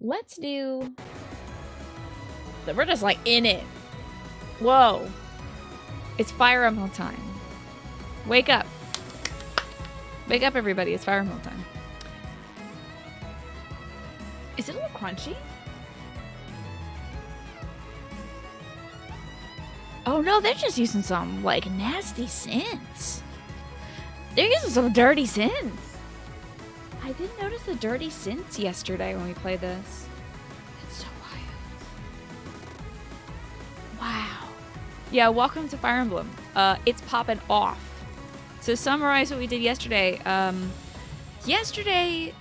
let's do... We're just, like, in it. Whoa. It's Fire Emblem time. Wake up. Wake up, everybody. It's Fire Emblem time. Is it a little crunchy? Oh, no, they're just using some, like, nasty synths. They're using some dirty synths. I didn't notice the dirty synths yesterday when we played this. It's so wild. Wow. Yeah, welcome to Fire Emblem. It's popping off. To summarize what we did yesterday, yesterday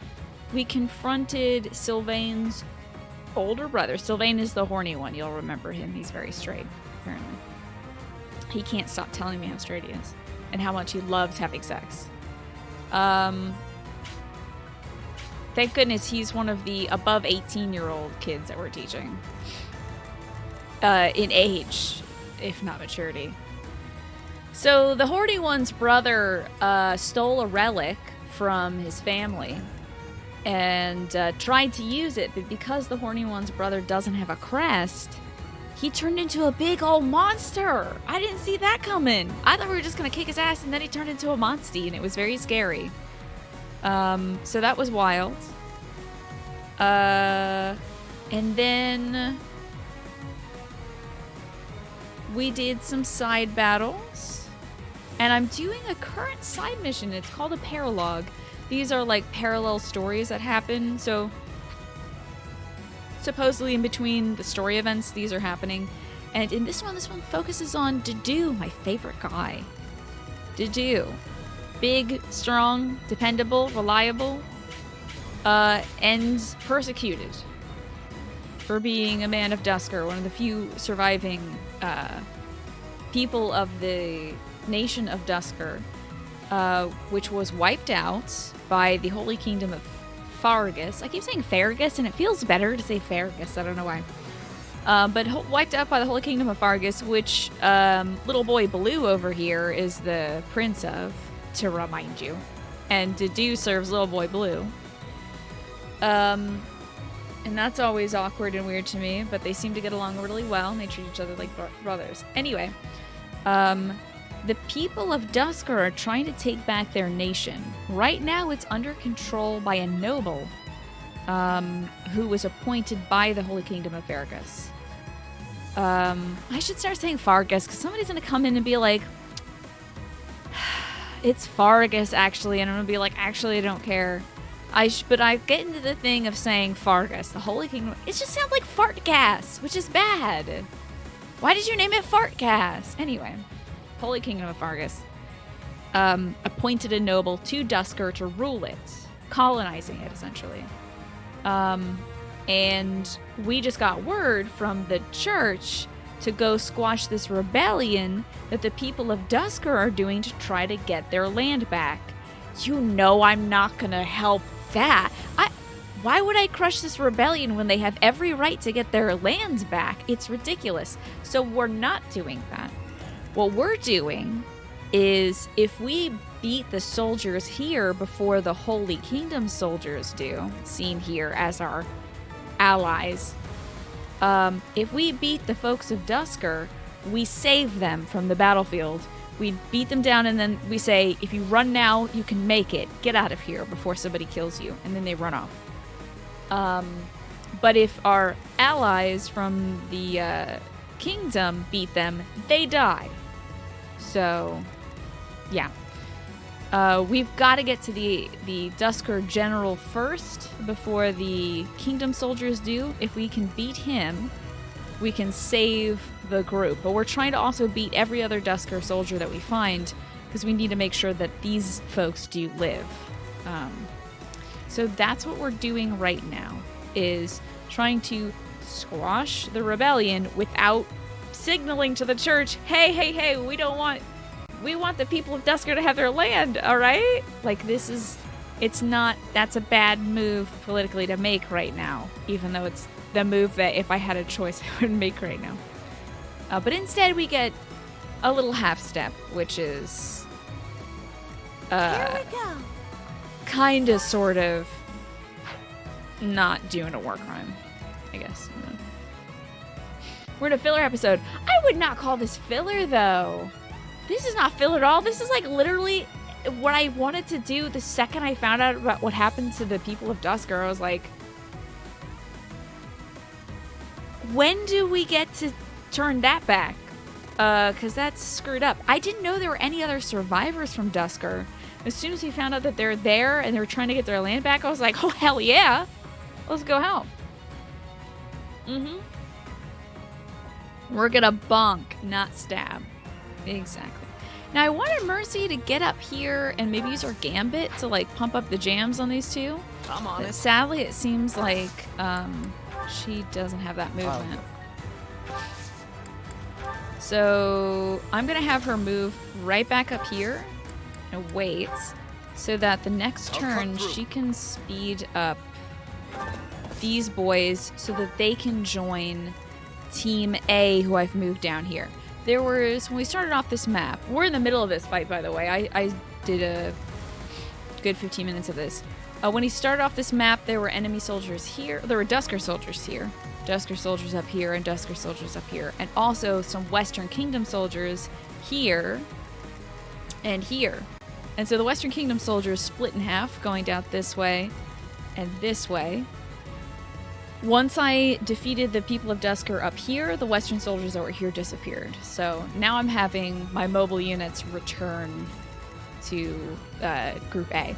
we confronted Sylvain's older brother. Sylvain is the horny one. You'll remember him. He's very straight, apparently. He can't stop telling me how straight he is and how much he loves having sex. Thank goodness he's one of the above 18-year-old kids that we're teaching. In age, if not maturity. So the horny one's brother stole a relic from his family and tried to use it, but because the horny one's brother doesn't have a crest, he turned into a big old monster. I didn't see that coming. I thought we were just going to kick his ass, and then he turned into a monstie, and it was very scary. So that was wild. And then we did some side battles. And I'm doing a current side mission. It's called a paralogue. These are like parallel stories that happen. So supposedly in between the story events, these are happening. And in this one focuses on Dedue, my favorite guy. Dedue. Big, strong, dependable, reliable, and persecuted for being a man of Duscur, one of the few surviving people of the nation of Duscur, which was wiped out by the Holy Kingdom of Fargus. I keep saying Fargus, and it feels better to say Fargus. I don't know why. But wiped out by the Holy Kingdom of Fargus, which little boy Blue over here is the prince of, to remind you. And Dedue serves little boy Blue. And that's always awkward and weird to me, but they seem to get along really well, and they treat each other like brothers. Anyway, the people of Duscur are trying to take back their nation. Right now, it's under control by a noble who was appointed by the Holy Kingdom of Fargus. I should start saying Fargus, because somebody's going to come in and be like, it's Fargus, actually, and I'm going to be like, actually, I don't care. But I get into the thing of saying Fargus, the Holy Kingdom. It just sounds like fart gas, which is bad. Why did you name it fart gas? Anyway, Holy Kingdom of Fargus appointed a noble to Duscur to rule it, colonizing it, essentially. And we just got word from the church to go squash this rebellion that the people of Duscur are doing to try to get their land back. You know I'm not gonna help that. Why would I crush this rebellion when they have every right to get their lands back? It's ridiculous. So we're not doing that. What we're doing is, if we beat the soldiers here before the Holy Kingdom soldiers do, seen here as our allies, if we beat the folks of Duscur, we save them from the battlefield. We beat them down, and then we say, if you run now, you can make it. Get out of here before somebody kills you. And then they run off. But if our allies from the kingdom beat them, they die. So, yeah. We've got to get to the Duscur general first before the kingdom soldiers do. If we can beat him, we can save the group. But we're trying to also beat every other Duscur soldier that we find, because we need to make sure that these folks do live. So that's what we're doing right now, is trying to squash the rebellion without signaling to the church, hey, we want the people of Duscur to have their land, all right? Like, that's a bad move politically to make right now, even though it's the move that if I had a choice I would make right now. But instead we get a little half step, which is Here we go. kind of, sort of, not doing a war crime, I guess. We're in a filler episode. I would not call this filler, though. This is not filler at all. This is like literally what I wanted to do the second I found out about what happened to the people of Dusker. I was like, when do we get to turn that back? Because that's screwed up. I didn't know there were any other survivors from Dusker. As soon as we found out that they're there and they're trying to get their land back, I was like, oh, hell yeah. Let's go help. Mm-hmm. We're gonna bonk, not stab. Exactly. Now, I wanted Mercy to get up here and maybe use her gambit to, like, pump up the jams on these two. I'm on it. Sadly, it seems like she doesn't have that movement. So I'm going to have her move right back up here and wait so that the next turn she can speed up these boys so that they can join Team A, who I've moved down here. There was, when we started off this map, we're in the middle of this fight, by the way. I did a good 15 minutes of this. When he started off this map, there were enemy soldiers here. There were Dusker soldiers here. Dusker soldiers up here and Dusker soldiers up here. And also some Western Kingdom soldiers here and here. And so the Western Kingdom soldiers split in half, going down this way and this way. Once I defeated the people of Dusker up here, the Western soldiers that were here disappeared. So now I'm having my mobile units return to Group A.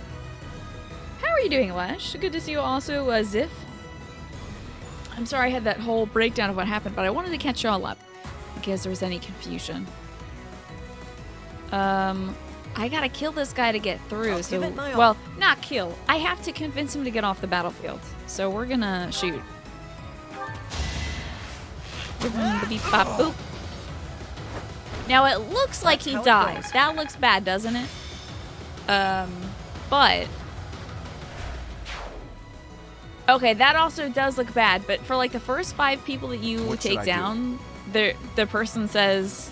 How are you doing, Lash? Good to see you also, Ziff. I'm sorry I had that whole breakdown of what happened, but I wanted to catch y'all up in case there was any confusion. I gotta kill this guy to get through. So, well, not kill. I have to convince him to get off the battlefield. So we're gonna shoot. Give him the beep bop boop. Now it looks like he dies. That looks bad, doesn't it? But okay, that also does look bad. But for like the first 5 people that you take down, the person says,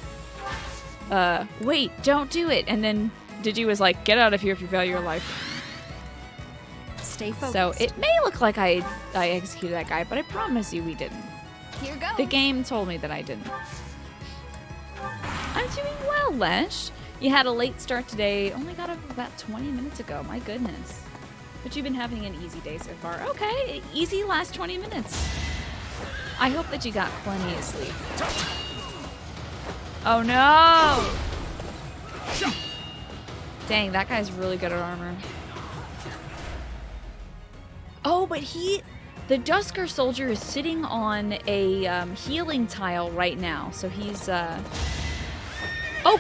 wait, don't do it. And then Digi was like, get out of here if you value your life. Stay focused. So it may look like I executed that guy, but I promise you we didn't. Here goes. The game told me that I didn't. I'm doing well, Lesh. You had a late start today. Only got up about 20 minutes ago. My goodness. But you've been having an easy day so far. Okay, easy last 20 minutes. I hope that you got plenty of sleep. Oh no! Dang, that guy's really good at armor. Oh, but the Dusker soldier is sitting on a healing tile right now. So he's, oh,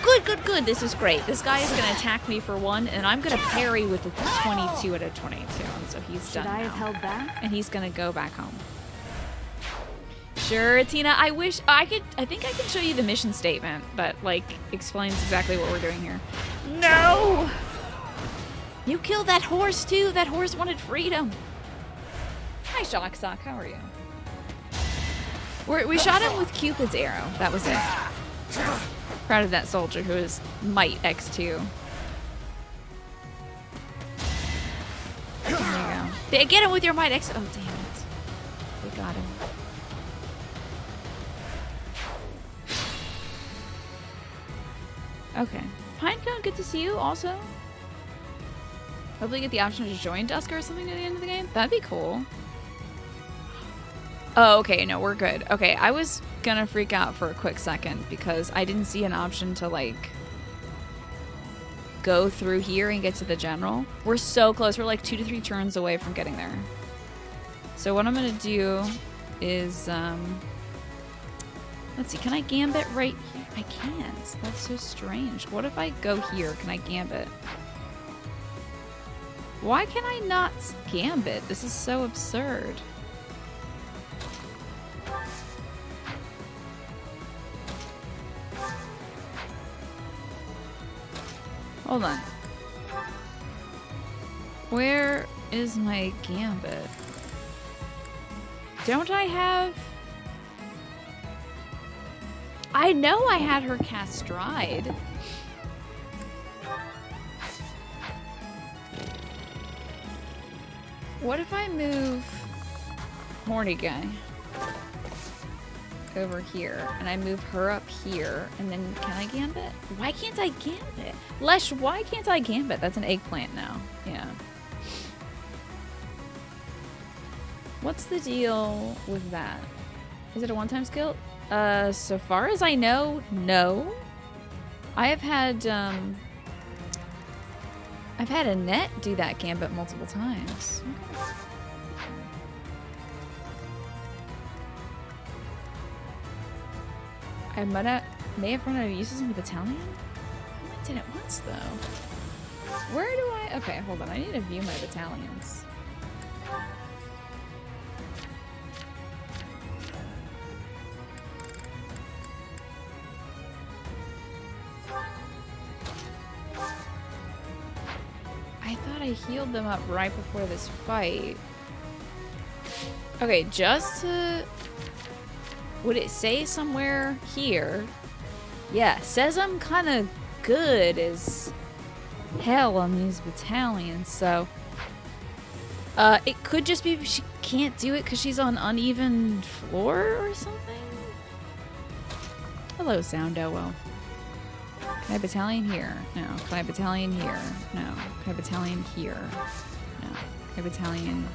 good. This is great. This guy is going to attack me for 1, and I'm going to parry with a 22 at a 22. And so he's done now. Should I have held back? And he's going to go back home. Sure, Tina. I wish I could. I think I can show you the mission statement that, like, explains exactly what we're doing here. No! You killed that horse, too. That horse wanted freedom. Hi, Shocksock. How are you? We shot him with Cupid's arrow. That was it. Proud of that soldier who is Might X2. There you go. Get him with your Might X. Oh, damn it. We got him. Okay. Pinecone, good to see you also. Hopefully get the option to join Dusker or something at the end of the game. That'd be cool. Oh, okay. No, we're good. Okay, I was gonna freak out for a quick second because I didn't see an option to, like, go through here and get to the general. We're so close. We're like 2 to 3 turns away from getting there. So what I'm gonna do is, let's see. Can I gambit right here? I can't. That's so strange. What if I go here? Can I gambit? Why can I not gambit? This is so absurd. Hold on. Where is my gambit? Don't I have... I know I had her cast Stride. What if I move horny guy over here, and I move her up here, and then can I gambit? Why can't I gambit? Lesh, why can't I gambit? That's an eggplant now. Yeah. What's the deal with that? Is it a one-time skill? So far as I know, no. I have had, I've had Annette do that gambit multiple times. Okay. I may have run out of uses in the battalion? I only did it once, though. Where do I... Okay, hold on. I need to view my battalions. I thought I healed them up right before this fight. Okay, just to... Would it say somewhere here? Yeah, says I'm kind of good as hell on these battalions, so... it could just be she can't do it because she's on uneven floor or something? Hello, Soundo. Well, can I battalion here? No. Can I battalion here? No. Can I battalion here? No. Can I battalion...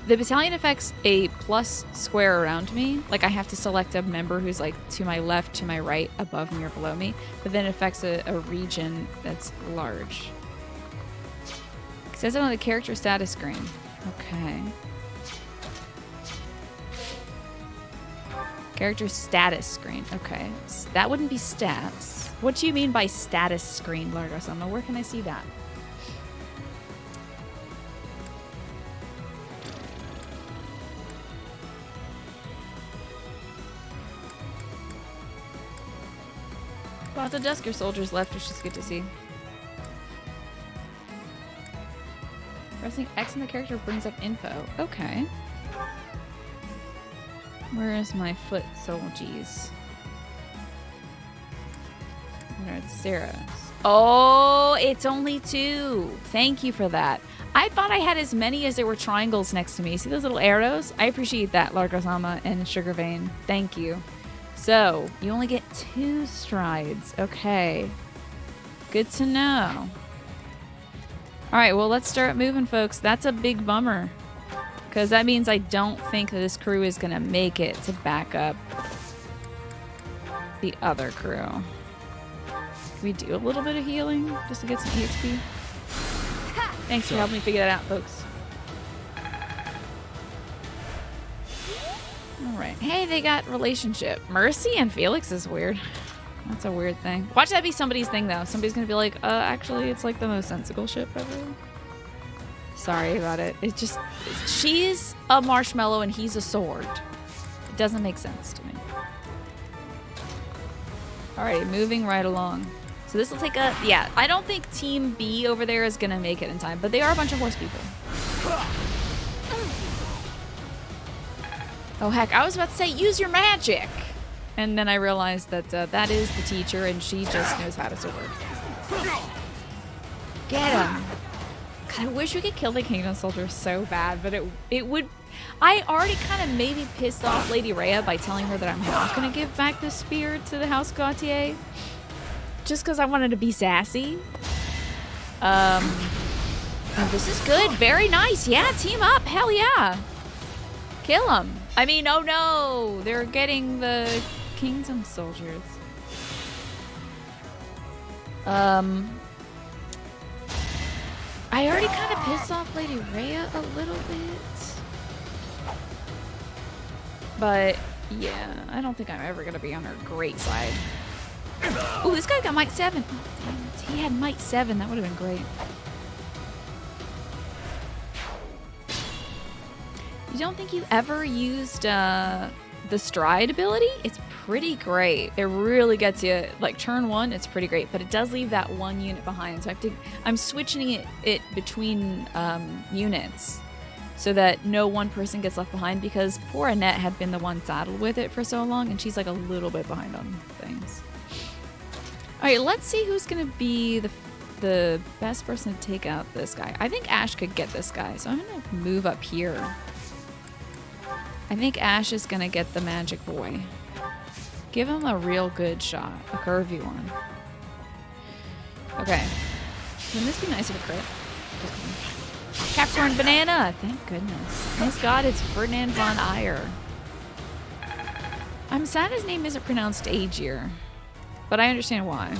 The battalion affects a plus square around me. Like, I have to select a member who's, like, to my left, to my right, above me, or below me. But then it affects a region that's large. It says it on the character status screen. Okay. Character status screen. Okay. So that wouldn't be stats. What do you mean by status screen, Largasama? Where can I see that? Lots of Dusker soldiers left, which is good to see. Pressing X in the character brings up info. Okay. Where is my foot soldiers? Where it's Sarah's. Oh, it's only 2. Thank you for that. I thought I had as many as there were triangles next to me. See those little arrows? I appreciate that, Largasama and Sugarvein. Thank you. So, you only get 2 strides. Okay. Good to know. Alright, well, let's start moving, folks. That's a big bummer. Because that means I don't think that this crew is going to make it to back up the other crew. Can we do a little bit of healing just to get some EXP? Thanks for helping me figure that out, folks. Alright. Hey, they got relationship. Mercy and Felix is weird. That's a weird thing. Watch that be somebody's thing, though. Somebody's gonna be like, actually, it's like the most sensical ship ever. Sorry about it. It's just... She's a marshmallow and he's a sword. It doesn't make sense to me. Alright, moving right along. So this will take a... Yeah, I don't think Team B over there is gonna make it in time, but they are a bunch of horse people. Oh, heck, I was about to say, use your magic! And then I realized that that is the teacher, and she just knows how to sword. Get him! God, I wish we could kill the Kingdom Soldier so bad, but it would... I already kind of maybe pissed off Lady Rhea by telling her that I'm not going to give back the spear to the House Gautier. Just because I wanted to be sassy. Oh, this is good. Very nice. Yeah, team up. Hell yeah. Kill them. I mean, oh no. They're getting the Kingdom Soldiers. I already kind of pissed off Lady Rhea a little bit. But, yeah, I don't think I'm ever going to be on her great side. Ooh, this guy got Might 7. Oh, damn it. He had Might 7. That would have been great. You don't think you ever used the stride ability? It's pretty great. It really gets you, like turn 1, it's pretty great, but it does leave that 1 unit behind. So I'm switching it between units so that no one person gets left behind, because poor Annette had been the one saddled with it for so long, and she's like a little bit behind on things. All right, let's see who's gonna be the best person to take out this guy. I think Ash could get this guy, so I'm gonna move up here. I think Ash is gonna get the magic boy. Give him a real good shot. A curvy one. Okay. Wouldn't this be nice if a crit? Capricorn banana! Thank goodness. Thank God it's Ferdinand von Ayer. I'm sad his name isn't pronounced Aegir. But I understand why.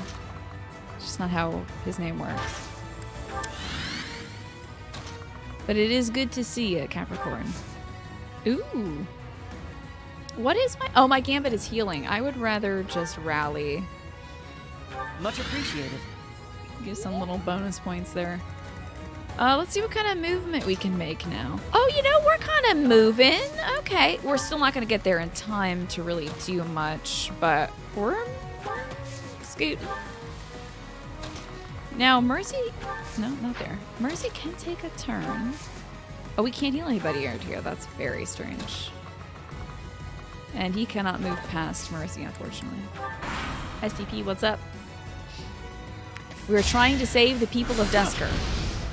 It's just not how his name works. But it is good to see it, Capricorn. Ooh. What is my... Oh, my Gambit is healing. I would rather just rally. Much appreciated. Give some little bonus points there. Let's see what kind of movement we can make now. Oh, you know, we're kind of moving. Okay. We're still not going to get there in time to really do much, but we're scooting. Now, Mercy... No, not there. Mercy can take a turn. Oh, we can't heal anybody out here. That's very strange. And he cannot move past Mercy, unfortunately. STP, what's up? We're trying to save the people of Dusker.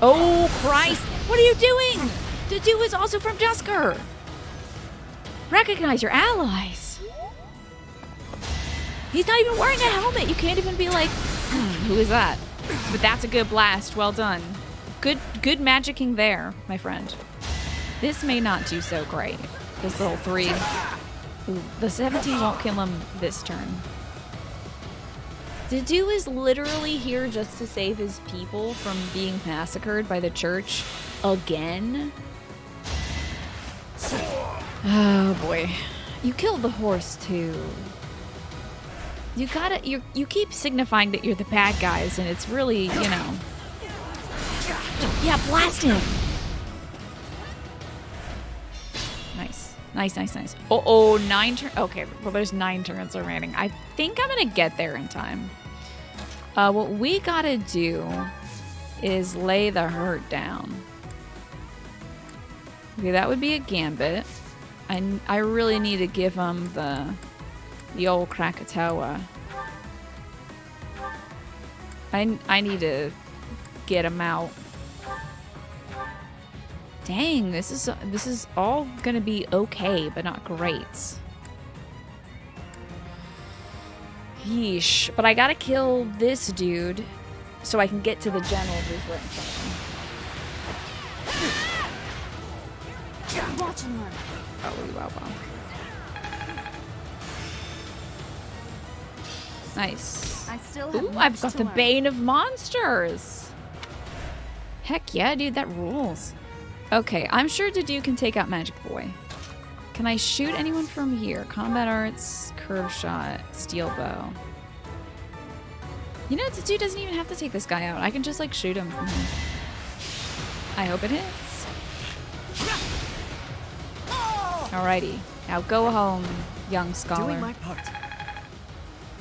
Oh, Christ! What are you doing? The dude is also from Dusker! Recognize your allies! He's not even wearing a helmet! You can't even be like, who is that? But that's a good blast. Well done. Good magicking there, my friend. This may not do so great. This little 3. Ooh, the 17 won't kill him this turn. Dedu is literally here just to save his people from being massacred by the church again. Oh boy. You killed the horse too. You gotta, you keep signifying that you're the bad guys and it's really, you know. Yeah, blast him. Nice. Nice. Oh, 9 turns. Okay, well there's 9 turns remaining. I think I'm gonna get there in time. What we gotta do is lay the hurt down. Okay, that would be a Gambit. I really need to give him the old Krakatoa. I need to get him out. Dang, this is all gonna be okay, but not great. Yeesh. But I gotta kill this dude so I can get to the general who's right in front of me. Watch and learn. Oh, wow. Nice. I still have Ooh, much I've got to the learn. Bane of Monsters. Heck yeah, dude, that rules. Okay, I'm sure Dedu can take out Magic Boy. Can I shoot anyone from here? Combat Arts, Curve Shot, Steel Bow. You know, Dedu doesn't even have to take this guy out. I can just, like, shoot him from here. I hope it hits. Alrighty. Now go home, young scholar. Doing my part.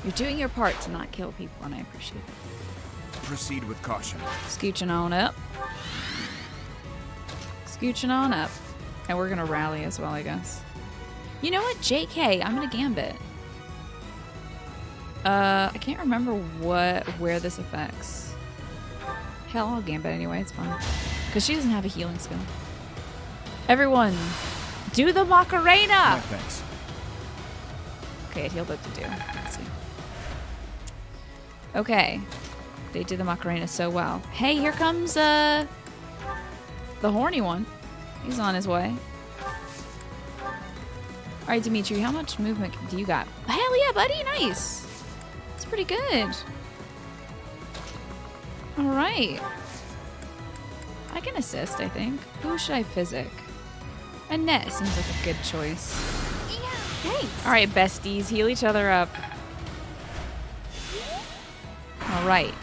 You're doing your part to not kill people, and I appreciate it. Proceed with caution. Scooching on up. Scooching on up. And we're gonna rally as well, I guess. You know what? JK, I'm gonna Gambit. I can't remember where this affects. Hell, I'll Gambit anyway, it's fine. Because she doesn't have a healing skill. Everyone, do the Macarena! No thanks. Okay, it healed up to do. Let's see. Okay. They did the Macarena so well. Hey, here comes the horny one. He's on his way. Alright, Dimitri, how much movement do you got? Hell yeah, buddy, nice. That's pretty good. Alright. I can assist, I think. Who should I physic? Annette seems like a good choice. Yeah, thanks. Alright, besties, heal each other up. Alright.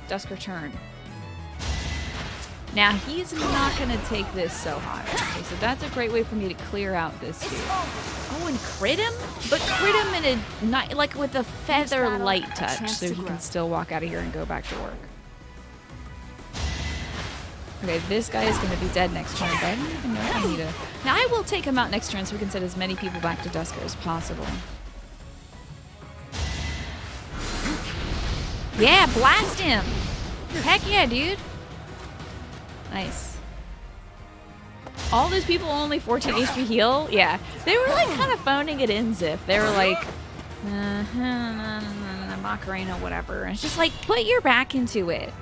Dusker turn. Now, he's not going to take this so hard. Okay, so that's a great way for me to clear out this dude. Oh, and crit him? But crit him in a, not, like with a feather battle, light a touch, chance so to he grow. can still walk out of here and go back to work. Okay, this guy is going to be dead next turn, but I don't even know if I need to... Now, I will take him out next turn so we can send as many people back to Dusker as possible. Yeah, blast him! Heck yeah, dude! Nice. All those people only 14 HP heal? Yeah. They were like kind of phoning it in, Ziff. They were like, Macarena, whatever. And it's just like, put your back into it.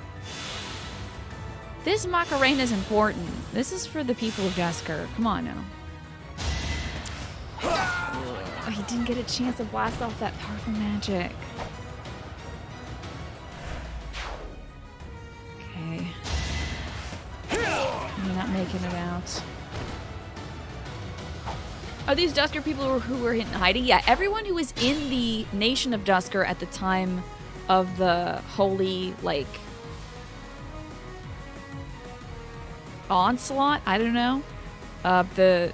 This Macarena is important. This is for the people of Dusker. Come on now. Oh, he didn't get a chance to blast off that powerful magic. Okay. You're not making it out. Are these Dusker people who were in hiding? Yeah, everyone who was in the nation of Dusker at the time of the holy, like, onslaught. I don't know. The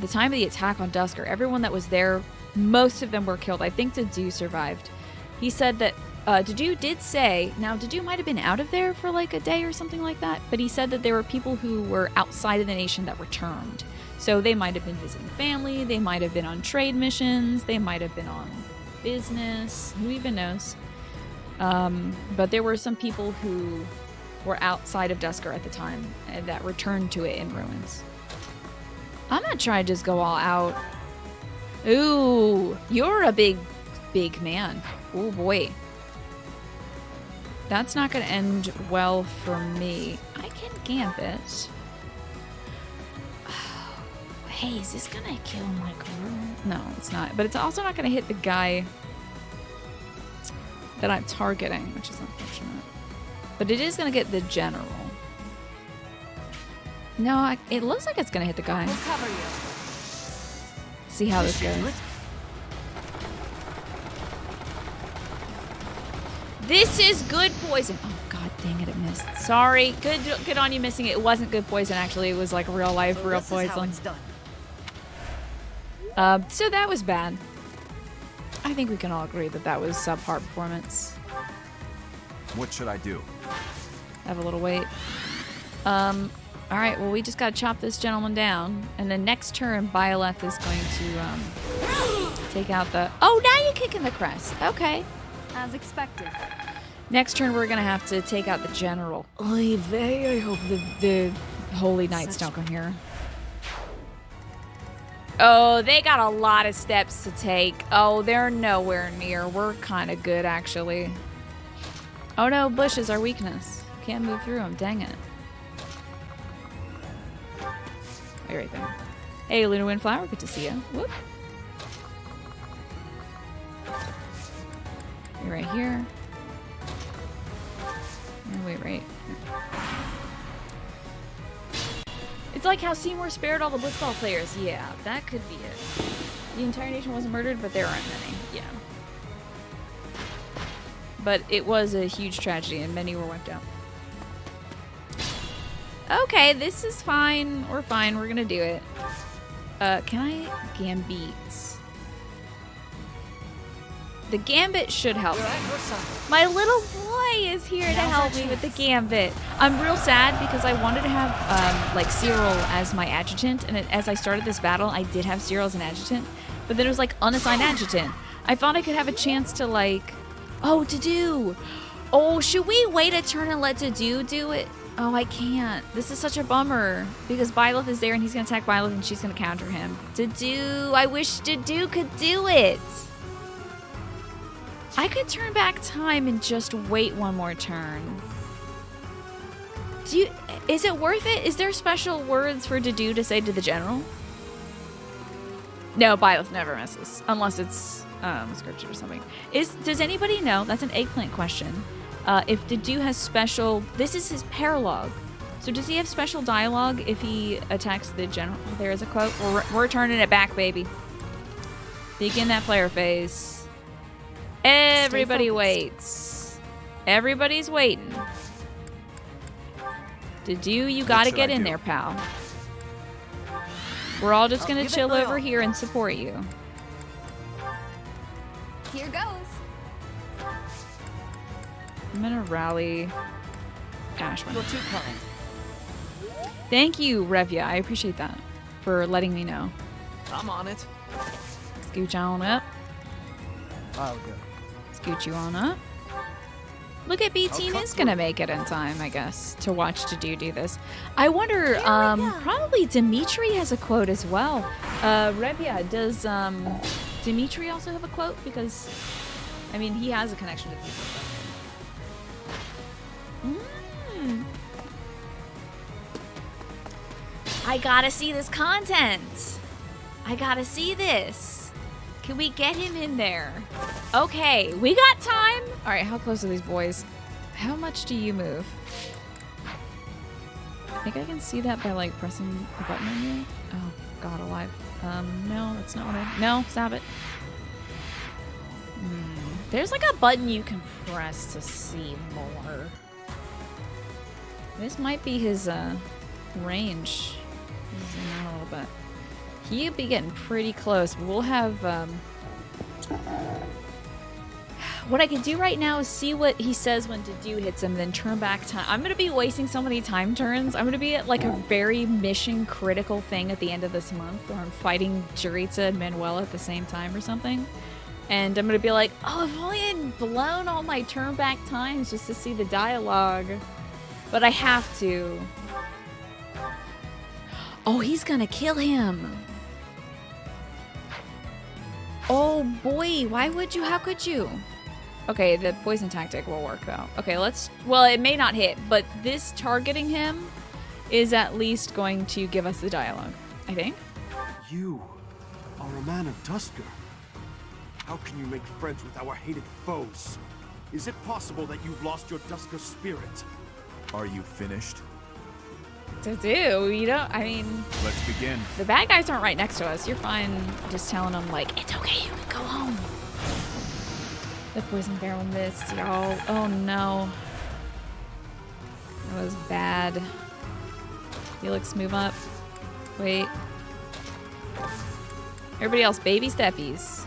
time of the attack on Dusker. Everyone that was there, most of them were killed. I think Dedu survived. He said that Dedu did say. Now Dedu might have been out of there for like a day or something like that. But he said that there were people who were outside of the nation that returned. So they might have been visiting family, they might have been on trade missions, they might have been on business, who even knows. But there were some people who were outside of Dusker at the time that returned to it in ruins. I'm gonna try to just go all out. Ooh, you're a big man. Oh boy. That's not gonna end well for me. I can gambit. Hey, is this gonna kill my crew? No, it's not. But it's also not gonna hit the guy that I'm targeting, which is unfortunate. But it is gonna get the general. No, it looks like it's gonna hit the guy. We'll cover you. See how this goes. This is good poison. Oh god dang it, it missed. Sorry. Good on you missing it. It wasn't good poison actually. It was like real life, real poison. So that was bad. I think we can all agree that that was subpar performance. What should I do? Have a little wait. Alright, well we just gotta chop this gentleman down. And then next turn, Byleth is going to take out the... Oh, now you're kicking the crest. Okay. As expected. Next turn, we're gonna have to take out the general. Oy vey, I hope the Holy Knights don't come here. Oh, they got a lot of steps to take. Oh, they're nowhere near. We're kind of good, actually. Oh no, bush is our weakness. Can't move through them. Dang it. Wait right there. Hey, Luna Windflower. Good to see you. Whoop. You're right here. And wait right here. It's like how Seymour spared all the Blitzball players. Yeah, that could be it. The entire nation wasn't murdered, but there aren't many. Yeah. But it was a huge tragedy, and many were wiped out. Okay, this is fine. We're fine. We're gonna do it. Can I gambit? The gambit should help me. My little boy is here to help me with the gambit. I'm real sad because I wanted to have like Cyril as my adjutant, and as I started this battle, I did have Cyril as an adjutant, but then it was like unassigned adjutant. I thought I could have a chance to like, oh, Dedu. Oh, should we wait a turn and let Dedu do it? Oh, I can't. This is such a bummer because Byleth is there and he's gonna attack Byleth and she's gonna counter him. Dedu, I wish Dedu could do it. I could turn back time and just wait one more turn. Is it worth it? Is there special words for Dedu to say to the general? No, Byleth never misses. Unless it's scripture or something. Does anybody know? That's an eggplant question. If Dedu has special... This is his paralogue. So does he have special dialogue if he attacks the general? There is a quote. We're turning it back, baby. Begin that player phase. Everybody waits. Everybody's waiting. Dedu, you gotta get in there, pal. We're all just gonna chill over here and support you. Here goes. I'm gonna rally Ashwin. You're too kind. Thank you, Revia. I appreciate that for letting me know. I'm on it. Scooch on up. I'll go. Scoot you on up. Look at B-Team is gonna make it in time, I guess, to watch Tadu do this. I wonder, probably Dimitri has a quote as well. Revia, does Dimitri also have a quote? Because, I mean, he has a connection to people. I gotta see this content. I gotta see this. Can we get him in there? Okay, we got time. All right, how close are these boys? How much do you move? I think I can see that by like pressing a button on you. Oh, God alive. No, that's not what I... No, stop it. There's like a button you can press to see more. This might be his range. Zoom out a little bit. He'll be getting pretty close. We'll have what I can do right now is see what he says when Tadu hits him, then turn back time. I'm gonna be wasting so many time turns. I'm gonna be at like a very mission critical thing at the end of this month where I'm fighting Jurica and Manuela at the same time or something. And I'm gonna be like, oh, if only I'd blown all my turn back times just to see the dialogue. But I have to. Oh, he's gonna kill him. Oh boy, why would you? How could you? Okay, the poison tactic will work though. Okay, let's, well, it may not hit, but this targeting him is at least going to give us the dialogue, I think. You are a man of Tusker. How can you make friends with our hated foes? Is it possible that you've lost your Tusker spirit? Are you finished? Tadu, you don't, I mean... Let's begin. The bad guys aren't right next to us. You're fine just telling them, like, it's okay, you can go home. The poison barrel missed, y'all. Oh, no. That was bad. Felix, move up. Wait. Everybody else, baby steppies.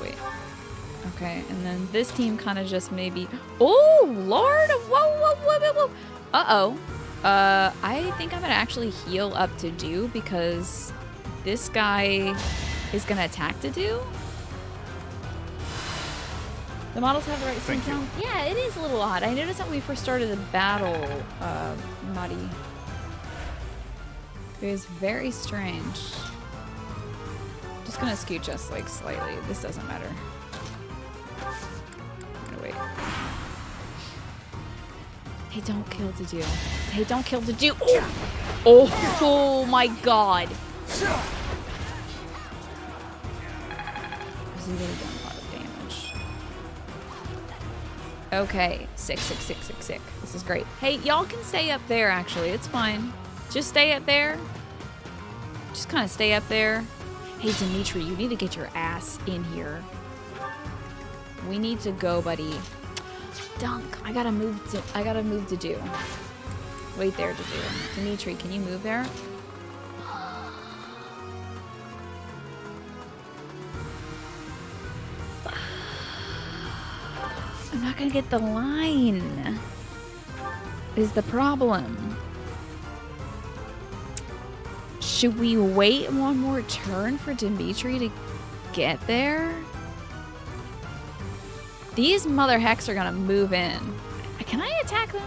Wait. Okay, and then this team kind of just maybe... Oh, Lord! Whoa, whoa, whoa, whoa, whoa! Uh-oh. I think I'm gonna actually heal up Tadu because this guy is gonna attack Tadu. The models have the right skin count. Yeah, it is a little odd. I noticed that when we first started the battle, Muddy. It was very strange. Just gonna scooch us like slightly. This doesn't matter. I'm gonna wait. Hey, don't kill Tadu. Hey, don't kill Tadu. Oh, oh my God. He's really done a lot of damage. Okay, sick. This is great. Hey, y'all can stay up there, actually. It's fine. Just stay up there. Just kind of stay up there. Hey, Dimitri, you need to get your ass in here. We need to go, buddy. Dunk. I gotta move to do. Wait there to do. Dimitri, can you move there? I'm not gonna get the line. Is the problem. Should we wait one more turn for Dimitri to get there? These mother hecks are gonna move in. Can I attack them?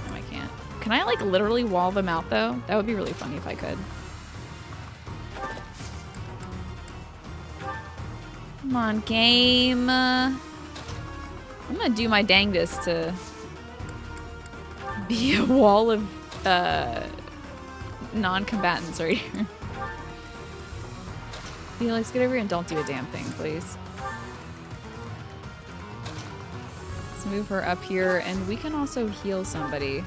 No, I can't. Can I like literally wall them out though? That would be really funny if I could. Come on, game. I'm gonna do my dangest to be a wall of non-combatants right here. Felix, get over here and don't do a damn thing, please. Let's move her up here, and we can also heal somebody.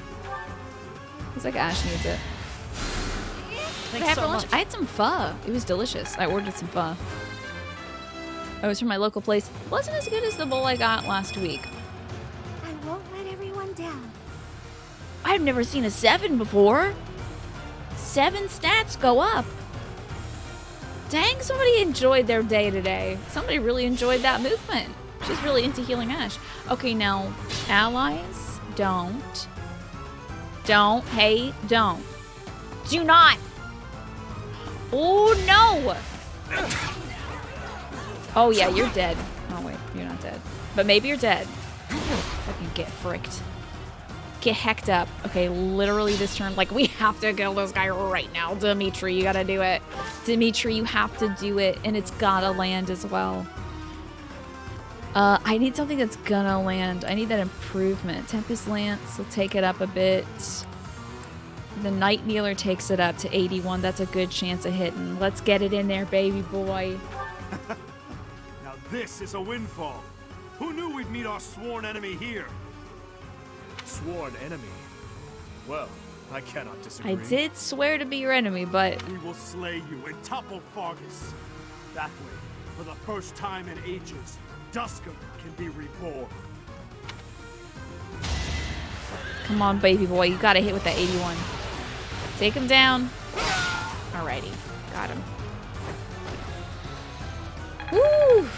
Looks like Ash needs it. What I had for lunch? I had some pho. It was delicious. I ordered some pho. It was from my local place. Wasn't as good as the bowl I got last week. I won't let everyone down. I've never seen a 7 before. 7 stats go up. Dang, somebody enjoyed their day today. Somebody really enjoyed that movement. She's really into healing Ash. Okay, now, allies, don't. Hey, don't. Do not. Oh, no. Oh, yeah, you're dead. Oh, wait, you're not dead. But maybe you're dead. Fucking get fricked. Get hecked up. Okay, literally this turn. Like, we have to kill this guy right now. Dimitri, you gotta do it. Dimitri, you have to do it. And it's gotta land as well. I need something that's gonna land. I need that improvement. Tempest Lance will take it up a bit. The Night Kneeler takes it up to 81. That's a good chance of hitting. Let's get it in there, baby boy. Now this is a windfall. Who knew we'd meet our sworn enemy here? Sworn enemy? Well, I cannot disagree. I did swear to be your enemy, but... We will slay you and topple Fargus. That way, for the first time in ages, Duscur can be reborn. Come on, baby boy. You gotta hit with that 81. Take him down. Alrighty. Got him. Woo!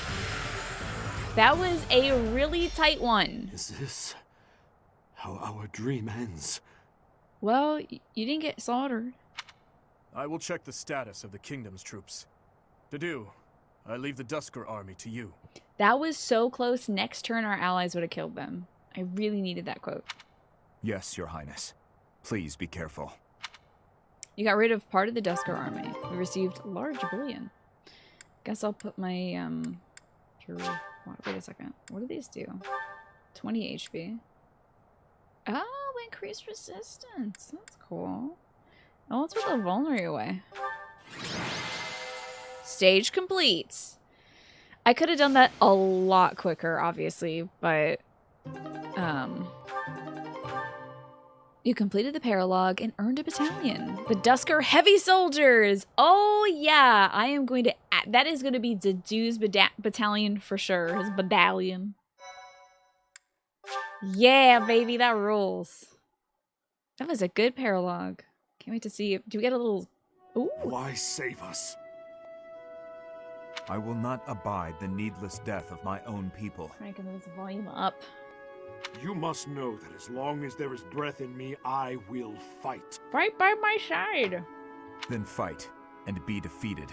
That was a really tight one. Is this how our dream ends? Well, you didn't get slaughtered. I will check the status of the kingdom's troops. To do, I leave the Duscur army to you. That was so close. Next turn, our allies would have killed them. I really needed that quote. Yes, Your Highness. Please be careful. You got rid of part of the Duscur army. We received large bullion. Guess I'll put my, wait a second. What do these do? 20 HP. Oh, increased resistance. That's cool. Oh, let's put the vulnerary away. Stage complete. I could have done that a lot quicker, obviously, but you completed the paralog and earned a battalion. The Duscur Heavy Soldiers. Oh yeah, I am going to. That is going to be Dedue's battalion for sure. His battalion. Yeah, baby, that rules. That was a good paralog. Can't wait to see. Do we get a little? Ooh. Why save us? I will not abide the needless death of my own people. Cranking this volume up. You must know that as long as there is breath in me, I will fight. Right by my side. Then fight, and be defeated.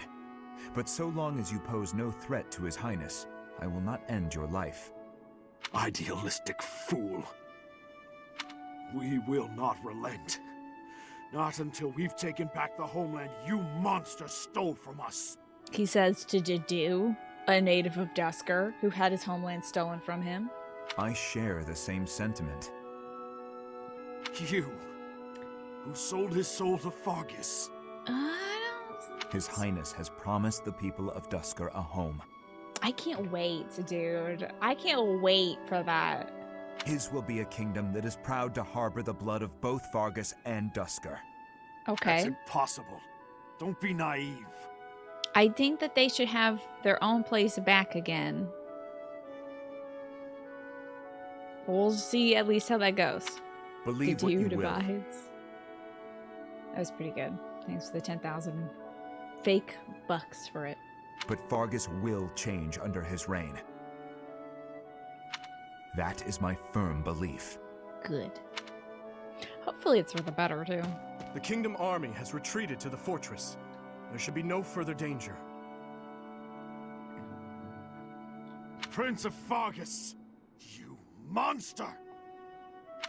But so long as you pose no threat to His Highness, I will not end your life. Idealistic fool. We will not relent. Not until we've taken back the homeland you monster stole from us. He says to Dedue, a native of Duscur, who had his homeland stolen from him. I share the same sentiment. You, who sold his soul to Fargus. His Highness has promised the people of Duscur a home. I can't wait, dude. I can't wait for that. His will be a kingdom that is proud to harbor the blood of both Fargus and Duscur. Okay. That's impossible. Don't be naive. I think that they should have their own place back again. We'll see at least how that goes. Believe what you will. Divides. That was pretty good. Thanks for the 10,000 fake bucks for it. But Fargus will change under his reign. That is my firm belief. Good. Hopefully it's for the better, too. The kingdom army has retreated to the fortress. There should be no further danger. Prince of Fargus, you monster!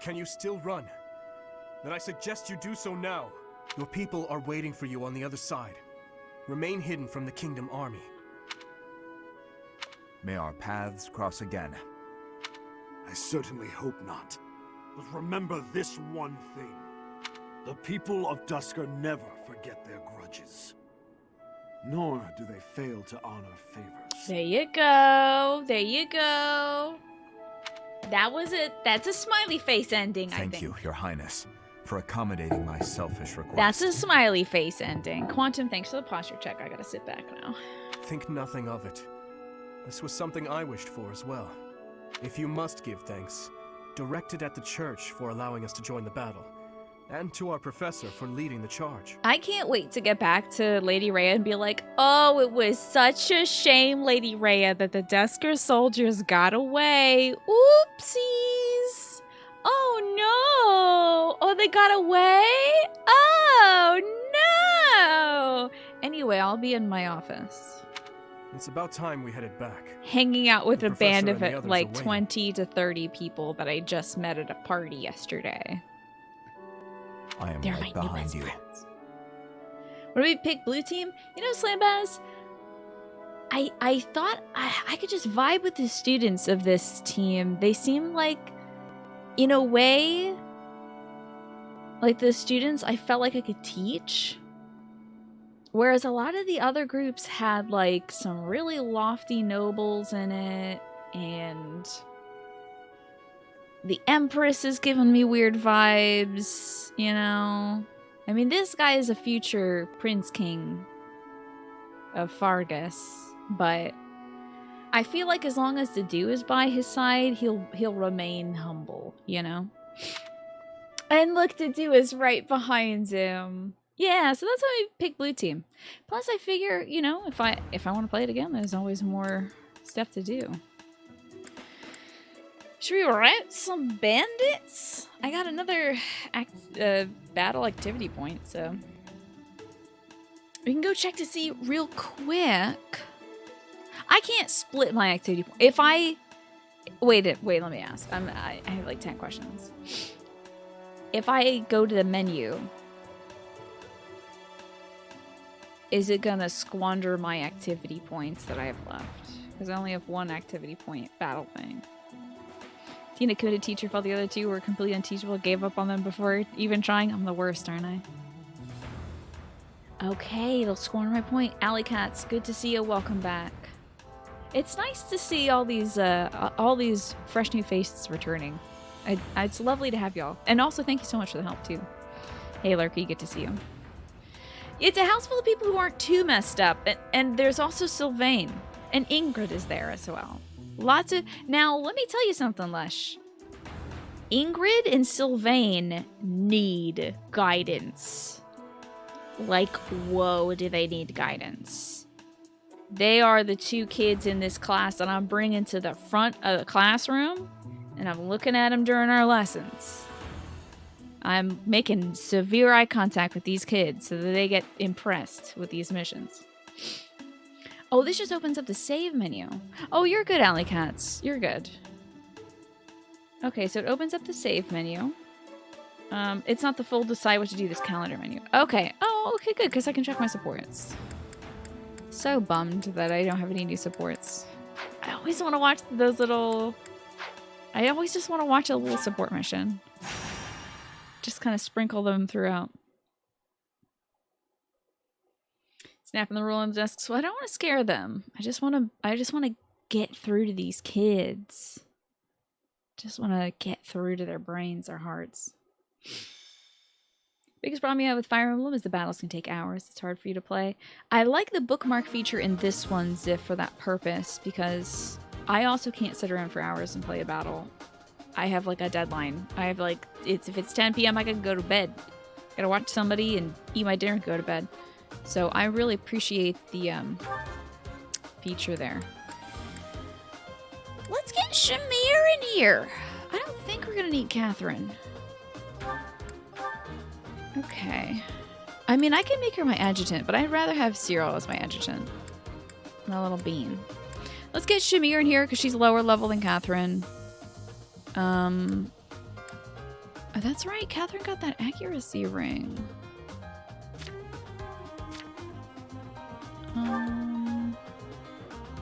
Can you still run? Then I suggest you do so now. Your people are waiting for you on the other side. Remain hidden from the kingdom army. May our paths cross again. I certainly hope not. But remember this one thing. The people of Duscur never forget their grudges. Nor do they fail to honor favors. There you go. There you go. That was it. That's a smiley face ending, I think. Thank you, Your Highness, for accommodating my selfish request. That's a smiley face ending. Quantum, thanks for the posture check. I gotta sit back now. Think nothing of it. This was something I wished for as well. If you must give thanks, direct it at the church for allowing us to join the battle, and to our professor for leading the charge. I can't wait to get back to Lady Rhea and be like, oh, it was such a shame, Lady Rhea, that the Duscur soldiers got away. Oopsies. Oh, no. Oh, they got away? Oh, no. Anyway, I'll be in my office. It's about time we headed back. Hanging out with The a band professor of and the others like are waiting. 20 to 30 people that I just met at a party yesterday. I am They're my right new behind best you. friends. What do we pick? Blue team? You know, Slambaz? I thought I could just vibe with the students of this team. They seem like, in a way, like the students I felt like I could teach. Whereas a lot of the other groups had like some really lofty nobles in it, and the Empress is giving me weird vibes, you know? I mean, this guy is a future Prince King of Fargus, but I feel like as long as the Dew is by his side, he'll remain humble, you know? And look, the Dew is right behind him. Yeah, so that's why we picked blue team. Plus, I figure, you know, if I want to play it again, there's always more stuff to do. Should we rout some bandits? I got another battle activity point, so we can go check to see real quick. I can't split my activity point. If I wait, let me ask. I have like 10 questions. If I go to the menu, is it gonna squander my activity points that I have left? Because I only have one activity point battle thing. Tina committed teacher felt the other two were completely unteachable, gave up on them before even trying. I'm the worst, aren't I? Okay, it'll squander my point. Alley Cats, good to see you. Welcome back. It's nice to see all these fresh new faces returning. It's lovely to have y'all. And also, thank you so much for the help, too. Hey, Larky, good to see you. It's a house full of people who aren't too messed up. And there's also Sylvain. And Ingrid is there as well. Lots of... Now, let me tell you something, Lush. Ingrid and Sylvain need guidance. Like, whoa, do they need guidance. They are the two kids in this class that I'm bringing to the front of the classroom, and I'm looking at them during our lessons. I'm making severe eye contact with these kids so that they get impressed with these missions. Oh, this just opens up the save menu. Oh, you're good, Alley Cats. You're good. Okay, so it opens up the save menu. It's not the full decide what to do this calendar menu. Okay. Oh, okay, good, because I can check my supports. So bummed that I don't have any new supports. I always want to watch those little... I always just want to watch a little support mission. Just kind of sprinkle them throughout. Snapping the roll on the desk. So I don't want to scare them. I just want to get through to these kids. Just want to get through to their brains, their hearts. Biggest problem you have with Fire Emblem is the battles can take hours. It's hard for you to play. I like the bookmark feature in this one, Ziff, for that purpose, because I also can't sit around for hours and play a battle. I have like a deadline. I have like, if it's 10 p.m. I can go to bed. Gotta watch somebody and eat my dinner and go to bed. So I really appreciate the feature there. Let's get Shamir in here. I don't think we're gonna need Catherine. Okay. I mean, I can make her my adjutant, but I'd rather have Cyril as my adjutant. My little bean. Let's get Shamir in here because she's lower level than Catherine. Oh, that's right. Catherine got that accuracy ring.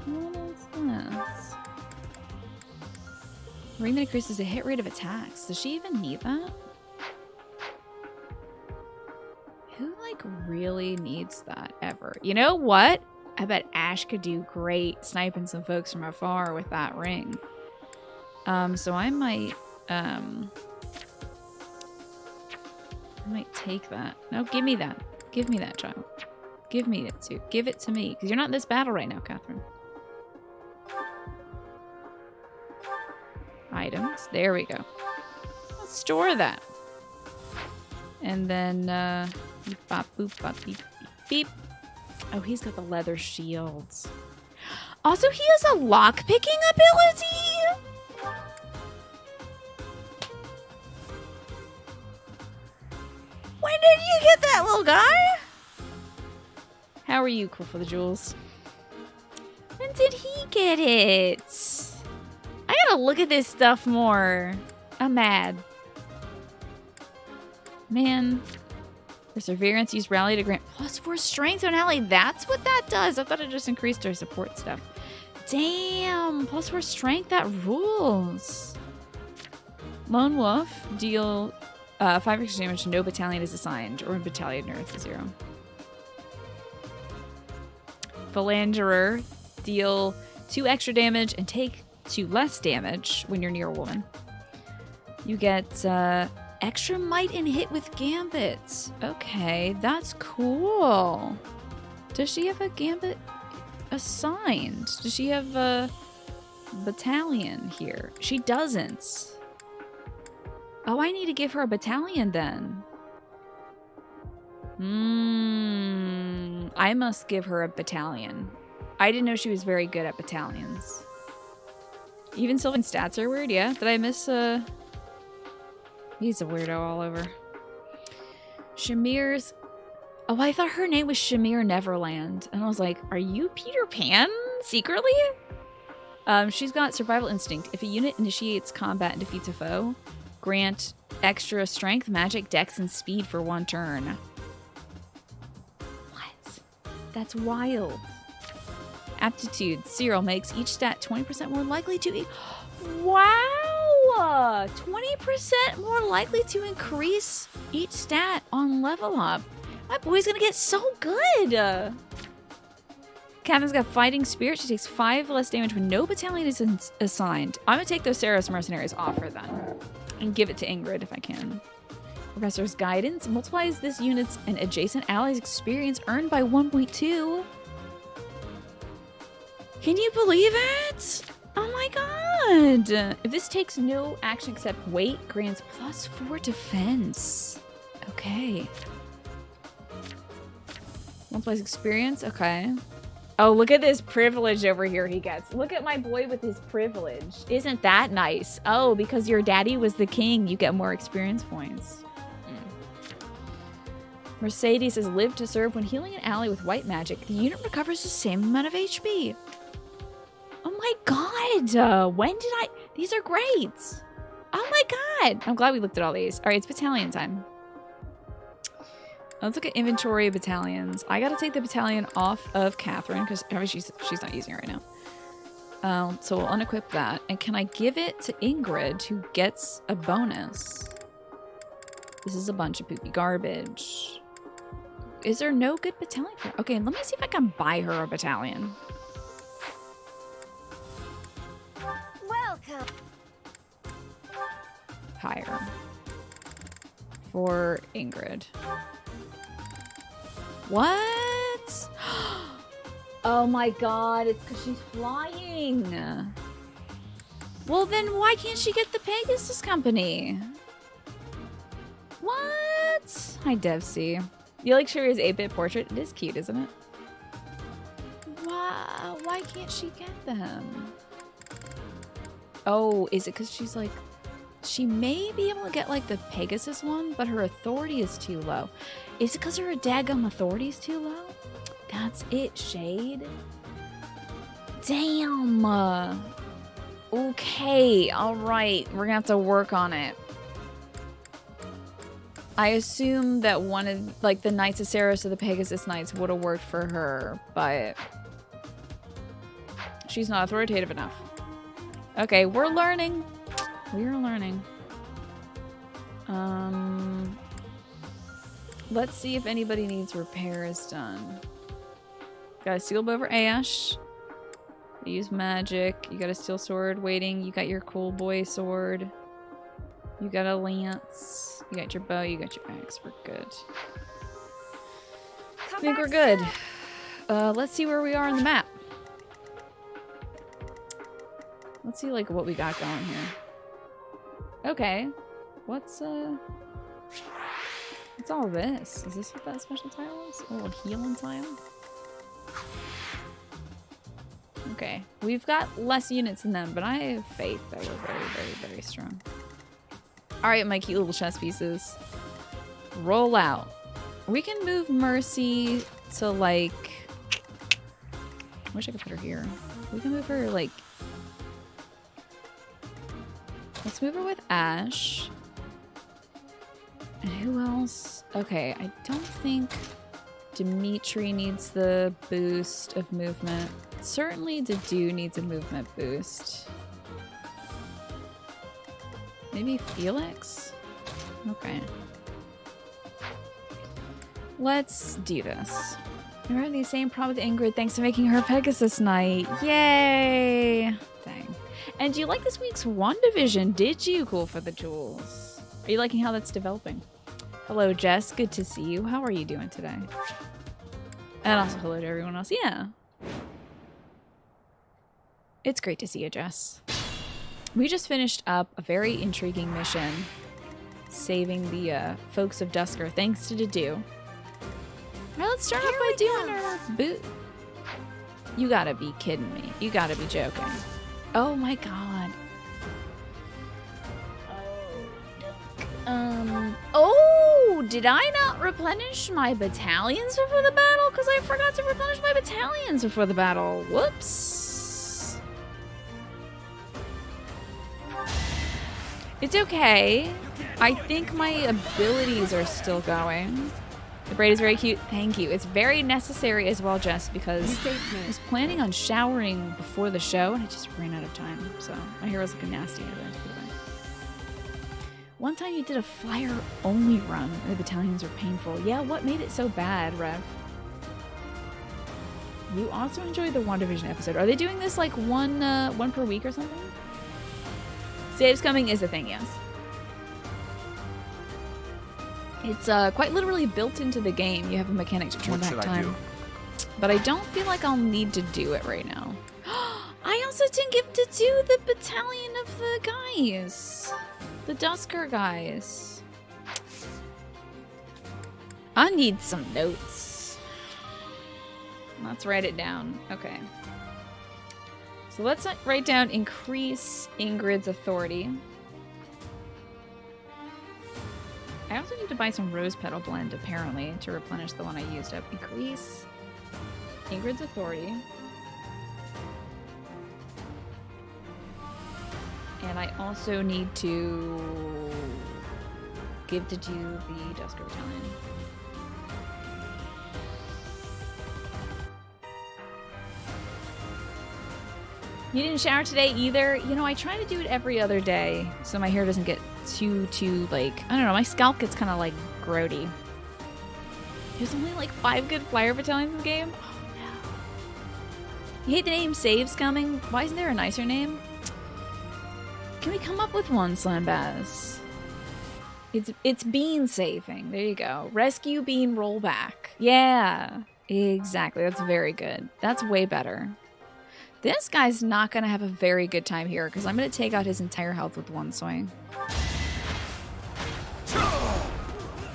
What is this? Ring that increases the hit rate of attacks. Does she even need that? Who, like, really needs that ever? You know what? I bet Ash could do great sniping some folks from afar with that ring. So I might take that. No, give me that. Give me that, child. Give me it too. Give it to me. Because you're not in this battle right now, Catherine. Items. There we go. Let's store that. And then, beep, bop, boop, bop, beep, beep, beep. Oh, he's got the leather shields. Also, he has a lock-picking ability! When did you get that, little guy? How are you, Cool for the Jewels? look at it. I gotta look at this stuff more. I'm mad. Man. Perseverance, use rally to grant +4 strength to an ally. That's what that does. I thought it just increased our support stuff. Damn, +4 strength, that rules. Lone Wolf, deal 5 extra damage to no battalion is assigned, or battalion Earth 0. Philanderer, deal 2 extra damage and take 2 less damage when you're near a woman. You get extra might and hit with gambits. Okay, that's cool. Does she have a gambit assigned? Does she have a battalion here? She doesn't. Oh, I need to give her a battalion then. I must give her a battalion. I didn't know she was very good at battalions. Even Sylvan stats are weird, yeah. Did I miss He's a weirdo all over. Shamir's... Oh, I thought her name was Shamir Neverland. And I was like, are you Peter Pan? Secretly? She's got survival instinct. If a unit initiates combat and defeats a foe, grant extra strength, magic, dex, and speed for 1 turn. What? That's wild. Aptitude. Cyril makes each stat 20% more likely to... Wow! 20% more likely to increase each stat on level up. My boy's gonna get so good! Catherine's got fighting spirit. She takes 5 less damage when no battalion is assigned. I'm gonna take those Saros mercenaries off her then. And give it to Ingrid if I can. Professor's guidance multiplies this unit's and adjacent allies' experience earned by 1.2. Can you believe it? Oh my god! If this takes no action except weight, grants +4 defense. Okay. Multiplies experience? Okay. Oh, look at this privilege over here he gets. Look at my boy with his privilege. Isn't that nice? Oh, because your daddy was the king, you get more experience points. Mercedes says, live to serve. When healing an ally with white magic, the unit recovers the same amount of HP. Oh my god! When did I... These are great! Oh my god! I'm glad we looked at all these. Alright, it's battalion time. Let's look at inventory of battalions. I gotta take the battalion off of Catherine, because she's not using it right now. So we'll unequip that. And can I give it to Ingrid, who gets a bonus? This is a bunch of poopy garbage. Is there no good battalion for her? Okay, let me see if I can buy her a battalion. Welcome. Hire. For Ingrid. What? Oh my god, it's because she's flying. Well, then why can't she get the Pegasus Company? What? Hi, DevC. You like Shuri's 8-bit portrait? It is cute, isn't it? Wow, why can't she get them? Oh, is it because she's like... She may be able to get like the Pegasus one, but her authority is too low. Is it because her daggum authority is too low? That's it, Shade. Damn. Okay, alright. We're gonna have to work on it. I assume that one of, like, the Knights of Saros or the Pegasus Knights would have worked for her, but she's not authoritative enough. Okay, we're learning. We're learning. Let's see if anybody needs repairs done. Got a sealed over Ash. Use magic. You got a steel sword waiting. You got your cool boy sword. You got a lance. You got your bow. You got your axe. We're good. I think we're good. Let's see where we are on the map. Let's see like what we got going here. Okay. What's all this? Is this what that special tile is? A little healing tile? Okay. We've got less units than them, but I have faith that we're very, very, very strong. Alright, my cute little chess pieces. Roll out. We can move Mercy to, like... wish I could put her here. We can move her, like... Let's move her with Ash. And who else? Okay, I don't think Dimitri needs the boost of movement. Certainly Dedue needs a movement boost. Maybe Felix? Okay. Let's do this. We're having the same problem with Ingrid thanks to making her Pegasus Knight. Yay! Dang. And do you like this week's WandaVision? Did you? Cool for the jewels. Are you liking how that's developing? Hello, Jess. Good to see you. How are you doing today? And also hello to everyone else. Yeah. It's great to see you, Jess. We just finished up a very intriguing mission. Saving the folks of Dusker thanks to Dedue. Alright, let's start off by doing our boot. You gotta be kidding me. You gotta be joking. Oh my god. Oh, did I not replenish my battalions before the battle? Because I forgot to replenish my battalions before the battle. Whoops. It's okay. I think my abilities are still going. The braid is very cute. Thank you. It's very necessary as well, Jess, because I was planning on showering before the show and I just ran out of time. So my hair was looking nasty. One time you did a flyer-only run and the battalions were painful. Yeah, what made it so bad, Rev? You also enjoyed the WandaVision episode. Are they doing this like one per week or something? Saves coming is a thing, yes. It's quite literally built into the game. You have a mechanic to turn back time. But I don't feel like I'll need to do it right now. I also didn't get to do the battalion of the guys. The Dusker guys. I need some notes. Let's write it down. Okay. So let's write down increase Ingrid's authority. I also need to buy some rose petal blend, apparently, to replenish the one I used up. Increase Ingrid's authority. And I also need to give to you the Dusker Battalion. You didn't shower today either? You know, I try to do it every other day so my hair doesn't get too like, I don't know, my scalp gets kind of like grody. There's only like 5 good flyer battalions in the game? Oh no. You hate the name Saves Coming? Why isn't there a nicer name? Can we come up with one, Slambaz? It's bean saving. There you go. Rescue bean rollback. Yeah, exactly. That's very good. That's way better. This guy's not going to have a very good time here because I'm going to take out his entire health with one swing.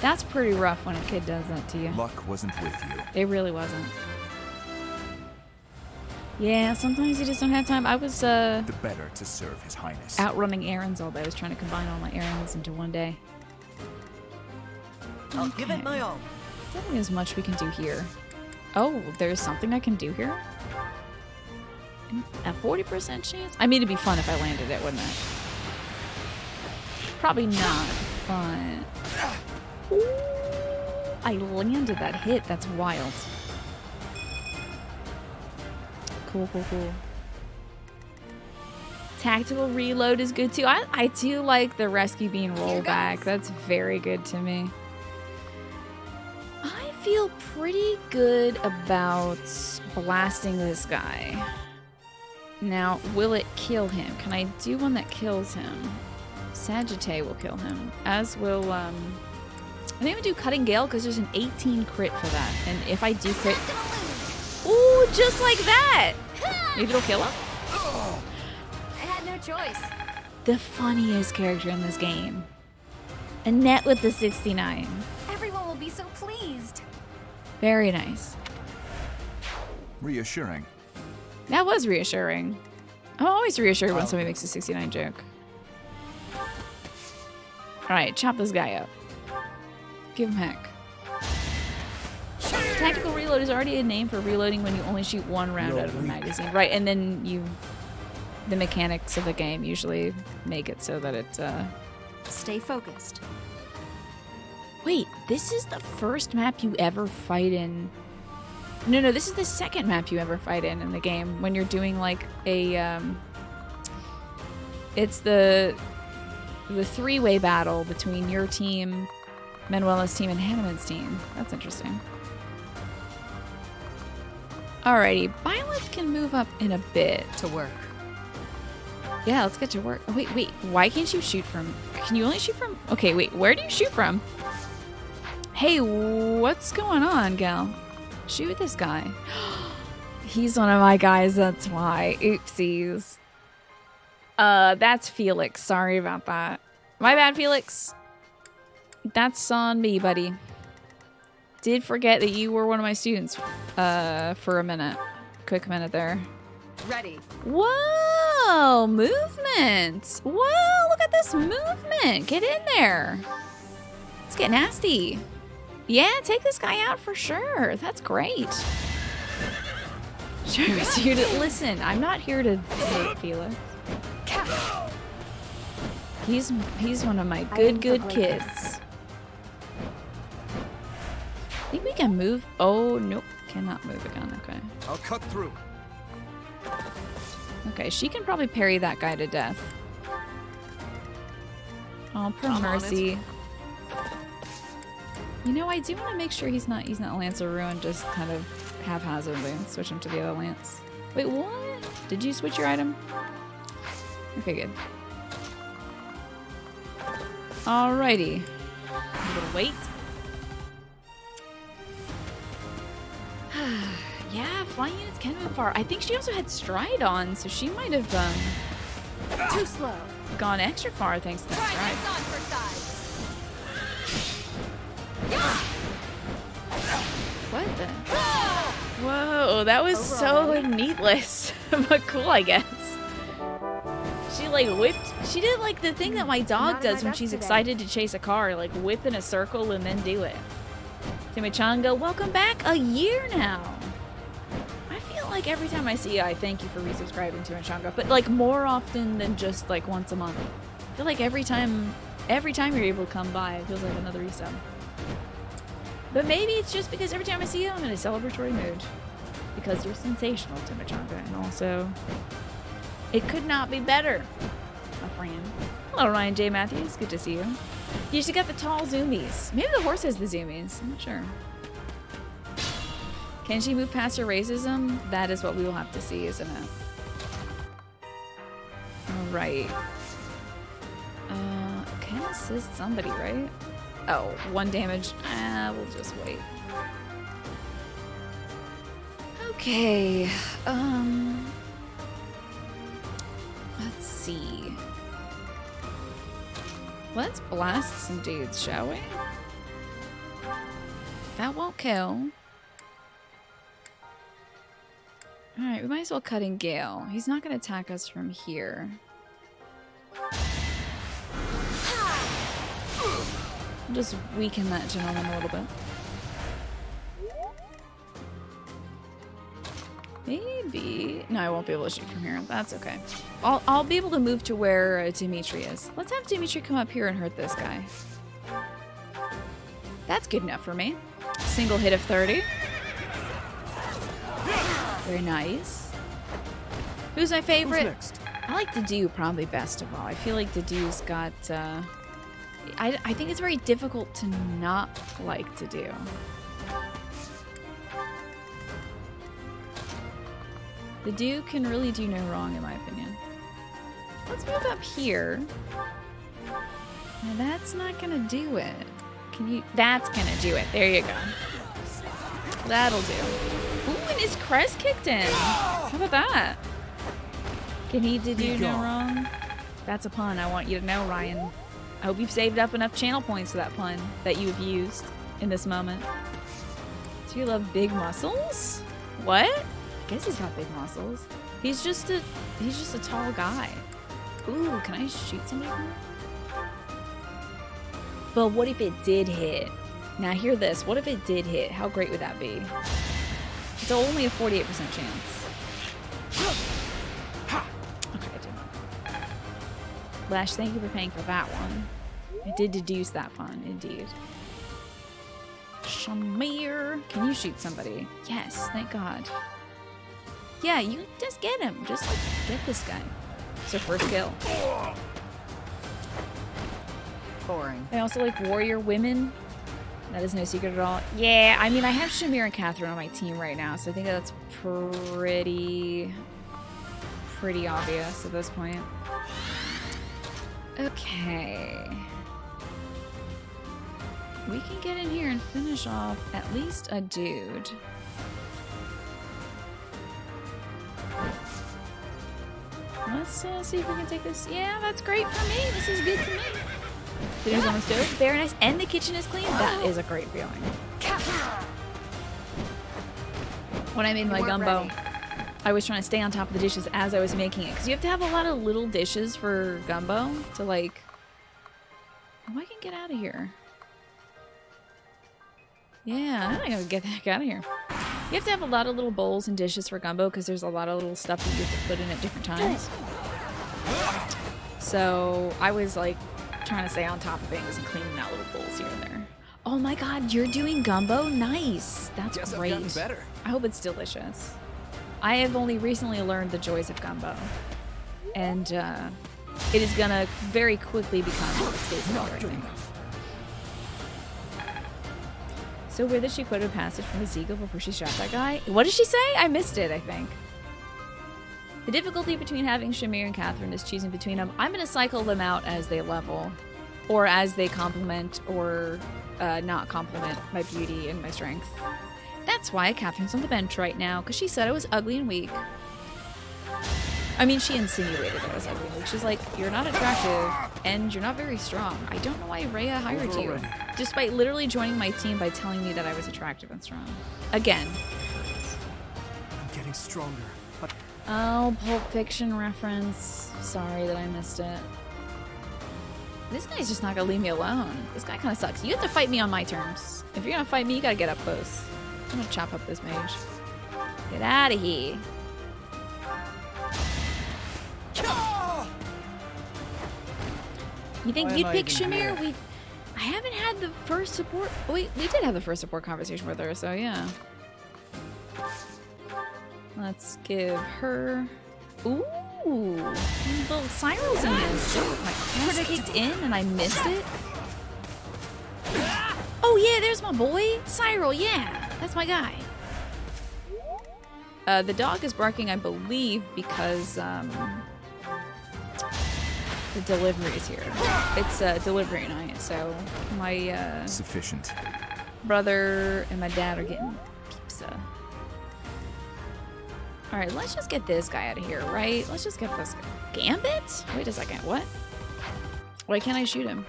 That's pretty rough when a kid does that to you. Luck wasn't with you. It really wasn't. Yeah, sometimes you just don't have time. I was The better to serve His Highness. out running errands all day. I was trying to combine all my errands into one day. I'll give it my all. I don't think there's much we can do here. Oh, there's something I can do here? A 40% chance? I mean, it'd be fun if I landed it, wouldn't it? Probably not, but... Ooh, I landed that hit. That's wild. Cool, cool, cool. Tactical reload is good too. I do like the rescue bean rollback. That's very good to me. I feel pretty good about blasting this guy. Now, will it kill him? Can I do one that kills him? Sagittae will kill him. As will, I think I'm gonna do Cutting Gale because there's an 18 crit for that. And if I do crit... Ooh, just like that! Maybe it'll kill him? I had no choice. The funniest character in this game. Annette with the 69. Everyone will be so pleased. Very nice. Reassuring. That was reassuring. I'm always reassured when somebody makes a 69 joke. Alright, chop this guy up. Give him heck. tactical reload is already a name for reloading when you only shoot one round out of a magazine. Right, and then the mechanics of the game usually make it so that it's, Stay focused. Wait, this is the first map you ever fight in. No, this is the second map you ever fight in the game when you're doing like a, it's the three-way battle between your team, Manuela's team, and Hanneman's team. That's interesting. Alrighty, Byleth can move up in a bit. To work. Yeah, let's get to work. Oh, wait, why can't you shoot from... Can you only shoot from... Okay, wait, where do you shoot from? Hey, what's going on, gal? Shoot this guy. He's one of my guys, that's why. Oopsies. That's Felix. Sorry about that. My bad, Felix. That's on me, buddy. Did forget that you were one of my students, for a minute. Quick minute there. Ready. Whoa, movement. Whoa, look at this movement. Get in there. Let's get nasty. Yeah, take this guy out for sure. That's great. Sharpie's here to listen. I'm not here to hurt Felix. He's one of my good kids. I think we can move. Oh, nope. Cannot move again. Okay. I'll cut through. Okay, she can probably parry that guy to death. Oh, poor Mercy. You know, I do want to make sure he's not Lance or Ruin, just kind of haphazardly switch him to the other Lance. Wait, what? Did you switch your item? Okay, good. Alrighty. A little wait. Yeah, flying units can move far. I think she also had Stride on, so she might have Too slow. gone extra far thanks to that Stride. What the? Whoa, that was so needless, but cool, I guess. She like whipped. She did like the thing that my dog does when she's excited to chase a car, like whip in a circle and then do it. Timichango, welcome back. A year now. I feel like every time I see you, I thank you for resubscribing to Timichango, but like more often than just like once a month. I feel like every time you're able to come by, it feels like another resub. But maybe it's just because every time I see you, I'm in a celebratory mood. Because you're sensational, Timichango, and also, it could not be better, my friend. Hello, Ryan J. Matthews. Good to see you. You should got the tall zoomies. Maybe the horse has the zoomies. I'm not sure. Can she move past her racism? That is what we will have to see, isn't it? Alright. Can assist somebody, right? Oh, 1 damage. We'll just wait. Okay. Let's see. Let's blast some dudes, shall we? That won't kill. Alright, we might as well cut in Gale. He's not going to attack us from here. I'll just weaken that gentleman a little bit. Maybe... No, I won't be able to shoot from here. That's okay. I'll be able to move to where Dimitri is. Let's have Dimitri come up here and hurt this guy. That's good enough for me. Single hit of 30. Very nice. Who's my favorite? Who's next? I like Dedue probably best of all. I feel like Dedue's got... I think it's very difficult to not like Dedue. Dedue can really do no wrong, in my opinion. Let's move up here. Now that's not gonna do it. Can you? That's gonna do it. There you go. That'll do. Ooh, and his crest kicked in. How about that? Can he do no wrong? That's a pun. I want you to know, Ryan. I hope you've saved up enough channel points for that pun that you've used in this moment. Do you love big muscles? What? I guess he's got big muscles. He's just a tall guy. Ooh, can I shoot somebody from here? But what if it did hit? Now hear this. What if it did hit? How great would that be? It's only a 48% chance. Okay, I did not. Lash, thank you for paying for that one. I did deduce that pun, indeed. Shamir. Can you shoot somebody? Yes, thank God. Yeah, you just get him. Just, like, get this guy. It's your first kill. Boring. I also like warrior women. That is no secret at all. Yeah, I mean, I have Shamir and Catherine on my team right now, so I think that's pretty obvious at this point. Okay. We can get in here and finish off at least a dude. Let's see if we can take this. Yeah, that's great for me. This is good to me. Dinner's on the stove. Very nice. And the kitchen is clean. That is a great feeling. When I made my gumbo, I was trying to stay on top of the dishes as I was making it. Because you have to have a lot of little dishes for gumbo to, like... Oh, I can get out of here. Yeah, I'm not going to get the heck out of here. You have to have a lot of little bowls and dishes for gumbo because there's a lot of little stuff that you have to put in at different times. So I was like trying to stay on top of things and cleaning out little bowls here and there. Oh my God, you're doing gumbo? Nice. That's great. I've gotten better. I hope it's delicious. I have only recently learned the joys of gumbo. And it is going to very quickly become a staple, I think. So where did she quote a passage from Ezekiel before she shot that guy? What did she say? I missed it, I think. The difficulty between having Shamir and Catherine is choosing between them. I'm going to cycle them out as they level. Or as they complement or not complement my beauty and my strength. That's why Catherine's on the bench right now, because she said I was ugly and weak. I mean, she insinuated I was ugly and weak. She's like, you're not attractive, and you're not very strong. I don't know why Rhea hired you. Despite literally joining my team by telling me that I was attractive and strong. Again. I'm getting stronger. But Oh, Pulp Fiction reference. Sorry that I missed it. This guy's just not gonna leave me alone. This guy kind of sucks. You have to fight me on my terms. If you're gonna fight me, you gotta get up close. I'm gonna chop up this mage. Get out of here. You think you'd pick Shamir? I haven't had the first support. Oh, wait, we did have the first support conversation with her, so yeah. Let's give her. Ooh, little Cyril's in this. My cross kicked in and I missed it. Oh yeah, there's my boy, Cyril. Yeah, that's my guy. The dog is barking, I believe, because the delivery is here. It's delivery night, so my Sufficient. brother and my dad are getting pizza. Alright, let's just get this guy out of here, right? Let's just get this guy. Gambit? Wait a second, what? Why can't I shoot him?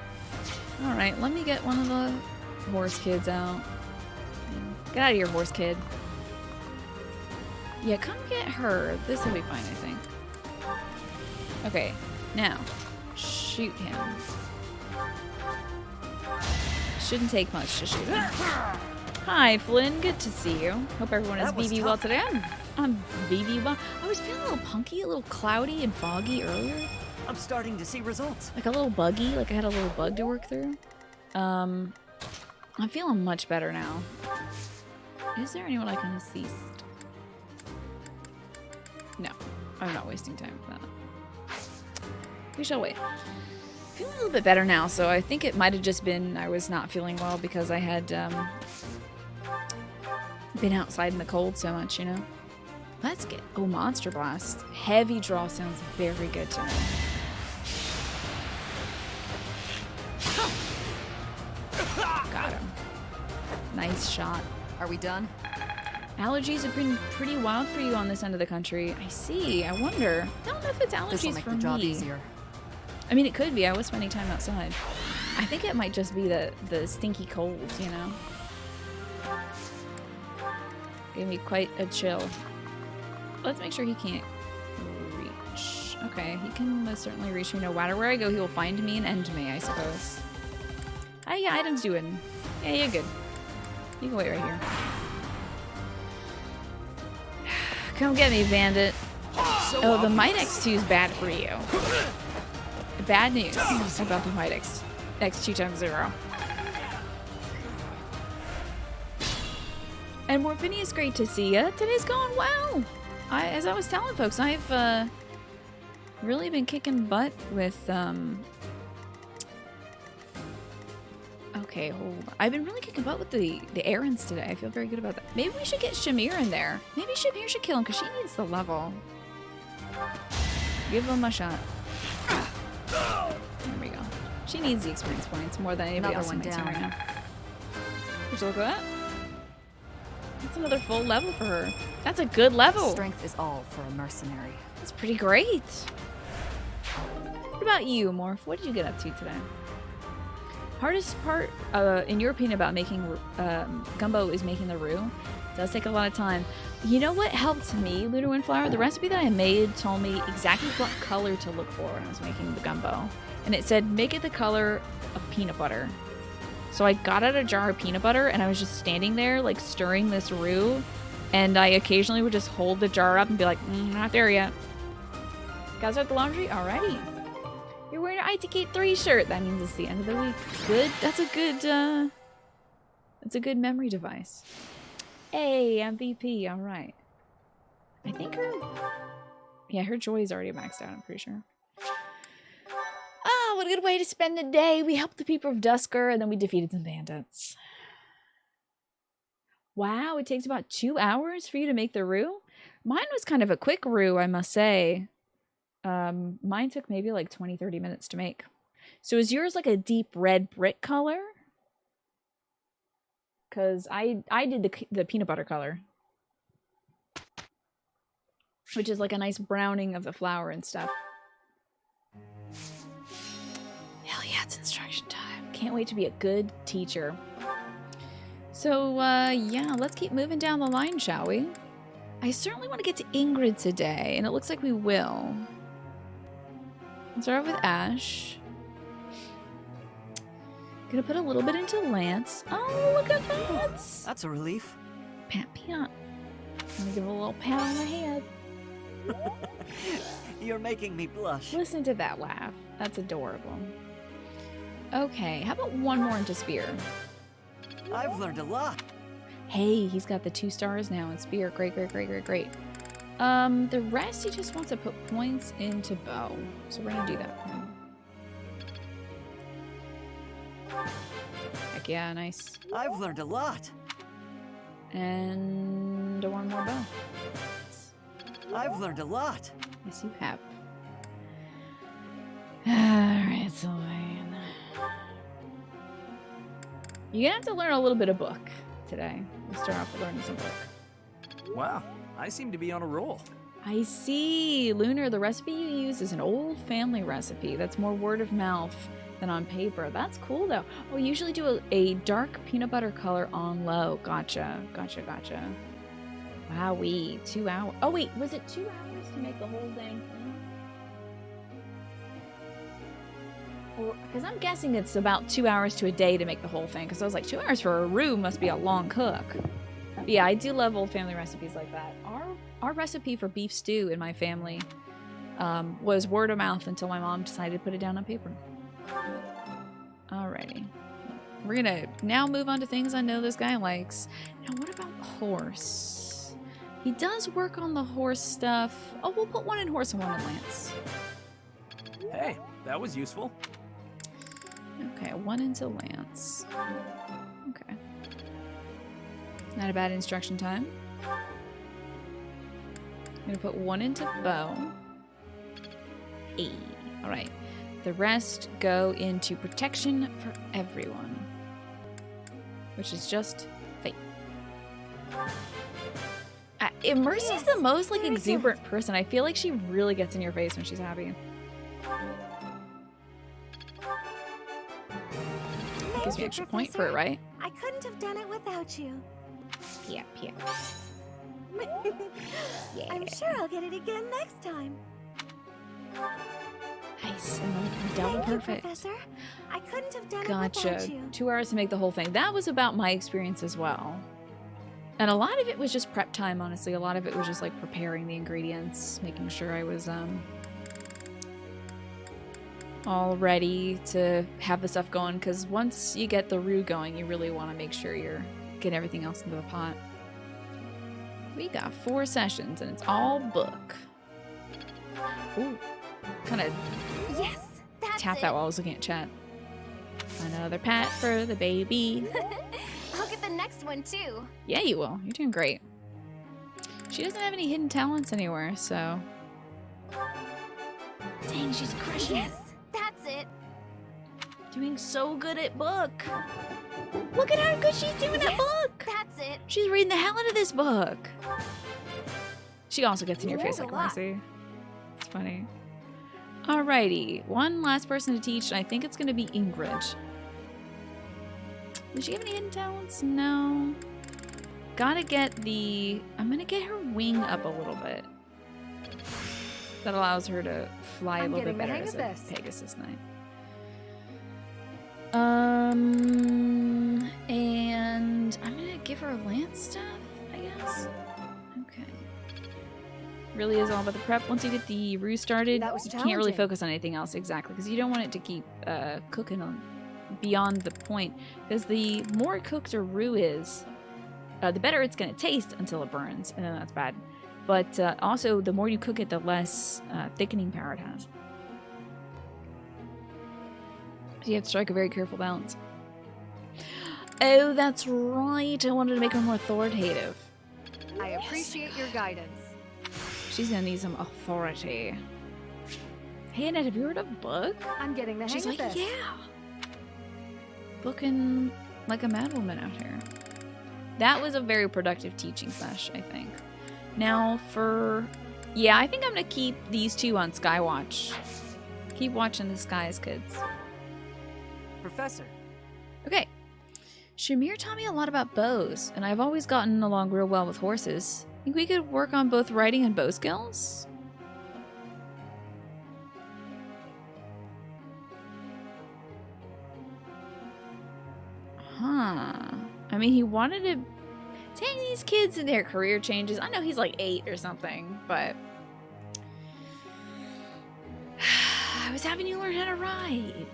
Alright, let me get one of the horse kids out. Get out of here, horse kid. Yeah, come get her. This will be fine, I think. Okay, now, shoot him. Shouldn't take much to shoot him. Hi, Flynn. Good to see you. Hope everyone is VV well today. I'm VV well. I was feeling a little punky, a little cloudy and foggy earlier. I'm starting to see results. Like a little buggy, like I had a little bug to work through. I'm feeling much better now. Is there anyone I can assist? No, I'm not wasting time for that. We shall wait. Feeling a little bit better now, so I think it might have just been I was not feeling well because I had been outside in the cold so much, you know? Let's get... Oh, Monster Blast. Heavy draw sounds very good to me. Got him. Nice shot. Are we done? Allergies have been pretty wild for you on this end of the country. I see. I wonder. I don't know if it's This'll allergies make for the job me. easier. I mean, it could be. I was spending time outside. I think it might just be the stinky cold, you know? Gave me quite a chill. Let's make sure he can't reach. Okay, he can most certainly reach me no matter where I go. He will find me and end me, I suppose. Yeah, items doing. Yeah, you're good. You can wait right here. Come get me, bandit. Oh, the Might X2 is bad for you. Bad news about the Might X2 times 0. And Morphinius, great to see ya. Today's going well. As I was telling folks, I've really been kicking butt with Okay, hold on. I've been really kicking butt with the errands today. I feel very good about that. Maybe we should get Shamir in there. Maybe Shamir should kill him because she needs the level. Give him a shot. There we go. She needs the experience points more than anybody else in my team right now. Would you look at that? That's another full level for her. That's a good level. Strength is all for a mercenary. That's pretty great. What about you, Morph? What did you get up to today? Hardest part, in your opinion, about making gumbo is making the roux. It does take a lot of time. You know what helped me, Lunar Windflower? The recipe that I made told me exactly what color to look for when I was making the gumbo. And it said, make it the color of peanut butter. So I got out a jar of peanut butter and I was just standing there, like, stirring this roux. And I occasionally would just hold the jar up and be like, not there yet. Guys at the laundry? Alrighty. You're wearing your ITK 3 shirt. That means it's the end of the week. Good. That's a good memory device. Hey, MVP. All right. I think her joy is already maxed out, I'm pretty sure. Oh, what a good way to spend the day. We helped the people of Dusker, and then we defeated some bandits. Wow, it takes about 2 hours for you to make the roux? Mine was kind of a quick roux, I must say. Mine took maybe like 20-30 minutes to make. So is yours like a deep red brick color? Because I did the peanut butter color, which is like a nice browning of the flour and stuff. Hell yeah, it's instruction time. Can't wait to be a good teacher. So yeah, let's keep moving down the line, shall we? I certainly want to get to Ingrid today, and it looks like we will. Let's start with Ash. Gonna put a little bit into Lance. Oh, look at that! That's a relief. Pat. I'm gonna give him a little pat on the head. You're making me blush. Listen to that laugh. That's adorable. Okay, how about one more into Spear? I've learned a lot. Hey, he's got the 2 stars now in Spear. Great. The rest, he just wants to put points into Bow. So we're gonna do that for him. Heck yeah, nice. I've learned a lot. And one more Bow. I've learned a lot. Yes, you have. Alright, Sylvain. You're gonna have to learn a little bit of book today. We'll start off with learning some book. Wow, I seem to be on a roll. I see. Lunar, the recipe you use is an old family recipe that's more word of mouth than on paper. That's cool, though. Oh, we usually do a dark peanut butter color on low. Gotcha. Wowee. 2 hours. Oh, wait. Was it 2 hours to make the whole dang thing? Because I'm guessing it's about 2 hours to a day to make the whole thing. Because I was like, 2 hours for a roux must be a long cook. But yeah, I do love old family recipes like that. Our recipe for beef stew in my family was word of mouth until my mom decided to put it down on paper. Alrighty. We're gonna now move on to things I know this guy likes. Now, what about horse? He does work on the horse stuff. Oh, we'll put one in horse and one in lance. Hey, that was useful. Okay, one into lance. Okay. Not a bad instruction time. I'm gonna put one into bow. Alright. The rest go into protection for everyone. Which is just fate. Mercy's the most like exuberant person. I feel like she really gets in your face when she's happy. Gives me extra point for it, right? I couldn't have done it without you. Yeah. Yeah. I'm sure I'll get it again next time. Nice. And double Thank perfect. you, Professor. I couldn't have done it Gotcha. without you. 2 hours to make the whole thing. That was about my experience as well. And a lot of it was just prep time, honestly. A lot of it was just like preparing the ingredients, making sure I was all ready to have the stuff going. Because once you get the roux going, you really want to make sure you're getting everything else into the pot. We got 4 sessions, and it's all book. Ooh, kind of Yes, that's tapped it. that while I was looking at chat. Another pat for the baby. I'll get the next one too. Yeah, you will. You're doing great. She doesn't have any hidden talents anywhere, so... Dang, she's crushing it. Yes, that's it. Doing so good at book. Look at how good she's doing at book. That's it. She's reading the hell out of this book. She also gets in your face There's like a lot. Marcy. It's funny. Alrighty, one last person to teach, and I think it's going to be Ingrid. Does she have any hidden talents? No. Gotta get the... I'm gonna get her wing up a little bit. That allows her to fly a little bit better as a Pegasus Knight. And I'm gonna give her lance stuff, I guess. Okay. Really is all about the prep. Once you get the roux started, That was you can't really challenging. focus on anything else exactly, because you don't want it to keep cooking on beyond the point. Because the more cooked a roux is, the better it's gonna taste until it burns, and then that's bad. But also, the more you cook it, the less thickening power it has. So you have to strike a very careful balance. Oh, that's right. I wanted to make her more authoritative. I appreciate your guidance. She's gonna need some authority. Hey, Annette, have you heard of Book? I'm getting the hang She's of like, this. yeah. Booking like a madwoman out here. That was a very productive teaching sesh, I think. Now for... Yeah, I think I'm gonna keep these 2 on Skywatch. Keep watching the skies, kids. Professor, Okay. Shamir taught me a lot about bows, and I've always gotten along real well with horses. Think we could work on both riding and bow skills? Huh. I mean, he wanted to take these kids in their career changes. I know he's like 8 or something, but... I was having you learn how to ride.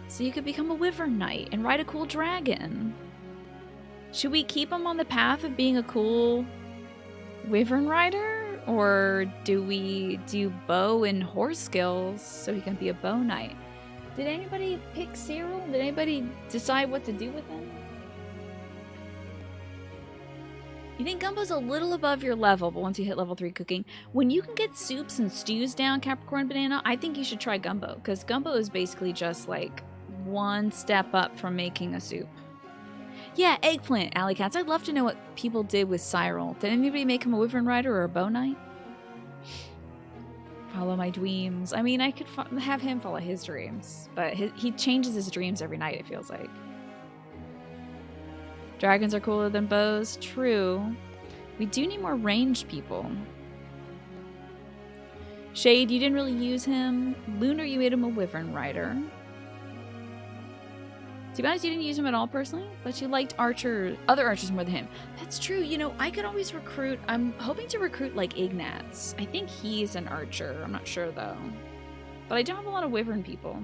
So you could become a wyvern knight and ride a cool dragon. Should we keep him on the path of being a cool wyvern rider? Or do we do bow and horse skills so he can be a bow knight? Did anybody pick Cyril? Did anybody decide what to do with him? You think Gumbo's a little above your level, but once you hit level 3 cooking, when you can get soups and stews down, Capricorn Banana, I think you should try Gumbo, because Gumbo is basically just like one step up from making a soup. Yeah, Eggplant, Alley Cats. I'd love to know what people did with Cyril. Did anybody make him a wyvern rider or a bow knight? Follow my dreams. I mean, I could have him follow his dreams, but he changes his dreams every night, it feels like. Dragons are cooler than bows. True. We do need more ranged people. Shade, you didn't really use him. Lunar, you made him a wyvern rider. To be honest, you didn't use him at all personally, but you liked other archers more than him. That's true. You know, I could always recruit. I'm hoping to recruit like Ignatz. I think he's an archer. I'm not sure though. But I don't have a lot of wyvern people.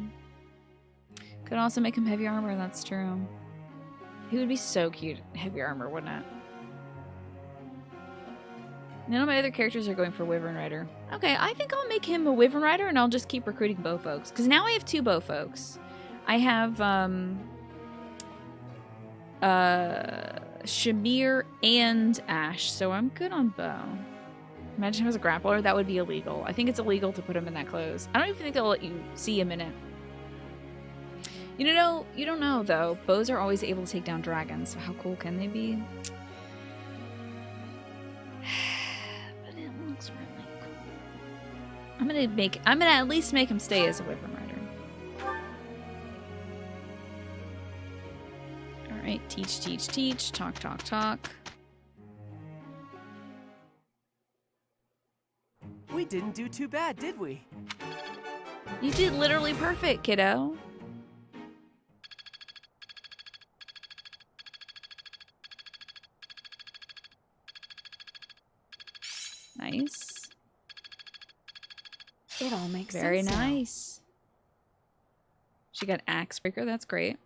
Could also make him heavy armor. That's true. He would be so cute in heavy armor, wouldn't it? None of my other characters are going for Wyvern Rider. Okay, I think I'll make him a Wyvern Rider and I'll just keep recruiting bow folks. Because now I have 2 bow folks. I have, Shamir and Ash, so I'm good on bow. Imagine him as a grappler, that would be illegal. I think it's illegal to put him in that clothes. I don't even think they'll let you see him in it. You don't know though. Bows are always able to take down dragons, so how cool can they be? But it looks really cool. I'm gonna at least make him stay as a Wyvern Rider. Alright, teach, talk. we didn't do too bad, did we? You did literally perfect, kiddo. Nice. It all makes Very sense now. nice. She got Axe Breaker. That's great.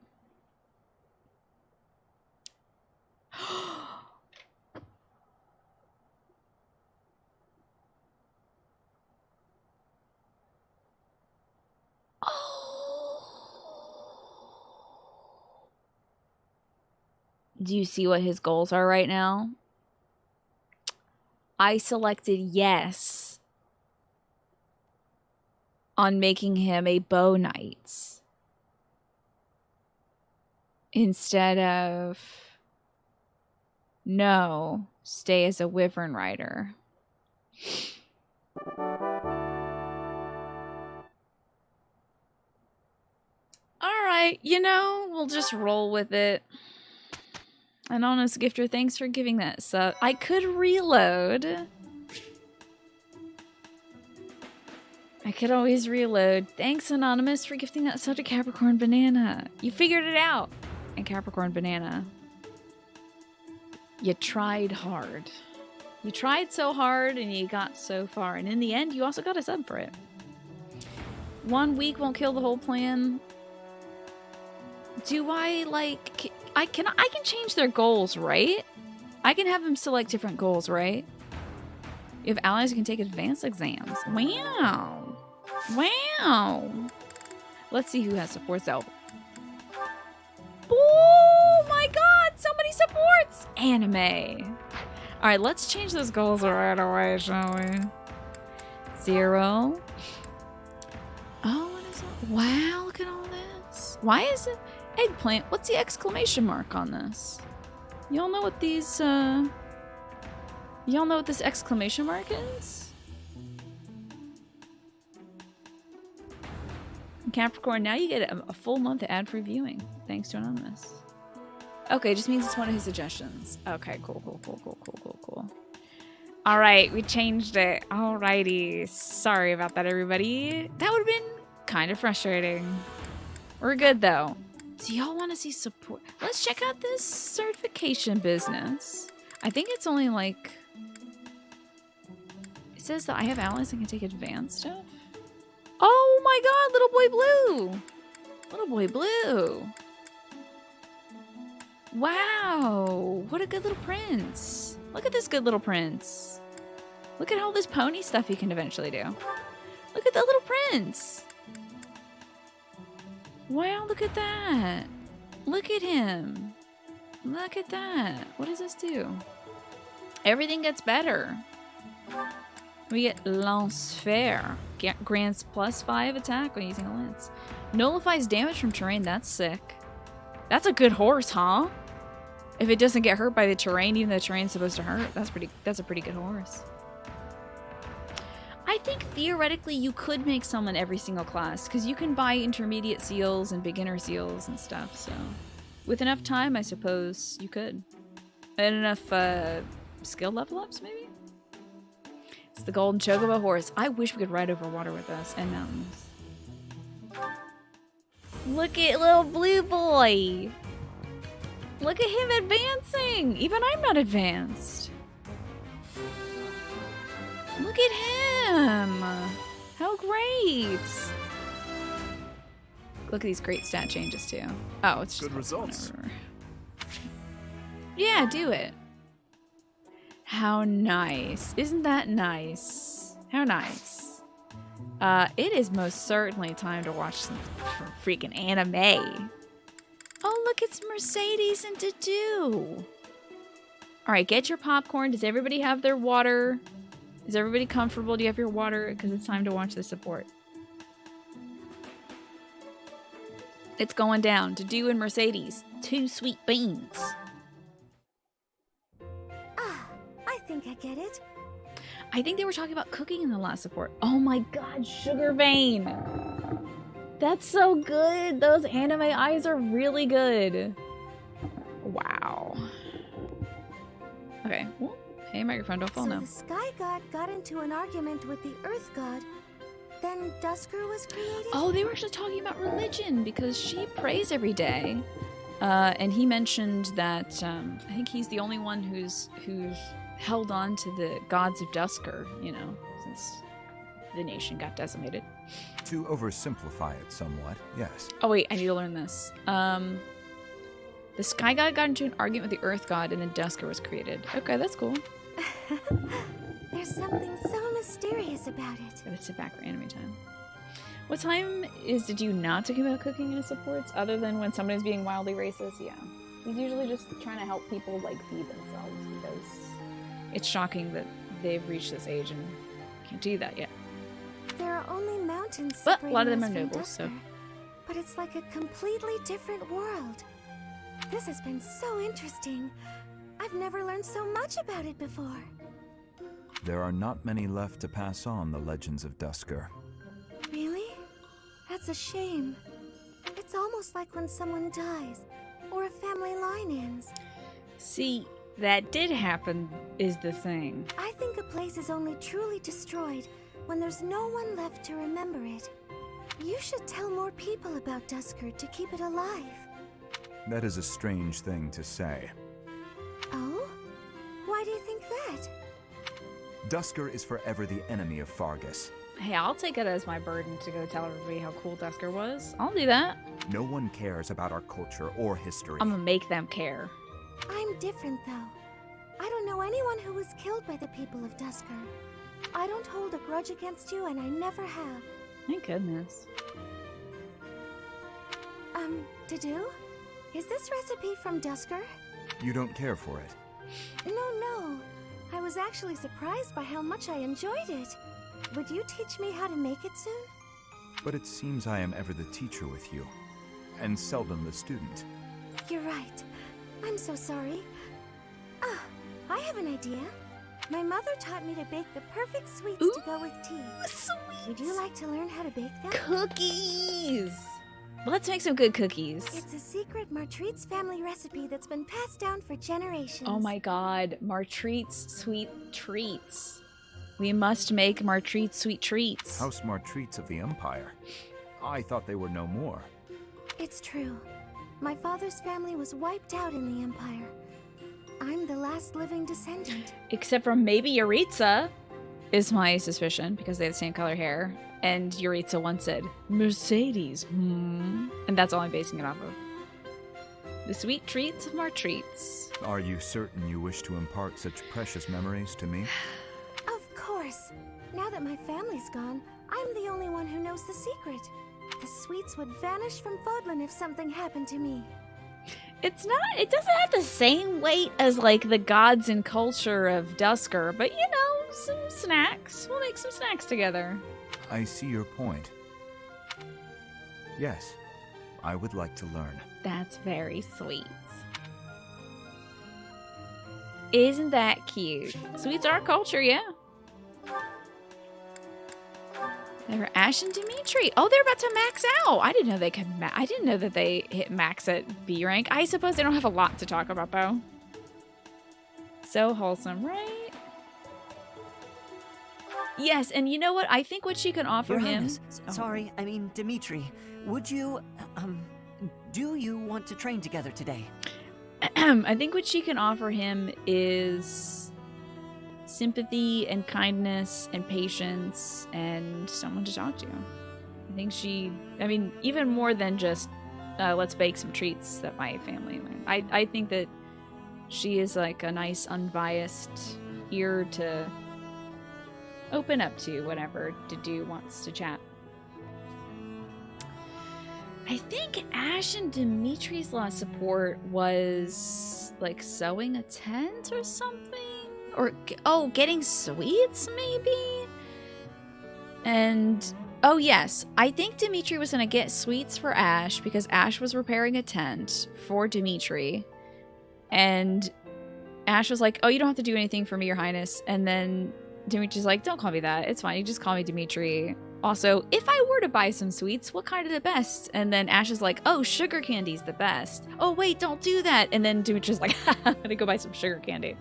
Do you see what his goals are right now? I selected yes on making him a bow knight instead of no, stay as a wyvern rider. All right, you know, we'll just roll with it. Anonymous Gifter, thanks for giving that sub. I could reload. I could always reload. Thanks, Anonymous, for gifting that sub to Capricorn Banana. You figured it out. And Capricorn Banana. You tried hard. You tried so hard and you got so far. And in the end, you also got a sub for it. 1 week won't kill the whole plan. Do I, like... I can change their goals, right? I can have them select different goals, right? You have allies who can take advanced exams. Wow. Wow. Let's see who has supports though. Oh my god, so many supports! Anime. Alright, let's change those goals right away, shall we? 0. Oh, what is it? Wow, look at all this. Why is it eggplant? What's the exclamation mark on this? Y'all know what these, y'all know what this exclamation mark is? Capricorn, now you get a full month of ad-free viewing, thanks to Anonymous. Okay, just means it's one of his suggestions. Okay, cool. All right, we changed it. Alrighty, sorry about that, everybody. That would have been kind of frustrating. We're good, though. Do y'all want to see support? Let's check out this certification business. I think it's only like... It says that I have allies that can take advanced stuff. Oh my god, little boy blue! Little boy blue. Wow, what a good little prince. Look at this good little prince. Look at all this pony stuff he can eventually do. Look at that little prince. Wow, look at that. Look at him. Look at that. What does this do? Everything gets better. We get Lance Faire. Grants +5 attack when using a lance. Nullifies damage from terrain. That's sick. That's a good horse, huh? If it doesn't get hurt by the terrain, even though the terrain's supposed to hurt, that's a pretty good horse. I think theoretically you could make someone every single class, because you can buy intermediate seals and beginner seals and stuff, so... With enough time, I suppose you could. And enough skill level ups, maybe? It's the golden chocobo horse. I wish we could ride over water with us and mountains. Look at little blue boy. Look at him advancing. Even I'm not advanced. Look at him. How great. Look at these great stat changes too. Oh, it's just good results. Whatever. Yeah, do it. How nice. Isn't that nice? How nice. It is most certainly time to watch some freaking anime. Oh, look, it's Mercedes and Dadu. All right, get your popcorn. Does everybody have their water? Is everybody comfortable? Do you have your water? Because it's time to watch the support. It's going down. Dadu and Mercedes. 2 sweet beans. I think I get it. I think they were talking about cooking in the last support. Oh my god, Sugar Vein. That's so good. Those anime eyes are really good. Wow. Okay. Well, hey, microphone, don't fall So now. the Sky God got into an argument with the Earth God. Then Dusker was created? Oh, they were actually talking about religion because she prays every day. And he mentioned that I think he's the only one who's held on to the gods of Dusker, you know, since the nation got decimated. To oversimplify it somewhat, yes. Oh wait, I need to learn this. The Sky God got into an argument with the Earth God, and then Dusker was created. Okay, that's cool. There's something so mysterious about it. Gotta sit back for anime time. What time is it you not talking about cooking in supports, other than when somebody's being wildly racist? Yeah. He's usually just trying to help people, like, feed themselves, because it's shocking that they've reached this age and can't do that yet. There are only mountains But a lot of them separating are us from nobles, so... Dusker, but it's like a completely different world. This has been so interesting. I've never learned so much about it before. There are not many left to pass on the legends of Dusker. Really? That's a shame. It's almost like when someone dies, or a family line ends. See, that did happen, is the thing. I think a place is only truly destroyed when there's no one left to remember it. You should tell more people about Dusker to keep it alive. That is a strange thing to say. Oh? Why do you think that? Dusker is forever the enemy of Fargus. Hey, I'll take it as my burden to go tell everybody how cool Dusker was. I'll do that. No one cares about our culture or history. I'm gonna make them care. I'm different, though. I don't know anyone who was killed by the people of Dusker. I don't hold a grudge against you, and I never have. Thank goodness. Dadu? Is this recipe from Dusker? You don't care for it. No. I was actually surprised by how much I enjoyed it. Would you teach me how to make it soon? But it seems I am ever the teacher with you, and seldom the student. You're right. I'm so sorry. Ah, I have an idea. My mother taught me to bake the perfect sweets to go with tea. Sweet. Would you like to learn how to bake them? Cookies! Let's make some good cookies. It's a secret Martreats family recipe that's been passed down for generations. Oh my god, Martreats sweet treats. We must make Martreats sweet treats. House Martreats of the Empire. I thought they were no more. It's true. My father's family was wiped out in the Empire. I'm the last living descendant. Except for maybe Yuritsa, is my suspicion, because they have the same color hair. And Yuritsa once said, Mercedes, And that's all I'm basing it off of. The sweet treats of Martreats. Are you certain you wish to impart such precious memories to me? Of course. Now that my family's gone, I'm the only one who knows the secret. The sweets would vanish from Fodlan if something happened to me. It doesn't have the same weight as, like, the gods and culture of Dusker, but, you know, some snacks. We'll make some snacks together. I see your point. Yes, I would like to learn. That's very sweet. Isn't that cute? Sweets are culture, yeah. They're Ash and Dimitri. Oh, they're about to max out. I didn't know they could. I didn't know that they hit max at B rank. I suppose they don't have a lot to talk about, though. So wholesome, right? Yes, and you know what? I think what she can offer Your him. Highness, sorry, I mean Dimitri. Would you, do you want to train together today? I think what she can offer him is sympathy and kindness and patience and someone to talk to. I think even more than just let's bake some treats that my family. I think that she is like a nice unbiased ear to open up to whenever Dadu wants to chat. I think Ash and Dimitri's last support was like sewing a tent or something, or getting sweets maybe. And oh yes, I think Dimitri was gonna get sweets for Ash because Ash was repairing a tent for Dimitri, and Ash was like, "Oh, you don't have to do anything for me, Your Highness." And then Dimitri's like, "Don't call me that. It's fine. You just call me Dimitri. Also, if I were to buy some sweets, what kind are the best?" And then Ash is like, "Oh, sugar candy's the best." "Oh, wait, don't do that." And then Dimitri's like, "I'm gonna go buy some sugar candy."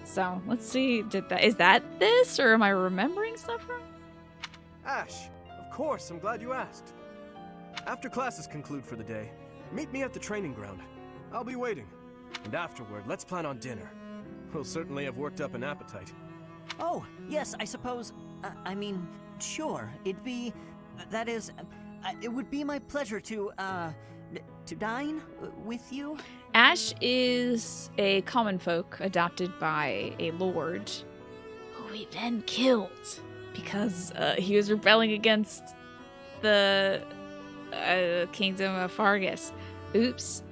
So let's see. Is that this, or am I remembering stuff wrong? Ash, course, I'm glad you asked. After classes conclude for the day, meet me at the training ground. I'll be waiting. And afterward, let's plan on dinner. We'll certainly have worked up an appetite. Oh, yes, I suppose. I mean, sure. It'd be. That is. It would be my pleasure to dine with you. Ash is a common folk adopted by a lord who he then killed because he was rebelling against the kingdom of Fargus. Oops.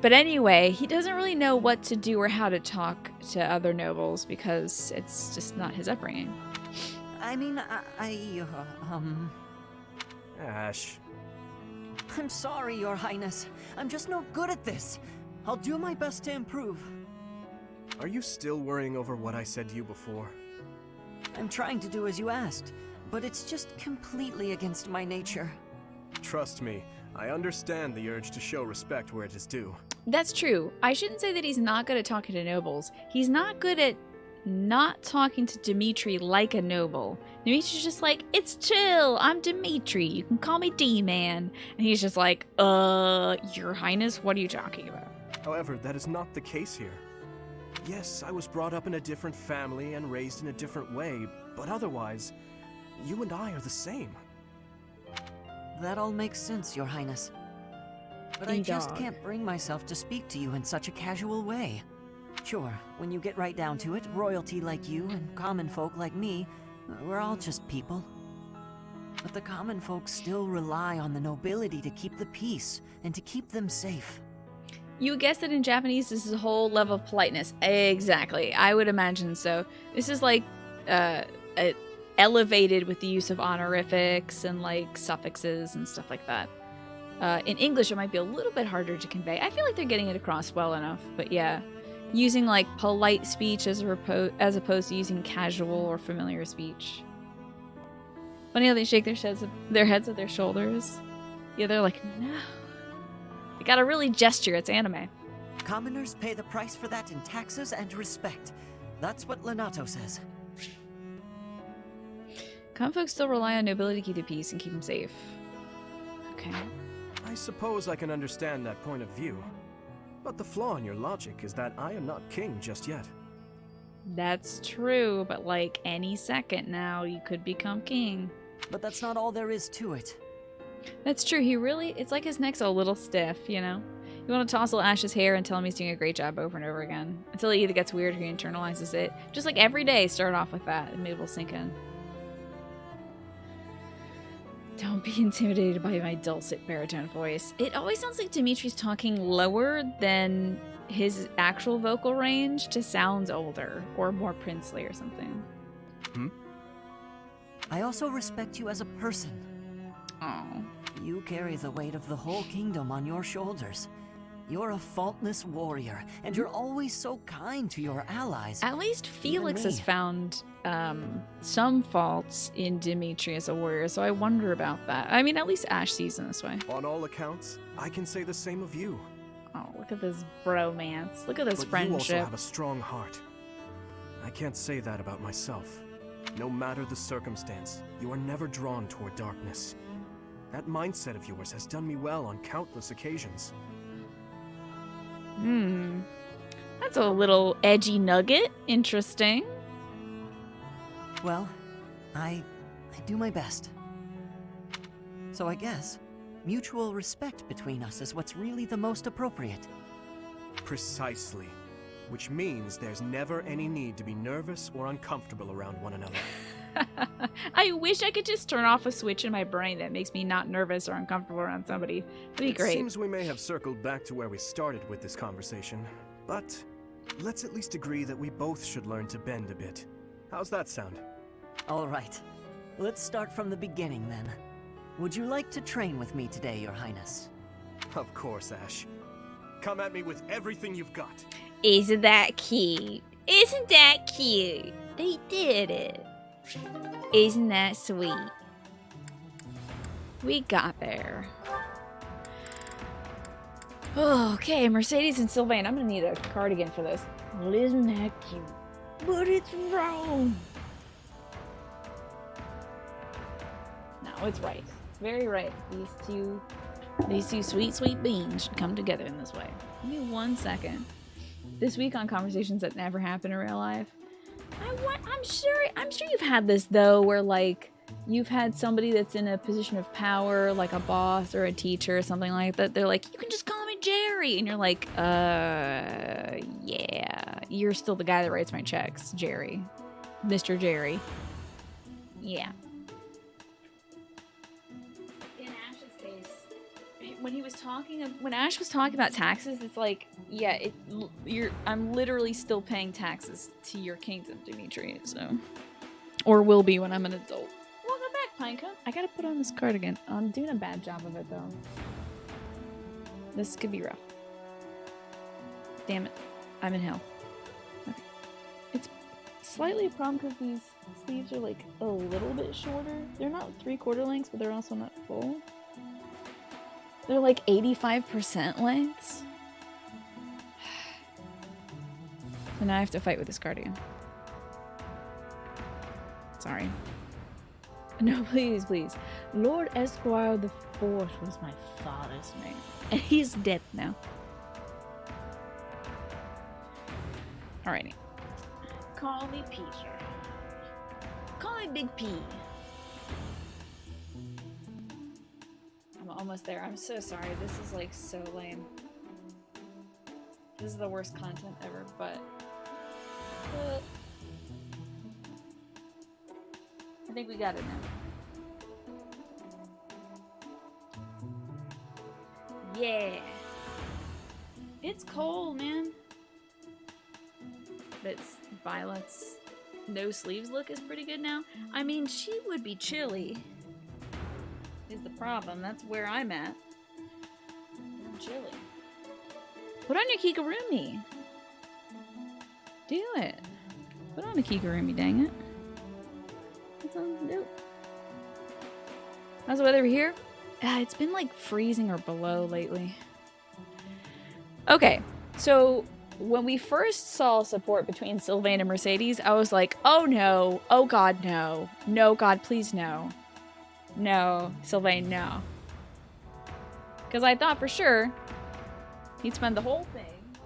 But anyway, he doesn't really know what to do or how to talk to other nobles because it's just not his upbringing. I mean, Ash. I'm sorry, Your Highness. I'm just no good at this. I'll do my best to improve. Are you still worrying over what I said to you before? I'm trying to do as you asked, but it's just completely against my nature. Trust me, I understand the urge to show respect where it is due. That's true. I shouldn't say that he's not good at talking to nobles. He's not good at not talking to Dimitri like a noble. Dimitri's just like, it's chill, I'm Dimitri, you can call me D-Man. And he's just like, Your Highness, what are you talking about? However, that is not the case here. Yes, I was brought up in a different family and raised in a different way, but otherwise, you and I are the same. That all makes sense, Your Highness. But I just can't bring myself to speak to you in such a casual way. Sure, when you get right down to it, royalty like you and common folk like me, we're all just people. But the common folk still rely on the nobility to keep the peace and to keep them safe. You guessed it, in Japanese, this is a whole level of politeness. Exactly. I would imagine so. This is like elevated with the use of honorifics and like suffixes and stuff like that. In English, it might be a little bit harder to convey. I feel like they're getting it across well enough, but yeah. Using like polite speech as opposed to using casual or familiar speech. Funny how they shake their heads at their shoulders. Yeah, they're like, no. They gotta really gesture, it's anime. Commoners pay the price for that in taxes and respect. That's what Lenato says. Common folks still rely on nobility to keep the peace and keep them safe. Okay. I suppose I can understand that point of view. But the flaw in your logic is that I am not king just yet. That's true, but like any second now, you could become king. But that's not all there is to it. That's true, it's like his neck's a little stiff, you know? You want to tousle Ash's hair and tell him he's doing a great job over and over again. Until he either gets weird or he internalizes it. Just like every day, start off with that, and maybe it'll sink in. Don't be intimidated by my dulcet baritone voice. It always sounds like Dimitri's talking lower than his actual vocal range to sound older or more princely or something. I also respect you as a person. Oh. You carry the weight of the whole kingdom on your shoulders. You're a faultless warrior, and you're always so kind to your allies. At least Felix has found some faults in Dimitri as a warrior, so I wonder about that. I mean, at least Ash sees him this way. On all accounts, I can say the same of you. Oh, look at this bromance. Look at this but friendship. You also have a strong heart. I can't say that about myself. No matter the circumstance, you are never drawn toward darkness. That mindset of yours has done me well on countless occasions. That's a little edgy nugget. Interesting. Well, I do my best. So I guess mutual respect between us is what's really the most appropriate. Precisely. Which means there's never any need to be nervous or uncomfortable around one another. I wish I could just turn off a switch in my brain that makes me not nervous or uncomfortable around somebody. That'd be great. It seems we may have circled back to where we started with this conversation, but let's at least agree that we both should learn to bend a bit. How's that sound? All right. Let's start from the beginning then. Would you like to train with me today, Your Highness? Of course, Ash. Come at me with everything you've got. Isn't that cute? Isn't that cute? They did it. Isn't that sweet? We got there. Oh, okay, Mercedes and Sylvain. I'm gonna need a cardigan for this. Well, isn't that cute? But it's wrong. now. It's right. It's very right. These two sweet beings should come together in this way. Give me 1 second. This week on Conversations That Never Happen in Real Life, I'm sure you've had this though, where like you've had somebody that's in a position of power, like a boss or a teacher or something like that. They're like, you can just call me Jerry, and you're like, yeah, you're still the guy that writes my checks, Jerry, Mr. Jerry. Yeah. In Ash's case, when Ash was talking about taxes, it's like, yeah, I'm literally still paying taxes to your kingdom, Dimitri, so, or will be when I'm an adult. Welcome back, Pinecone. I gotta put on this cardigan. I'm doing a bad job of it though. This could be rough. Damn it, I'm in hell. Okay. It's slightly a problem because these sleeves are like a little bit shorter. They're not 3/4 lengths, but they're also not full. They're like 85% lengths. So now I have to fight with this cardigan. Sorry. No, please. Lord Esquire the Fourth was my father's name. And he's dead now. Alrighty. Call me Peter. Call me Big P. I'm almost there. I'm so sorry. This is like so lame. This is the worst content ever, but I think we got it now. Yeah. It's cold, man. But Violet's no sleeves look is pretty good now. I mean, she would be chilly. Is the problem. That's where I'm at. I'm chilly. Put on your Kigurumi. Do it. Put on a Kigurumi, dang it. That sounds dope. How's the weather here? It's been like freezing or below lately. Okay, so when we first saw support between Sylvain and Mercedes, I was like, oh no, oh god, no. No, god, please no. No, Sylvain, no. Because I thought for sure he'd spend the whole thing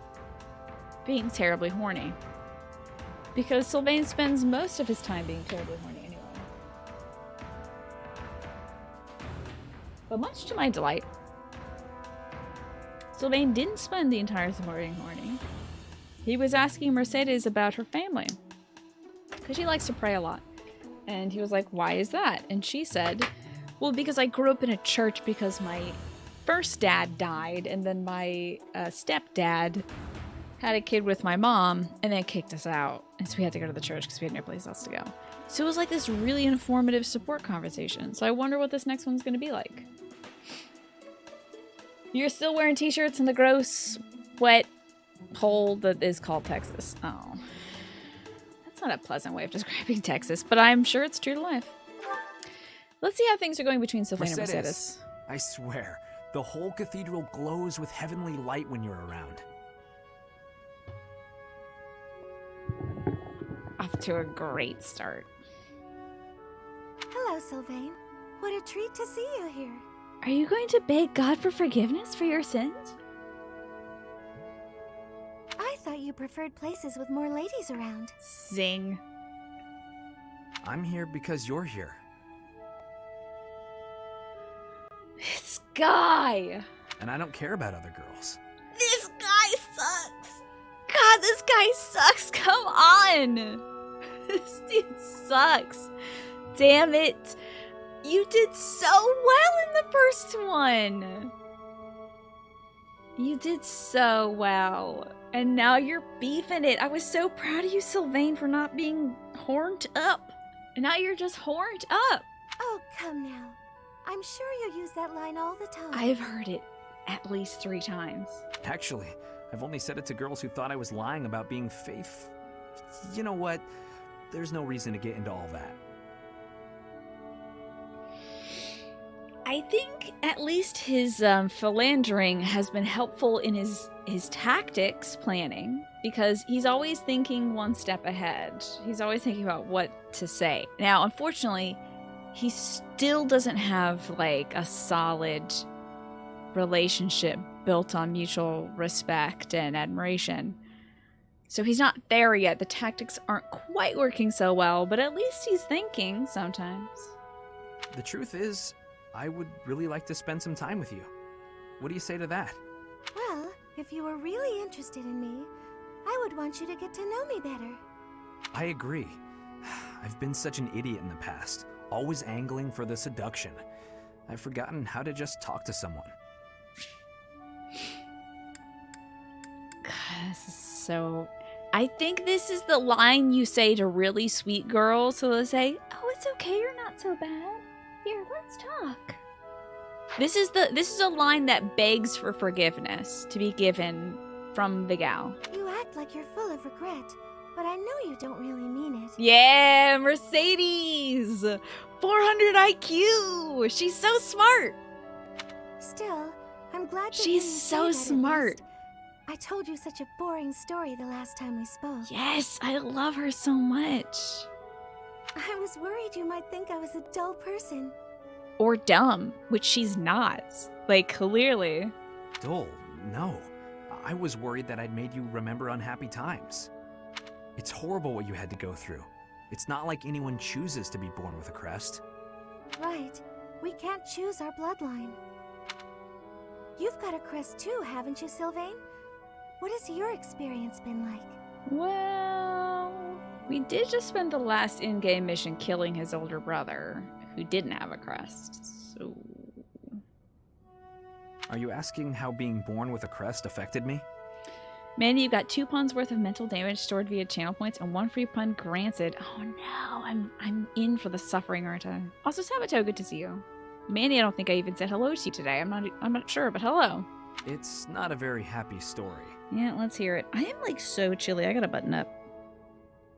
being terribly horny. Because Sylvain spends most of his time being terribly horny anyway. But much to my delight, Sylvain didn't spend the entire time being horny. He was asking Mercedes about her family. Because she likes to pray a lot. And he was like, why is that? And she said, well, because I grew up in a church because my first dad died, and then my stepdad had a kid with my mom, and then kicked us out. And so we had to go to the church because we had no place else to go. So it was like this really informative support conversation. So I wonder what this next one's going to be like. You're still wearing t-shirts in the gross, wet hole that is called Texas. Oh. That's not a pleasant way of describing Texas, but I'm sure it's true to life. Let's see how things are going between Sylvain and Mercedes. I swear, the whole cathedral glows with heavenly light when you're around. Off to a great start. Hello, Sylvain. What a treat to see you here. Are you going to beg God for forgiveness for your sins? I thought you preferred places with more ladies around. Zing. I'm here because you're here. This guy! And I don't care about other girls. This guy sucks! God, this guy sucks! Come on! This dude sucks. Damn it. You did so well in the first one. You did so well. And now you're beefing it. I was so proud of you, Sylvain, for not being horned up. And now you're just horned up. Oh, come now. I'm sure you use that line all the time. I've heard it at least 3 times. Actually, I've only said it to girls who thought I was lying about being You know what? There's no reason to get into all that. I think at least his philandering has been helpful in his tactics planning, because he's always thinking one step ahead. He's always thinking about what to say. Now, unfortunately, he still doesn't have like a solid relationship built on mutual respect and admiration. So he's not there yet. The tactics aren't quite working so well, but at least he's thinking sometimes. The truth is, I would really like to spend some time with you. What do you say to that? Well, if you were really interested in me, I would want you to get to know me better. I agree. I've been such an idiot in the past, always angling for the seduction. I've forgotten how to just talk to someone. God, this is so... I think this is the line you say to really sweet girls, so they'll say, "Oh, it's okay, you're not so bad. Here, let's talk." This is a line that begs for forgiveness to be given from the gal. You act like you're full of regret, but I know you don't really mean it. Yeah, Mercedes! 400 IQ! She's so smart! Still, I'm glad to She's hear you say so that at smart. least. I told you such a boring story the last time we spoke. Yes, I love her so much. I was worried you might think I was a dull person. Or dumb, which she's not. Like, clearly. Dull? No. I was worried that I'd made you remember unhappy times. It's horrible what you had to go through. It's not like anyone chooses to be born with a crest. Right. We can't choose our bloodline. You've got a crest too, haven't you, Sylvain? What has your experience been like? Well, we did just spend the last in-game mission killing his older brother, who didn't have a crest, so... Are you asking how being born with a crest affected me? Mandy, you got 2 puns worth of mental damage stored via channel points and 1 free pun granted. Oh no, I'm in for the suffering, aren't I? Also, Sabato, good to see you. Mandy, I don't think I even said hello to you today. I'm not sure, but hello. It's not a very happy story. Yeah, let's hear it. I am like so chilly. I gotta button up.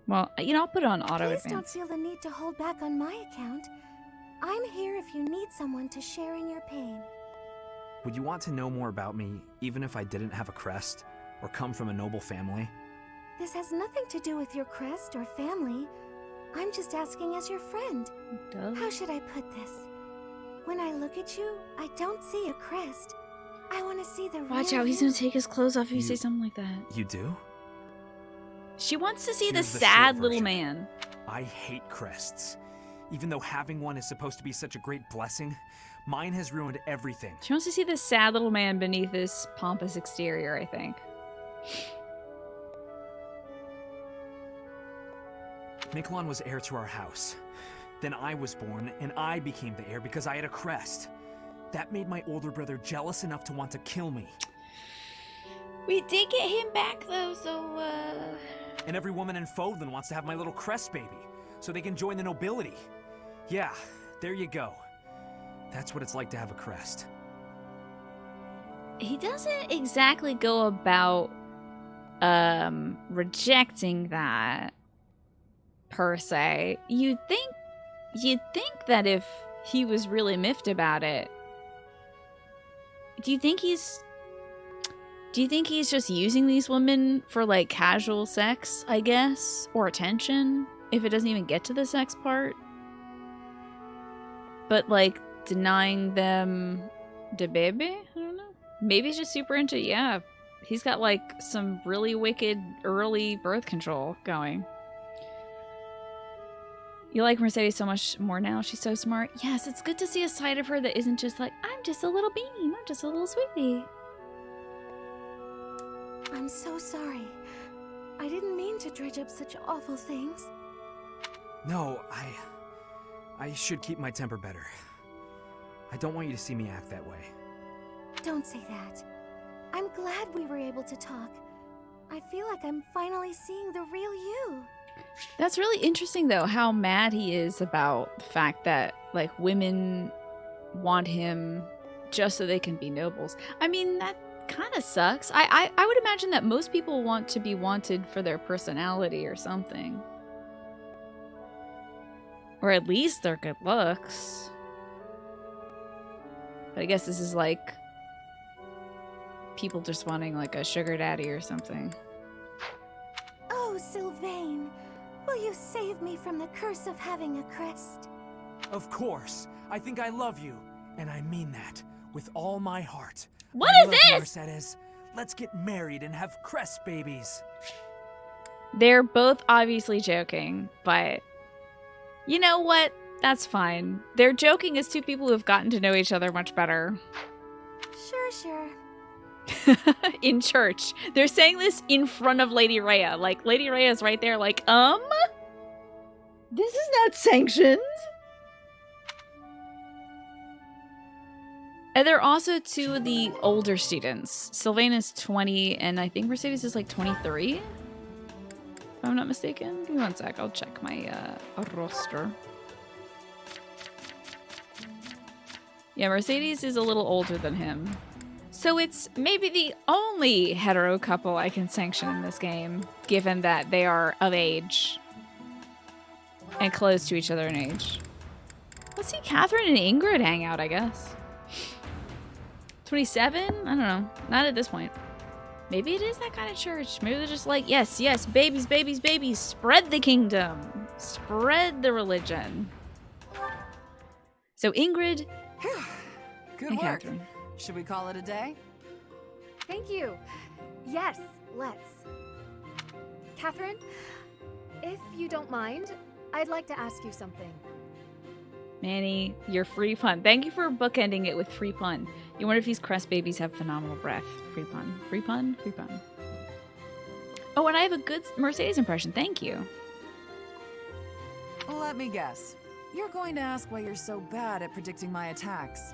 Well, you know, I'll put it on auto Please don't advance. feel the need to hold back on my account. I'm here if you need someone to share in your pain. Would you want to know more about me, even if I didn't have a crest, or come from a noble family? This has nothing to do with your crest or family. I'm just asking as your friend. Duh. How should I put this? When I look at you, I don't see a crest. I want to see the Watch real out, he's you. gonna take his clothes off if you say something like that. You do? She wants to see the Here's the sad short little version. man. I hate crests. Even though having one is supposed to be such a great blessing, mine has ruined everything. She wants to see the sad little man beneath this pompous exterior, I think. Miquelon was heir to our house. Then I was born, and I became the heir because I had a crest. That made my older brother jealous enough to want to kill me. We did get him back, though, so, And every woman in Fodlan wants to have my little crest baby, so they can join the nobility. Yeah, there you go. That's what it's like to have a crest. He doesn't exactly go about, rejecting that, per se. You'd think that if he was really miffed about it, do you think he's just using these women for, like, casual sex, I guess? Or attention? If it doesn't even get to the sex part? But, like, denying them the baby? I don't know. Maybe he's just super into, yeah. He's got, like, some really wicked early birth control going. You like Mercedes so much more now. She's so smart. Yes, it's good to see a side of her that isn't just like, I'm just a little bean. I'm just a little sweetie. I'm so sorry. I didn't mean to dredge up such awful things. No, I should keep my temper better. I don't want you to see me act that way. Don't say that. I'm glad we were able to talk. I feel like I'm finally seeing the real you. That's really interesting, though, how mad he is about the fact that, like, women want him just so they can be nobles. I mean, that kind of sucks. I would imagine that most people want to be wanted for their personality or something. Or at least their good looks. But I guess this is like people just wanting like a sugar daddy or something. Oh, Sylvain, will you save me from the curse of having a crest? Of course. I think I love you. And I mean that with all my heart. What I is love you, this? Mercedes. Let's get married and have crest babies. They're both obviously joking, but you know what? That's fine. They're joking as two people who have gotten to know each other much better. Sure. In church. They're saying this in front of Lady Rhea. Like, Lady Rhea is right there like, this is not sanctioned. And they're also two of the older students. Sylvain is 20, and I think Mercedes is like 23. If I'm not mistaken. Give me one sec. I'll check my roster. Yeah, Mercedes is a little older than him. So it's maybe the only hetero couple I can sanction in this game, given that they are of age and close to each other in age. Let's see Catherine and Ingrid hang out, I guess. 27? I don't know. Not at this point. Maybe it is that kind of church. Maybe they're just like, yes, babies, babies, babies. Spread the kingdom. Spread the religion. So Ingrid Good and work. Catherine. Should we call it a day? Thank you. Yes, let's. Catherine, if you don't mind, I'd like to ask you something. Manny, your free pun. Thank you for bookending it with free pun. You wonder if these crest babies have phenomenal breath. Free pun. Free pun. Free pun. Oh, and I have a good Mercedes impression. Thank you. Let me guess. You're going to ask why you're so bad at predicting my attacks.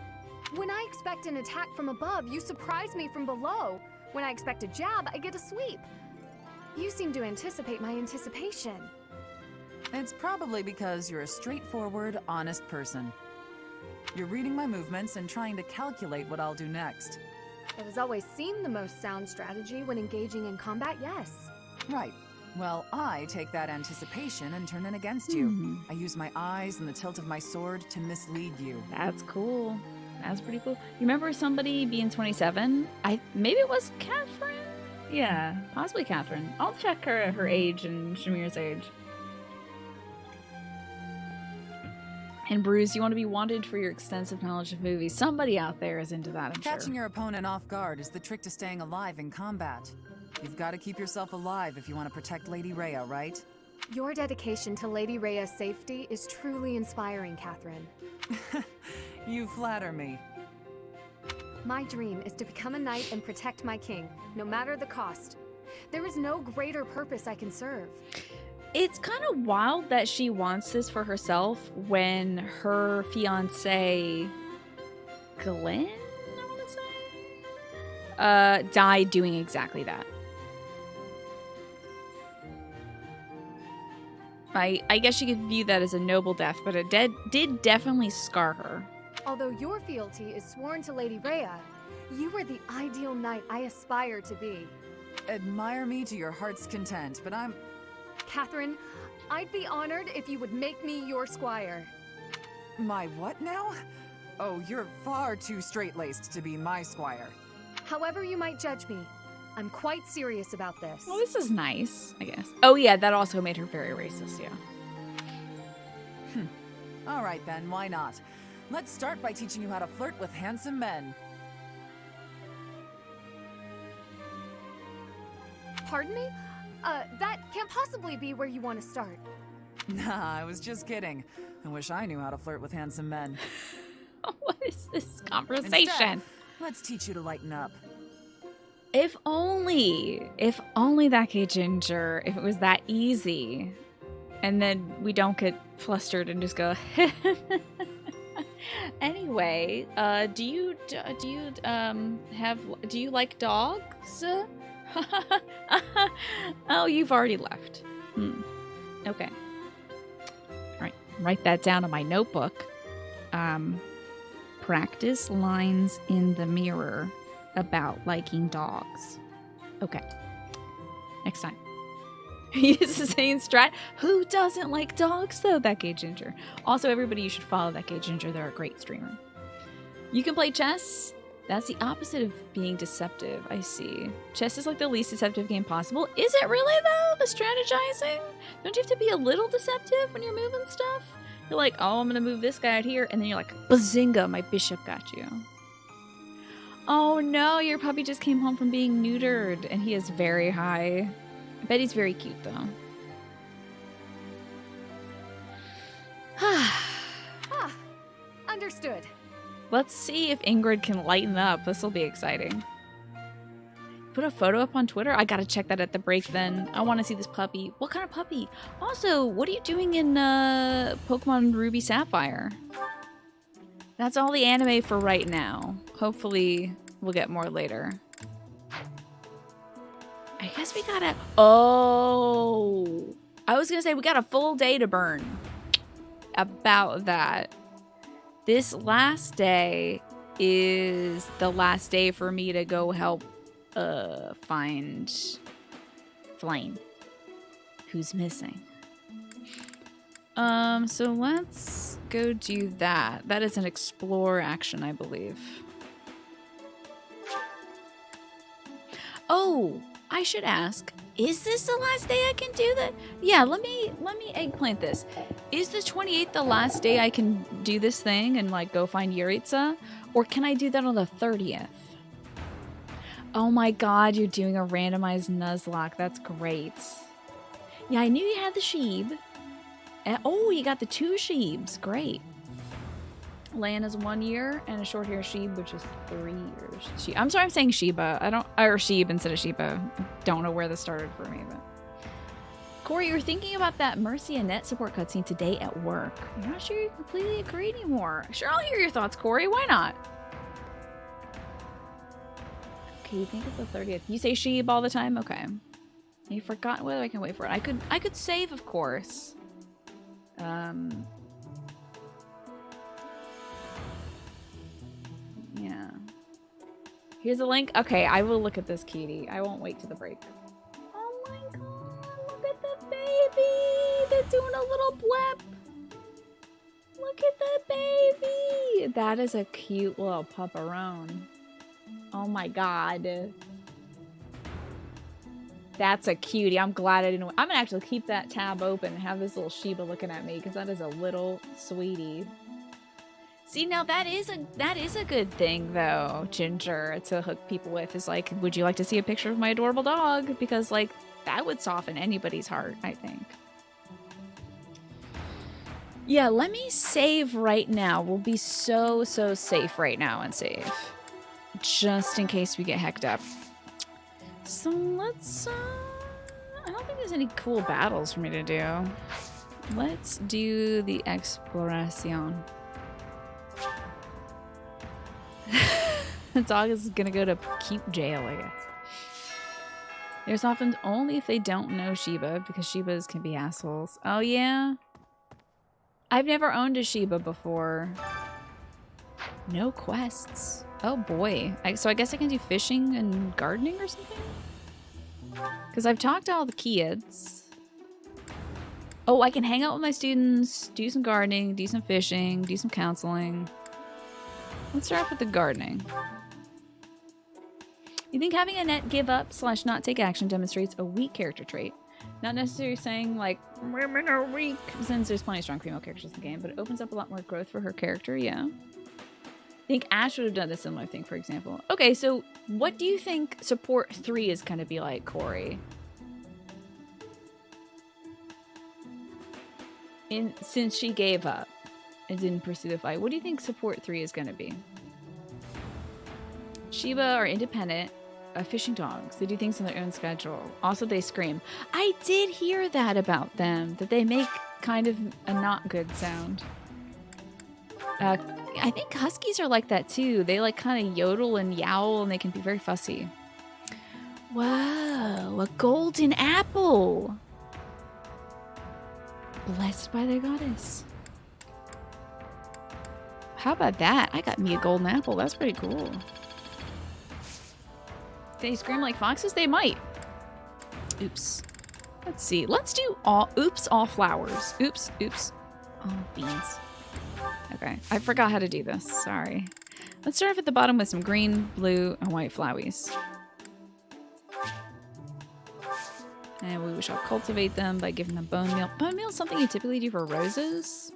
When I expect an attack from above, you surprise me from below. When I expect a jab, I get a sweep. You seem to anticipate my anticipation. It's probably because you're a straightforward, honest person. You're reading my movements and trying to calculate what I'll do next. It has always seemed the most sound strategy when engaging in combat, yes. Right. Well, I take that anticipation and turn it against you. I use my eyes and the tilt of my sword to mislead you. That's cool. That's pretty cool. You remember somebody being 27? Maybe it was Catherine? Yeah, possibly Catherine. I'll check her age and Shamir's age. And Bruce, you want to be wanted for your extensive knowledge of movies. Somebody out there is into that, I'm Catching sure. your opponent off guard is the trick to staying alive in combat. You've got to keep yourself alive if you want to protect Lady Rhea, right? Your dedication to Lady Rhea's safety is truly inspiring, Catherine. You flatter me. My dream is to become a knight and protect my king, no matter the cost. There is no greater purpose I can serve. It's kind of wild that she wants this for herself when her fiance, Glenn, I want to say, died doing exactly that. I guess you could view that as a noble death, but it did definitely scar her. Although your fealty is sworn to Lady Rhea, you are the ideal knight I aspire to be. Admire me to your heart's content, but I'm... Catherine, I'd be honored if you would make me your squire. My what now? Oh, you're far too straight-laced to be my squire. However you might judge me, I'm quite serious about this. Well, this is nice, I guess. Oh yeah, that also made her very racist, yeah. All right then, why not? Let's start by teaching you how to flirt with handsome men. Pardon me? That can't possibly be where you want to start. Nah, I was just kidding. I wish I knew how to flirt with handsome men. What is this conversation? Instead, let's teach you to lighten up. If only that gay Ginger, if it was that easy, and then we don't get flustered and just go. Anyway, do you like dogs? Oh, you've already left. Okay. All right, write that down in my notebook. Practice lines in the mirror about liking dogs. Okay. Next time. He's the same strat. Who doesn't like dogs, though? That gay Ginger. Also, everybody, you should follow that gay Ginger. They're a great streamer. You can play chess. That's the opposite of being deceptive. I see. Chess is like the least deceptive game possible. Is it really, though? The strategizing? Don't you have to be a little deceptive when you're moving stuff? You're like, oh, I'm gonna move this guy out here, and then you're like, bazinga, my bishop got you. Oh no, your puppy just came home from being neutered, and he is very high. I bet he's very cute, though. Understood. Let's see if Ingrid can lighten up. This will be exciting. Put a photo up on Twitter? I gotta check that at the break then. I want to see this puppy. What kind of puppy? Also, what are you doing in Pokemon Ruby Sapphire? That's all the anime for right now. Hopefully, we'll get more later. I guess we gotta... Oh! I was gonna say we got a full day to burn. About that. This last day is the last day for me to go help find Flame, who's missing. So let's go do that. That is an explore action, I believe. Oh, I should ask, is this the last day I can do that? Yeah, let me eggplant this. Is the 28th the last day I can do this thing and like go find Yuritsa? Or can I do that on the 30th? Oh my god, you're doing a randomized Nuzlocke. That's great. Yeah, I knew you had the Sheeb. Oh, you got the 2 Sheebs. Great. Leanna's 1 year and a short hair Sheeb, which is 3 years. I'm sorry I'm saying Sheba. Or Sheeb instead of Sheba. Don't know where this started for me, but. Corey, you were thinking about that Mercy and Net support cutscene today at work. I'm not sure you completely agree anymore. Sure, I'll hear your thoughts, Corey. Why not? Okay, you think it's the 30th. You say Sheeb all the time? Okay. You've forgotten whether I can wait for it. I could save, of course. Yeah. Here's a link. Okay, I will look at this kitty. I won't wait to the break. Oh my god, look at the baby! They're doing a little blep. Look at the baby! That is a cute little pupperone. Oh my god. That's a cutie. I'm glad I didn't... I'm gonna actually keep that tab open and have this little Sheba looking at me because that is a little sweetie. See, now that is a good thing though, Ginger, to hook people with, is like, would you like to see a picture of my adorable dog? Because like, that would soften anybody's heart, I think. Yeah, let me save right now. We'll be so safe right now and save. Just in case we get hecked up. So let's, I don't think there's any cool battles for me to do. Let's do the exploration. The dog is gonna go to cute jail, I guess. They're softened only if they don't know Sheba, because Shebas can be assholes. Oh yeah? I've never owned a Sheba before. No quests. Oh boy. So I guess I can do fishing and gardening or something? Because I've talked to all the kids. Oh, I can hang out with my students, do some gardening, do some fishing, do some counseling. Let's start off with the gardening. You think having a net give up / not take action demonstrates a weak character trait? Not necessarily saying like women are weak, since there's plenty of strong female characters in the game, but it opens up a lot more growth for her character, yeah. I think Ash would have done a similar thing, for example. Okay, so what do you think support 3 is going to be like, Corey? Since she gave up and didn't pursue the fight, what do you think support 3 is going to be? Sheba are independent, fishing dogs. They do things on their own schedule. Also, they scream. I did hear that about them, that they make kind of a not good sound. I think huskies are like that too. They like kind of yodel and yowl, and they can be very fussy. Whoa, a golden apple! Blessed by the goddess. How about that? I got me a golden apple. That's pretty cool. They scream like foxes? They might. Oops. Let's see. Let's do all... Oops, all flowers. Oops, oops. Oh, beans. Okay. I forgot how to do this. Sorry. Let's start off at the bottom with some green, blue, and white flowies. And we shall cultivate them by giving them bone meal. Bone meal is something you typically do for roses.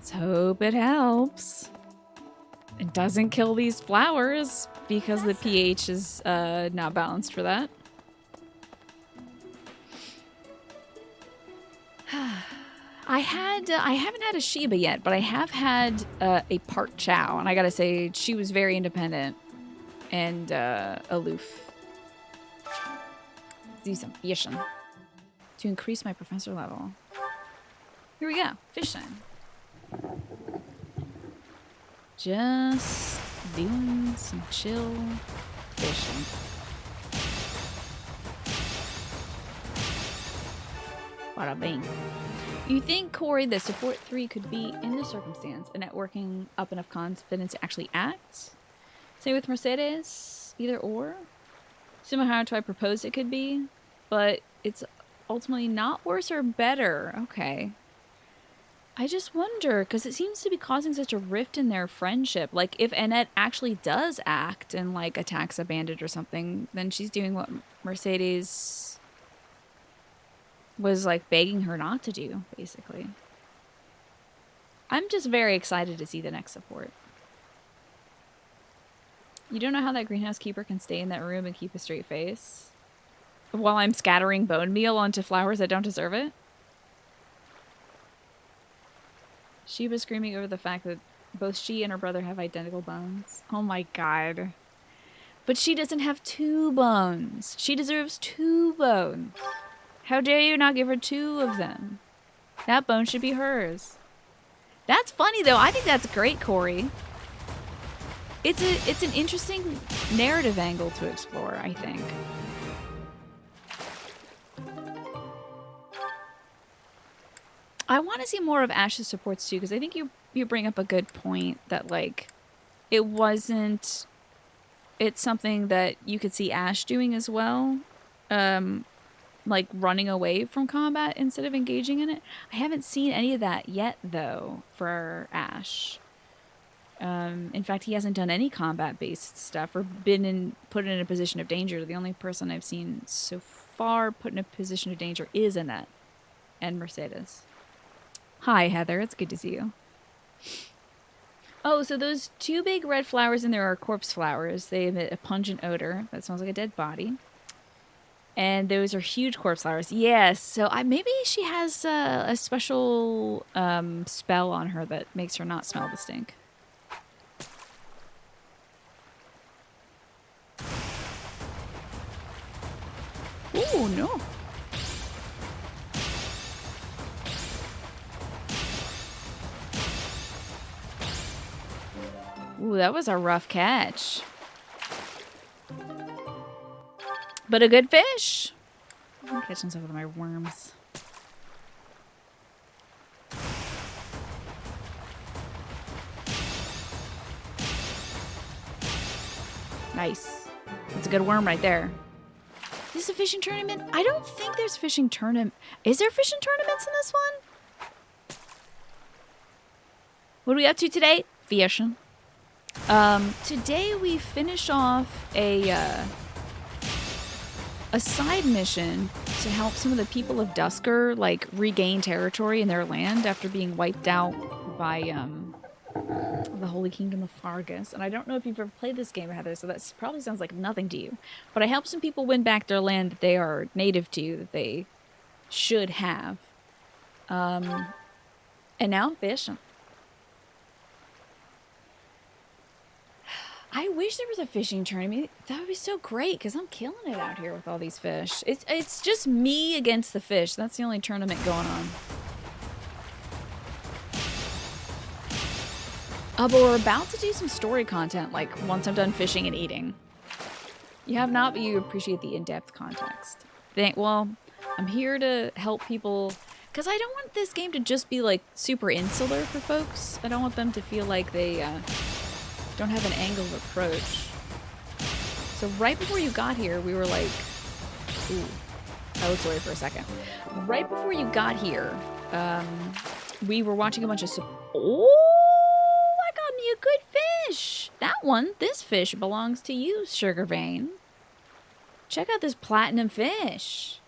Let's hope it helps. It doesn't kill these flowers because the pH is not balanced for that. I haven't had a Shiba yet, but I have had a part Chow, and I gotta say she was very independent and aloof. Let's do some fishing to increase my professor level. Here we go, fishing. Just doing some chill fishing. Bada bing. You think, Corey, that support 3 could be, in this circumstance, a networking up enough confidence to actually act? Same with Mercedes, either or. Similar to I proposed it could be, but it's ultimately not worse or better. Okay. I just wonder, because it seems to be causing such a rift in their friendship. Like, if Annette actually does act and, like, attacks a bandit or something, then she's doing what Mercedes was, like, begging her not to do, basically. I'm just very excited to see the next support. You don't know how that greenhouse keeper can stay in that room and keep a straight face? While I'm scattering bone meal onto flowers that don't deserve it? She was screaming over the fact that both she and her brother have identical bones. Oh my god. But she doesn't have 2 bones. She deserves 2 bones. How dare you not give her 2 of them? That bone should be hers. That's funny though. I think that's great, Corey. It's an interesting narrative angle to explore, I think. I want to see more of Ash's supports too, because I think you bring up a good point that, like, it's something that you could see Ash doing as well. Like running away from combat instead of engaging in it. I haven't seen any of that yet though for Ash. In fact, he hasn't done any combat-based stuff or been put in a position of danger. The only person I've seen so far put in a position of danger is Annette and Mercedes. Hi, Heather. It's good to see you. Oh, so those 2 big red flowers in there are corpse flowers. They emit a pungent odor that smells like a dead body. And those are huge corpse flowers. Yes, so maybe she has a special spell on her that makes her not smell the stink. Ooh, no. Ooh, that was a rough catch. But a good fish. I'm catching some of my worms. Nice. That's a good worm right there. Is this a fishing tournament? I don't think there's fishing tournament. Is there fishing tournaments in this one? What are we up to today? Fishing. Today we finish off a side mission to help some of the people of Dusker, like, regain territory in their land after being wiped out by the Holy Kingdom of Fargus. And I don't know if you've ever played this game, Heather, so that probably sounds like nothing to you. But I helped some people win back their land that they are native to, that they should have. And now I'm fishing. I wish there was a fishing tournament. That would be so great, because I'm killing it out here with all these fish. It's just me against the fish. That's the only tournament going on. But we're about to do some story content, like, once I'm done fishing and eating. You have not, but you appreciate the in-depth context. Well, I'm here to help people, because I don't want this game to just be, like, super insular for folks. I don't want them to feel like they, don't have an angle of approach. So right before you got here, we were like, ooh, I looked away for a second. Right before you got here, we were watching a bunch of, oh, I got me a good fish. That one, this fish belongs to you, Sugar Vein. Check out this platinum fish.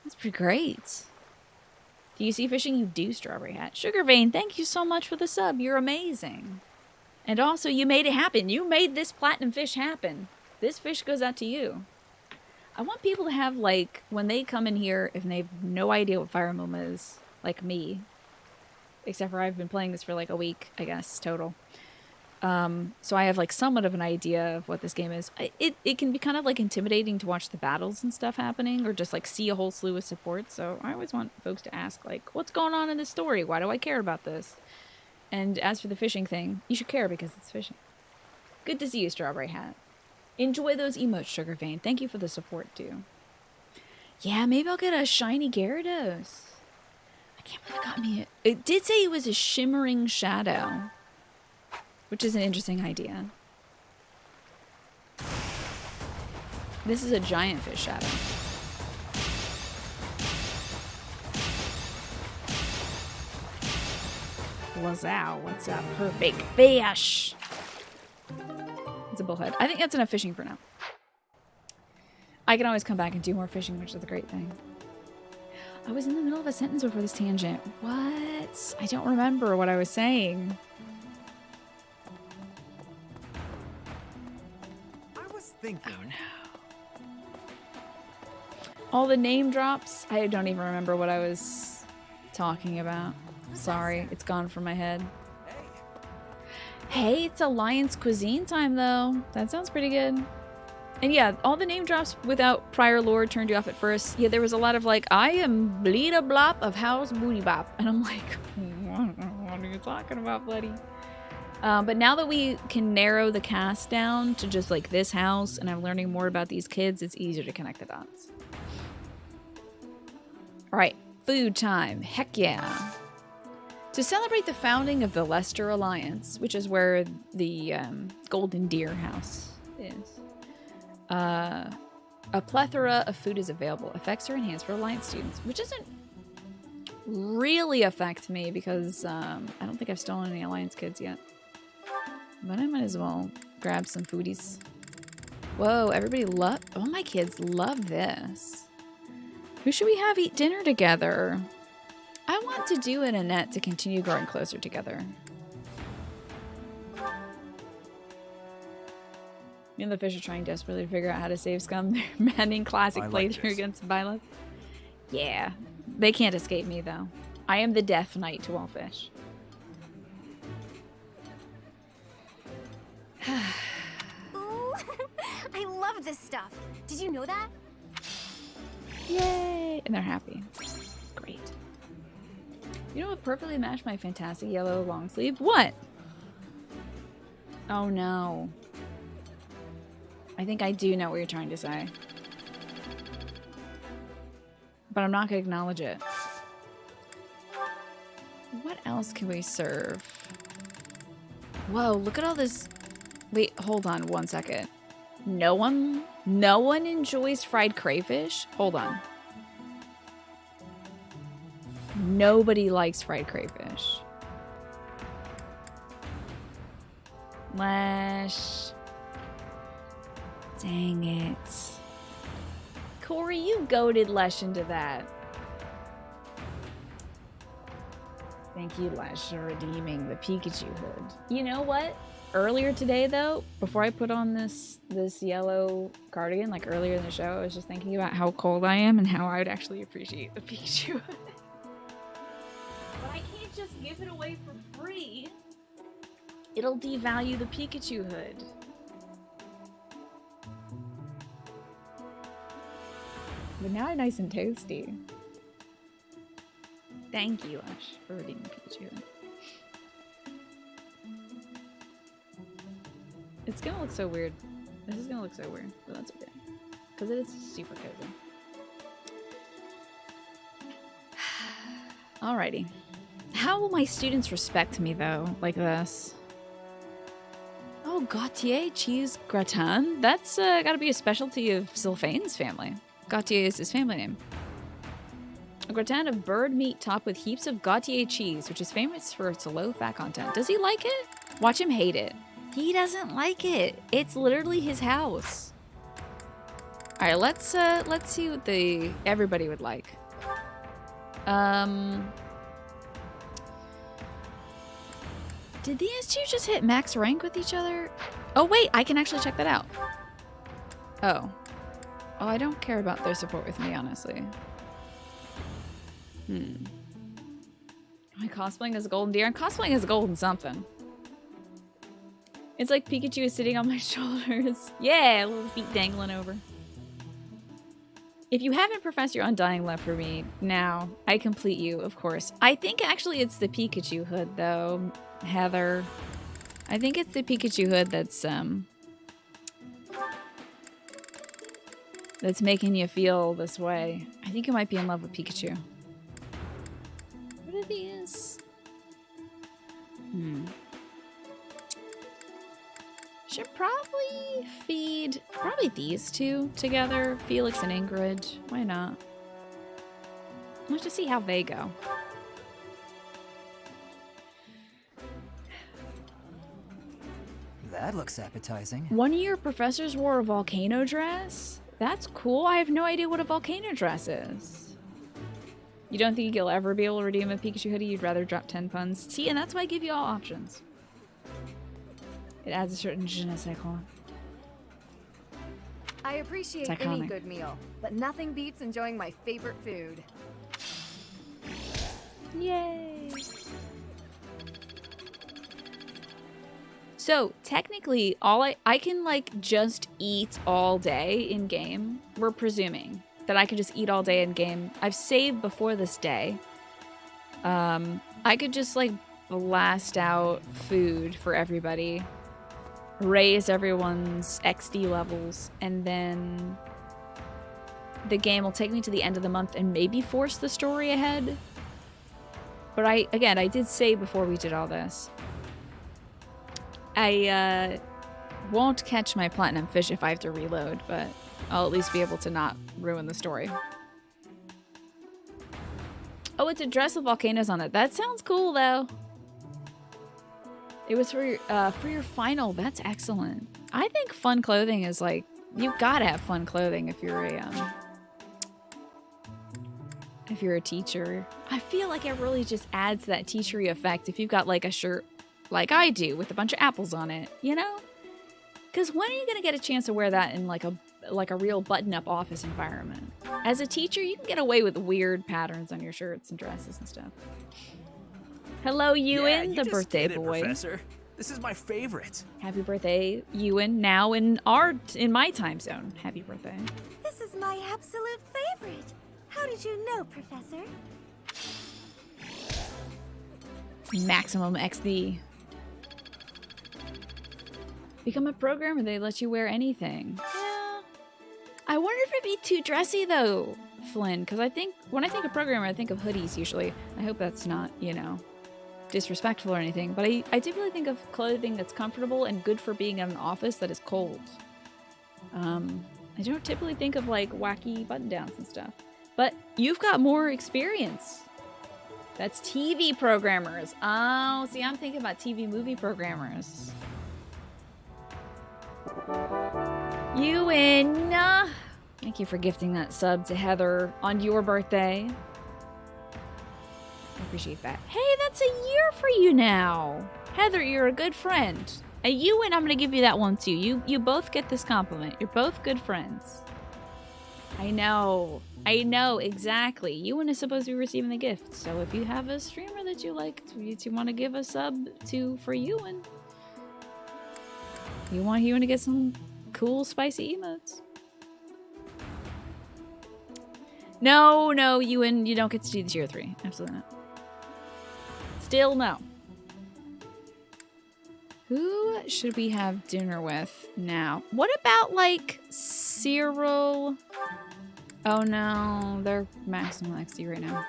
That's pretty great. Do you see fishing? You do, Strawberry Hat. Sugar Vein, thank you so much for the sub. You're amazing. And also, you made it happen. You made this platinum fish happen. This fish goes out to you. I want people to have, like, when they come in here, if they have no idea what Fire Emblem is, like me, except for I've been playing this for like a week, I guess, total. So I have like somewhat of an idea of what this game is. It can be kind of like intimidating to watch the battles and stuff happening, or just like see a whole slew of support. So I always want folks to ask, like, what's going on in this story? Why do I care about this? And as for the fishing thing, you should care because it's fishing. Good to see you, Strawberry Hat. Enjoy those emotes, Sugar Vein. Thank you for the support, too. Yeah, maybe I'll get a shiny Gyarados. I can't believe it got me. It did say it was a shimmering shadow, which is an interesting idea. This is a giant fish shadow. Lazow, what's up? Her big fish. It's a bullhead. I think that's enough fishing for now. I can always come back and do more fishing, which is a great thing. I was in the middle of a sentence before this tangent. What? I don't remember what I was saying. I was thinking. Oh no. All the name drops. I don't even remember what I was talking about. Sorry, it's gone from my head. Hey, it's Alliance Cuisine time, though. That sounds pretty good. And yeah, all the name drops without prior lore turned you off at first. Yeah, there was a lot of like, I am Bleeda Blop of House Booty Bop. And I'm like, what are you talking about, buddy? But now that we can narrow the cast down to just like this house, and I'm learning more about these kids, it's easier to connect the dots. All right, food time. Heck yeah. To celebrate the founding of the Leicester Alliance, which is where the Golden Deer House is, a plethora of food is available. Effects are enhanced for Alliance students, which doesn't really affect me because I don't think I've stolen any Alliance kids yet. But I might as well grab some foodies. Whoa, everybody all my kids love this. Who should we have eat dinner together? I want to do an Annette to continue growing closer together. Me and the fish are trying desperately to figure out how to save Scum. They're manning classic playthrough against Byleth. Yeah, they can't escape me though. I am the Death Knight to all fish. Ooh, I love this stuff. Did you know that? Yay! And they're happy. Great. You know what perfectly matched my fantastic yellow long sleeve? What? Oh no. I think I do know what you're trying to say. But I'm not going to acknowledge it. What else can we serve? Whoa, look at all this. Wait, hold on one second. No one enjoys fried crayfish? Hold on. Nobody likes fried crayfish. Lash. Dang it. Corey, you goaded Lesh into that. Thank you, Lesh, for redeeming the Pikachu hood. You know what? Earlier today, though, before I put on this yellow cardigan, like earlier in the show, I was just thinking about how cold I am and how I would actually appreciate the Pikachu hood. But I can't just give it away for free. It'll devalue the Pikachu hood. But now I'm nice and toasty. Thank you, Ash, for redeeming Pikachu. It's gonna look so weird. This is gonna look so weird, but that's okay. Because it is super cozy. Alrighty. How will my students respect me, though, like this? Oh, Gautier cheese gratin? That's gotta be a specialty of Sylvain's family. Gautier is his family name. A gratin of bird meat topped with heaps of Gautier cheese, which is famous for its low fat content. Does he like it? Watch him hate it. He doesn't like it. It's literally his house. All right, let's see what everybody would like. Did these two just hit max rank with each other? Oh, wait, I can actually check that out. Oh. Oh, I don't care about their support with me, honestly. Am I cosplaying as a golden deer? I'm cosplaying as a golden something. It's like Pikachu is sitting on my shoulders. Yeah, little feet dangling over. If you haven't professed your undying love for me, now, I complete you, of course. I think actually it's the Pikachu hood, though, Heather. I think it's the Pikachu hood that's making you feel this way. I think you might be in love with Pikachu. What are these? Should probably feed these two together, Felix and Ingrid. Why not? Let's just see how they go. That looks appetizing. One of your professors wore a volcano dress? That's cool. I have no idea what a volcano dress is. You don't think you'll ever be able to redeem a Pikachu hoodie? You'd rather drop 10 puns? See, and that's why I give you all options. It adds a certain je ne sais quoi. I appreciate any good meal, but nothing beats enjoying my favorite food. Yay! So, technically, I can, like, just eat all day in-game. We're presuming that I could just eat all day in-game. I've saved before this day. I could just, like, blast out food for everybody. Raise everyone's XD levels. And then the game will take me to the end of the month and maybe force the story ahead. But I did save before we did all this. I won't catch my platinum fish if I have to reload, but I'll at least be able to not ruin the story. Oh, it's a dress with volcanoes on it. That sounds cool, though. It was for your final. That's excellent. I think fun clothing is like, you gotta have fun clothing if you're a teacher. I feel like it really just adds that teachery effect if you've got like a shirt like I do with a bunch of apples on it, you know? Because when are you gonna get a chance to wear that in like a real button-up office environment? As a teacher, you can get away with weird patterns on your shirts and dresses and stuff. Hello, Ewan, the birthday boy. Professor. This is my favorite. Happy birthday, Ewan. Now in my time zone. Happy birthday. This is my absolute favorite. How did you know, Professor? Maximum XD. Become a programmer, they let you wear anything. Yeah. I wonder if it'd be too dressy though, Flynn, because when I think of programmer, I think of hoodies usually. I hope that's not, disrespectful or anything, but I typically think of clothing that's comfortable and good for being in an office that is cold. I don't typically think of like wacky button-downs and stuff, but you've got more experience. That's TV programmers. Oh, see, I'm thinking about TV movie programmers. Ewan! Thank you for gifting that sub to Heather on your birthday. I appreciate that. Hey, that's a year for you now. Heather, you're a good friend. And Ewan, I'm going to give you that one too. You both get this compliment. You're both good friends. I know, exactly. Ewan is supposed to be receiving the gift. So if you have a streamer that you like, you want to give a sub to for Ewan, you want Ewan to get some cool, spicy emotes. No, Ewan, you don't get to do the tier 3. Absolutely not. Still no. Who should we have dinner with now? What about, like, Cyril? Oh, no. They're maximum XD right now.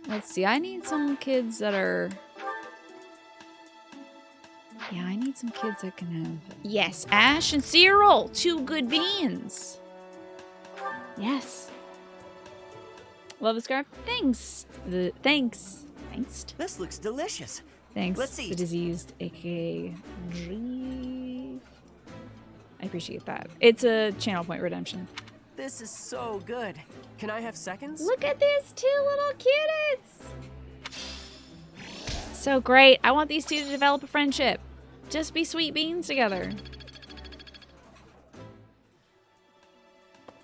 Let's see. I need some kids that are... Yeah, I need some kids that can have... Yes, Ash and Cyril! 2 good beans! Yes. Love the scarf? Thanks. Thanks. This looks delicious. Thanks. Let's eat. The diseased, aka Grief. I appreciate that. It's a channel point redemption. This is so good. Can I have seconds? Look at these two little cuties. So great. I want these two to develop a friendship. Just be sweet beans together.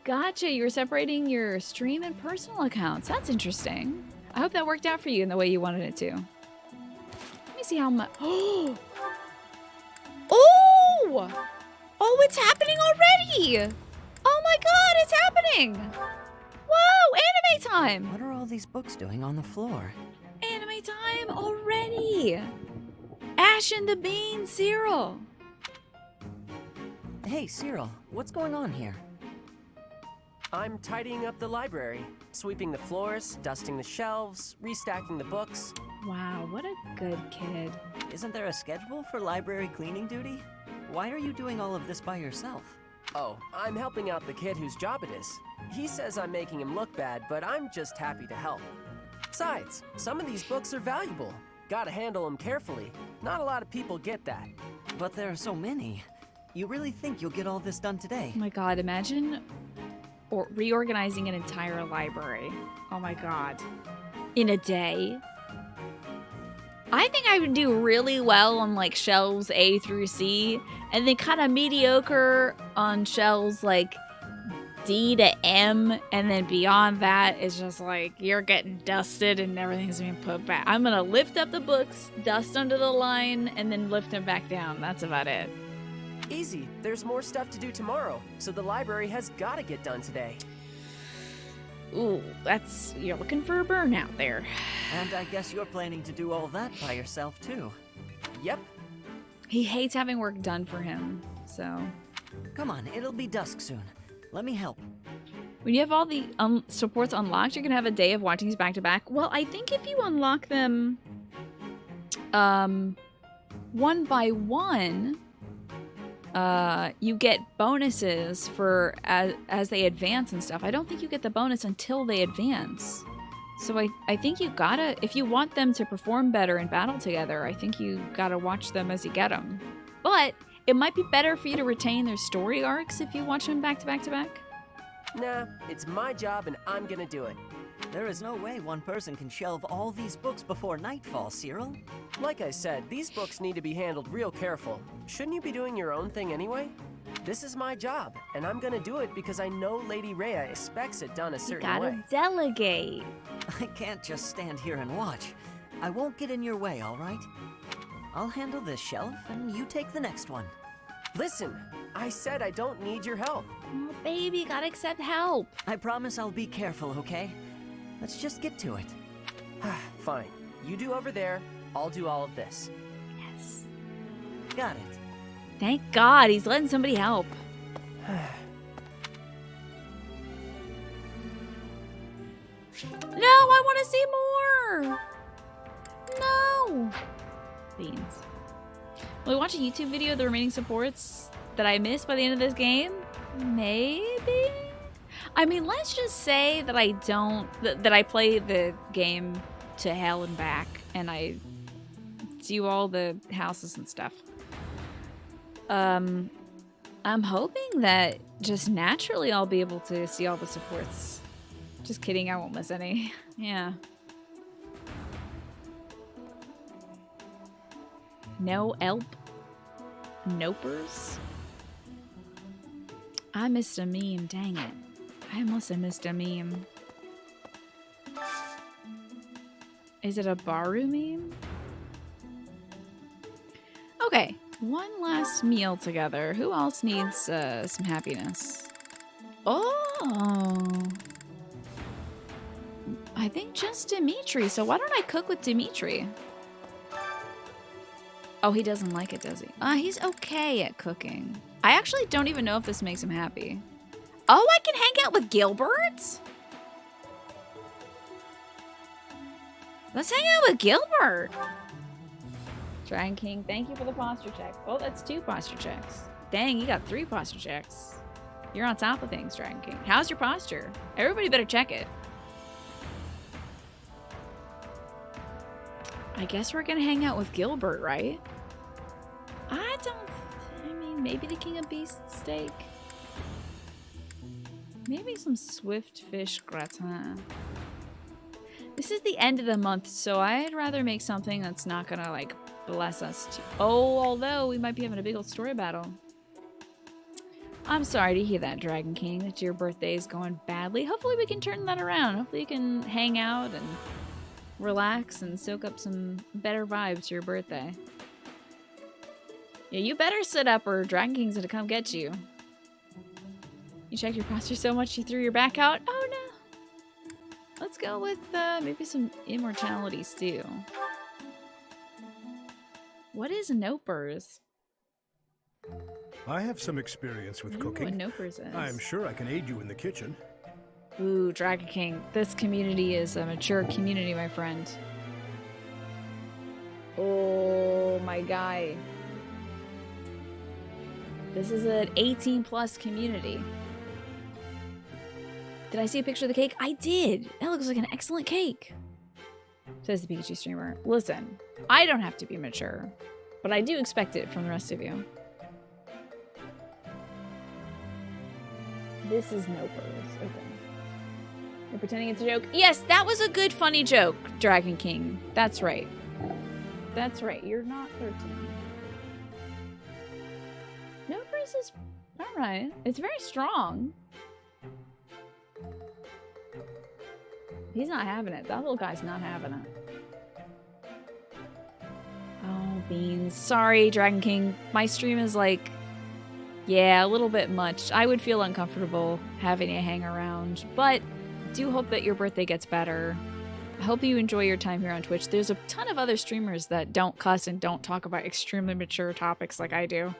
Gotcha. You were separating your stream and personal accounts. That's interesting. I hope that worked out for you in the way you wanted it to. Let me see how much. Oh! Oh, it's happening already! Oh my god, it's happening! Whoa, anime time! What are all these books doing on the floor? Anime time already! Ash and the Bean, Cyril! Hey, Cyril, what's going on here? I'm tidying up the library, sweeping the floors, dusting the shelves, restacking the books. Wow, what a good kid. Isn't there a schedule for library cleaning duty? Why are you doing all of this by yourself? Oh, I'm helping out the kid whose job it is. He says I'm making him look bad, but I'm just happy to help. Besides, some of these books are valuable. Gotta handle them carefully. Not a lot of people get that. But there are so many. You really think you'll get all this done today? Oh my god, imagine reorganizing an entire library. Oh my god. In a day? I think I would do really well on like shelves A through C, and then kind of mediocre on shelves like D to M, and then beyond that is just like you're getting dusted and everything's being put back. I'm gonna lift up the books, dust under the line, and then lift them back down. That's about it. Easy. There's more stuff to do tomorrow, so the library has gotta get done today. Ooh, you're looking for a burnout there. And I guess you're planning to do all that by yourself too. Yep. He hates having work done for him, so. Come on, it'll be dusk soon. Let me help. When you have all the supports unlocked, you're gonna have a day of watching these back to back. Well, I think if you unlock them, one by one, you get bonuses for as they advance and stuff. I don't think you get the bonus until they advance. So I think you gotta, if you want them to perform better in battle together, I think you gotta watch them as you get them. But it might be better for you to retain their story arcs if you watch them back to back to back. Nah, it's my job and I'm gonna do it. There is no way one person can shelve all these books before nightfall, Cyril. Like I said, these books need to be handled real careful. Shouldn't you be doing your own thing anyway? This is my job, and I'm gonna do it because I know Lady Rhea expects it done a certain way. You gotta delegate. I can't just stand here and watch. I won't get in your way, all right? I'll handle this shelf, and you take the next one. Listen, I said I don't need your help. Oh, baby, gotta accept help. I promise I'll be careful, okay? Let's just get to it. Fine. You do over there, I'll do all of this. Yes. Got it. Thank God, he's letting somebody help. No, I want to see more. No. Beans. Will we watch a YouTube video of the remaining supports that I missed by the end of this game? Maybe? I mean, let's just say that I don't, that I play the game to hell and back, and I do all the houses and stuff. I'm hoping that just naturally I'll be able to see all the supports. Just kidding, I won't miss any. Yeah. No elp. Nopers. I missed a meme, dang it. I must have missed a meme. Is it a Baru meme? Okay, one last meal together. Who else needs some happiness? Oh! I think just Dimitri, so why don't I cook with Dimitri? Oh, he doesn't like it, does he? He's okay at cooking. I actually don't even know if this makes him happy. Oh, I can hang out with Gilbert? Let's hang out with Gilbert. Dragon King, thank you for the posture check. Oh, that's 2 posture checks. Dang, you got 3 posture checks. You're on top of things, Dragon King. How's your posture? Everybody better check it. I guess we're gonna hang out with Gilbert, right? I mean, maybe the King of Beasts steak. Maybe some swift fish gratin. This is the end of the month, so I'd rather make something that's not gonna, like, bless us too. Oh, although we might be having a big old story battle. I'm sorry to hear that, Dragon King, that your birthday is going badly. Hopefully we can turn that around. Hopefully you can hang out and relax and soak up some better vibes to your birthday. Yeah, you better sit up or Dragon King's gonna come get you. You checked your posture so much you threw your back out? Oh no! Let's go with maybe some immortality stew. What is Nopers? I have some experience with cooking. What Nopers is. I'm sure I can aid you in the kitchen. Ooh, Dragon King. This community is a mature community, my friend. Oh, my guy. This is an 18+ community. Did I see a picture of the cake? I did. That looks like an excellent cake. Says the Pikachu streamer. Listen, I don't have to be mature, but I do expect it from the rest of you. This is Nopers. Okay. You're pretending it's a joke? Yes, that was a good, funny joke, Dragon King. That's right. That's right. You're not 13. Nopers is alright. It's very strong. He's not having it. That little guy's not having it. Oh, beans. Sorry, Dragon King. My stream is like, yeah, a little bit much. I would feel uncomfortable having you hang around, but do hope that your birthday gets better. I hope you enjoy your time here on Twitch. There's a ton of other streamers that don't cuss and don't talk about extremely mature topics like I do.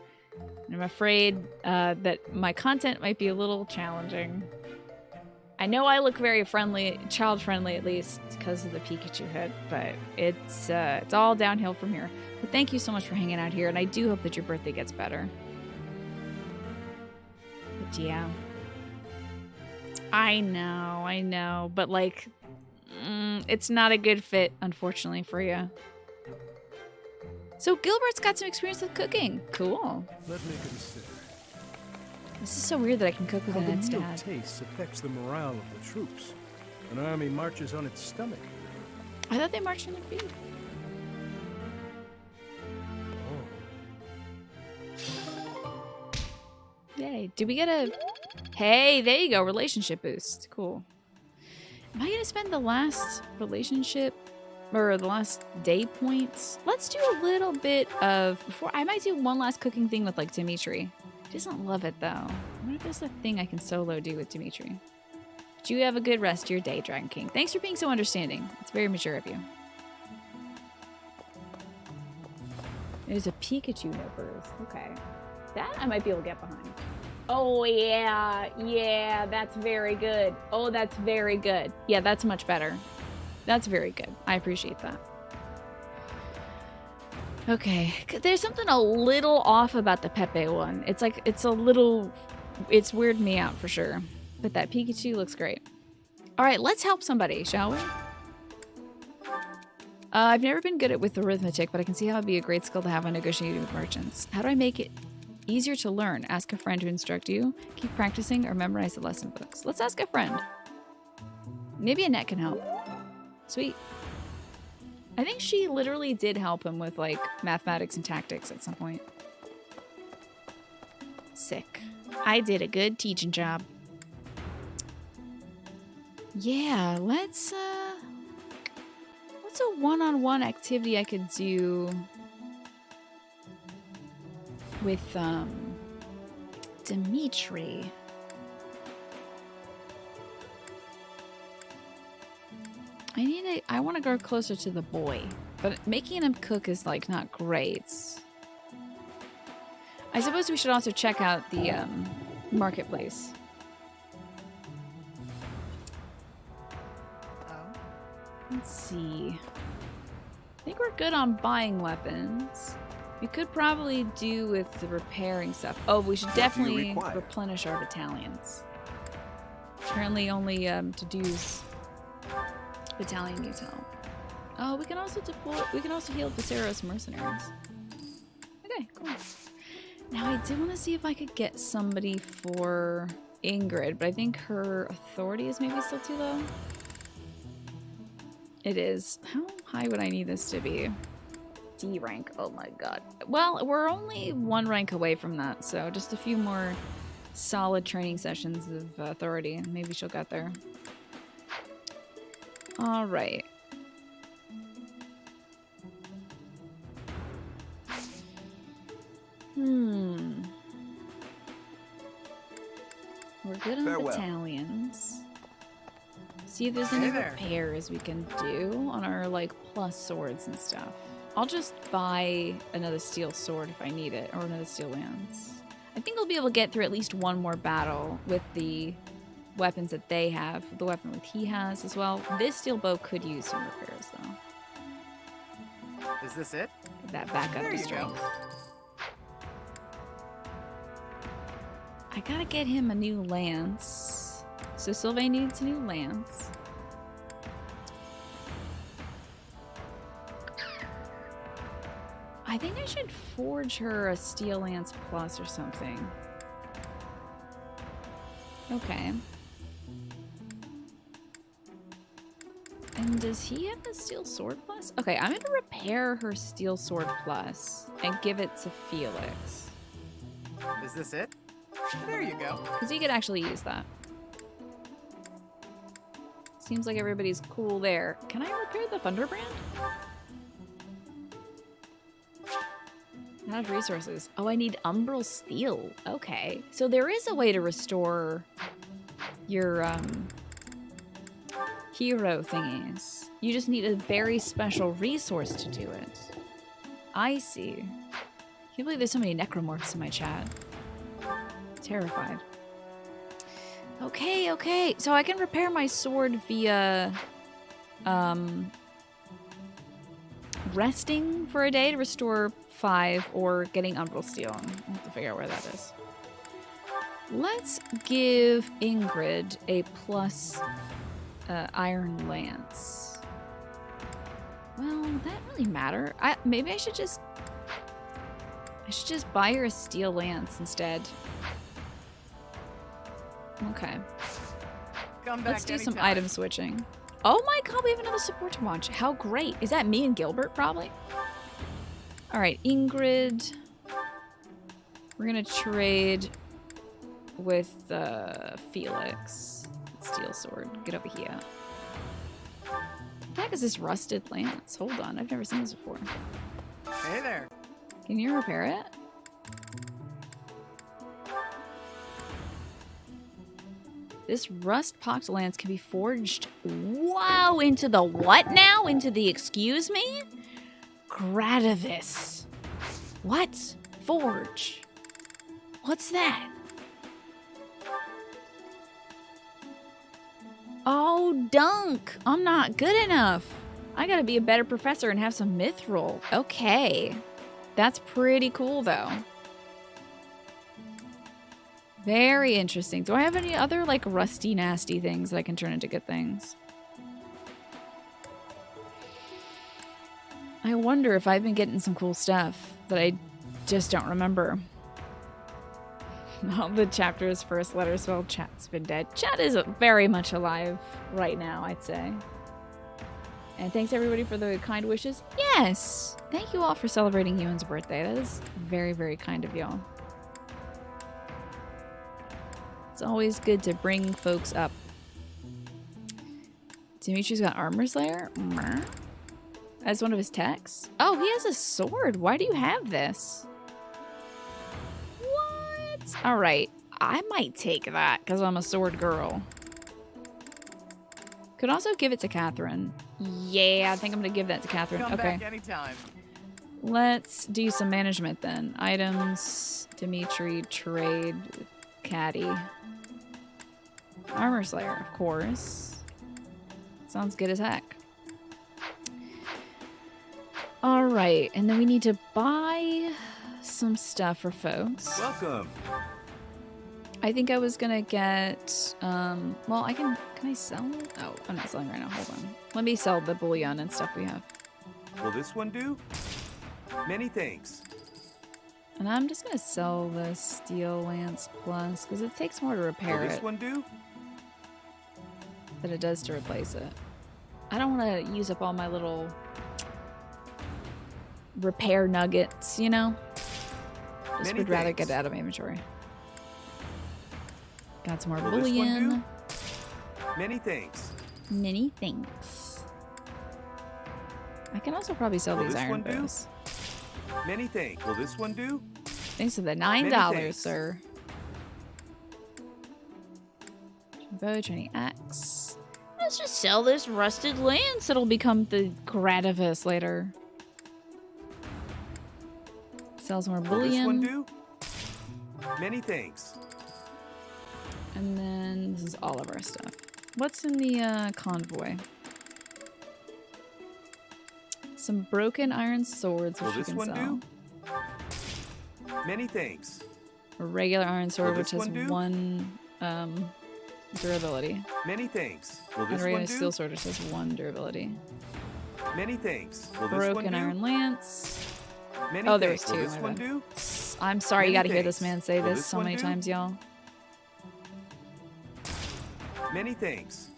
And I'm afraid that my content might be a little challenging. I know I look very friendly, child-friendly at least, because of the Pikachu head, but it's all downhill from here. But thank you so much for hanging out here, and I do hope that your birthday gets better. But yeah. I know, but like, it's not a good fit, unfortunately, for you. So Gilbert's got some experience with cooking. Cool. Let me consider. This is so weird that I can cook with How an the Ed's meal dad. taste affects the morale of the troops. An army marches on its stomach. I thought they marched on their feet. Oh. Yay. Did we get a... Hey, there you go. Relationship boost. Cool. Am I going to spend the last relationship or the last day points? Let's do a little bit of... I might do one last cooking thing with like Dimitri. He doesn't love it though. What if there's a thing I can solo do with Dimitri? But you have a good rest of your day, Dragon King. Thanks for being so understanding. It's very mature of you. There's a Pikachu Nopers. Okay. That I might be able to get behind. Oh, yeah. Yeah, that's very good. Oh, that's very good. Yeah, that's much better. That's very good. I appreciate that. Okay. There's something a little off about the Pepe one. It's like, it's weirded me out for sure. But that Pikachu looks great. All right, let's help somebody, shall we? I've never been good with arithmetic, but I can see how it'd be a great skill to have when negotiating with merchants. How do I make it easier to learn? Ask a friend to instruct you. Keep practicing or memorize the lesson books. Let's ask a friend. Maybe Annette can help. Sweet. I think she literally did help him with like mathematics and tactics at some point. Sick. I did a good teaching job. Yeah, what's a one-on-one activity I could do with Dimitri? I want to go closer to the boy, but making him cook is like not great. I suppose we should also check out the marketplace. Let's see. I think we're good on buying weapons. We could probably do with the repairing stuff. Oh, we should definitely replenish our battalions. Currently only to do's battalion needs help. Oh, we can also heal Viseros mercenaries. Okay, cool. Now I did want to see if I could get somebody for Ingrid, but I think her authority is maybe still too low. It is. How high would I need this to be? D rank. Oh my god. Well, we're only 1 rank away from that, so just a few more solid training sessions of authority, and maybe she'll get there. Alright. We're good on battalions. See if there's any repairs we can do on our, like, plus swords and stuff. I'll just buy another steel sword if I need it, or another steel lance. I think I'll be able to get through at least one more battle with the weapons that they have, the weapon that he has as well. This steel bow could use some repairs, though. Is this it? Get that back up to strength. I gotta get him a new lance. So Sylvain needs a new lance. I think I should forge her a steel lance plus or something. Okay. And does he have a steel sword plus? Okay, I'm gonna repair her steel sword plus and give it to Felix. Is this it? There you go. Because he could actually use that. Seems like everybody's cool there. Can I repair the Thunderbrand? Not of resources. Oh, I need Umbral Steel. Okay. So there is a way to restore your hero thingies. You just need a very special resource to do it. I see. Can't believe there's so many necromorphs in my chat. Terrified. Okay, okay. So I can repair my sword via resting for a day to restore 5 or getting Umbral Steel. I'll have to figure out where that is. Let's give Ingrid a plus Iron Lance. Well, that really matter. Maybe I should just buy her a Steel Lance instead. Okay. Come back. Let's do some item switching. Oh my god, we have another support to watch. How great. Is that me and Gilbert, probably? Alright, Ingrid. We're gonna trade with Felix. Steel sword. Get over here. What the heck is this rusted lance? Hold on, I've never seen this before. Hey there. Can you repair it? This rust-pocked lance can be forged. Wow, into the what now? Into the excuse me? Gradavis. What? Forge. What's that? Oh, dunk. I'm not good enough. I gotta be a better professor and have some mithril. Okay. That's pretty cool, though. Very interesting. Do I have any other, like, rusty, nasty things that I can turn into good things? I wonder if I've been getting some cool stuff that I just don't remember. All the chapters, first letter spelled, chat's been dead. Chat is very much alive right now, I'd say. And thanks everybody for the kind wishes. Yes! Thank you all for celebrating Ewan's birthday. That is very, very kind of y'all. It's always good to bring folks up. Dimitri's got Armor Slayer? As one of his techs? Oh, he has a sword. Why do you have this? What? Alright. I might take that because I'm a sword girl. Could also give it to Catherine. Yeah, I think I'm going to give that to Catherine. Come okay. back anytime. Let's do some management then. Items, Dimitri, trade, Caddy. Armor Slayer, of course. Sounds good as heck. Alright, and then we need to buy some stuff for folks. Welcome. I think I was gonna get, well, can I sell it? Oh, I'm not selling right now, hold on. Let me sell the bullion and stuff we have. Will this one do? Many thanks. And I'm just gonna sell this Steel Lance Plus because it takes more to repair Will this it one do? than it does to replace it. I don't want to use up all my little repair nuggets, you know? Just Many would rather thanks. get it out of my inventory. Got some more Will this one bullion. do? Many thanks. Many thanks. I can also probably sell Will these this iron one do? bows. Many thanks. Will this one do? Thanks for the $9, Many thanks. sir. Bow, training axe. Let's just sell this rusted lance. It'll become the Gradivis later. Sells more Will this one bullion. do? Many thanks. And then this is all of our stuff. What's in the convoy? Some broken iron swords, Will which we this can one sell. do? Many thanks. A regular iron sword, Will which this has one do? one durability. Many thanks. Will And this a regular one do? steel sword, which has one durability. Many thanks. Will this one Broken do? iron lance. Many Oh, there was thanks. Will two. this my one bad. do? I'm sorry, you Many gotta hear this thanks. man say Will this this so one many do? times, y'all. Many thanks.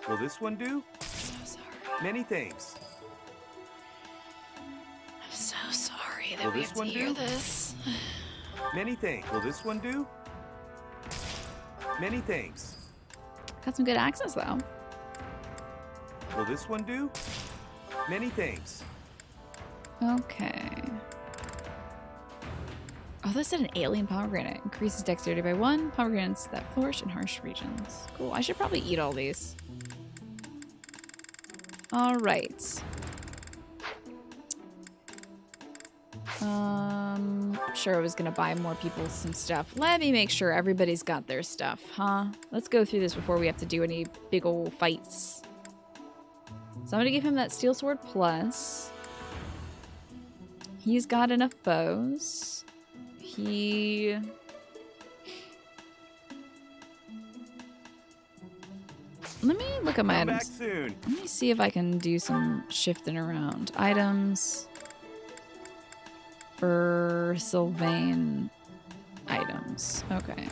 Will this one do? So sorry. Many thanks. I'm so sorry that Will we this have to one hear do? this. Many thanks. Will this one do? Many thanks. Got some good access though. Will this one do? Many thanks. Okay. Oh, this is an alien pomegranate. Increases dexterity by 1. Pomegranates that flourish in harsh regions. Cool. I should probably eat all these. Alright. Sure, I was gonna buy more people some stuff. Let me make sure everybody's got their stuff, huh? Let's go through this before we have to do any big ol' fights. So I'm gonna give him that steel sword plus. He's got enough bows. Let me look at my Come back items. soon. Let me see if I can do some shifting around. Items for Sylvain items. Okay.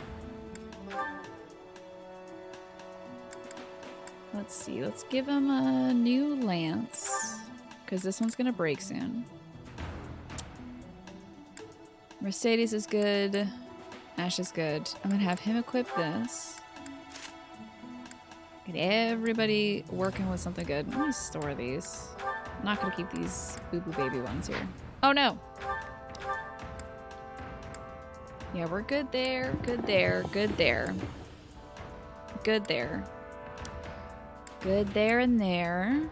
Let's see. Let's give him a new lance because this one's gonna break soon. Mercedes is good. Ash is good. I'm gonna have him equip this. Get everybody working with something good. Let me store these. I'm not gonna keep these boo-boo baby ones here. Oh no! Yeah, we're good there. Good there. Good there. Good there. Good there and there.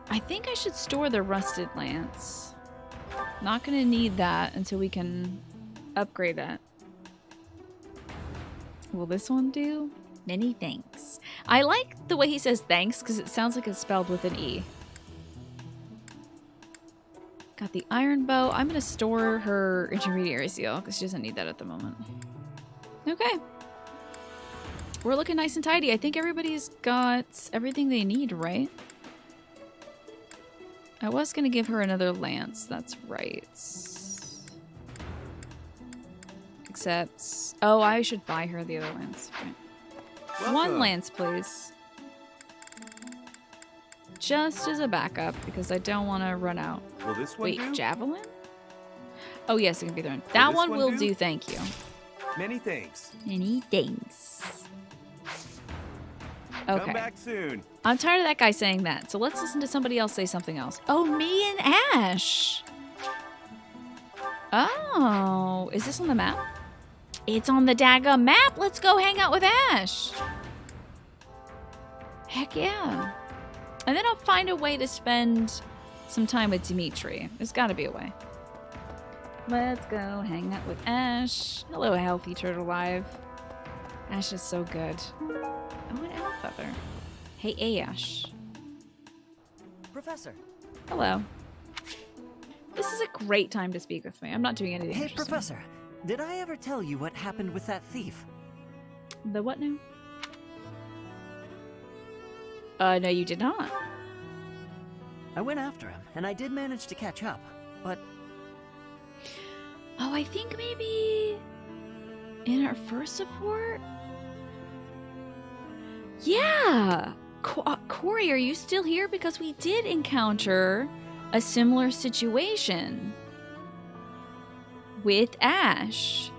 I think I should store the rusted lance. Not gonna need that until we can upgrade that. Will this one do? Many thanks. I like the way he says thanks because it sounds like it's spelled with an E. Got the iron bow. I'm gonna store her intermediary seal because she doesn't need that at the moment. Okay. We're looking nice and tidy. I think everybody's got everything they need, right? I was gonna give her another lance. That's right. Except... Oh, I should buy her the other lance. Right. One Welcome. lance, please. Just as a backup, because I don't want to run out. Will this one Wait, do? javelin? Oh, yes, it can be thrown. That this one one will do? do, thank you. Many thanks. Many thanks. Come Okay. back soon. I'm tired of that guy saying that, so let's listen to somebody else say something else. Oh, me and Ash! Oh, is this on the map? It's on the daggum map! Let's go hang out with Ash! Heck yeah. And then I'll find a way to spend some time with Dimitri. There's gotta be a way. Let's go hang out with Ash. Hello, healthy turtle alive. Ash is so good. Oh, an elf feather. Hey, Ash. Professor. Hello. This is a great time to speak with me. I'm not doing anything Hey, interesting. Professor. Did I ever tell you what happened with that thief? The what now? No, you did not. I went after him, and I did manage to catch up, but... Oh, I think maybe in our first support? Yeah! Corey, are you still here? Because we did encounter a similar situation with Ash.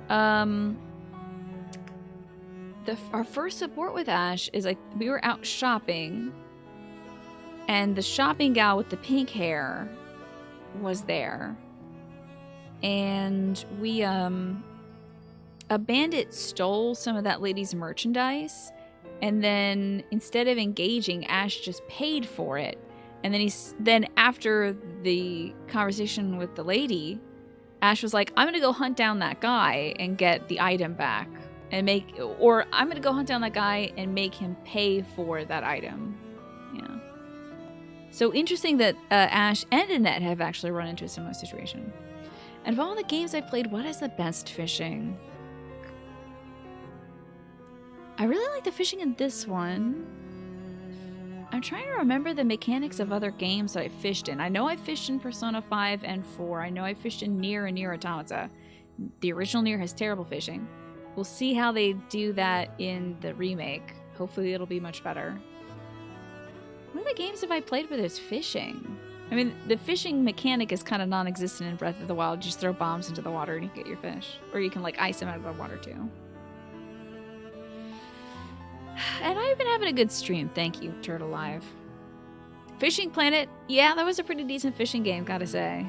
Our first support with Ash is like we were out shopping, and the shopping gal with the pink hair was there, and we a bandit stole some of that lady's merchandise, and then instead of engaging, Ash just paid for it. And then after the conversation with the lady, Ash was like, I'm gonna go hunt down that guy and get the item back and I'm gonna go hunt down that guy and make him pay for that item. Yeah. So interesting that Ash and Annette have actually run into a similar situation. And of all the games I played, what is the best fishing? I really like the fishing in this one. I'm trying to remember the mechanics of other games that I fished in. I know I fished in Persona 5 and 4. I know I fished in Nier and Nier Automata. The original Nier has terrible fishing. We'll see how they do that in the remake. Hopefully it'll be much better. What other games have I played where there's fishing? I mean, the fishing mechanic is kind of non-existent in Breath of the Wild. You just throw bombs into the water and you get your fish. Or you can like ice them out of the water too. And I've been having a good stream. Thank you, Turtle Live. Fishing Planet. Yeah, that was a pretty decent fishing game, gotta say.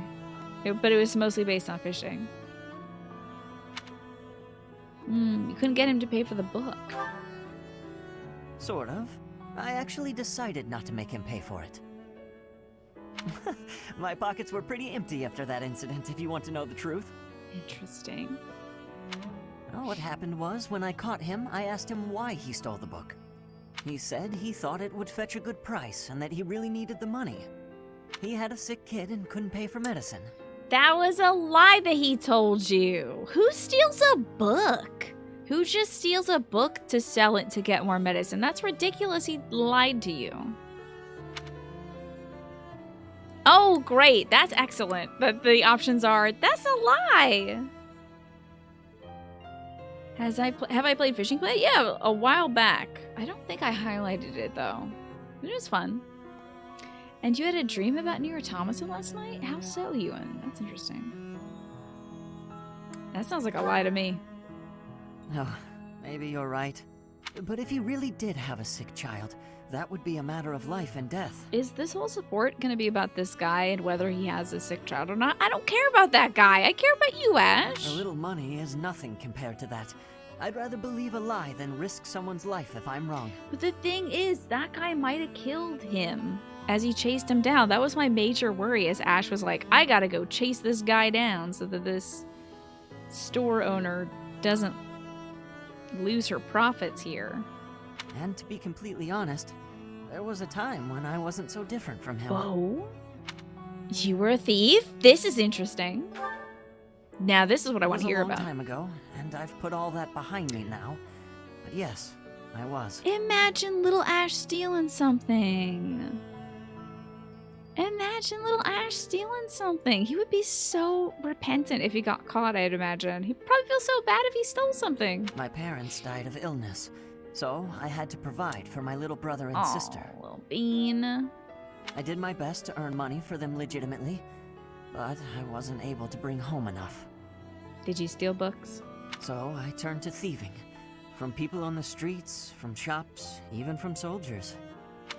But it was mostly based on fishing. You couldn't get him to pay for the book. Sort of. I actually decided not to make him pay for it. My pockets were pretty empty after that incident, if you want to know the truth. Interesting. Well, what happened was, when I caught him, I asked him why he stole the book. He said he thought it would fetch a good price and that he really needed the money. He had a sick kid and couldn't pay for medicine. That was a lie that he told you. Who steals a book? Who just steals a book to sell it to get more medicine? That's ridiculous. He lied to you. Oh, great. That's excellent. But the options are, that's a lie. Have I played Fishing Play? Yeah, a while back. I don't think I highlighted it, though. It was fun. And you had a dream about Nier Automata last night? How so, Ewan? That's interesting. That sounds like a lie to me. Oh, maybe you're right. But if he really did have a sick child, that would be a matter of life and death. Is this whole support going to be about this guy and whether he has a sick child or not? I don't care about that guy. I care about you, Ash. A little money is nothing compared to that. I'd rather believe a lie than risk someone's life if I'm wrong. But the thing is, that guy might have killed him as he chased him down. That was my major worry, as Ash was like, I gotta go chase this guy down so that this store owner doesn't lose her profits here. And to be completely honest, there was a time when I wasn't so different from him. Whoa. You were a thief? This is interesting. Now this is what I want to hear about. It was a long time ago, and I've put all that behind me now. But yes, I was. Imagine little Ash stealing something. Imagine little Ash stealing something. He would be so repentant if he got caught, I'd imagine. He'd probably feel so bad if he stole something. My parents died of illness, so I had to provide for my little brother and sister. Little Bean. I did my best to earn money for them legitimately, but I wasn't able to bring home enough. Did you steal books? So I turned to thieving. From people on the streets, from shops, even from soldiers.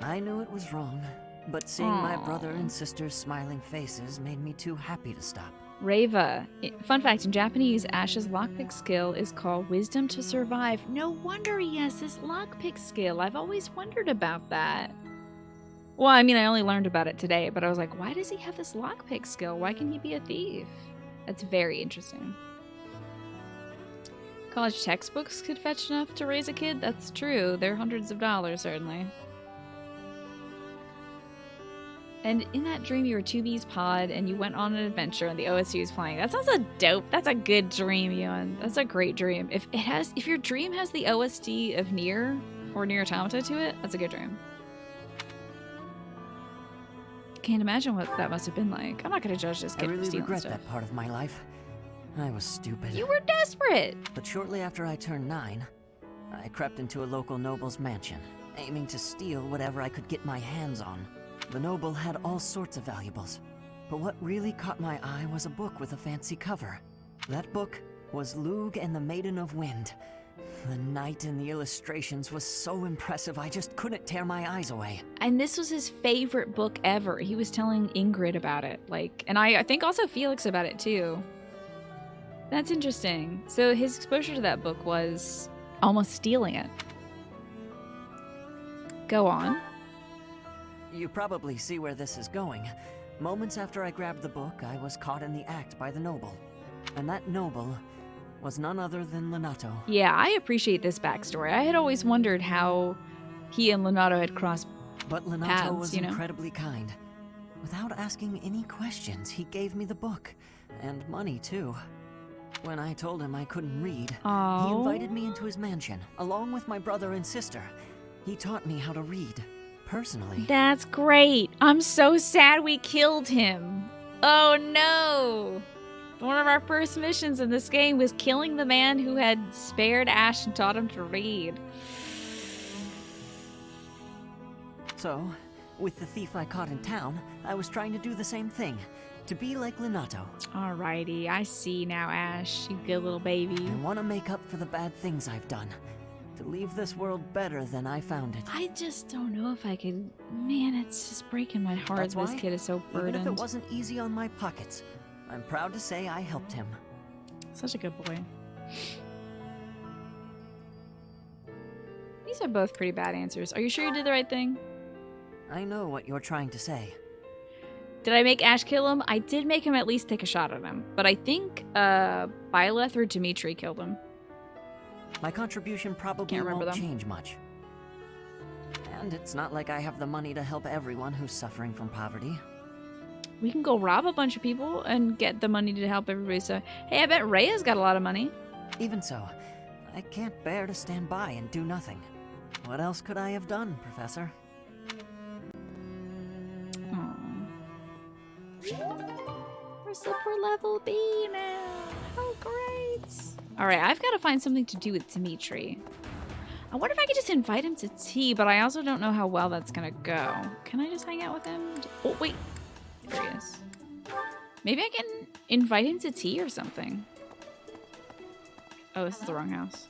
I knew it was wrong, but seeing my brother and sister's smiling faces made me too happy to stop. Reva. Fun fact, in Japanese, Ash's lockpick skill is called Wisdom to Survive. No wonder he has this lockpick skill. I've always wondered about that. Well, I mean, I only learned about it today, but I was like, why does he have this lockpick skill? Why can he be a thief? That's very interesting. College textbooks could fetch enough to raise a kid? That's true. They're hundreds of dollars, certainly. And in that dream, you were 2B's pod, and you went on an adventure, and the OST was playing. That sounds dope. That's a good dream, Ewan. That's a great dream. If your dream has the OST of Nier or Nier Automata to it, that's a good dream. can't imagine what that must have been like. I'm not gonna judge this kid I for really stealing regret stuff. that part of my life. I was stupid. You were desperate! But shortly after I turned 9, I crept into a local noble's mansion, aiming to steal whatever I could get my hands on. The noble had all sorts of valuables, but what really caught my eye was a book with a fancy cover. That book was Lug and the Maiden of Wind. The knight in the illustrations was so impressive, I just couldn't tear my eyes away. And this was his favorite book ever. He was telling Ingrid about it, like, and I think also Felix about it too. That's interesting. So his exposure to that book was almost stealing it. Go on. You probably see where this is going. Moments after I grabbed the book, I was caught in the act by the noble. And that noble was none other than Lenato. Yeah, I appreciate this backstory. I had always wondered how he and Lenato had crossed But Lenato paths, was you know? incredibly kind. Without asking any questions, he gave me the book. And money, too. When I told him I couldn't read, he Oh. invited me into his mansion, along with my brother and sister. He taught me how to read, personally. That's great. I'm so sad we killed him. Oh no. One of our first missions in this game was killing the man who had spared Ash and taught him to read. So, with the thief I caught in town, I was trying to do the same thing. To be like Lenato. Alrighty, I see now, Ash. You good little baby. I want to make up for the bad things I've done. To leave this world better than I found it. I just don't know if I could. Man, it's just breaking my heart That's that this why, kid is so burdened. even if it wasn't easy on my pockets, I'm proud to say I helped him. Such a good boy. These are both pretty bad answers. Are you sure you did the right thing? I know what you're trying to say. Did I make Ash kill him? I did make him at least take a shot at him. But I think Byleth or Dimitri killed him. My contribution probably Can't remember won't them. change much. And it's not like I have the money to help everyone who's suffering from poverty. We can go rob a bunch of people and get the money to help everybody. So, hey, I bet Rhea's got a lot of money. Even so, I can't bear to stand by and do nothing. What else could I have done, Professor? We're super level B now. How great. Alright, I've got to find something to do with Dimitri. I wonder if I could just invite him to tea, but I also don't know how well that's gonna go. Can I just hang out with him? Oh, wait. There he is. Maybe I can invite him to tea or something. Oh, this is the wrong house.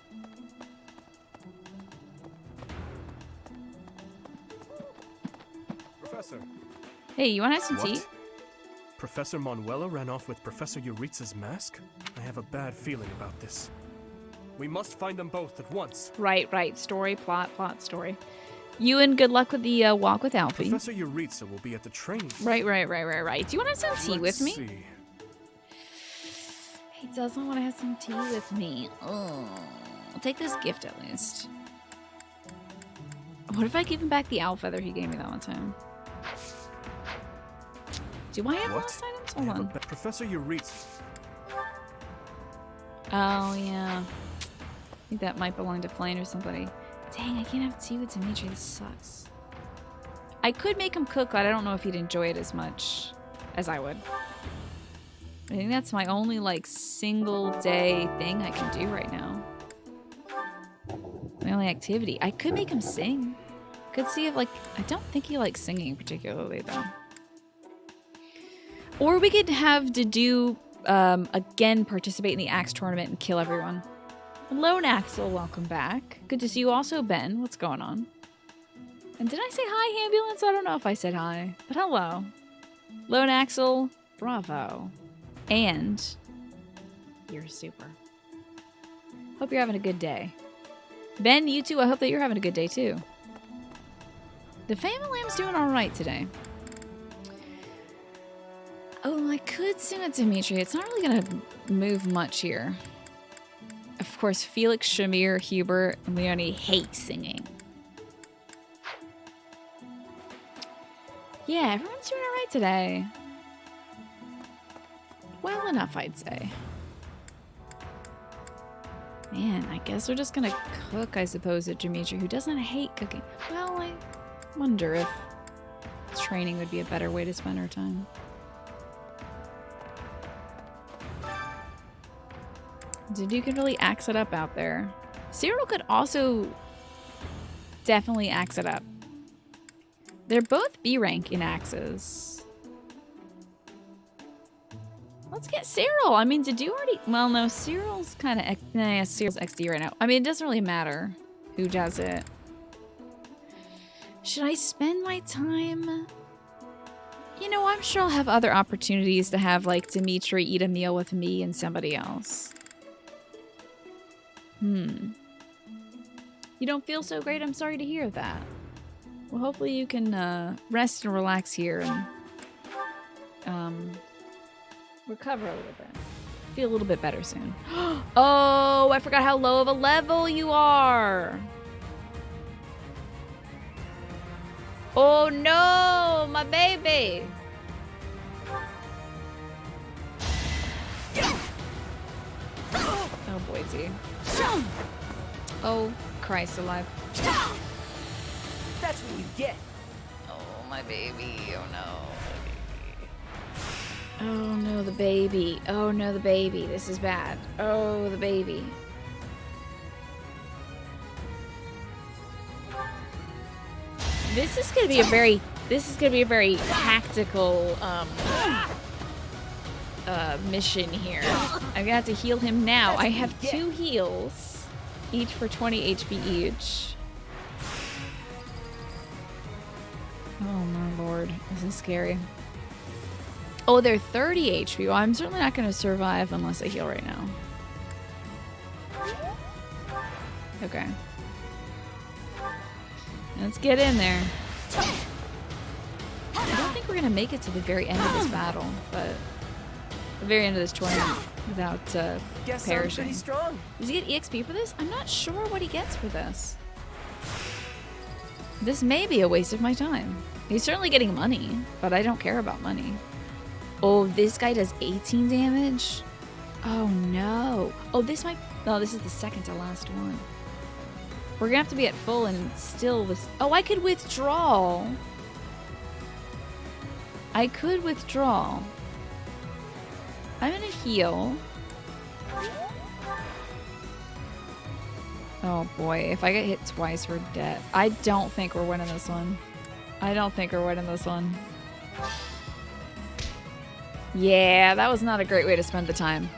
Professor. Hey, you want to have some tea? What? Professor Manuela ran off with Professor Euritza's mask? I have a bad feeling about this. We must find them both at once. Right. Story, plot, story. You and good luck with the walk with Alfie. Professor Euritza will be at the training. Right. Do you want to have some tea with me? See. He doesn't want to have some tea with me. Oh, I'll take this gift at least. What if I give him back the owl feather he gave me that one time? Do I have lost items? Hold on. Professor Euritza. Oh, yeah. I think that might belong to Flame or somebody. Dang, I can't have tea with Dimitri. This sucks. I could make him cook, but I don't know if he'd enjoy it as much as I would. I think that's my only, like, single day thing I can do right now. My only activity. I could make him sing. Could see if, like, I don't think he likes singing particularly, though. Or we could have to do, again, participate in the Axe tournament and kill everyone. Lone Axel, welcome back. Good to see you also, Ben. What's going on? And did I say hi, Ambulance? I don't know if I said hi, but hello. Lone Axel, bravo. And you're super. Hope you're having a good day. Ben, you too, I hope that you're having a good day too. The family Lamb's doing alright today. Oh, I could sing with Dimitri. It's not really gonna move much here. Of course, Felix, Shamir, Hubert, and Leonie hate singing. Yeah, everyone's doing alright today. Well enough, I'd say. Man, I guess we're just gonna cook, I suppose, at Dimitri, who doesn't hate cooking. Well, I wonder if training would be a better way to spend our time. Dude, you can really axe it up out there. Cyril could also definitely axe it up. They're both B rank in axes. Let's get Cyril. I mean, did you already... Well, no, Cyril's kind of... Nah, Cyril's XD right now. I mean, it doesn't really matter who does it. Should I spend my time... You know, I'm sure I'll have other opportunities to have, like, Dimitri eat a meal with me and somebody else. You don't feel so great? I'm sorry to hear that. Well, hopefully you can rest and relax here and recover a little bit. Feel a little bit better soon. Oh, I forgot how low of a level you are. Oh no, my baby. Oh, Boise. Oh, Christ alive. That's what you get. Oh, my baby. Oh, no. Oh, no, the baby. Oh, no, the baby. This is bad. Oh, the baby. This is going to be a very tactical, mission here. I'm gonna have to heal him now. I have 2 heals, each for 20 HP each. Oh my lord, this is scary. Oh, they're 30 HP. Well, I'm certainly not gonna survive unless I heal right now. Okay. Let's get in there. I don't think we're gonna make it to the very end of this battle, but the very end of this tournament without perishing. Pretty strong. Does he get EXP for this? I'm not sure what he gets for this. This may be a waste of my time. He's certainly getting money, but I don't care about money. Oh, this guy does 18 damage? Oh no. Oh, this might... No, this is the second to last one. We're gonna have to be at full and still this... Oh, I could withdraw. I could withdraw. I'm gonna heal. Oh boy, if I get hit twice, we're dead. I don't think we're winning this one. I don't think we're winning this one. Yeah, that was not a great way to spend the time.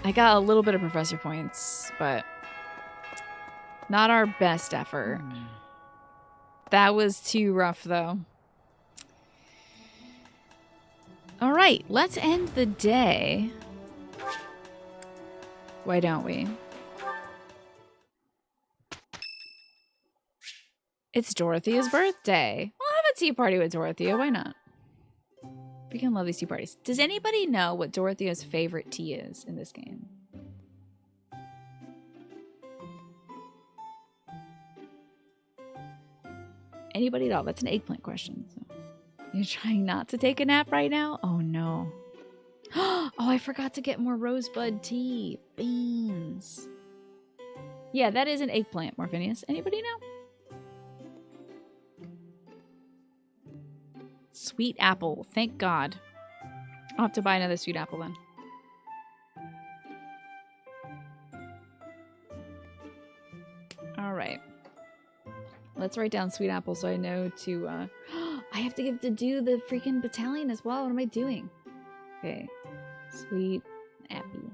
I got a little bit of professor points, but not our best effort. That was too rough, though. All right, let's end the day. Why don't we? It's Dorothea's birthday. I'll have a tea party with Dorothea. Why not? Freaking love these tea parties. Does anybody know what Dorothea's favorite tea is in this game? Anybody at all? That's an eggplant question. So. You're trying not to take a nap right now? Oh no. Oh, I forgot to get more rosebud tea. Beans. Yeah, that is an eggplant, Morphinius. Anybody know? Sweet apple. Thank God. I'll have to buy another sweet apple then. Alright. Let's write down sweet apple so I know to, I have to do the freaking battalion as well. What am I doing? Okay. Sweet appy.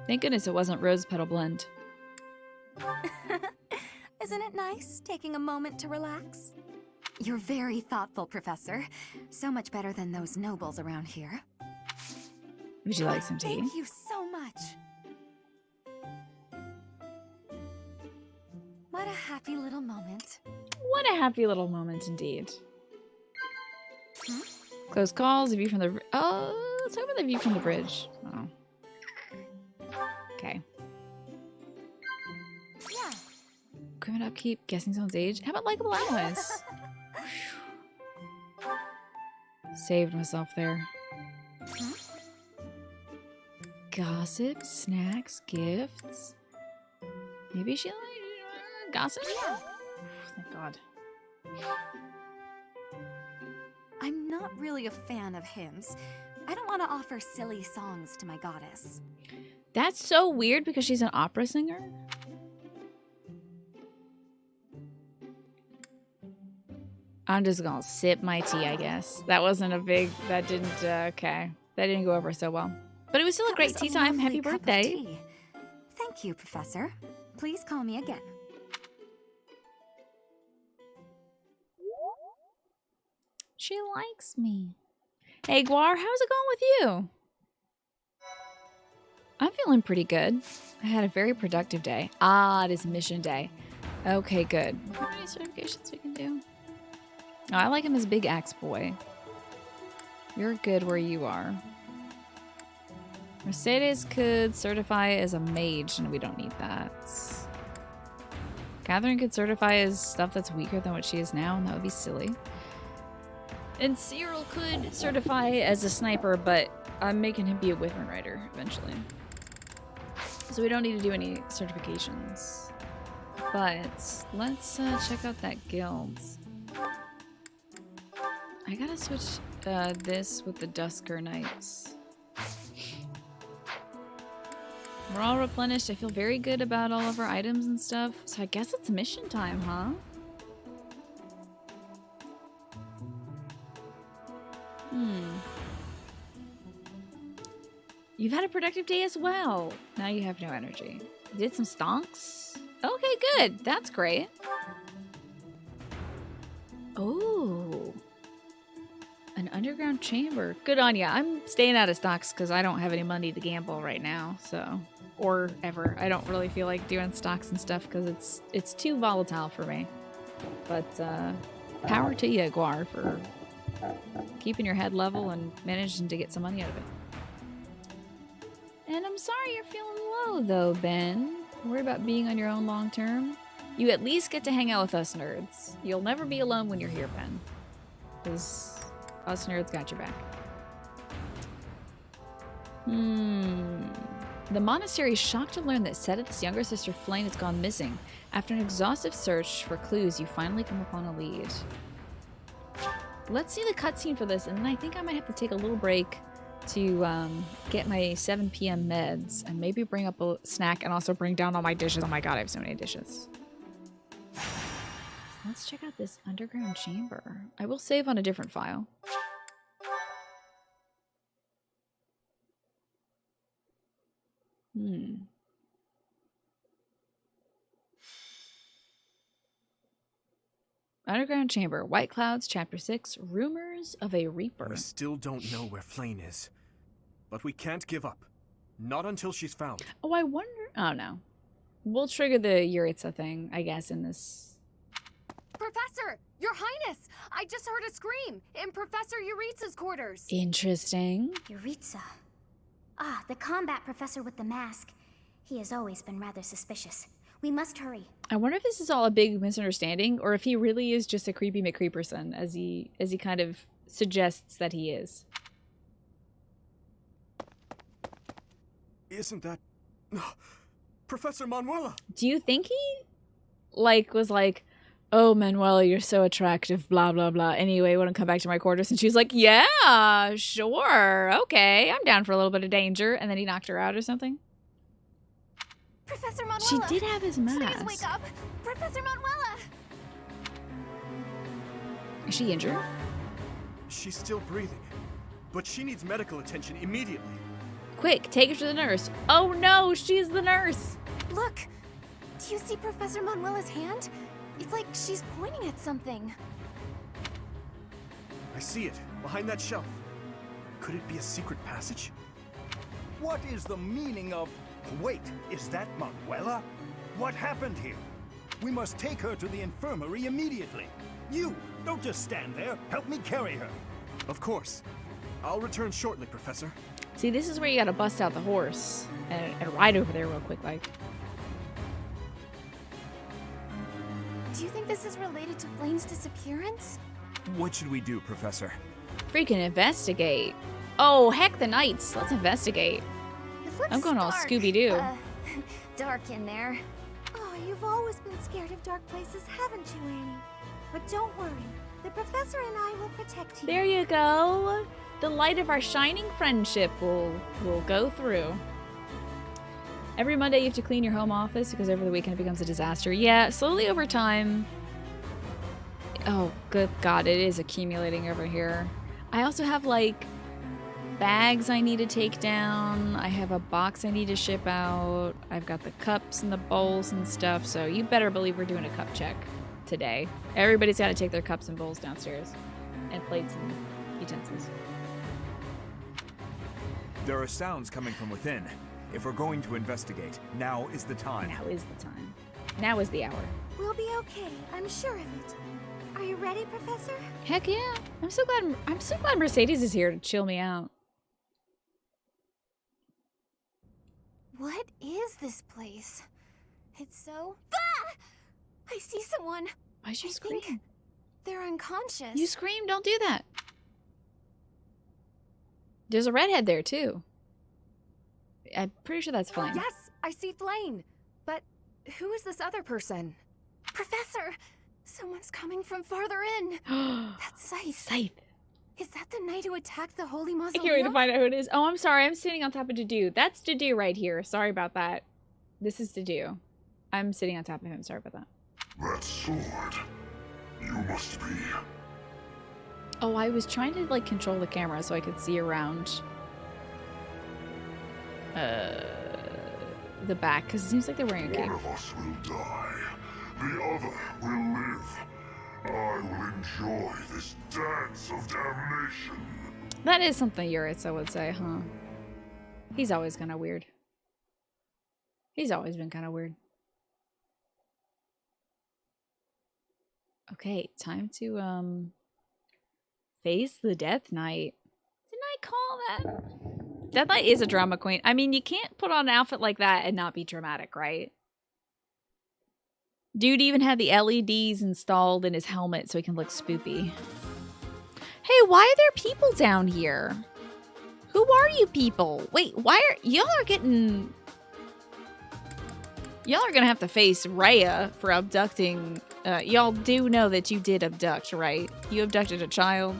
Thank goodness it wasn't rose petal blend. Isn't it nice taking a moment to relax? You're very thoughtful, Professor. So much better than those nobles around here. Would you like some tea? Thank you so much. What a happy little moment. What a happy little moment indeed. Close calls, a view from the... Oh, let's talk about the view from the bridge. Oh. Okay. Yeah. Equipment upkeep, guessing someone's age. How about likable allies? Saved myself there. Gossip, snacks, gifts. Maybe she like gossip? Yeah. Thank God. I'm not really a fan of hymns. I don't want to offer silly songs to my goddess. That's so weird because she's an opera singer. I'm just gonna sip my tea, I guess. That wasn't a big, that didn't, okay. That didn't go over so well. But it was still a great tea time. Happy birthday. Thank you, Professor. Please call me again. She likes me. Hey, Guar, how's it going with you? I'm feeling pretty good. I had a very productive day. Ah, it is mission day. Okay, good. Are there any certifications we can do? Oh, I like him as Big Axe Boy. You're good where you are. Mercedes could certify as a mage, and we don't need that. Catherine could certify as stuff that's weaker than what she is now, and that would be silly. And Cyril could certify as a sniper, but I'm making him be a Wyvern Rider eventually. So we don't need to do any certifications. But let's check out that guild. I gotta switch this with the Dusker Knights. We're all replenished. I feel very good about all of our items and stuff. So I guess it's mission time, huh? You've had a productive day as well. Now you have no energy. You did some stonks? Okay, good. That's great. Oh. An underground chamber. Good on ya. I'm staying out of stocks because I don't have any money to gamble right now, so... Or ever. I don't really feel like doing stocks and stuff because it's too volatile for me. But, power to you, Guar, for keeping your head level and managing to get some money out of it. And I'm sorry you're feeling low, though, Ben. Worry about being on your own long term. You at least get to hang out with us nerds. You'll never be alone when you're here, Ben. Because us nerds got your back. The monastery is shocked to learn that Sedith's younger sister Flame has gone missing. After an exhaustive search for clues, you finally come upon a lead. Let's see the cutscene for this, and then I think I might have to take a little break to get my 7 p.m. meds and maybe bring up a snack and also bring down all my dishes. Oh my god, I have so many dishes. Let's check out this underground chamber. I will save on a different file. Underground chamber. White Clouds, Chapter 6. Rumors of a Reaper. We still don't know where Flame is. But we can't give up. Not until she's found. Oh, I wonder... Oh, no. We'll trigger the Yuritsa thing, I guess, in this... Professor! Your Highness! I just heard a scream in Professor Yuritsa's quarters. Interesting. Yuritsa. Ah, the combat professor with the mask. He has always been rather suspicious. We must hurry. I wonder if this is all a big misunderstanding, or if he really is just a creepy McCreeperson, as he kind of suggests that he is. Isn't that... Professor Manuela? Do you think he, was like, oh, Manuela, you're so attractive, blah, blah, blah. Anyway, want to come back to my quarters? And she's like, yeah, sure, okay, I'm down for a little bit of danger. And then he knocked her out or something? Professor Manuela! She did have his mask. Please wake up! Professor Manuela! Is she injured? She's still breathing, but she needs medical attention immediately. Quick, take her to the nurse. Oh no, she's the nurse! Look! Do you see Professor Manuela's hand? It's like she's pointing at something. I see it, behind that shelf. Could it be a secret passage? What is the meaning of... Wait, is that Manuela? What happened here? We must take her to the infirmary immediately. You, don't just stand there. Help me carry her. Of course. I'll return shortly, Professor. See, this is where you gotta bust out the horse and ride over there real quick, like. Do you think this is related to Flame's disappearance? What should we do, Professor? Freaking investigate. Oh, heck the Knights. Let's investigate. I'm going all Scooby-Doo. Dark in there. Oh, you've always been scared of dark places, haven't you, Annie? But don't worry. The professor and I will protect you. There you go. The light of our shining friendship will go through. Every Monday you have to clean your home office because over the weekend it becomes a disaster. Yeah, slowly over time. Oh, good God, it is accumulating over here. I also have, like, bags I need to take down. I have a box I need to ship out. I've got the cups and the bowls and stuff, so you better believe we're doing a cup check today. Everybody's got to take their cups and bowls downstairs. And plates and utensils. There are sounds coming from within. If we're going to investigate, now is the time. Now is the time. Now is the hour. We'll be okay. I'm sure of it. Are you ready, Professor? Heck yeah. I'm so glad Mercedes is here to chill me out. What is this place? It's so... Ah! I see someone. Why'd you scream? They're unconscious. You scream, don't do that. There's a redhead there too. I'm pretty sure that's Flame. Yes, I see Flame. But who is this other person? Professor! Someone's coming from farther in. That's Scythe. Scythe. Is that the knight who attacked the holy I mausoleum? can't wait to find out who it is. Oh, I'm sorry. I'm standing on top of Dedue. That's Dedue right here. Sorry about that. This is Dedue. I'm sitting on top of him. Sorry about that. That sword. You must be... Oh, I was trying to, like, control the camera so I could see around the back, because it seems like they're wearing a cape. One of us will die. The other will live. I will enjoy this dance of damnation. That is something Yuritsa would say, huh? He's always kind of weird. He's always been kind of weird. Okay, time to, face the Death Knight. Didn't I call that? Death Knight is a drama queen. I mean, you can't put on an outfit like that and not be dramatic, right? Dude even had the LEDs installed in his helmet so he can look spoopy. Hey, why are there people down here? Who are you people? Wait, why are... Y'all are getting... Y'all are gonna have to face Rhea for abducting... y'all do know that you did abduct, right? You abducted a child.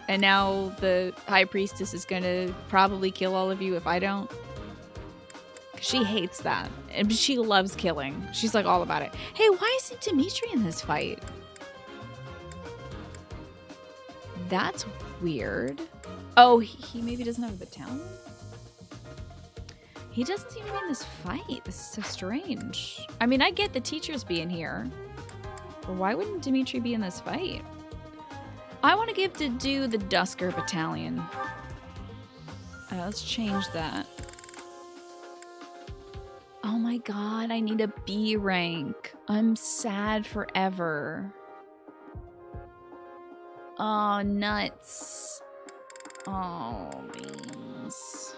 And now the High Priestess is gonna probably kill all of you if I don't. She hates that. And she loves killing. She's like all about it. Hey, why isn't Dimitri in this fight? That's weird. Oh, he maybe doesn't have a battalion? He doesn't seem to be in this fight. This is so strange. I mean, I get the teachers being here. But why wouldn't Dimitri be in this fight? I want to give Dedue the Dusker battalion. Let's change that. Oh my god, I need a B rank. I'm sad forever. Oh, nuts. Oh, beans.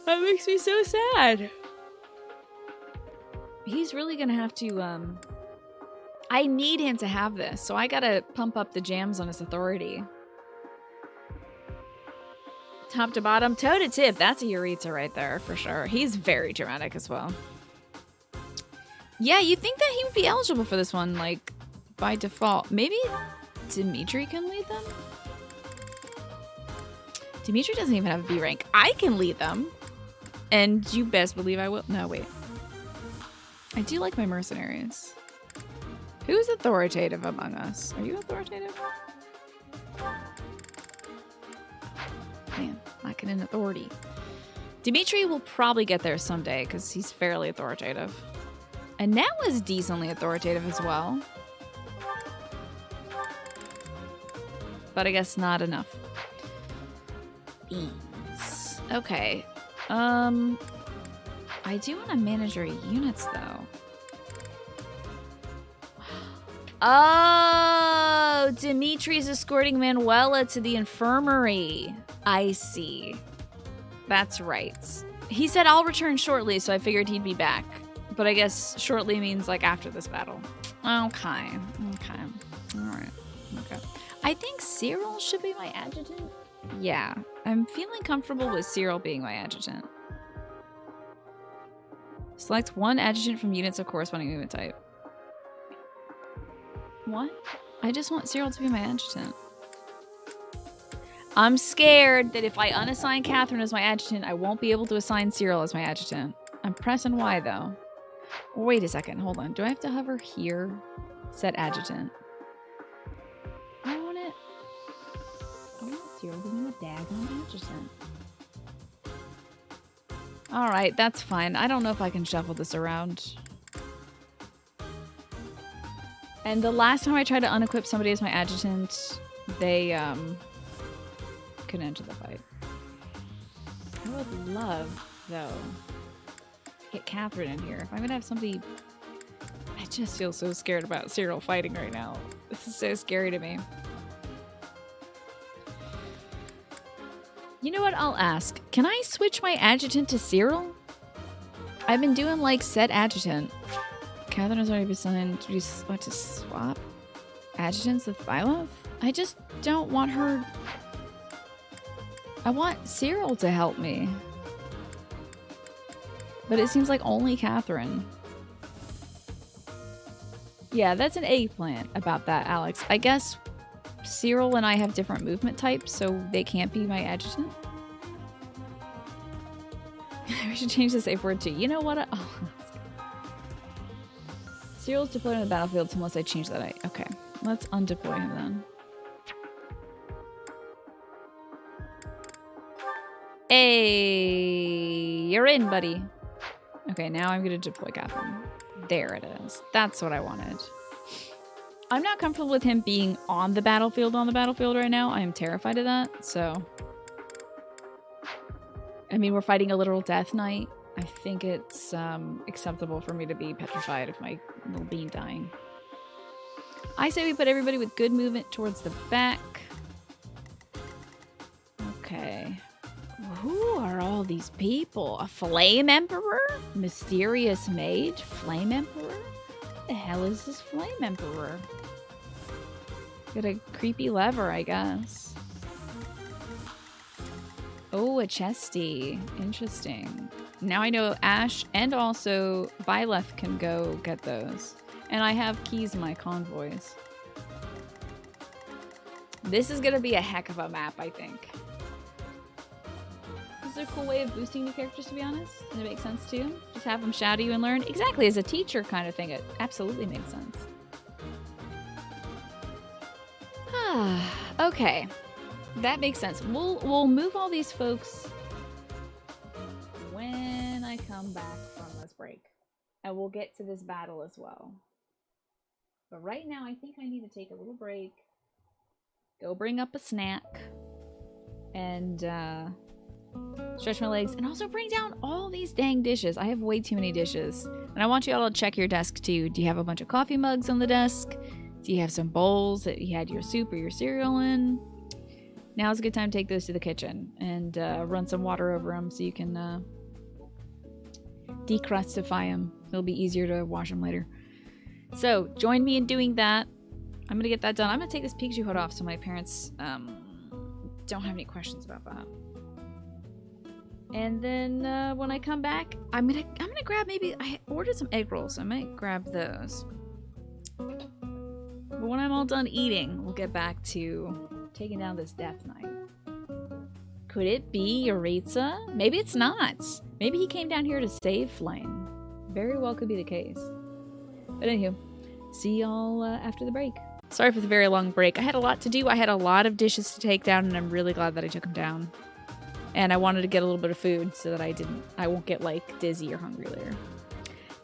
That makes me so sad. He's really gonna have to, I need him to have this, so I gotta pump up the jams on his authority. Top to bottom, toe to tip. That's a Yuritsa right there, for sure. He's very dramatic as well. Yeah, you'd think that he would be eligible for this one, like, by default. Maybe Dimitri can lead them? Dimitri doesn't even have a B rank. I can lead them. And you best believe I will. No, wait. I do like my mercenaries. Who's authoritative among us? Are you authoritative? Man, lacking in authority. Dimitri will probably get there someday because he's fairly authoritative. And now is decently authoritative as well. But I guess not enough. Beans. Okay. I do want to manage our units though. Oh, Dimitri's escorting Manuela to the infirmary. I see. That's right. He said I'll return shortly, so I figured he'd be back. But I guess shortly means like after this battle. Okay. Okay. Alright. Okay. I think Cyril should be my adjutant. Yeah. I'm feeling comfortable with Cyril being my adjutant. Select one adjutant from units of corresponding movement type. What? I just want Cyril to be my adjutant. I'm scared that if I unassign Catherine as my adjutant, I won't be able to assign Cyril as my adjutant. I'm pressing Y, though. Wait a second. Hold on. Do I have to hover here? Set adjutant. I want it. I want Cyril to be my daggone adjutant. Alright, that's fine. I don't know if I can shuffle this around. And the last time I tried to unequip somebody as my adjutant, they, couldn't enter the fight. I would love, though, to get Catherine in here. If I'm gonna have somebody... I just feel so scared about Cyril fighting right now. This is so scary to me. You know what? I'll ask. Can I switch my adjutant to Cyril? I've been doing, like, set adjutant. Catherine has already been assigned to swap adjutants with Byleth? I just don't want her... I want Cyril to help me. But it seems like only Catherine. Yeah, that's an eggplant about that, Alex. I guess Cyril and I have different movement types, so they can't be my adjutant. We should change the safe word to, you know what? Cyril's deployed on the battlefield unless I change that. Okay, let's undeploy him then. Hey, you're in, buddy. Okay, now I'm gonna deploy Catherine. There it is. That's what I wanted. I'm not comfortable with him being on the battlefield right now. I am terrified of that, so... I mean, we're fighting a literal death knight. I think it's acceptable for me to be petrified of my little bean dying. I say we put everybody with good movement towards the back. Okay. Who are all these people? A Flame Emperor? Mysterious Mage? Flame Emperor? What the hell is this Flame Emperor? Got a creepy lever, I guess. Oh, a chesty. Interesting. Now I know Ash and also Byleth can go get those. And I have keys in my convoys. This is gonna be a heck of a map, I think. This is a cool way of boosting new characters, to be honest. And it makes sense too. Just have them shadow you and learn. Exactly, as a teacher kind of thing. It absolutely makes sense. Okay. That makes sense. We'll move all these folks when I come back from this break. And we'll get to this battle as well. But right now, I think I need to take a little break. Go bring up a snack. And stretch my legs. And also bring down all these dang dishes. I have way too many dishes. And I want you all to check your desk too. Do you have a bunch of coffee mugs on the desk? Do you have some bowls that you had your soup or your cereal in? Now's a good time to take those to the kitchen and run some water over them so you can decrustify them. It'll be easier to wash them later. So, join me in doing that. I'm going to get that done. I'm going to take this Pikachu hood off so my parents don't have any questions about that. And then when I come back, I'm gonna grab maybe... I ordered some egg rolls, so I might grab those. But when I'm all done eating, we'll get back to taking down this Death Knight. Could it be Yaritza? Maybe it's not. Maybe he came down here to save Flame. Very well could be the case. But anywho, see y'all after the break. Sorry for the very long break. I had a lot to do. I had a lot of dishes to take down, and I'm really glad that I took them down. And I wanted to get a little bit of food so that I won't get like dizzy or hungry later.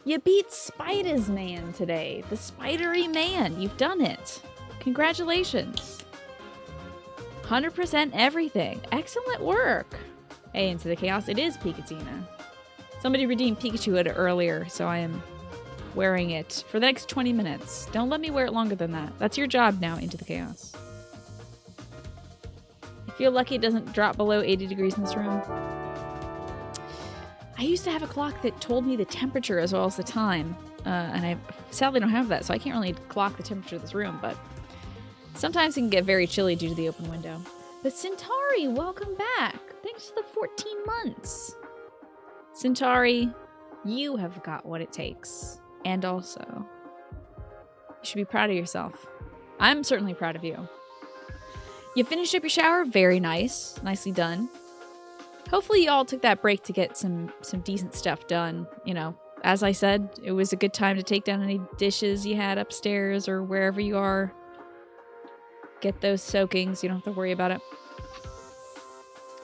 You beat Spider's Man today. The Spidery Man. You've done it. Congratulations. 100% everything. Excellent work. Hey, into the chaos. It is Pikatina. Somebody redeemed Pikachu Hood earlier, so I am wearing it for the next 20 minutes. Don't let me wear it longer than that. That's your job now, Into the Chaos. I feel lucky it doesn't drop below 80 degrees in this room. I used to have a clock that told me the temperature as well as the time, and I sadly don't have that, so I can't really clock the temperature of this room, but sometimes it can get very chilly due to the open window. But Centauri, welcome back. Thanks for the 14 months. Centauri, you have got what it takes. And also, you should be proud of yourself. I'm certainly proud of you. You finished up your shower? Very nice. Nicely done. Hopefully you all took that break to get some decent stuff done. You know, as I said, it was a good time to take down any dishes you had upstairs or wherever you are. Get those soaking so you don't have to worry about it.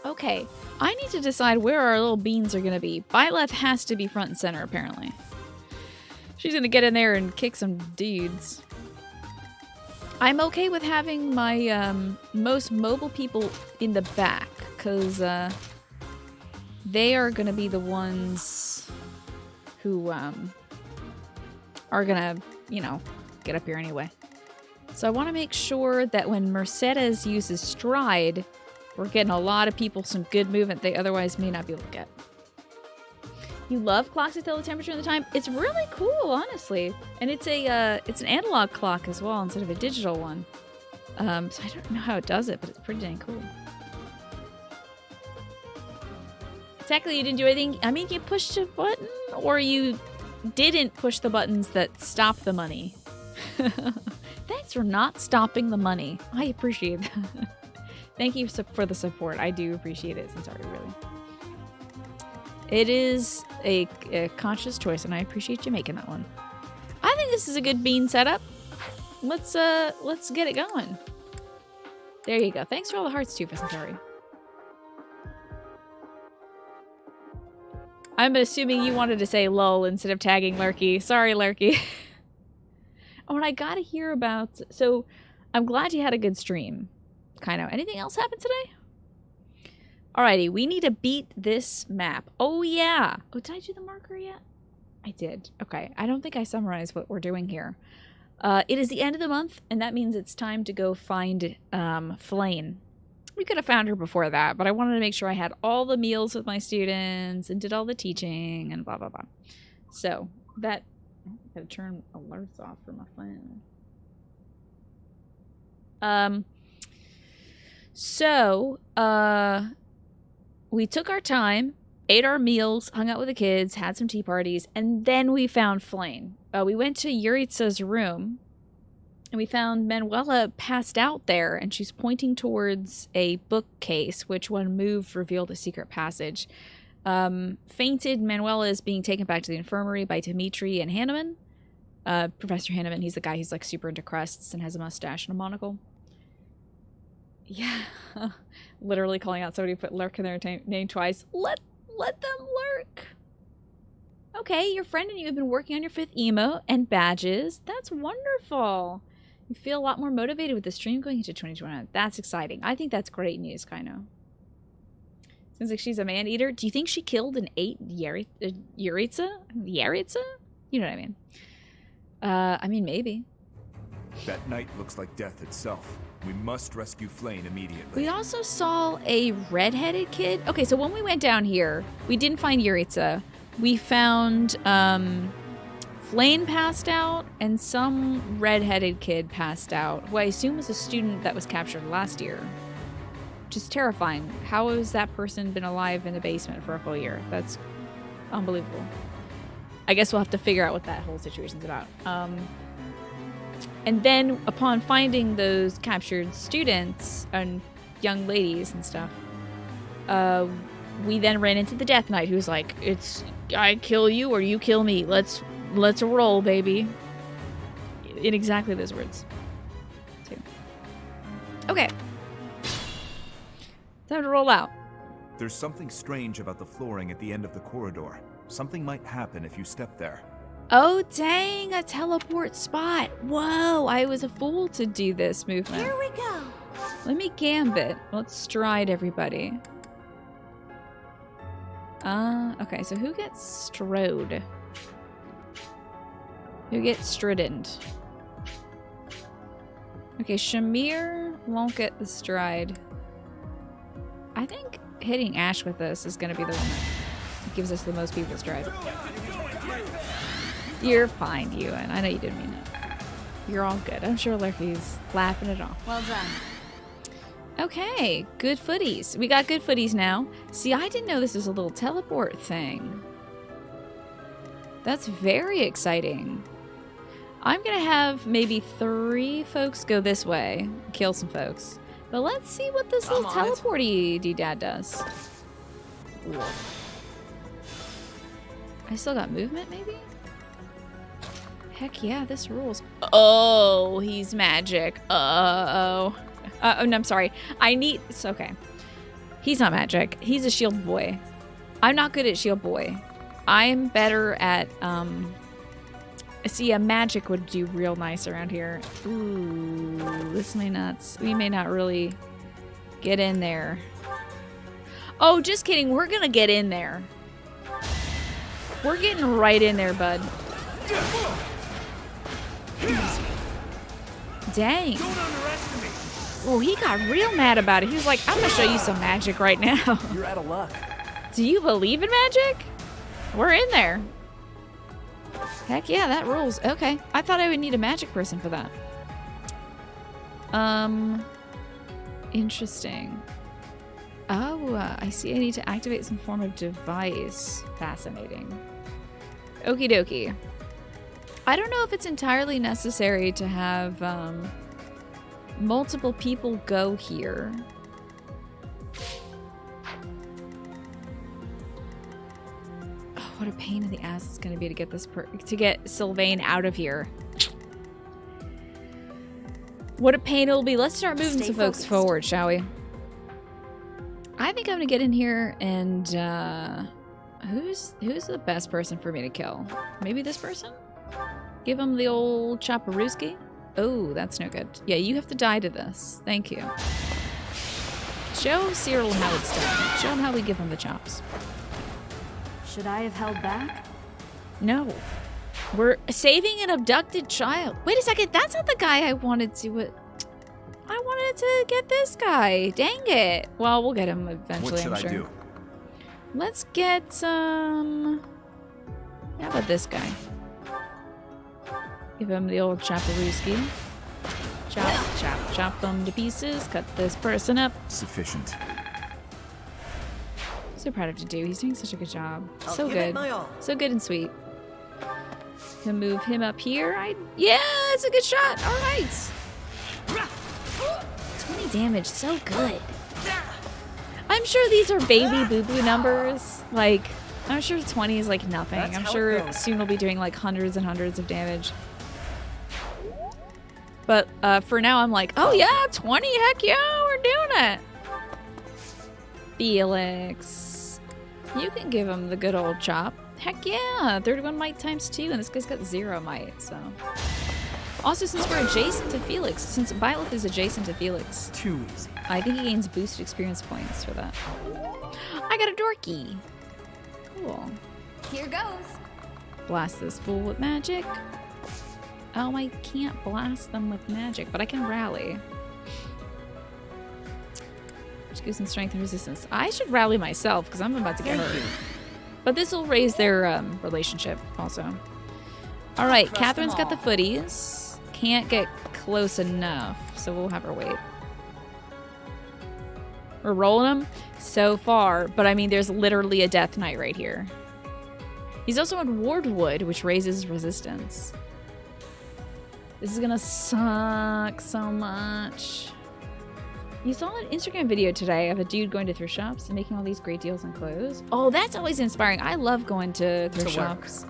Okay, I need to decide where our little beans are going to be. Byleth has to be front and center, apparently. She's going to get in there and kick some dudes. I'm okay with having my most mobile people in the back, because they are going to be the ones who are going to, you know, get up here anyway. So I want to make sure that when Mercedes uses stride, we're getting a lot of people some good movement they otherwise may not be able to get. You love clocks that tell the temperature and the time? It's really cool, honestly. And it's an analog clock as well instead of a digital one. So I don't know how it does it, but it's pretty dang cool. Technically, you didn't do anything. I mean, you pushed a button, or you didn't push the buttons that stop the money. Thanks for not stopping the money. I appreciate that. Thank you for the support. I do appreciate it, Centauri, really. It is a conscious choice, and I appreciate you making that one. I think this is a good bean setup. Let's get it going. There you go. Thanks for all the hearts too, Centauri. I'm assuming you wanted to say lol instead of tagging Lurky. Sorry, Lurky. Oh, and I gotta hear about... So, I'm glad you had a good stream. Kind of. Anything else happened today? Alrighty, we need to beat this map. Oh, yeah. Oh, did I do the marker yet? I did. Okay. I don't think I summarized what we're doing here. It is the end of the month, and that means it's time to go find Flane. We could have found her before that, but I wanted to make sure I had all the meals with my students and did all the teaching and blah, blah, blah. So, that... I gotta turn alerts off for my phone. We took our time, ate our meals, hung out with the kids, had some tea parties, and then we found Flane. We went to Yuritsa's room, and we found Manuela passed out there, and she's pointing towards a bookcase, which when moved revealed a secret passage. Fainted. Manuela is being taken back to the infirmary by Dimitri and Hanneman. Professor Hanneman, he's the guy who's like super into crests and has a mustache and a monocle. Yeah. Literally calling out somebody who put lurk in their name twice. Let them lurk. Okay, your friend and you have been working on your 5th emote and badges. That's wonderful. You feel a lot more motivated with the stream going into 2021. That's exciting. I think that's great news, Kaino. Seems like she's a man-eater. Do you think she killed and ate Yuritsa? Yuritsa? You know what I mean. I mean, maybe. That night looks like death itself. We must rescue Flane immediately. We also saw a red-headed kid. Okay, so when we went down here, we didn't find Yuritsa. We found Flane passed out and some red-headed kid passed out, who I assume was a student that was captured last year. Just terrifying. How has that person been alive in the basement for a full year? That's unbelievable. I guess we'll have to figure out what that whole situation's about. And then upon finding those captured students and young ladies and stuff, we then ran into the Death Knight, who's like, "It's I kill you or you kill me. Let's roll, baby." In exactly those words. Too. Okay. Time to roll out. There's something strange about the flooring at the end of the corridor. Something might happen if you step there. Oh, dang, a teleport spot. Whoa, I was a fool to do this movement. Here we go. Let me gambit. Let's stride, everybody. Okay, so who gets strode? Who gets stridened? Okay, Shamir won't get the stride. I think hitting Ash with this is going to be the one that gives us the most people stride. You're fine, Ewan. I know you didn't mean it. You're all good. I'm sure Lurky's laughing it off. Well done. Okay, good footies. We got good footies now. See, I didn't know this was a little teleport thing. That's very exciting. I'm gonna have maybe 3 folks go this way, kill some folks. But let's see what this little teleporty doodad does. Ooh. I still got movement, maybe? Heck yeah, this rules. Oh, he's magic. Oh, no, I'm sorry. It's okay. He's not magic. He's a shield boy. I'm not good at shield boy. I'm better at, see, a magic would do real nice around here. Ooh, this may not, we may not really get in there. Oh, just kidding. We're gonna get in there. We're getting right in there, bud. Dang. Oh, he got real mad about it. He was like, I'm gonna show you some magic right now. You're out of luck. Do you believe in magic? We're in there. Heck yeah, that rules. Okay. I thought I would need a magic person for that. Interesting. Oh, I see I need to activate some form of device. Fascinating. Okie dokie. I don't know if it's entirely necessary to have multiple people go here. Oh, what a pain in the ass it's going to be to get this to get Sylvain out of here. What a pain it'll be. Let's start moving some folks forward, shall we? I think I'm gonna get in here and who's the best person for me to kill? Maybe this person? Give him the old chopperooski. Oh, that's no good. Yeah, you have to die to this. Thank you. Show Cyril how it's done. Show him how we give him the chops. Should I have held back? No. We're saving an abducted child. Wait a second, that's not the guy I wanted to... I wanted to get this guy. Dang it. Well, we'll get him eventually, I'm sure. What should I do? Let's get some... How about this guy? Give him the old chopperooski. Chop, chop, chop them to pieces. Cut this person up. Sufficient. So proud of to do. He's doing such a good job. I'll So give it good. my all. So good and sweet. To move him up here. Yeah, that's a good shot. All right. 20 damage. So good. I'm sure these are baby boo-boo numbers. Like, I'm sure 20 is like nothing. That's I'm how sure it goes. soon we'll be doing like hundreds and hundreds of damage. But for now, I'm like, oh yeah, 20, heck yeah, we're doing it. Felix. You can give him the good old chop. Heck yeah, 31 might times 2, and this guy's got 0 might, so. Also, since we're adjacent to Felix, since Byleth is adjacent to Felix. Too easy. I think he gains boosted experience points for that. I got a dorky. Cool. Here goes. Blast this fool with magic. Oh, I can't blast them with magic, but I can rally. Which gives them strength and resistance. I should rally myself because I'm about to get hurt. But this will raise their relationship also. All right, Catherine's got the footies. Can't get close enough, so we'll have her wait. We're rolling him so far, but I mean, there's literally a Death Knight right here. He's also on Wardwood, which raises resistance. This is gonna suck so much. You saw an Instagram video today of a dude going to thrift shops and making all these great deals on clothes. Oh, that's always inspiring. I love going to thrift shops.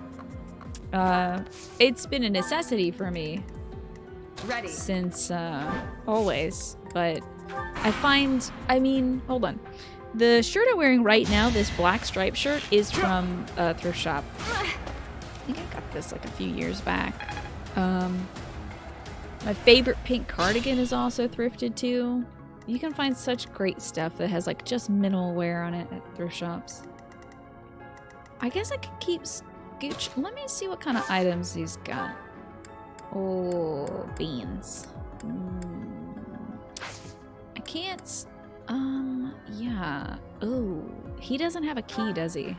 It's been a necessity for me. Ready. Since always, but I find, I mean, hold on. The shirt I'm wearing right now, this black striped shirt, is from a thrift shop. I think I got this like a few years back. My favorite pink cardigan is also thrifted too. You can find such great stuff that has like just minimal wear on it at thrift shops. I guess I could keep Scooch. Let me see what kind of items he's got. Oh, beans. I can't. Yeah. Oh, he doesn't have a key, does he?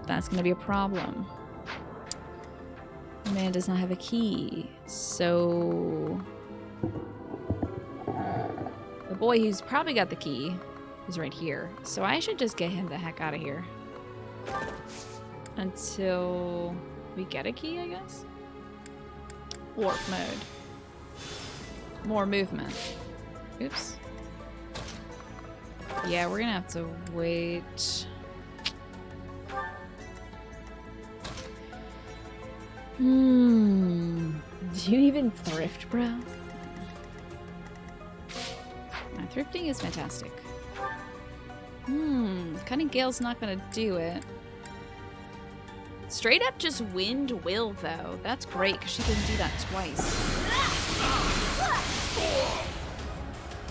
That's gonna be a problem. The man does not have a key, so the boy who's probably got the key is right here. So I should just get him the heck out of here. Until we get a key, I guess? Warp mode. More movement. Oops. Yeah, we're gonna have to wait. Do you even thrift, bro? Thrifting is fantastic. Cunning Gale's not gonna do it. Straight up just Wind Will, though. That's great, because she didn't do that twice.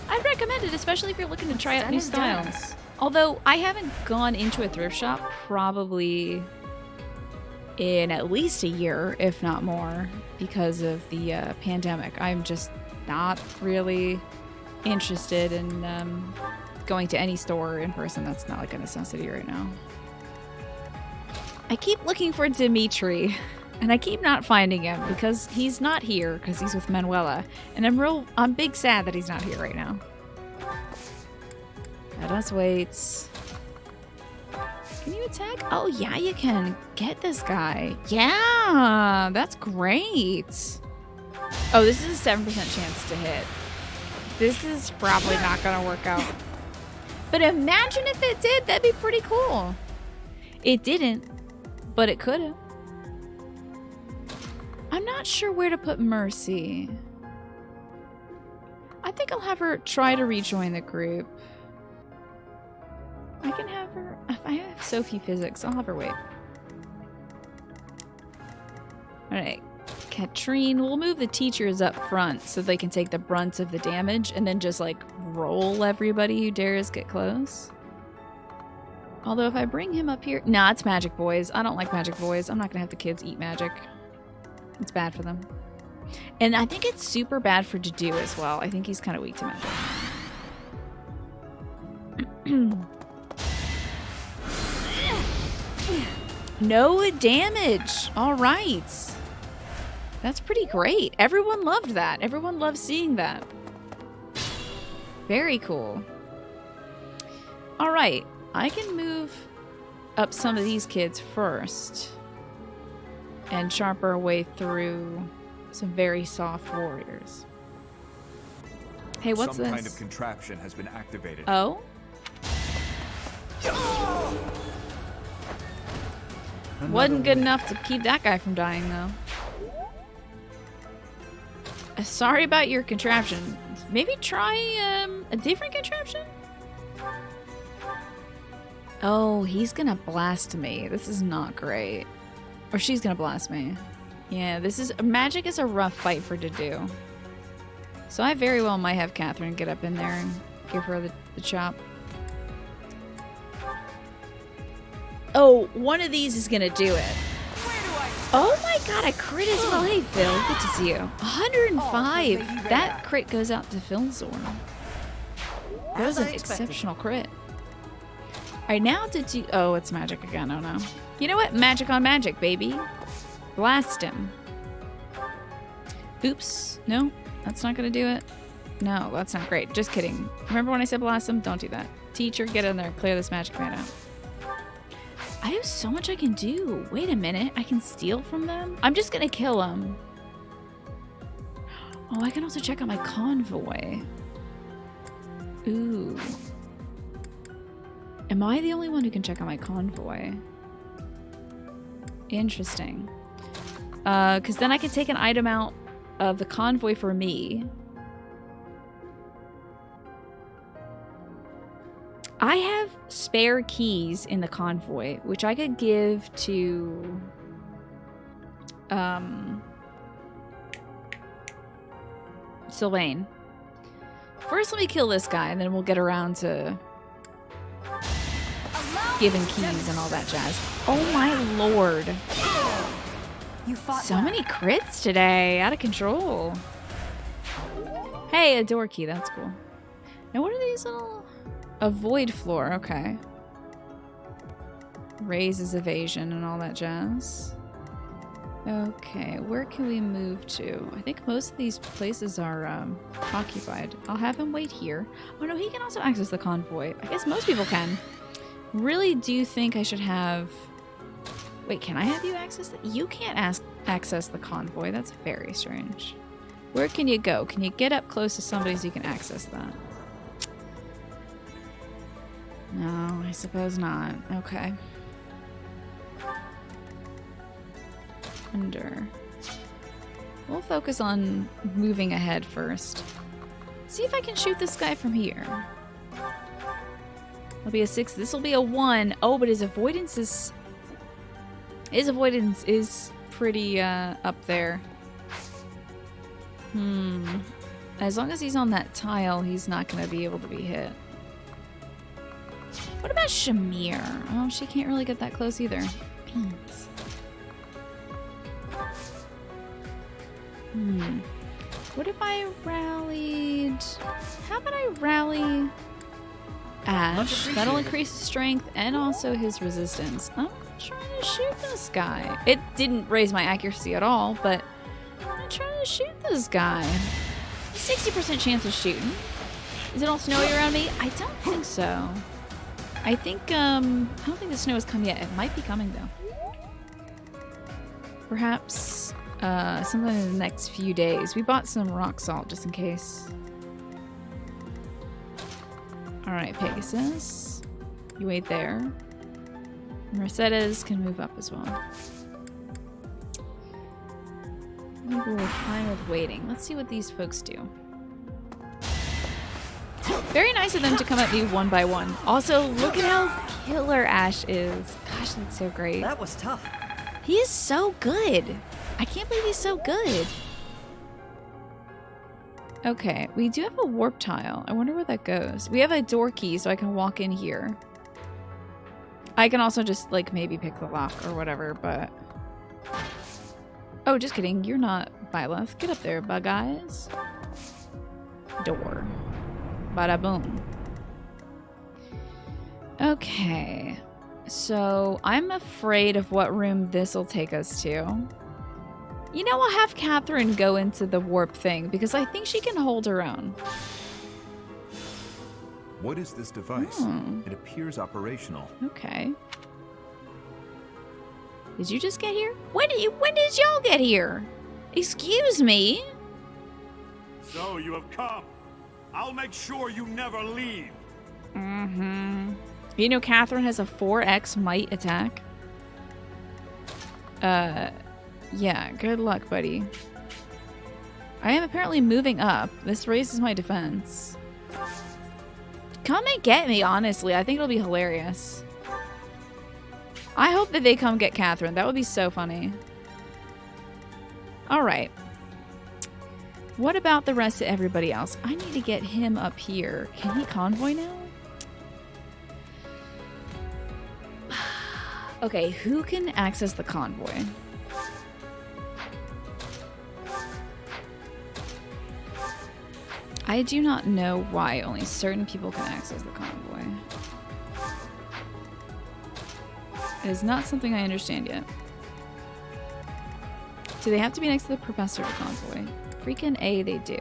I'd recommend it, especially if you're looking to try out new styles. Although, I haven't gone into a thrift shop probably in at least a year, if not more, because of the pandemic. I'm just not really interested in going to any store in person. That's not like a necessity right now. I keep looking for Dimitri, and I keep not finding him because he's not here because he's with Manuela, and I'm big sad that he's not here right now. Let us wait. Can you attack? Oh yeah, you can. Get this guy. Yeah, that's great. Oh, this is a 7% chance to hit. This is probably not gonna work out. But imagine if it did. That'd be pretty cool. It didn't, but it could have. I'm not sure where to put Mercy. I think I'll have her try to rejoin the group. I can have her... If I have Sophie Physics, I'll have her wait. Alright. Katrine, we'll move the teachers up front so they can take the brunt of the damage and then just, like, roll everybody who dares get close. Although if I bring him up here... Nah, it's Magic Boys. I don't like Magic Boys. I'm not gonna have the kids eat magic. It's bad for them. And I think it's super bad for Dedue as well. I think he's kind of weak to magic. No damage. All right. That's pretty great. Everyone loved that. Everyone loved seeing that. Very cool. All right. I can move up some of these kids first and sharp our way through some very soft warriors. Hey, what's this? Some kind of contraption has been activated. Oh? Wasn't good enough to keep that guy from dying, though. Sorry about your contraption. Maybe try a different contraption? Oh, he's gonna blast me. This is not great. Or she's gonna blast me. Yeah, this is... Magic is a rough fight for Dedue. So I very well might have Catherine get up in there and give her the chop. Oh, one of these is gonna do it. Oh my god, I crit as well. Hey, Phil. Good to see you. 105. That crit goes out to Philzor. That was an exceptional crit. Alright, now did you... Oh, it's magic again. Oh no. You know what? Magic on magic, baby. Blast him. Oops. No, that's not gonna do it. No, that's not great. Just kidding. Remember when I said blast him? Don't do that. Teacher, get in there. Clear this magic man out. I have so much I can do. Wait a minute. I can steal from them? I'm just gonna kill them. Oh, I can also check out my convoy. Ooh. Am I the only one who can check out my convoy? Interesting. Because then I can take an item out of the convoy for me. I have spare keys in the convoy, which I could give to... Sylvain. First, let me kill this guy, and then we'll get around to... giving keys and all that jazz. Oh my lord. You fought so many crits today. Out of control. Hey, a door key. That's cool. Now, what are these little... A void floor. Okay. Raises evasion and all that jazz. Okay, where can we move to? I think most of these places are occupied. I'll have him wait here. Oh no, he can also access the convoy. I guess most people can. Really do think I should have... Wait, can I have you access it? You can't access the convoy. That's very strange. Where can you go? Can you get up close to somebody so you can access that? No, I suppose not. Okay. Under. We'll focus on moving ahead first. See if I can shoot this guy from here. It'll be a 6. This will be a 1. Oh, but his avoidance is... His avoidance is pretty up there. As long as he's on that tile, he's not going to be able to be hit. What about Shamir? Oh, she can't really get that close either. Beans. What if I rallied... How about I rally Ash? That'll increase his strength and also his resistance. I'm trying to shoot this guy. It didn't raise my accuracy at all, but I'm trying to shoot this guy. 60% chance of shooting. Is it all snowy around me? I don't think so. I think, I don't think the snow has come yet. It might be coming, though. Perhaps, sometime in the next few days. We bought some rock salt just in case. Alright, Pegasus. You wait there. Mercedes can move up as well. I think we're fine with waiting. Let's see what these folks do. Very nice of them to come at me one by one. Also, look at how killer Ash is. Gosh, that's so great. That was tough. He is so good. I can't believe he's so good. Okay, we do have a warp tile. I wonder where that goes. We have a door key, so I can walk in here. I can also just, like, maybe pick the lock or whatever, but... Oh, just kidding. You're not Byleth. Get up there, bug eyes. Door. Bada boom. Okay. So, I'm afraid of what room this will take us to. You know, I'll have Catherine go into the warp thing because I think she can hold her own. What is this device? It appears operational. Okay. Did you just get here? When did y'all get here? Excuse me? So you have come. I'll make sure you never leave. You know Catherine has a 4x might attack? Yeah, good luck, buddy. I am apparently moving up. This raises my defense. Come and get me, honestly. I think it'll be hilarious. I hope that they come get Catherine. That would be so funny. Alright. What about the rest of everybody else? I need to get him up here. Can he convoy now? Okay, who can access the convoy? I do not know why only certain people can access the convoy. It is not something I understand yet. Do they have to be next to the professor to convoy? Freaking A, they do.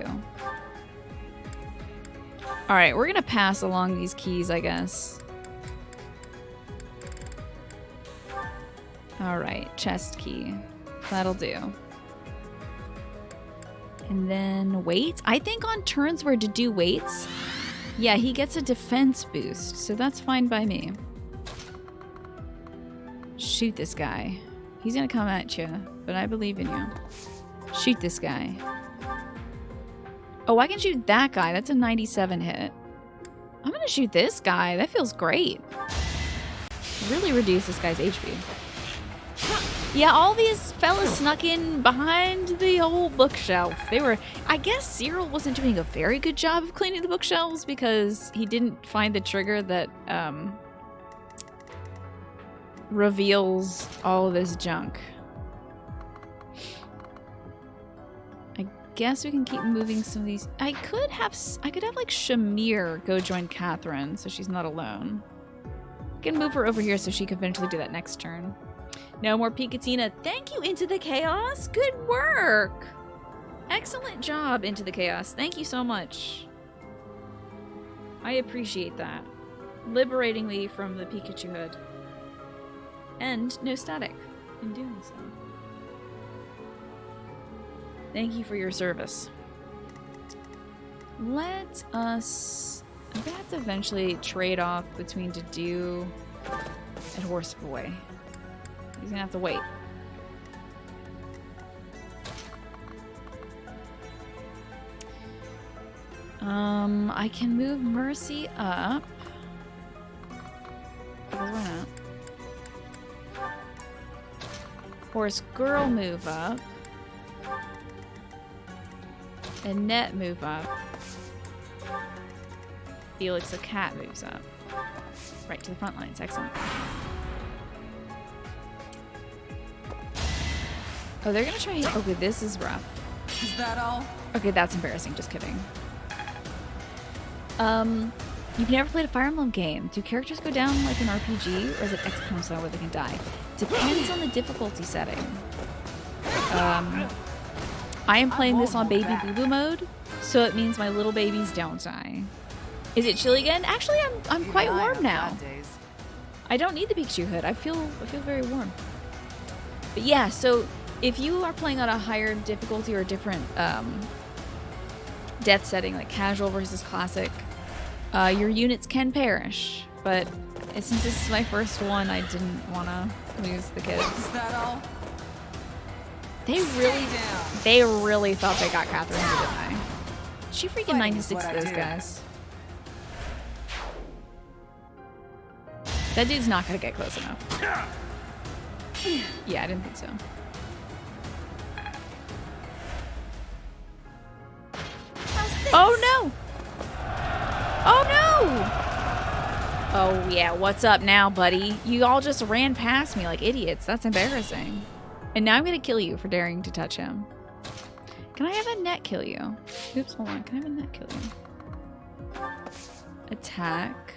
Alright, we're gonna pass along these keys, I guess. Alright, chest key. That'll do. And then weight. I think on turns where to do weights, yeah, he gets a defense boost, so that's fine by me. Shoot this guy. He's gonna come at you, but I believe in you. Shoot this guy. Oh, I can shoot that guy. That's a 97 hit. I'm gonna shoot this guy. That feels great. Really reduce this guy's HP. Yeah, all these fellas snuck in behind the old bookshelf. They were... I guess Cyril wasn't doing a very good job of cleaning the bookshelves because he didn't find the trigger that reveals all of this junk. I guess we can keep moving some of these. I could have like Shamir go join Catherine so she's not alone. I can move her over here so she can eventually do that next turn. No more Pikatina. Thank you, Into the Chaos. Good work. Excellent job, Into the Chaos. Thank you so much. I appreciate that. Liberating me from the Pikachu hood. And no static in doing so. Thank you for your service. Let us... I'm gonna have to eventually trade off between Dedue and Horse Boy. He's gonna have to wait. I can move Mercy up. Because why not? Horse Girl move up. And Net move up. Felix the cat moves up. Right to the front lines. Excellent. Oh, they're gonna try. Okay, this is rough. Is that all? Okay, that's embarrassing. Just kidding. You've never played a Fire Emblem game. Do characters go down like an RPG, or is it XCOM style where they can die? Depends on the difficulty setting. I am playing this on Baby Boo Boo mode, so it means my little babies don't die. Is it chilly again? Actually, I'm quite warm now. I don't need the Pikachu hood. I feel very warm. But yeah, so if you are playing on a higher difficulty or a different death setting, like casual versus classic, your units can perish. But since this is my first one, I didn't want to lose the kids. Is that all? They really thought they got Catherine, didn't they? She freaking 96 those guys. That dude's not gonna get close enough. Yeah, I didn't think so. Oh no! Oh no! Oh yeah, what's up now, buddy? You all just ran past me like idiots. That's embarrassing. And now I'm gonna kill you for daring to touch him. Can I have a net kill you? Oops, hold on. Can I have a net kill you? Attack.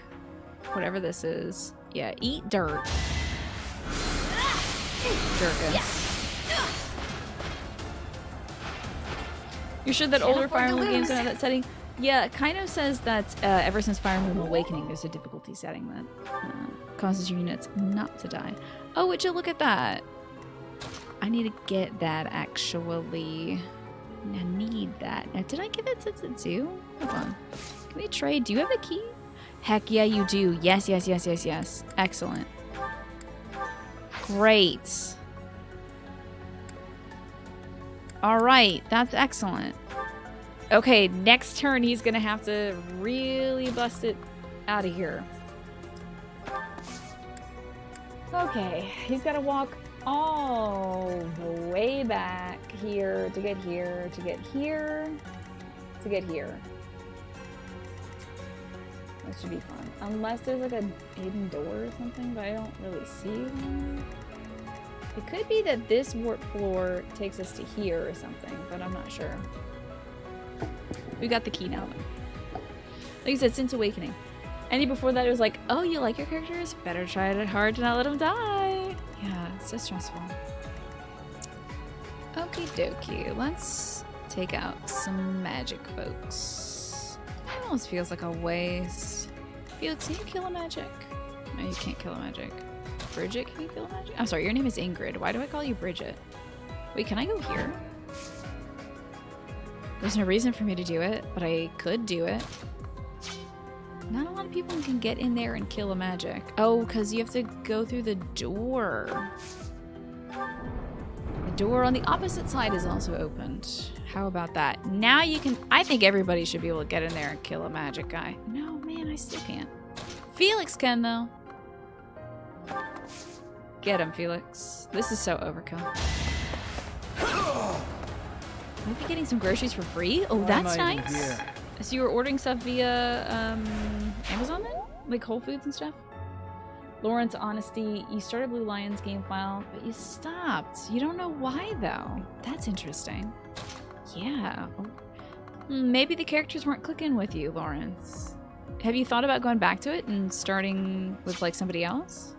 Whatever this is. Yeah, eat dirt. Jerkus. You sure that older Fire Emblem games don't have that setting? Yeah, it kind of says that ever since Fire Emblem Awakening, there's a difficulty setting that causes your units not to die. Oh, would you look at that? I need to get that, actually. I need that. Now, did I give it to Dedue? Hold on. Can we trade? Do you have a key? Heck yeah, you do. Yes, yes, yes, yes, yes. Excellent. Great. Alright, that's excellent. Okay, next turn he's gonna have to really bust it out of here. Okay, he's gotta walk all the way back here to get here, to get here, to get here. That should be fun. Unless there's like a hidden door or something, but I don't really see one. It could be that this warp floor takes us to here or something, but I'm not sure. We got the key now, though. Like I said, since Awakening. Any before that, it was like, oh, you like your characters? Better try it hard to not let them die. Yeah, it's so stressful. Okie dokie. Let's take out some magic, folks. It almost feels like a waste. Felix, can you kill a magic? No, you can't kill a magic. Bridget, can you kill a magic? I'm sorry, your name is Ingrid. Why do I call you Bridget? Wait, can I go here? There's no reason for me to do it, but I could do it. Not a lot of people can get in there and kill a magic. Oh, because you have to go through the door. The door on the opposite side is also opened. How about that? Now you can... I think everybody should be able to get in there and kill a magic guy. No, man, I still can't. Felix can, though. Get him, Felix. This is so overkill. Maybe getting some groceries for free? Oh, that's nice. So you were ordering stuff via Amazon then? Like Whole Foods and stuff? Lawrence, honesty, you started Blue Lion's game file, but you stopped. You don't know why, though. That's interesting. Yeah. Maybe the characters weren't clicking with you, Lawrence. Have you thought about going back to it and starting with, like, somebody else?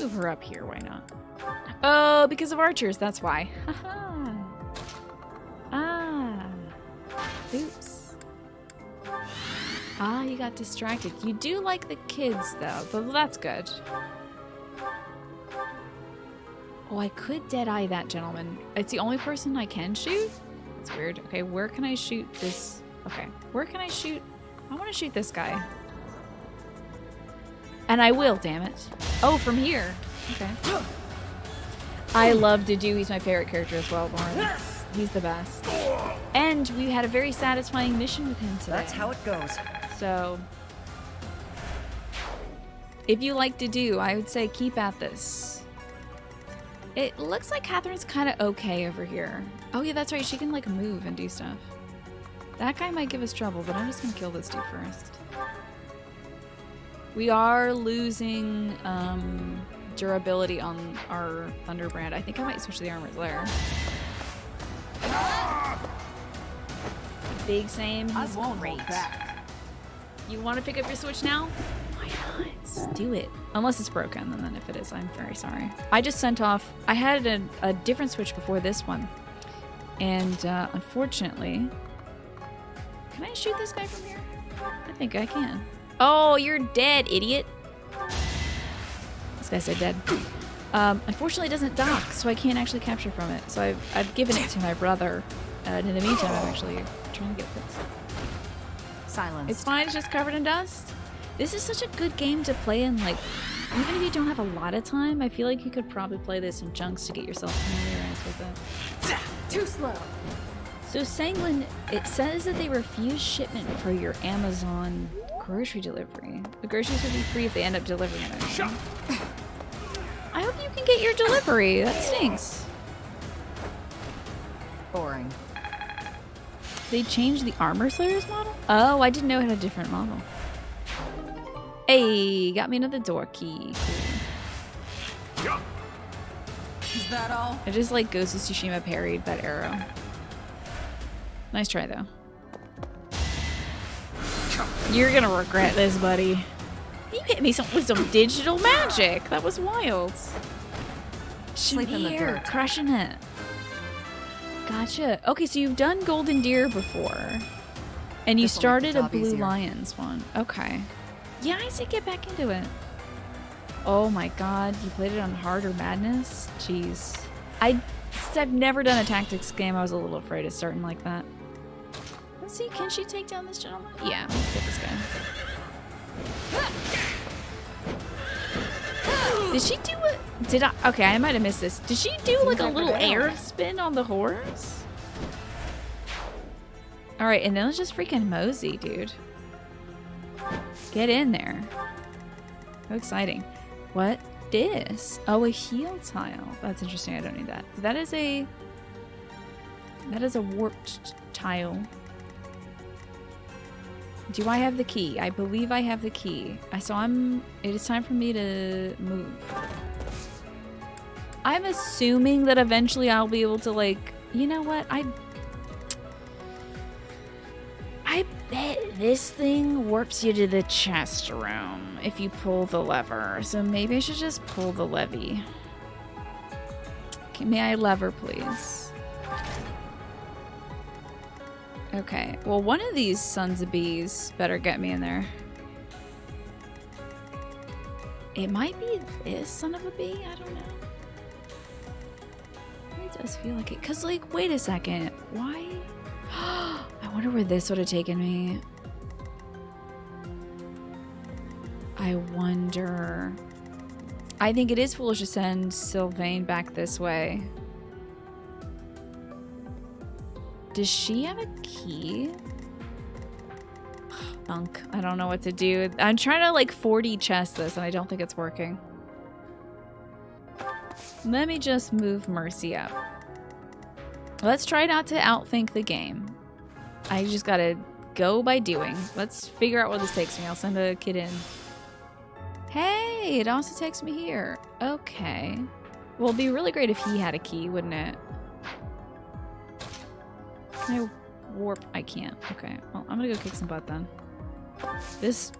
move her up here. Why not? Oh, because of archers. That's why. Haha. Ah. Oops. Ah, you got distracted. You do like the kids, though. So that's good. Oh, I could dead-eye that gentleman. It's the only person I can shoot? That's weird. Okay, where can I shoot this? Okay, where can I shoot? I want to shoot this guy. And I will, damn it. Oh, from here. Okay. I love Dedue. He's my favorite character as well, Lawrence. He's the best. And we had a very satisfying mission with him today. That's how it goes. So, if you like Dedue, I would say keep at this. It looks like Catherine's kind of okay over here. Oh yeah, that's right. She can like move and do stuff. That guy might give us trouble, but I'm just gonna kill this dude first. We are losing durability on our Thunderbrand. I think I might switch the armor there. Big Sam, he's great. You want to pick up your Switch now? Why not? Do it. Unless it's broken, and then if it is, I'm very sorry. I just sent off... I had a different Switch before this one. And unfortunately... Can I shoot this guy from here? I think I can. Oh, you're dead, idiot. This guy said dead. Unfortunately, it doesn't dock, so I can't actually capture from it. So I've given it to my brother. And in the meantime, I'm actually trying to get this. Silence. It's fine, it's just covered in dust. This is such a good game to play in, like, even if you don't have a lot of time, I feel like you could probably play this in chunks to get yourself familiarized with it. Too slow. So Sanguine, it says that they refuse shipment for your Amazon grocery delivery. The groceries will be free if they end up delivering it. I hope you can get your delivery. That stinks. Boring. They changed the Armor Slayer's model? Oh, I didn't know it had a different model. Hey, got me another door key. Cool. Is that all? I just like Ghost of Tsushima parried that arrow. Nice try, though. You're gonna regret this, buddy. You hit me with some digital magic. That was wild. Sleep in the dirt. Crushing it. Gotcha. Okay, so you've done Golden Deer before. And you started a Blue Lions one. Okay. Yeah, I say get back into it. Oh my god, you played it on Hard or Madness? Jeez. I've never done a tactics game. I was a little afraid of starting like that. Let's see, can she take down this gentleman? Yeah, let's get this guy. Did she do it? Okay, I might have missed this. Did she do like a little air spin on the horse? Alright, and then let's just freaking mosey, dude. Get in there. How exciting. What? This? Oh, a heal tile. That's interesting. I don't need that. That is a warped tile. Do I have the key? I believe I have the key. It is time for me to move. I'm assuming that eventually I'll be able to, like, you know what? I bet this thing warps you to the chest room if you pull the lever. So maybe I should just pull the levy. Okay, may I lever, please? Okay, well, one of these sons of bees better get me in there. It might be this son of a bee? I don't know. It does feel like it. Because, like, wait a second. Why? I wonder where this would have taken me. I wonder. I think it is foolish to send Sylvain back this way. Does she have a key? Funk. I don't know what to do. I'm trying to like 4D chess this and I don't think it's working. Let me just move Mercy up. Let's try not to outthink the game. I just gotta go by doing. Let's figure out what this takes me. I'll send a kid in. Hey, it also takes me here. Okay. Well, it'd be really great if he had a key, wouldn't it? Can I warp? I can't. Okay. Well, I'm gonna go kick some butt then. This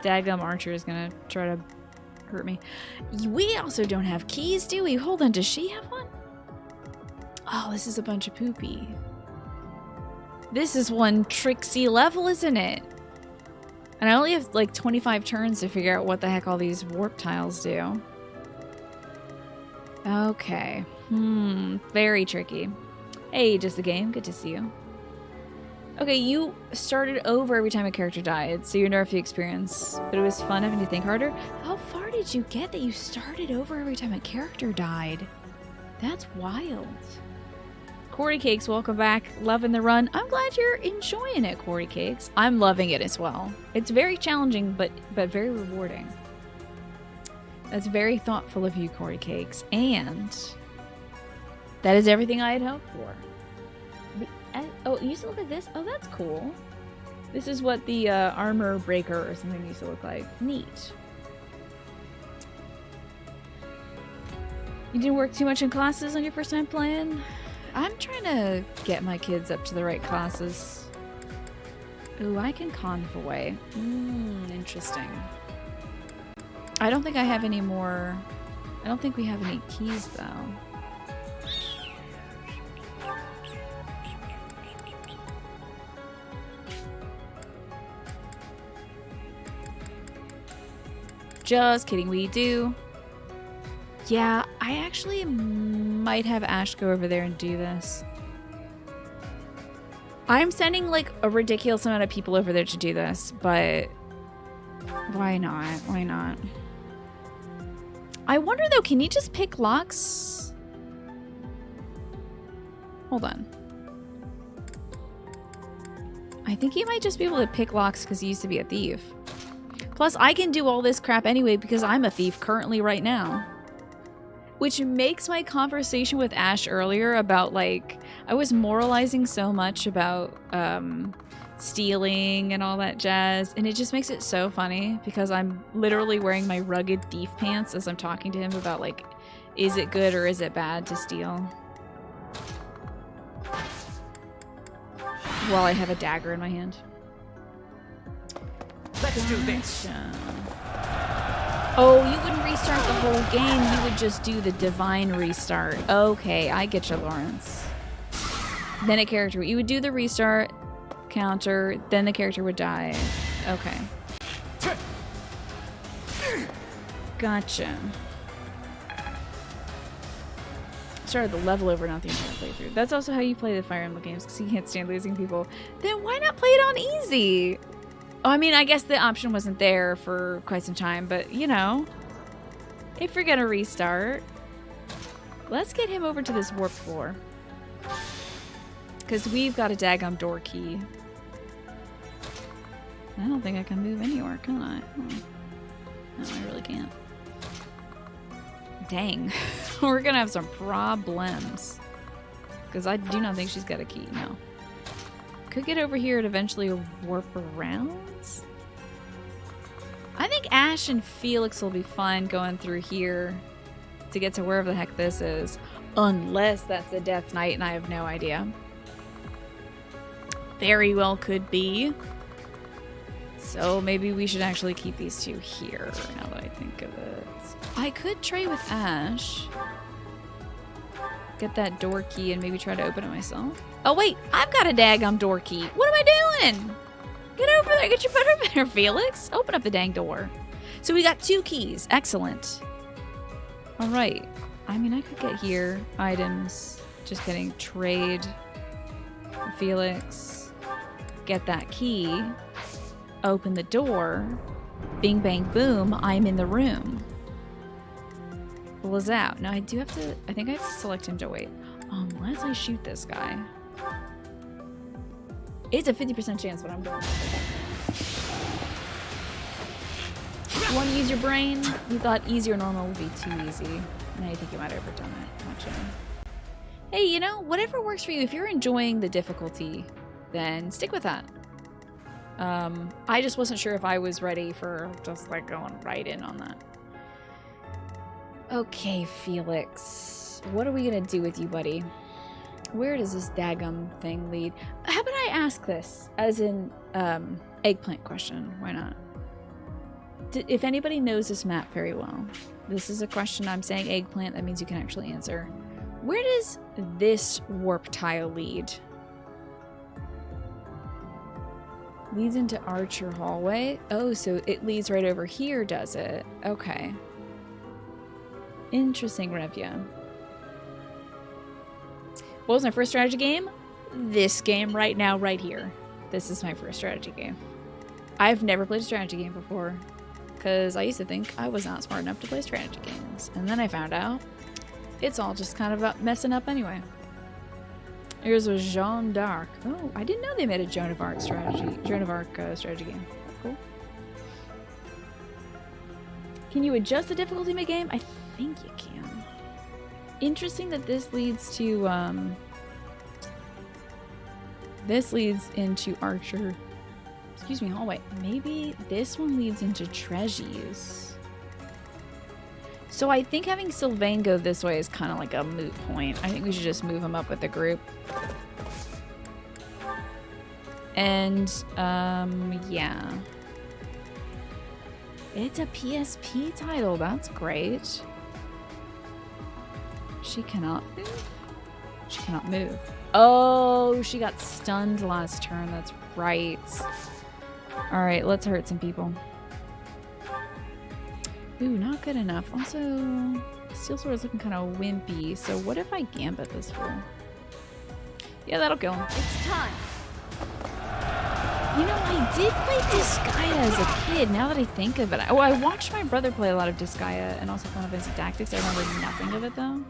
dadgum archer is gonna try to Hurt me. We also don't have keys, do we? Hold on, does she have one? Oh, this is a bunch of poopy. This is one tricksy level, isn't it? And I only have like 25 turns to figure out what the heck all these warp tiles do. Okay. Very tricky. Hey, just the game. Good to see you. Okay, you started over every time a character died, so you nerfed the experience. But it was fun having to think harder. How far did you get that you started over every time a character died? That's wild. Cordy Cakes, welcome back. Loving the run. I'm glad you're enjoying it, Cordy Cakes. I'm loving it as well. It's very challenging, but very rewarding. That's very thoughtful of you, Cordy Cakes. And that is everything I had hoped for. Oh, you used to look at this? Oh, that's cool. This is what the armor breaker or something used to look like. Neat. You didn't work too much in classes on your first time playing? I'm trying to get my kids up to the right classes. Ooh, I can convoy. Interesting. I don't think I have any more. I don't think we have any keys, though. Just kidding, we do. Yeah, I actually might have Ash go over there and do this. I'm sending like a ridiculous amount of people over there to do this, but why not? Why not? I wonder though, can you just pick locks? Hold on. I think he might just be able to pick locks because he used to be a thief. Plus, I can do all this crap anyway because I'm a thief currently right now. Which makes my conversation with Ash earlier about, like, I was moralizing so much about stealing and all that jazz, and it just makes it so funny because I'm literally wearing my rugged thief pants as I'm talking to him about, like, is it good or is it bad to steal? While I have a dagger in my hand. Let's do this. Oh, you wouldn't restart the whole game. You would just do the divine restart. Okay, I get you, Lawrence. Then a character. You would do the restart counter, then the character would die. Okay. Gotcha. Started the level over, not the entire playthrough. That's also how you play the Fire Emblem games, because you can't stand losing people. Then why not play it on easy? Oh, I mean, I guess the option wasn't there for quite some time, but, you know, if you're gonna restart, let's get him over to this warp floor. Because we've got a daggum door key. I don't think I can move anywhere, can I? No, I really can't. Dang. We're gonna have some problems. Because I do not think she's got a key, no. Could get over here and eventually warp around. I think Ash and Felix will be fine going through here to get to wherever the heck this is. Unless that's a Death Knight and I have no idea. Very well could be. So maybe we should actually keep these two here now that I think of it. I could try with Ash. Get that door key and maybe try to open it myself. Oh wait, I've got a daggum door key. What am I doing? Get over there, get your butt over there, Felix. Open up the dang door. So we got 2 keys, excellent. All right, I mean I could get here, items, just getting trade, Felix, get that key, open the door, bing bang boom, I'm in the room. Blizz out. Now I do have to, I think I have to select him to wait. Unless I shoot this guy. It's a 50% chance when I'm doing You want to use your brain? You thought easy or normal would be too easy. Now you think you might have overdone it. Watch out. Hey, you know, whatever works for you. If you're enjoying the difficulty, then stick with that. I just wasn't sure if I was ready for just like going right in on that. Okay, Felix. What are we gonna do with you, buddy? Where does this daggum thing lead? How about I ask this as an eggplant question? Why not? if anybody knows this map very well, this is a question I'm saying eggplant, that means you can actually answer. Where does this warp tile lead? Leads into Archer Hallway. Oh, so it leads right over here, does it? Okay. Interesting, Revia. What was my first strategy game? This game right now, right here. This is my first strategy game. I've never played a strategy game before, because I used to think I was not smart enough to play strategy games. And then I found out it's all just kind of about messing up anyway. Here's a Jeanne d'Arc. Oh, I didn't know they made a Joan of Arc strategy game. That's cool. Can you adjust the difficulty in the game? I think you can. Interesting that this leads to this leads into Archer. Excuse me, hallway. Maybe this one leads into Treasures. So I think having Sylvain go this way is kind of like a moot point. I think we should just move him up with the group. And, yeah. It's a PSP title. That's great. She cannot move. She cannot move. Oh, she got stunned last turn. That's right. Alright, let's hurt some people. Ooh, not good enough. Also, Steel Sword is looking kind of wimpy. So what if I gambit this fool? Yeah, that'll kill him. It's time. You know, I did play Disgaea as a kid, now that I think of it. Oh, I watched my brother play a lot of Disgaea and also Final Fantasy Tactics. I remember nothing of it, though.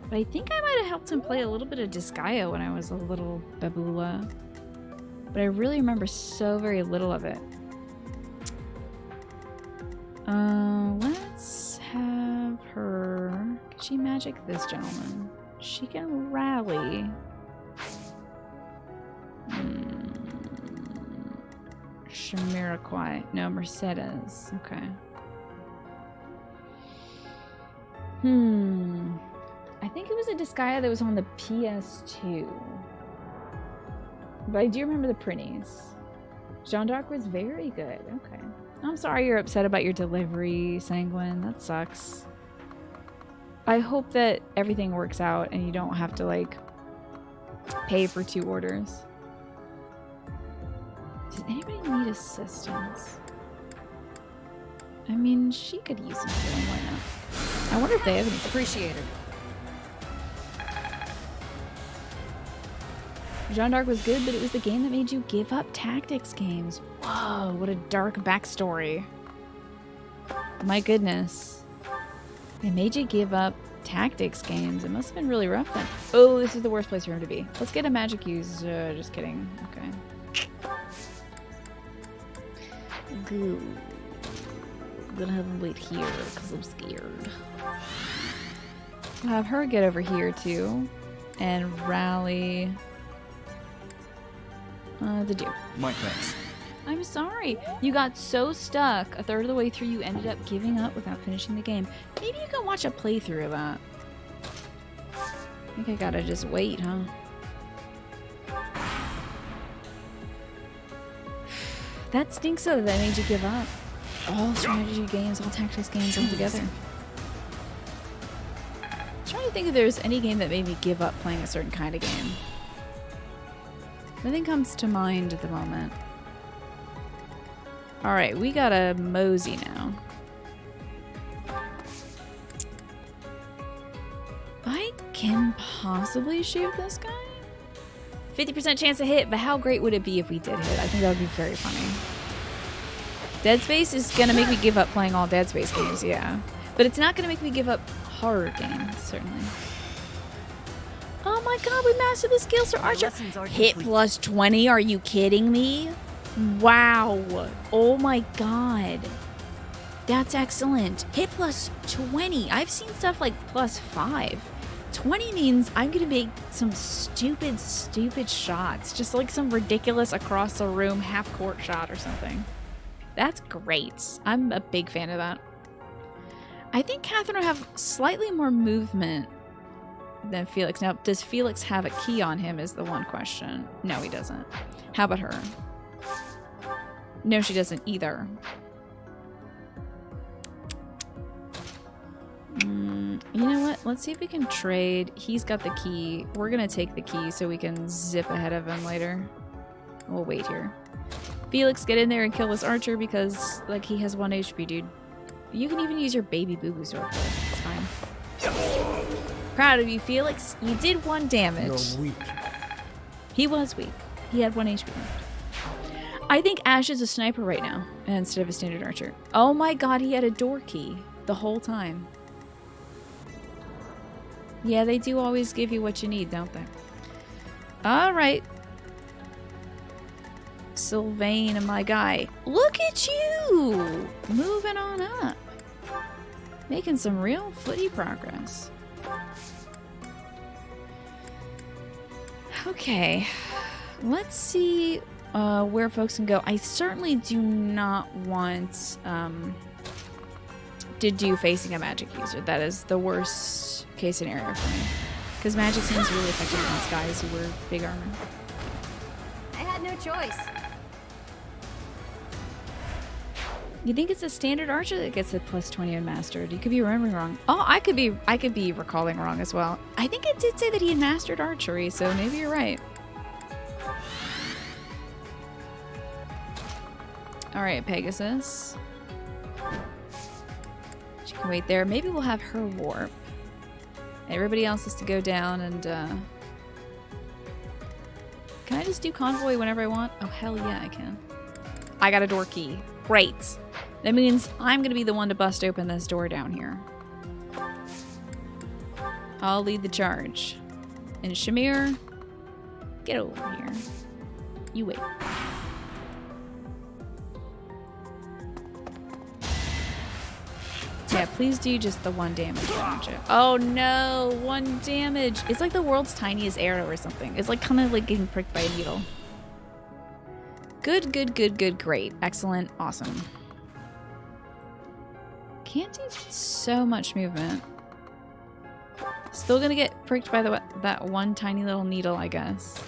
But I think I might have helped him play a little bit of Disgaea when I was a little babula. But I really remember so very little of it. Let's have her... Can she magic this gentleman? She can rally. Jamiroquai. No, Mercedes. Okay. I think it was a Disgaea that was on the PS2. But I do remember the Prinnies. Jeanne d'Arc was very good. Okay. I'm sorry you're upset about your delivery, Sanguine. That sucks. I hope that everything works out and you don't have to, like, pay for 2 orders. Does anybody need assistance? I mean, she could use some healing. Why not? I wonder if they have any. Appreciated. Jeanne d'Arc was good, but it was the game that made you give up tactics games. Whoa, what a dark backstory. My goodness. It made you give up tactics games. It must have been really rough then. Oh, this is the worst place for him to be. Let's get a magic use. Just kidding. Okay. Good. I'm gonna have him wait here because I'm scared. I'll have her get over here too and rally the dude. My thanks. I'm sorry. You got so stuck a third of the way through you ended up giving up without finishing the game. Maybe you can watch a playthrough of that. I think I gotta just wait, huh? That stinks though that made you give up. All strategy games, all tactics games all together. I'm trying to think if there's any game that made me give up playing a certain kind of game. Nothing comes to mind at the moment. Alright, we got a mosey now. I can possibly shoot this guy? 50% chance to hit, but how great would it be if we did hit? I think that would be very funny. Dead Space is gonna make me give up playing all Dead Space games, yeah. But it's not gonna make me give up horror games, certainly. Oh my god, we mastered the skills for Archer. Hit plus 20, are you kidding me? Wow. Oh my god. That's excellent. Hit plus 20. I've seen stuff like plus 5. 20 means I'm gonna make some stupid shots. Just like some ridiculous across the room half-court shot or something. That's great. I'm a big fan of that. I think Catherine will have slightly more movement than Felix. Now, does Felix have a key on him is the one question. No, he doesn't. How about her? No, she doesn't either. let's see if we can trade. He's got the key. We're gonna take the key so we can zip ahead of him later. We'll wait here. Felix, get in there and kill this archer because, like, he has 1 HP, dude. You can even use your baby boo-boo sword for it. It's fine. Proud of you, Felix. You did 1 damage. You're weak. He was weak. He had 1 HP left. I think Ash is a sniper right now instead of a standard archer. Oh my god, he had a door key the whole time. Yeah, they do always give you what you need, don't they? Alright. Sylvain, my guy. Look at you! Moving on up. Making some real footy progress. Okay. Let's see where folks can go. I certainly do not want to do facing a magic user. That is the worst case scenario for me. Because magic seems really effective against guys who wear big armor. I had no choice. You think it's a standard archer that gets a +20 in mastered? You could be remembering wrong. Oh, I could be recalling wrong as well. I think it did say that he had mastered archery, so maybe you're right. Alright, Pegasus. She can wait there. Maybe we'll have her warp. Everybody else is to go down and, Can I just do convoy whenever I want? Oh, hell yeah, I can. I got a door key. Great. That means I'm gonna be the one to bust open this door down here. I'll lead the charge. And Shamir, get over here. You wait. Yeah, please do just the 1 damage. Oh no, 1 damage. It's like the world's tiniest arrow or something. It's like kind of like getting pricked by a needle. Good, good, good, good, great. Excellent, awesome. Can't do so much movement. Still gonna get pricked by that 1 tiny little needle, I guess.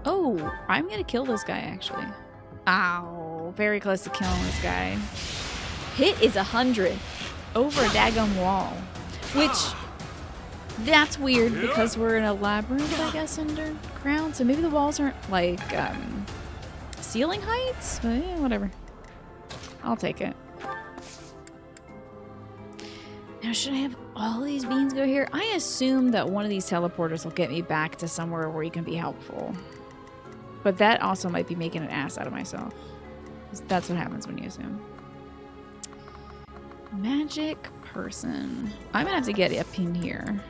Oh, I'm gonna kill this guy, actually. Ow, very close to killing this guy. Hit is 100 over a daggum wall, which that's weird because we're in a labyrinth, I guess, underground. So maybe the walls aren't like ceiling heights, but yeah, whatever. I'll take it. Now, should I have all these beans go here? I assume that one of these teleporters will get me back to somewhere where you can be helpful. But that also might be making an ass out of myself. That's what happens when you assume. Magic person. I'm gonna have to get up in here.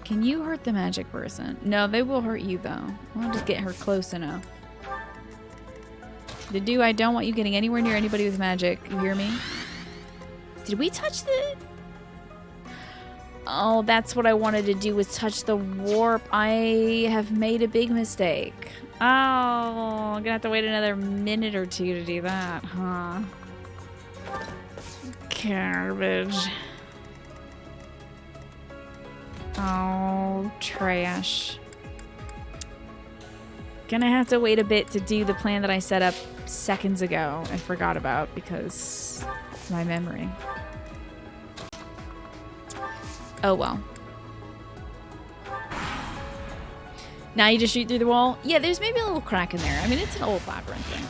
Can you hurt the magic person? No, they will hurt you though. I'll just get her close enough. I don't want you getting anywhere near anybody with magic. You hear me? Did we touch the... Oh, that's what I wanted to do, was touch the warp. I have made a big mistake. Oh, I'm gonna have to wait another minute or 2 to do that, huh? Garbage. Oh, trash. Gonna have to wait a bit to do the plan that I set up seconds ago and forgot about because my memory. Oh well. Now you just shoot through the wall? Yeah, there's maybe a little crack in there. I mean, it's an old labyrinth thing.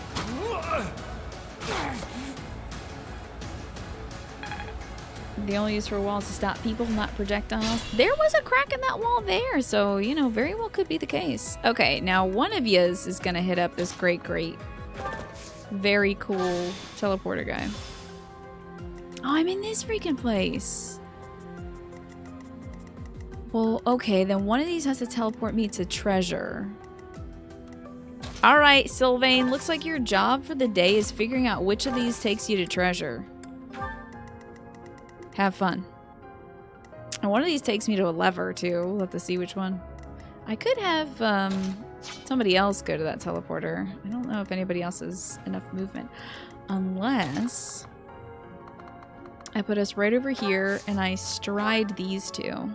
The only use for walls to stop people, not projectiles. There was a crack in that wall there, so, you know, very well could be the case. Okay, now one of yous is gonna hit up this great, very cool teleporter guy. Oh, I'm in this freaking place. Well, okay, then one of these has to teleport me to treasure. Alright, Sylvain, looks like your job for the day is figuring out which of these takes you to treasure. Have fun. And one of these takes me to a lever, too. We'll have to see which one. I could have somebody else go to that teleporter. I don't know if anybody else has enough movement. Unless I put us right over here and I stride these two.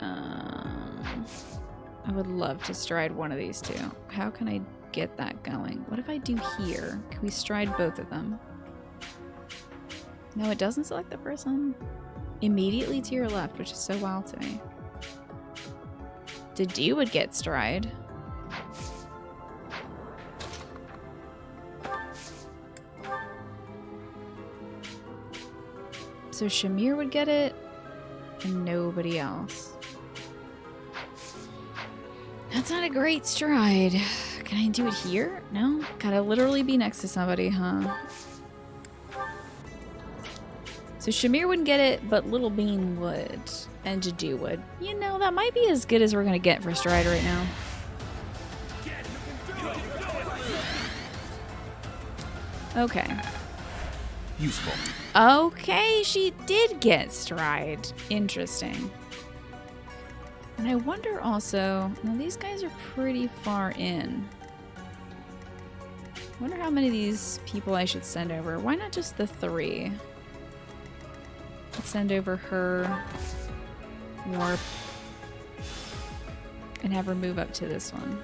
I would love to stride one of these two. How can I get that going? What if I do here? Can we stride both of them? No, it doesn't select the person immediately to your left, which is so wild to me. Dedue would get stride. So Shamir would get it, and nobody else. That's not a great stride. Can I do it here? No? Gotta literally be next to somebody, huh? So Shamir wouldn't get it, but Little Bean would. And Dedue would. You know, that might be as good as we're gonna get for stride right now. Okay. Useful. Okay, she did get stride. Interesting. And I wonder also, now these guys are pretty far in. I wonder how many of these people I should send over. Why not just the 3? Let's send over her, Warp, and have her move up to this one.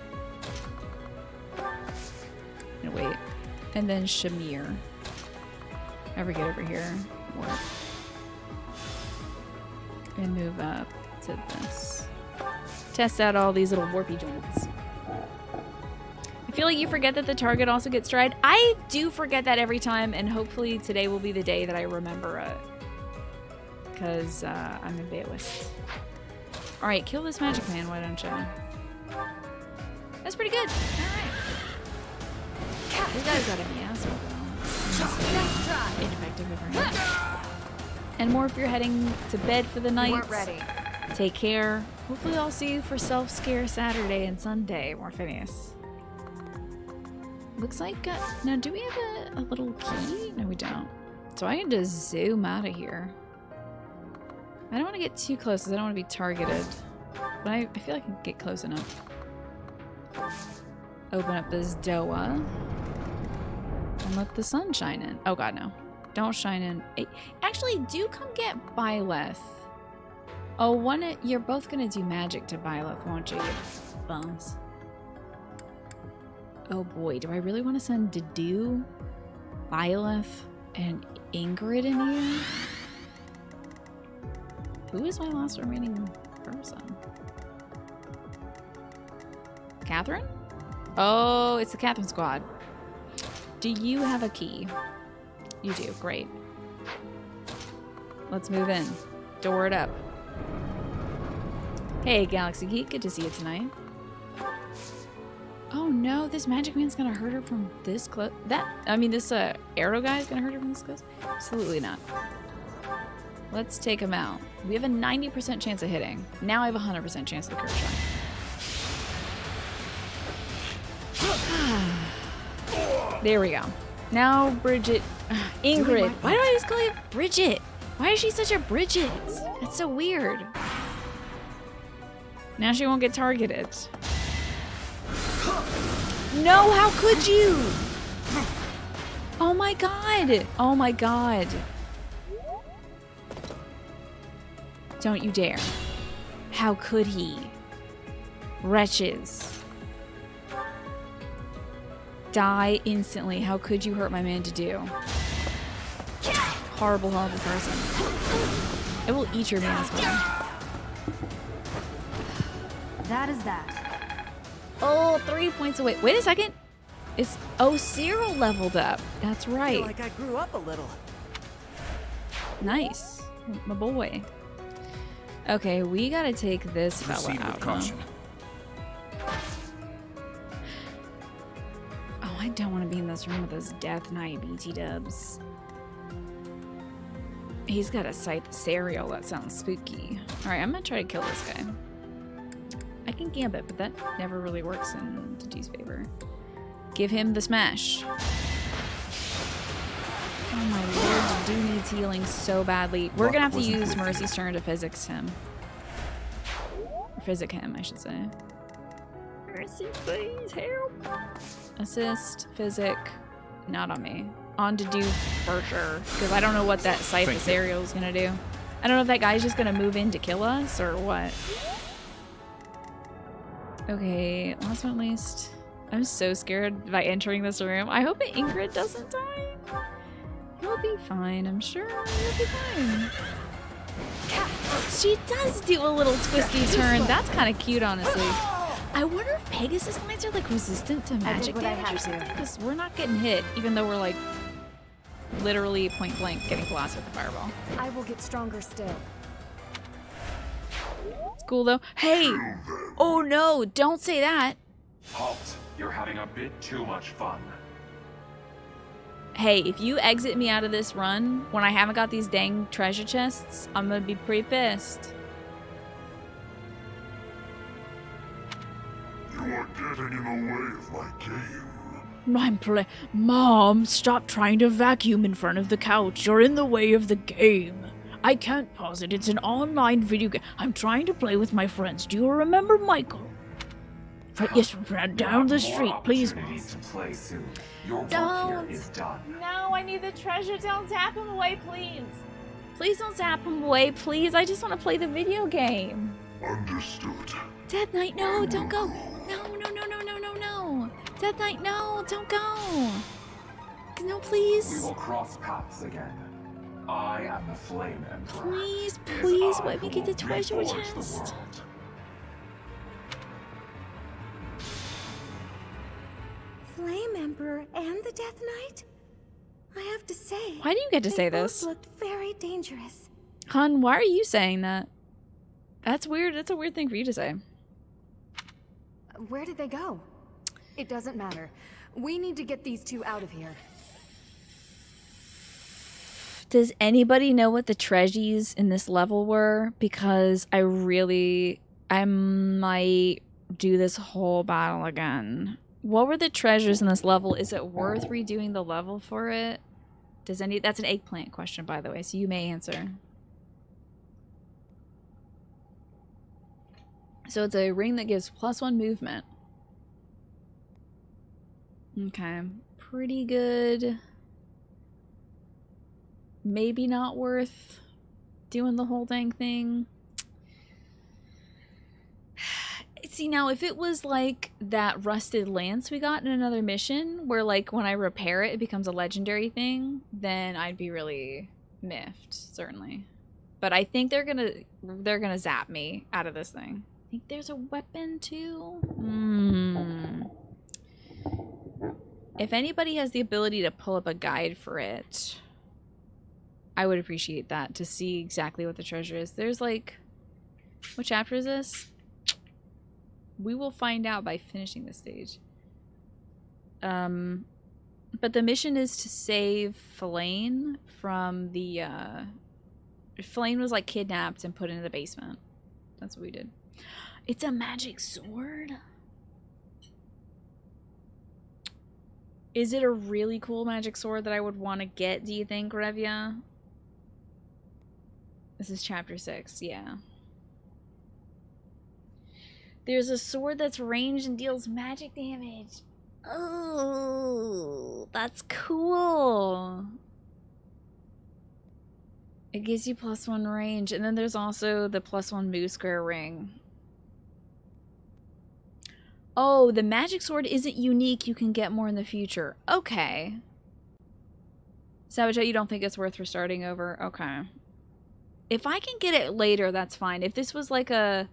And wait. And then Shamir. Have her get over here, Warp. And move up to this. Test out all these little warpy joints. I feel like you forget that the target also gets stride. I do forget that every time, and hopefully today will be the day that I remember it. Because I'm in Beowist. Alright, kill this magic man, why don't you? That's pretty good. Alright. These guys got a asshole though. Ineffective over here. And more if you're heading to bed for the night. You weren't ready. Take care. Hopefully I'll see you for Self-Scare Saturday and Sunday, Morpheus. Looks like, now do we have a little key? No, we don't. So I need to zoom out of here. I don't want to get too close because I don't want to be targeted. But I feel like I can get close enough. Open up this Doa. And let the sun shine in. Oh god, no. Don't shine in. Actually, do come get Byleth. Oh, you're both gonna do magic to Byleth, won't you? You bums. Oh boy, do I really want to send Dedue, Byleth, and Ingrid in here? Who is my last remaining person? Catherine? Oh, it's the Catherine squad. Do you have a key? You do, great. Let's move in. Door it up. Hey, Galaxy Geek, good to see you tonight. Oh no, this magic man's gonna hurt her from this close. This arrow guy is gonna hurt her from this close? Absolutely not. Let's take him out. We have a 90% chance of hitting. Now I have a 100% chance of the crit shot. There we go. Now Bridget, Ingrid. Why do I always call you Bridget? Why is she such a Bridget? That's so weird. Now she won't get targeted. No, how could you? Oh my god. Oh my god. Don't you dare. How could he? Wretches. Die instantly. How could you hurt my man Dedue? Horrible, horrible person. I will eat your man as well. That is that. Oh, 3 points away. Wait a second. Cyril leveled up. That's right. I feel like I grew up a little. Nice. My boy. Okay, we gotta take this fella out. Caution. Oh, I don't want to be in this room with those Death Knight BT dubs. He's got a scythe cereal. That sounds spooky. Alright, I'm gonna try to kill this guy. I can gambit, but that never really works in Dedue's favor. Give him the smash. Oh my lord, Dedue needs healing so badly. We're gonna have to use Mercy's turn to physics him. Or physic him, I should say. Mercy, please help. Assist, physic, not on me. On Dedue for sure, because I don't know what that scythe cereal is gonna do. I don't know if that guy's just gonna move in to kill us or what. Okay, last but not least. I'm so scared by entering this room. I hope Ingrid doesn't die. You'll be fine, I'm sure. You'll be fine. She does do a little twisty turn. That's kind of cute, honestly. I wonder if Pegasus Knights are like resistant to magic damage or something, because we're not getting hit, even though we're like literally point blank getting blasted with a fireball. I will get stronger still. It's cool though. Hey! Oh no, don't say that. Halt. You're having a bit too much fun. Hey, if you exit me out of this run when I haven't got these dang treasure chests, I'm gonna be pretty pissed. You are getting in the way of my game. Mom, stop trying to vacuum in front of the couch. You're in the way of the game. I can't pause it. It's an online video game. I'm trying to play with my friends. Do you remember Michael? Yes, down the street, please. To play soon. Your work Don't. here is done. No, I need the treasure. Don't zap him away, please. Please don't zap him away, please. I just want to play the video game. Understood. Death Knight, no, don't go. No. Death Knight, no, don't go. No, We please. will cross paths again. I am the Flame Emperor. Please, It is please, I let me who get the will treasure reforge the chest. world. Flame Emperor and the Death Knight? I have to say. Why do you get to say they this? both looked very dangerous. Hun, why are you saying that? That's weird. That's a weird thing for you to say. Where did they go? It doesn't matter. We need to get these two out of here. Does anybody know what the treasures in this level were? Because I might do this whole battle again. What were the treasures in this level? Is it worth redoing the level for it? That's an eggplant question, by the way, so you may answer. So it's a ring that gives +1 movement. Okay, pretty good. Maybe not worth doing the whole dang thing. See, now if it was like that rusted lance we got in another mission, where like when I repair it, it becomes a legendary thing, then I'd be really miffed, certainly. But I think they're gonna zap me out of this thing. I think there's a weapon too. If anybody has the ability to pull up a guide for it, I would appreciate that, to see exactly what the treasure is. There's like, what chapter is this? We will find out by finishing this stage. But the mission is to save Flayn from the, Flayn was like kidnapped and put into the basement. That's what we did. It's a magic sword? Is it a really cool magic sword that I would want to get, do you think, Revia? This is chapter 6, yeah. There's a sword that's ranged and deals magic damage. Oh, that's cool. It gives you +1 range, and then there's also the +1 move square ring. Oh, the magic sword isn't unique. You can get more in the future. Okay. Sabotage, you don't think it's worth restarting over? Okay. If I can get it later, that's fine. If this was like a...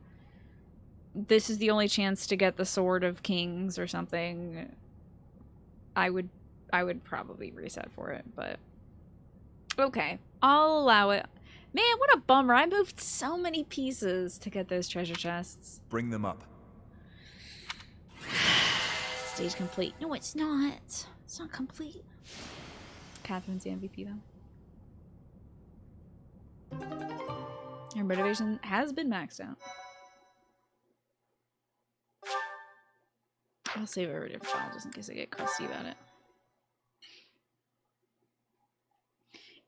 This is the only chance to get the Sword of Kings or something, I would probably reset for it, but... Okay. I'll allow it. Man, what a bummer. I moved so many pieces to get those treasure chests. Bring them up. Stage complete. No, it's not. It's not complete. Catherine's the MVP, though. Her motivation has been maxed out. I'll save it for a different file just in case I get crusty about it.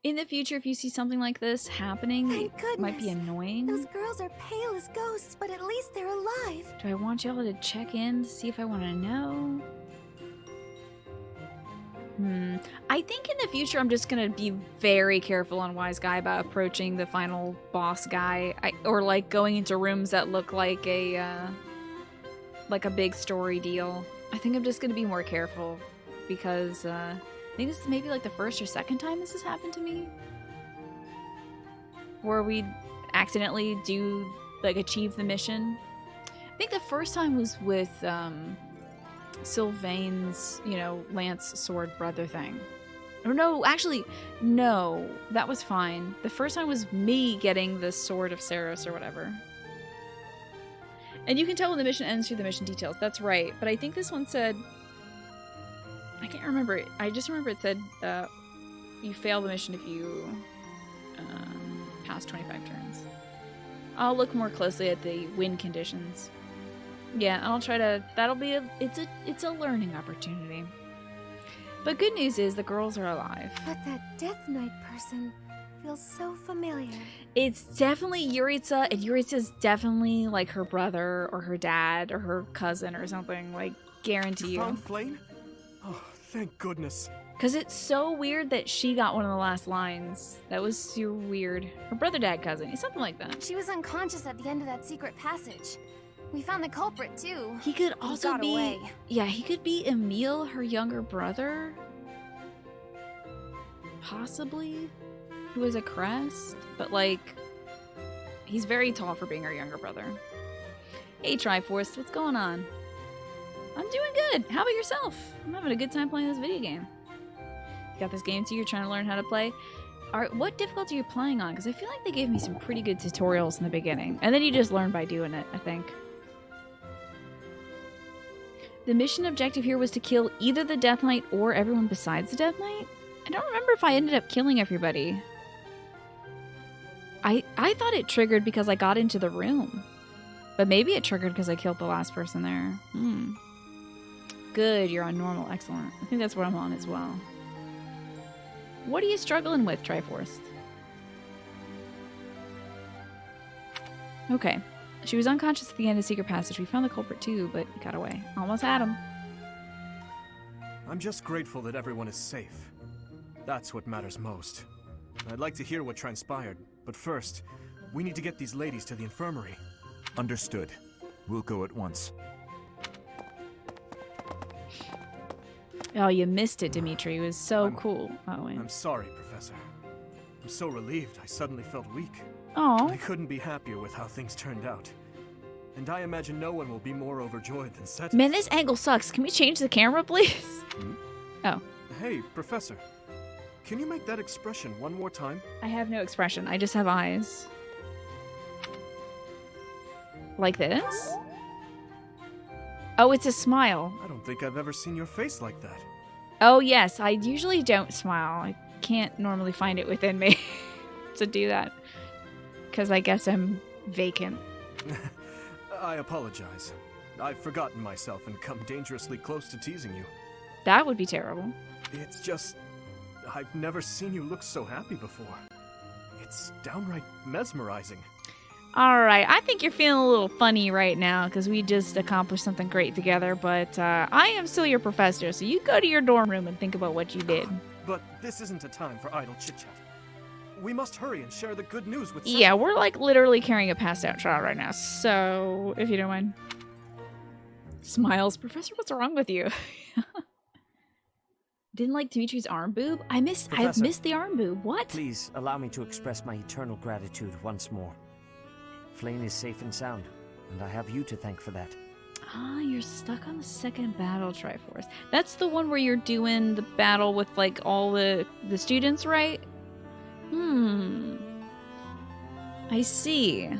In the future, if you see something like this happening, it might be annoying. Those girls are pale as ghosts, but at least they're alive. Do I want y'all to check in to see if I want to know? I think in the future I'm just gonna be very careful on Wise Guy about approaching the final boss guy, or like going into rooms that look like a big story deal. I think I'm just gonna be more careful because I think this is maybe like the first or second time this has happened to me. Where we accidentally do, like, achieve the mission. I think the first time was with Sylvain's, you know, lance sword brother thing. Or no, actually, no, that was fine. The first time was me getting the sword of Saros or whatever. And you can tell when the mission ends through the mission details. That's right. But I think this one said... I can't remember it. I just remember it said you fail the mission if you pass 25 turns. I'll look more closely at the win conditions. Yeah, I'll try to... That'll be a... It's a learning opportunity. But good news is the girls are alive. But that Death Knight person feels so familiar. It's definitely Yuritsa, and Yuritsa's definitely like her brother or her dad or her cousin or something. Like, guarantee you. Found Flame? Oh, thank goodness. Because it's so weird that she got one of the last lines. That was so weird. Her brother, dad, cousin, something like that. She was unconscious at the end of that secret passage. We found the culprit, too. He could also got be... away. Yeah, he could be Emile, her younger brother. Possibly. Who is a crest. But, like, he's very tall for being her younger brother. Hey, Triforce, what's going on? I'm doing good. How about yourself? I'm having a good time playing this video game. You got this game too? You're trying to learn how to play? Alright, what difficulty are you playing on? Because I feel like they gave me some pretty good tutorials in the beginning. And then you just learn by doing it, I think. The mission objective here was to kill either the Death Knight or everyone besides the Death Knight? I don't remember if I ended up killing everybody. I thought it triggered because I got into the room. But maybe it triggered because I killed the last person there. Good, you're on normal. Excellent. I think that's what I'm on as well. What are you struggling with, Triforce? Okay. She was unconscious at the end of Secret Passage. We found the culprit too, but got away. Almost had him. I'm just grateful that everyone is safe. That's what matters most. I'd like to hear what transpired, but first, we need to get these ladies to the infirmary. Understood. We'll go at once. Oh, you missed it, Dimitri. It was so cool. Oh, wait. I'm sorry, Professor. I'm so relieved I suddenly felt weak. Aw. I couldn't be happier with how things turned out. And I imagine no one will be more overjoyed than Seta. Man, this angle sucks. Can we change the camera, please? Oh. Hey, Professor. Can you make that expression one more time? I have no expression. I just have eyes. Like this? Oh, it's a smile. I don't think I've ever seen your face like that. Oh, yes. I usually don't smile. I can't normally find it within me to do that. Because I guess I'm vacant. I apologize. I've forgotten myself and come dangerously close to teasing you. That would be terrible. It's just... I've never seen you look so happy before. It's downright mesmerizing. Alright, I think you're feeling a little funny right now because we just accomplished something great together, but I am still your professor, so you go to your dorm room and think about what you did. But this isn't a time for idle chit-chat. We must hurry and share the good news with Yeah, we're like literally carrying a passed-out child right now, so if you don't mind. Smiles. Professor, what's wrong with you? Didn't like Dimitri's arm boob? I've missed the arm boob. What? Please allow me to express my eternal gratitude once more. Flame is safe and sound, and I have you to thank for that. Ah, you're stuck on the second battle, Triforce. That's the one where you're doing the battle with like all the students, right? I see.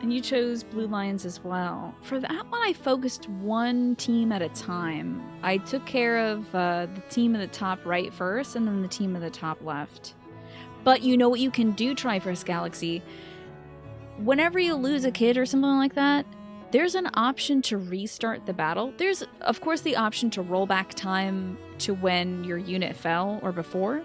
And you chose Blue Lions as well. For that one, I focused one team at a time. I took care of the team in the top right first, and then the team in the top left. But you know what you can do, Triforce Galaxy? Whenever you lose a kid or something like that, there's an option to restart the battle. There's, of course, the option to roll back time to when your unit fell or before.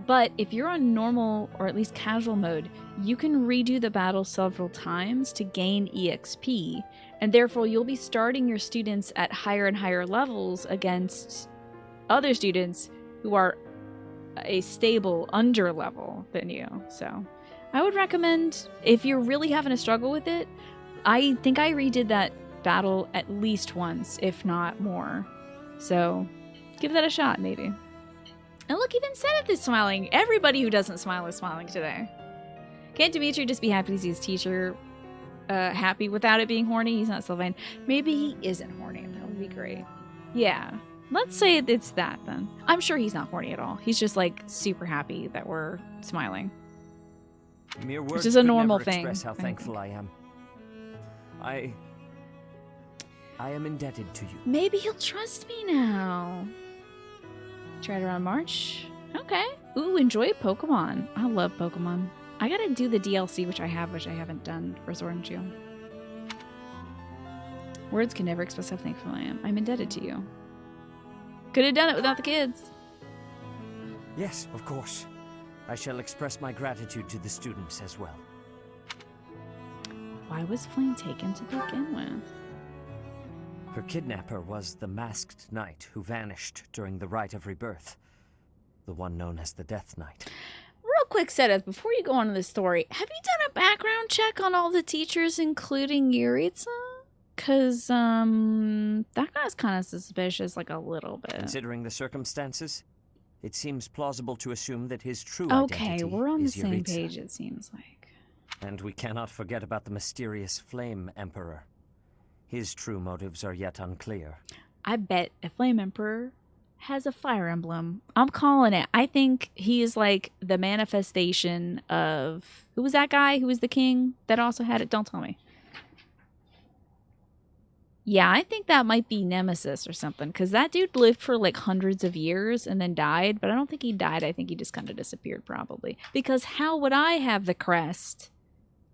But if you're on normal or at least casual mode, you can redo the battle several times to gain EXP, and therefore you'll be starting your students at higher and higher levels against other students who are a stable under level than you. So I would recommend, if you're really having a struggle with it, I think I redid that battle at least once, if not more. So give that a shot, maybe. And look, even Zenith is smiling. Everybody who doesn't smile is smiling today. Can't Dimitri just be happy to see his teacher happy without it being horny? He's not Sylvain. Maybe he isn't horny. That would be great. Yeah. Let's say it's that then. I'm sure he's not horny at all. He's just like super happy that we're smiling. Mere words which is a could normal never thing. express how thankful I am. I am indebted to you. Maybe he'll trust me now. Tried around March. Okay. Ooh, enjoy Pokemon. I love Pokemon. I gotta do the DLC, which I haven't done for Sword and Shield. Words can never express how thankful I am. I'm indebted to you. Could have done it without the kids. Yes, of course. I shall express my gratitude to the students as well. Why was Flame taken to begin with? Her kidnapper was the masked knight who vanished during the Rite of Rebirth. The one known as the Death Knight. Real quick setup before you go on to the story. Have you done a background check on all the teachers, including Yuritsa? Because, that guy's kind of suspicious, like a little bit. Considering the circumstances, it seems plausible to assume that his true Okay, identity we're on the is same Yuritsa. page, it seems like. And we cannot forget about the mysterious Flame Emperor. His true motives are yet unclear. I bet a Flame Emperor has a fire emblem. I'm calling it. I think he is like the manifestation of... Who was that guy who was the king that also had it? Don't tell me. Yeah, I think that might be Nemesis or something, because that dude lived for like hundreds of years and then died, but I don't think he died. I think he just kind of disappeared probably. Because how would I have the crest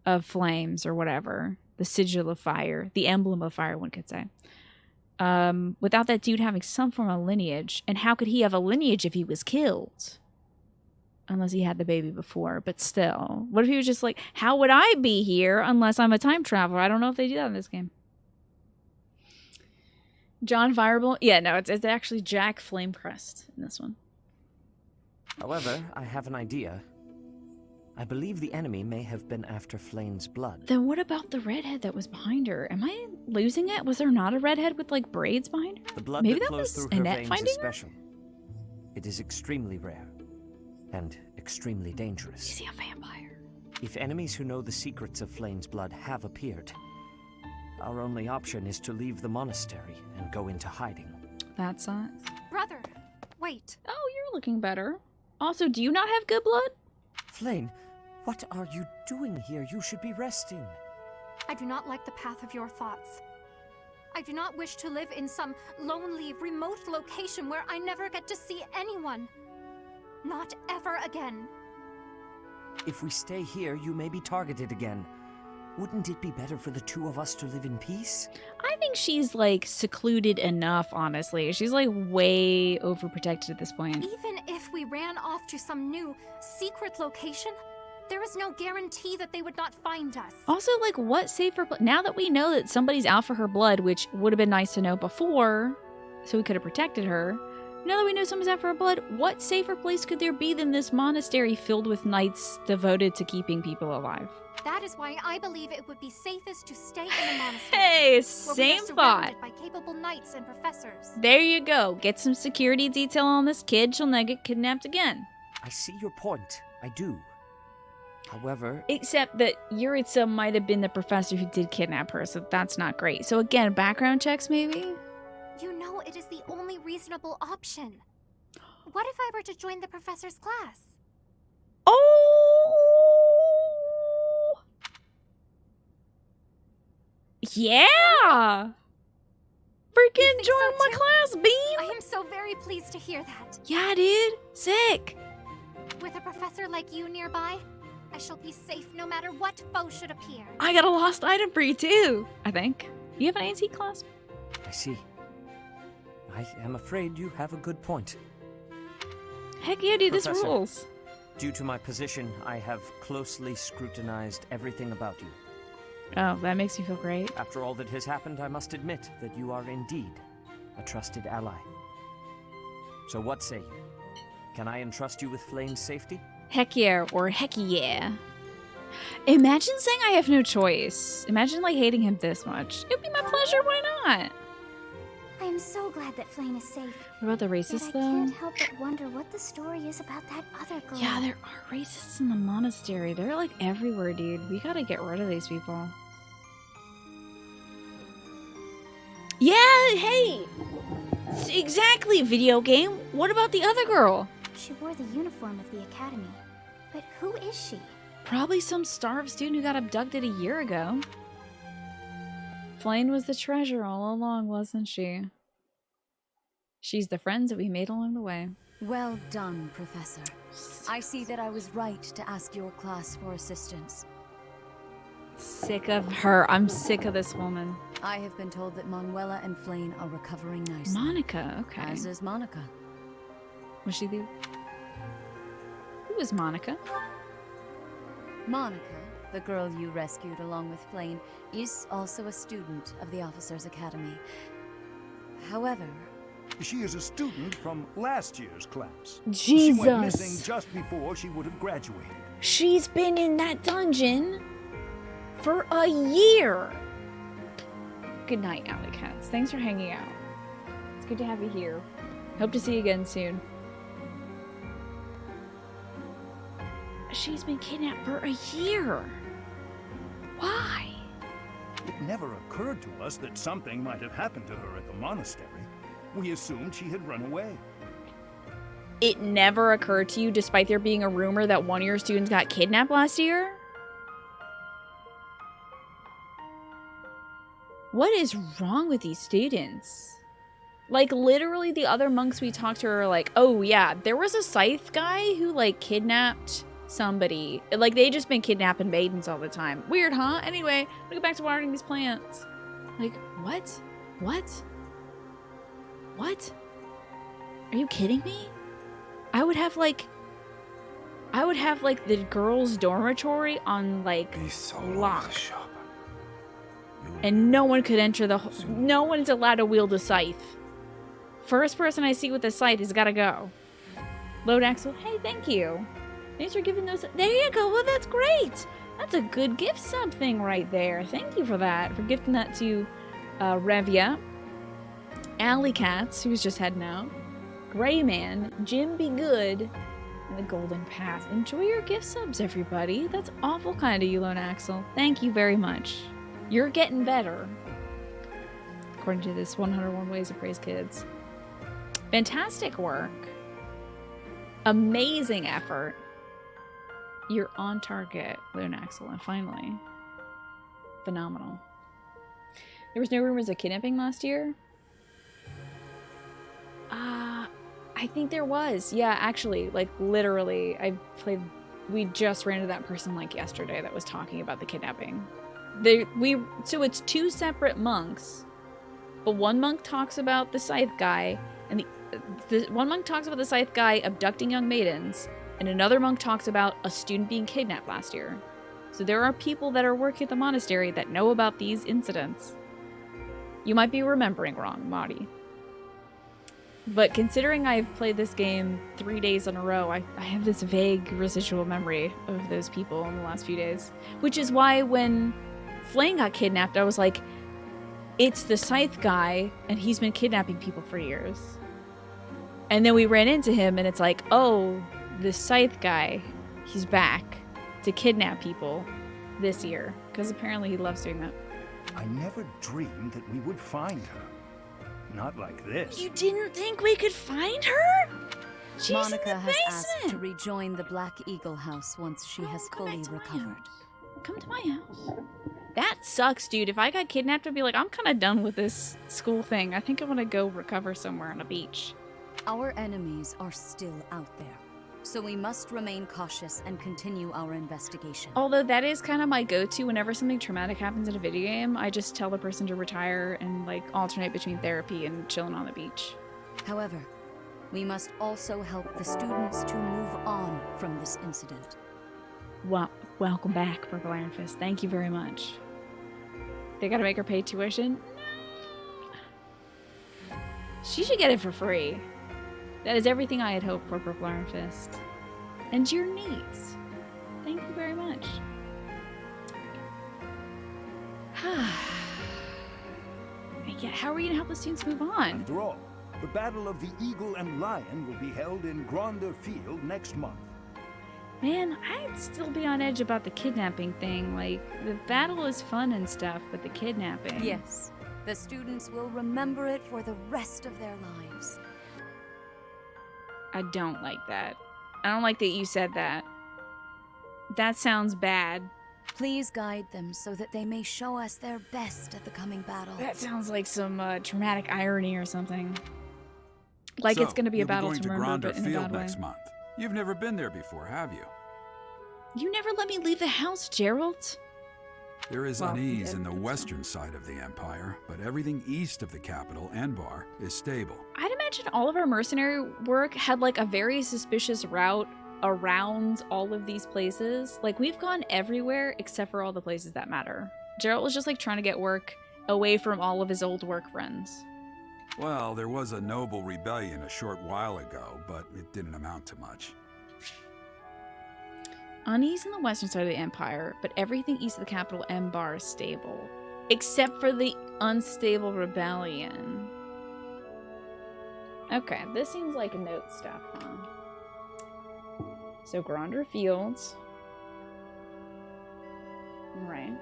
of flames or whatever? The sigil of fire, the emblem of fire, one could say. Without that dude having some form of lineage. And how could he have a lineage if he was killed? Unless he had the baby before, but still. What if he was just like, how would I be here unless I'm a time traveler? I don't know if they do that in this game. John Fireball? Yeah, no, it's actually Jack Flamecrest in this one. However, I have an idea. I believe the enemy may have been after Flame's blood. Then what about the redhead that was behind her? Am I losing it? Was there not a redhead with like braids behind her? The blood Maybe that that flows was through her Annette veins finding is her? special. It is extremely rare and extremely dangerous. Is he a vampire? If enemies who know the secrets of Flame's blood have appeared, our only option is to leave the monastery and go into hiding. That sucks. Brother, wait. Oh, you're looking better. Also, do you not have good blood? Flame, what are you doing here? You should be resting. I do not like the path of your thoughts. I do not wish to live in some lonely, remote location where I never get to see anyone. Not ever again. If we stay here, you may be targeted again. Wouldn't it be better for the two of us to live in peace? I think she's like secluded enough, honestly. She's like way overprotected at this point. Even if we ran off to some new, secret location, there is no guarantee that they would not find us. Also, like, what safer now that we know that somebody's out for her blood, which would have been nice to know before, so we could have protected her. Now that we know someone's out for her blood, what safer place could there be than this monastery filled with knights devoted to keeping people alive? That is why I believe it would be safest to stay in the monastery. Hey, where same we are thought. surrounded by capable knights and professors. There you go. Get some security detail on this kid. She'll not get kidnapped again. I see your point. I do. However... Except that Yuritsa might have been the professor who did kidnap her, so that's not great. So again, background checks maybe? You know it is the only reasonable option. What if I were to join the professor's class? Oh! Yeah! Freaking join my class, Bean! I am so very pleased to hear that. Yeah, dude. Sick. With a professor like you nearby, I shall be safe no matter what foe should appear. I got a lost item for you, too, I think. You have an ANC class? I see. I am afraid you have a good point. Heck yeah, dude, this Professor, rules. Due to my position, I have closely scrutinized everything about you. Oh, that makes me feel great. After all that has happened, I must admit that you are indeed a trusted ally. So what say you? Can I entrust you with Flame's safety? Heck yeah, or heck yeah. Imagine saying I have no choice. Imagine, like, hating him this much. It'd be my pleasure, why not? I I'm so glad that Flame is safe. What about the Yet racists, I though? can't help but wonder what the story is about that other girl. Yeah, there are racists in the monastery. They're like everywhere, dude. We gotta get rid of these people. Yeah, hey! Exactly, video game. What about the other girl? She wore the uniform of the academy. But who is she? Probably some starved student who got abducted a year ago. Flame was the treasure all along, wasn't she? She's the friends that we made along the way. Well done, Professor. I see that I was right to ask your class for assistance. Sick of her. I'm sick of this woman. I have been told that Manuela and Flame are recovering nicely. Monica, okay. As is Monica. Was she the... Who was Monica? Monica, the girl you rescued along with Flame, is also a student of the Officers' Academy. However... She is a student from last year's class. Jesus! She went missing just before she would have graduated. She's been in that dungeon for a year! Good night, Alley Cats. Thanks for hanging out. It's good to have you here. Hope to see you again soon. She's been kidnapped for a year. Why? It never occurred to us that something might have happened to her at the monastery. We assumed she had run away. It never occurred to you, despite there being a rumor that one of your students got kidnapped last year? What is wrong with these students? Like, literally, the other monks we talked to are like, oh, yeah, there was a scythe guy who, like, kidnapped somebody. Like, they just been kidnapping maidens all the time. Weird, huh? Anyway, I'm gonna go back to watering these plants. Like, what? What? What? Are you kidding me? I would have, like, the girls' dormitory on, like, lock. And no one could enter the... No one's allowed to wield a scythe. First person I see with a scythe has got to go. Load Axel, hey, thank you. Thanks for giving those... There you go. Well, that's great. That's a good gift sub thing right there. Thank you for that. For gifting that to Revia. Alley Cats, who's just heading out. Grayman, Jim Be Good, and the Golden Path. Enjoy your gift subs, everybody. That's awful kind of you, Lone Axel. Thank you very much. You're getting better. According to this 101 Ways to Praise Kids. Fantastic work. Amazing effort. You're on target, Lone Axel, and finally. Phenomenal. There was no rumors of kidnapping last year? I think there was. Yeah, actually, like, literally, we just ran into that person, like, yesterday that was talking about the kidnapping. So it's two separate monks, but one monk talks about the scythe guy, and the one monk talks about the scythe guy abducting young maidens, and another monk talks about a student being kidnapped last year. So there are people that are working at the monastery that know about these incidents. You might be remembering wrong, Marty. But considering I've played this game 3 days in a row, I have this vague residual memory of those people in the last few days. Which is why when Flame got kidnapped, I was like, it's the scythe guy, and he's been kidnapping people for years. And then we ran into him, and it's like, oh, the scythe guy, he's back to kidnap people this year. Because apparently he loves doing that. I never dreamed that we would find her. Not like this. You didn't think we could find her? She's Monica in the has basement. asked to rejoin the Black Eagle House once she has fully recovered. Come to my house. That sucks, dude. If I got kidnapped, I'd be like, I'm kind of done with this school thing. I think I want to go recover somewhere on a beach. Our enemies are still out there, so we must remain cautious and continue our investigation. Although that is kind of my go-to whenever something traumatic happens in a video game. I just tell the person to retire and, like, alternate between therapy and chilling on the beach. However, we must also help the students to move on from this incident. Well, welcome back, Purple Iron Fist. Thank you very much. They gotta make her pay tuition? She should get it for free. That is everything I had hoped for, Purple Iron Fist. And your needs. Thank you very much. I Yeah, how are we gonna help the students move on? After all, the Battle of the Eagle and Lion will be held in Gronder Field next month. Man, I'd still be on edge about the kidnapping thing. Like, the battle is fun and stuff, but the kidnapping... Yes, the students will remember it for the rest of their lives. I don't like that. I don't like that you said that. That sounds bad. Please guide them so that they may show us their best at the coming battle. That sounds like some dramatic irony or something. Like so, it's going to be a battle going to to remember, Gronder but in a Field bad way. next month. You've never been there before, have you? You never let me leave the house, Gerald. There is Well, unease in the western side of the Empire, but everything east of the capital, Enbar, is stable. I'd imagine all of our mercenary work had like a very suspicious route around all of these places. Like, we've gone everywhere except for all the places that matter. Gerald was just like trying to get work away from all of his old work friends. Well, there was a noble rebellion a short while ago, but it didn't amount to much. Unease in the western side of the Empire, but everything east of the capital, Enbar, is stable. Except for the unstable rebellion. Okay, this seems like note stuff, huh? So, Gronder Fields. Right.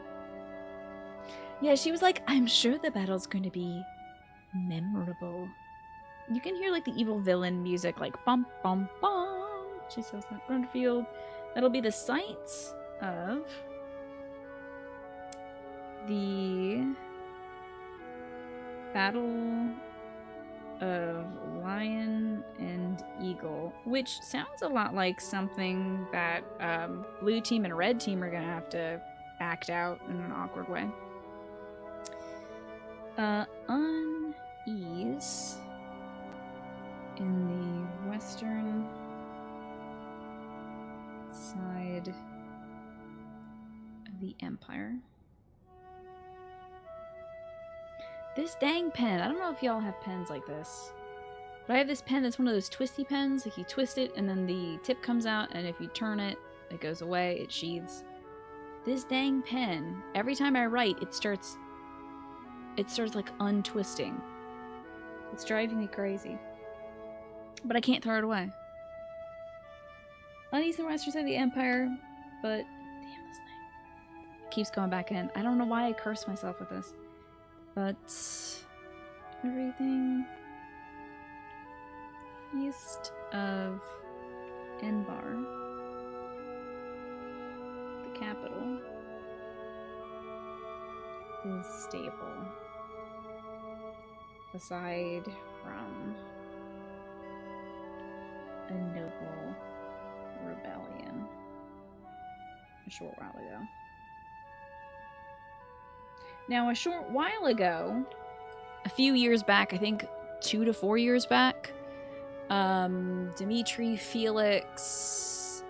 Yeah, she was like, I'm sure the battle's going to be memorable. You can hear, like, the evil villain music, like, bum, bum, bum. She says that. Gronder Field. That'll be the site of the Battle of Lion and Eagle, which sounds a lot like something that blue team and red team are gonna have to act out in an awkward way. Unease in the western side of the Empire. This dang pen. I don't know if y'all have pens like this, but I have this pen that's one of those twisty pens. Like, you twist it and then the tip comes out, and if you turn it, it goes away, it sheathes. This dang pen, every time I write, it starts like untwisting. It's driving me crazy. But I can't throw it away. Unease in the western side of the Empire, but damn, this thing keeps going back in. I don't know why I curse myself with this, but everything east of Enbar, the capital, is stable, aside from a noble rebellion a short while ago. Now, a short while ago, a few years back, I think 2 to 4 years back, Dimitri, Felix's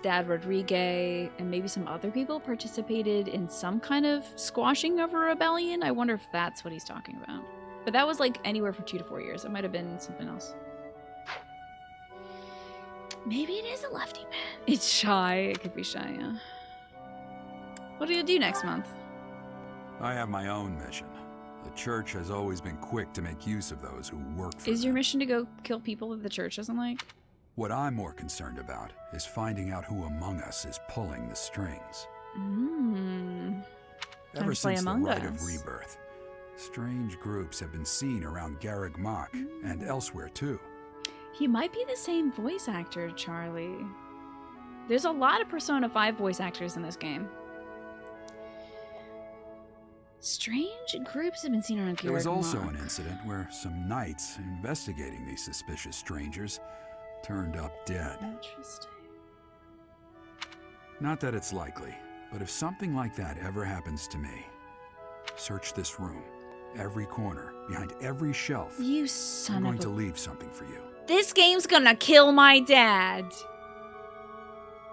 dad, Rodrigue, and maybe some other people participated in some kind of squashing of a rebellion. I wonder if that's what he's talking about. But that was like anywhere from 2 to 4 years. It might have been something else. Maybe it is a lefty pen. It's shy. It could be shy, yeah. What do you do next month? I have my own mission. The church has always been quick to make use of those who work for Is your mission to go kill people that the church doesn't like? What I'm more concerned about is finding out who among us is pulling the strings. Ever since the Rite of Rebirth, strange groups have been seen around Garreg Mach and elsewhere too. He might be the same voice actor, Charlie. There's a lot of Persona 5 voice actors in this game. Strange groups have been seen around Garreg Mach. There was also an incident where some knights investigating these suspicious strangers turned up dead. Interesting. Not that it's likely, but if something like that ever happens to me, search this room, every corner, behind every shelf. You son I'm of going a... to leave something for you. This game's gonna kill my dad.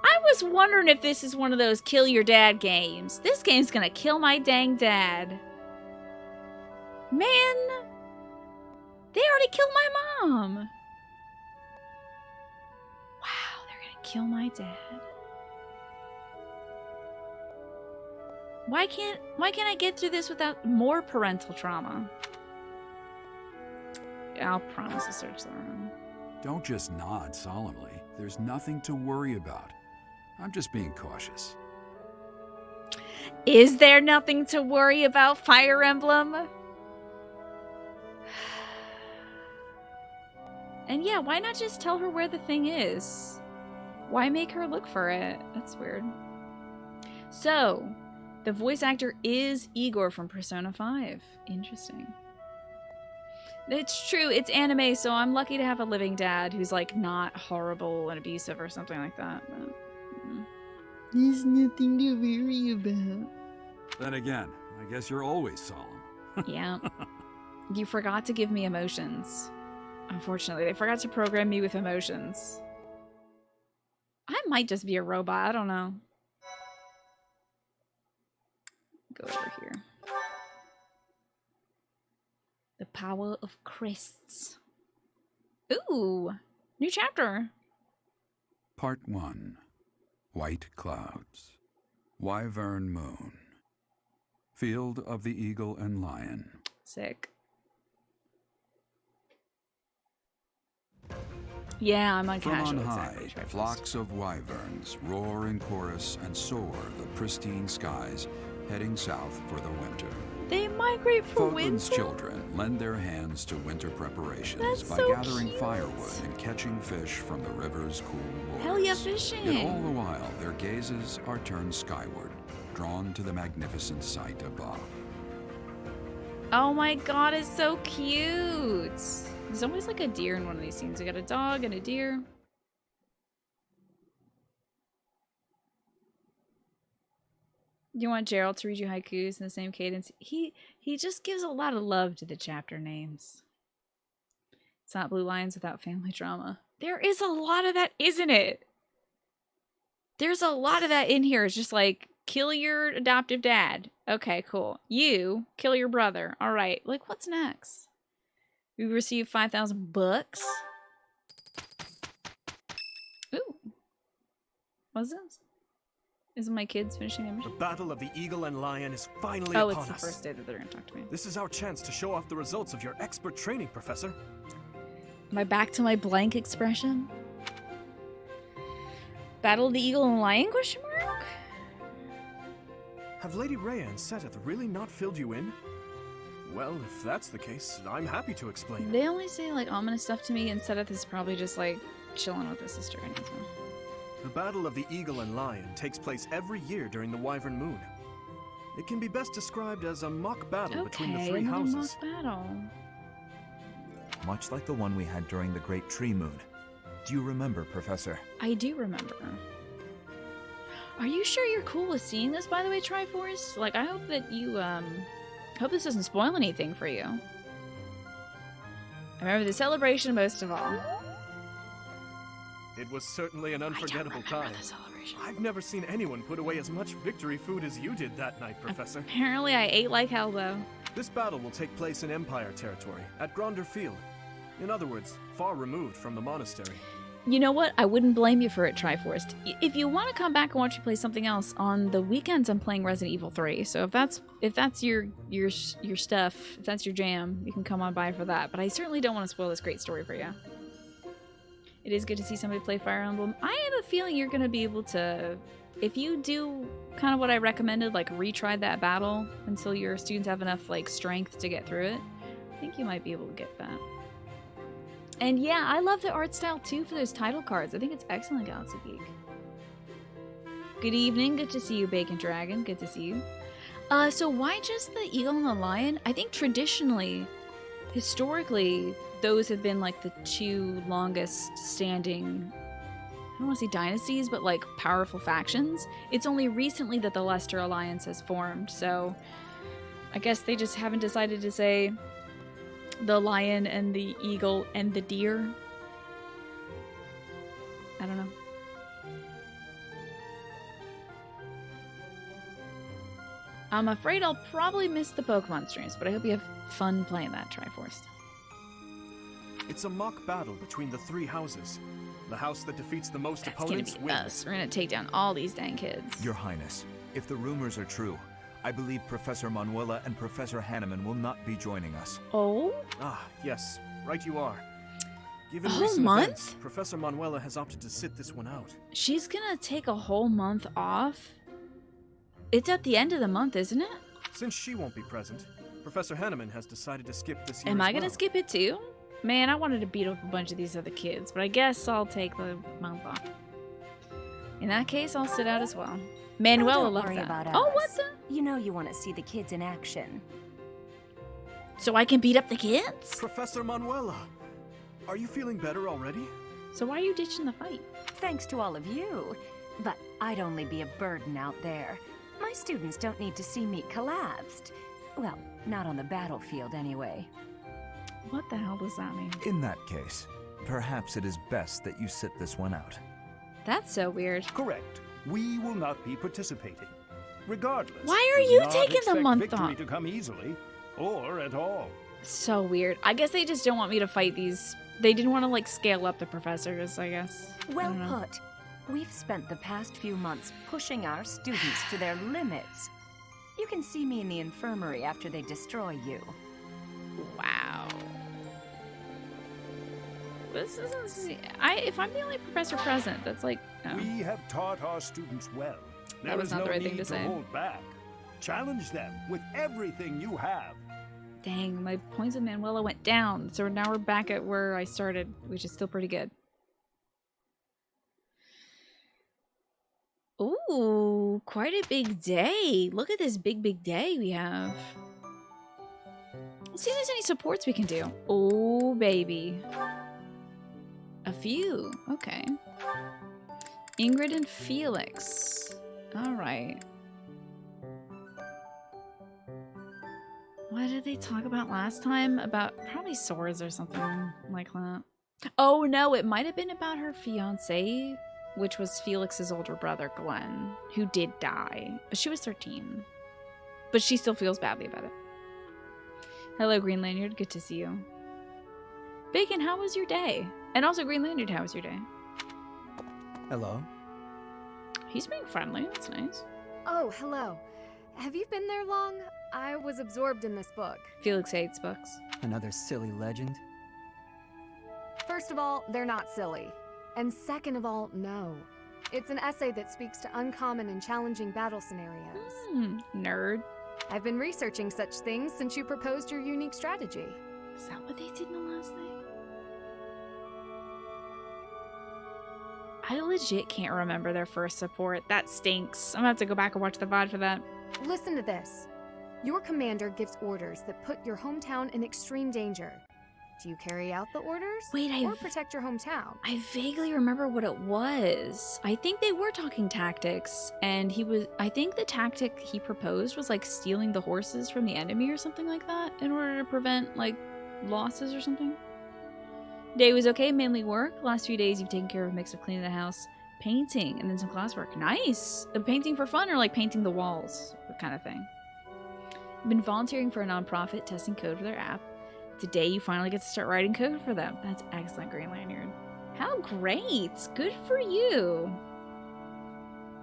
I was wondering if this is one of those kill your dad games. This game's gonna kill my dang dad. Man, they already killed my mom. Wow, they're gonna kill my dad. Why can't I get through this without more parental trauma? I'll promise to search the room. Don't just nod solemnly. There's nothing to worry about. I'm just being cautious. Is there nothing to worry about, Fire Emblem? And yeah, why not just tell her where the thing is? Why make her look for it? That's weird. So, the voice actor is Igor from Persona 5. Interesting. It's true, it's anime, so I'm lucky to have a living dad who's like not horrible and abusive or something like that. But, there's nothing to worry about. Then again, I guess you're always solemn. Yeah. You forgot to give me emotions. Unfortunately, they forgot to program me with emotions. I might just be a robot, I don't know. Go over here. The power of crests. Ooh, new chapter. Part 1. White Clouds. Wyvern Moon. Field of the Eagle and Lion. Sick. Yeah, I'm on From casual. on high, Exactly. flocks of wyverns roar in chorus and soar the pristine skies, heading south for the winter. They migrate for Fogland's winter. children lend their hands to winter preparations That's by so gathering cute. firewood and catching fish from the river's cool waters. Hell yeah, fishing. Yet all the while, their gazes are turned skyward, drawn to the magnificent sight above. Oh my god, it's so cute. There's always like a deer in one of these scenes. We got a dog and a deer. You want Gerald to read you haikus in the same cadence? He just gives a lot of love to the chapter names. It's not Blue Lions without family drama. There is a lot of that, isn't it? There's a lot of that in here. It's just like, kill your adoptive dad. Okay, cool. You, kill your brother. All right. Like, what's next? We received 5,000 bucks. Ooh. What's this? Is it my kids finishing their mission? The Battle of the Eagle and Lion is finally Oh, upon it's the us. first day that they're gonna talk to me. This is our chance to show off the results of your expert training, Professor. Am I back to my blank expression? Battle of the Eagle and Lion, question mark? Have Lady Rhea and Seteth really not filled you in? Well, if that's the case, I'm happy to explain. They only say like ominous stuff to me, and Seteth is probably just like chilling with his sister and his mom. The Battle of the Eagle and Lion takes place every year during the Wyvern Moon. It can be best described as a mock battle between the three another houses. mock battle. Much like the one we had during the Great Tree Moon. Do you remember, Professor? I do remember. Are you sure you're cool with seeing this, by the way, Triforce? Like, I hope that you, hope this doesn't spoil anything for you. I remember the celebration most of all. It was certainly an unforgettable time. I've never seen anyone put away as much victory food as you did that night, Professor. Apparently I ate like hell, though. This battle will take place in Empire territory, at Gronder Field. In other words, far removed from the monastery. You know what? I wouldn't blame you for it, Triforce. If you want to come back and watch me play something else, on the weekends I'm playing Resident Evil 3. So if that's your stuff, if that's your jam, you can come on by for that. But I certainly don't want to spoil this great story for you. It is good to see somebody play Fire Emblem. I have a feeling you're going to be able to, if you do kind of what I recommended, like retry that battle until your students have enough like strength to get through it, I think you might be able to get that. And yeah, I love the art style too for those title cards. I think it's excellent, Galaxy Geek. Good evening. Good to see you, Bacon Dragon. Good to see you. So why just the eagle and the lion? I think traditionally, historically, those have been like the two longest standing, I don't want to say dynasties, but like powerful factions. It's only recently that the Leicester Alliance has formed, so I guess they just haven't decided to say the lion and the eagle and the deer. I don't know. I'm afraid I'll probably miss the Pokemon streams, but I hope you have fun playing that, Triforce. It's a mock battle between the three houses. The house that defeats the most That's opponents gonna be wins. us. We're gonna take down all these dang kids. Your Highness, if the rumors are true, I believe Professor Manuela and Professor Hanneman will not be joining us. Oh? Ah, yes. right you are. Given A whole recent month? events, Professor Manuela has opted to sit this one out. She's gonna take a whole month off? It's at the end of the month, isn't it? Since she won't be present, Professor Hanneman has decided to skip this year Am as I gonna well. skip it too? Man, I wanted to beat up a bunch of these other kids, but I guess I'll take the month off. In that case, I'll sit out as well. Manuela don't loved worry that. about Oh, us. what the? You know you want to see the kids in action. So I can beat up the kids? Professor Manuela, are you feeling better already? So why are you ditching the fight? Thanks to all of you. But I'd only be a burden out there. My students don't need to see me collapsed. Well, not on the battlefield anyway. What the hell does that mean? In that case, perhaps it is best that you sit this one out. That's so weird. Correct. We will not be participating. Regardless, Why are do you not taking the expect month victory off? to come easily, or at all. So weird. I guess they just don't want me to fight these. They didn't want to like scale up the professors, I guess. Well I don't know. put. We've spent the past few months pushing our students to their limits. You can see me in the infirmary after they destroy you. Wow. This isn't. If I'm the only professor present, that's like. Oh. We have taught our students well. There That was is not no the right thing need to say. hold back. Challenge them with everything you have. Dang, my points with Manuela went down, so now we're back at where I started, which is still pretty good. Ooh, quite a big day. Look at this big day we have. Let's see if there's any supports we can do. Oh, baby. A few. Okay. Ingrid and Felix. All right. What did they talk about last time? About probably swords or something like that. Oh no, it might have been about her fiance, which was Felix's older brother, Glenn, who did die. But she was 13. But she still feels badly about it. Hello, Green Lanyard. Good to see you. Bacon, how was your day? And also, Green Lanyard, how was your day? Hello. He's being friendly. That's nice. Oh, hello. Have you been there long? I was absorbed in this book. Felix hates books. Another silly legend. First of all, they're not silly. And second of all, no. It's an essay that speaks to uncommon and challenging battle scenarios. Nerd. I've been researching such things since you proposed your unique strategy. Is that what they did in the last thing? I legit can't remember their first support. That stinks. I'm gonna have to go back and watch the VOD for that. Listen to this. Your commander gives orders that put your hometown in extreme danger. Do you carry out the orders? Wait, or protect your hometown? I vaguely remember what it was. I think they were talking tactics, and I think the tactic he proposed was like stealing the horses from the enemy or something like that in order to prevent like losses or something. Day was okay, mainly work. Last few days you've taken care of a mix of cleaning the house, painting, and then some classwork. Nice! Painting for fun or like painting the walls kind of thing. I've been volunteering for a nonprofit, testing code for their app. Today you finally get to start writing code for them. That's excellent, Green Lanyard. How great! Good for you!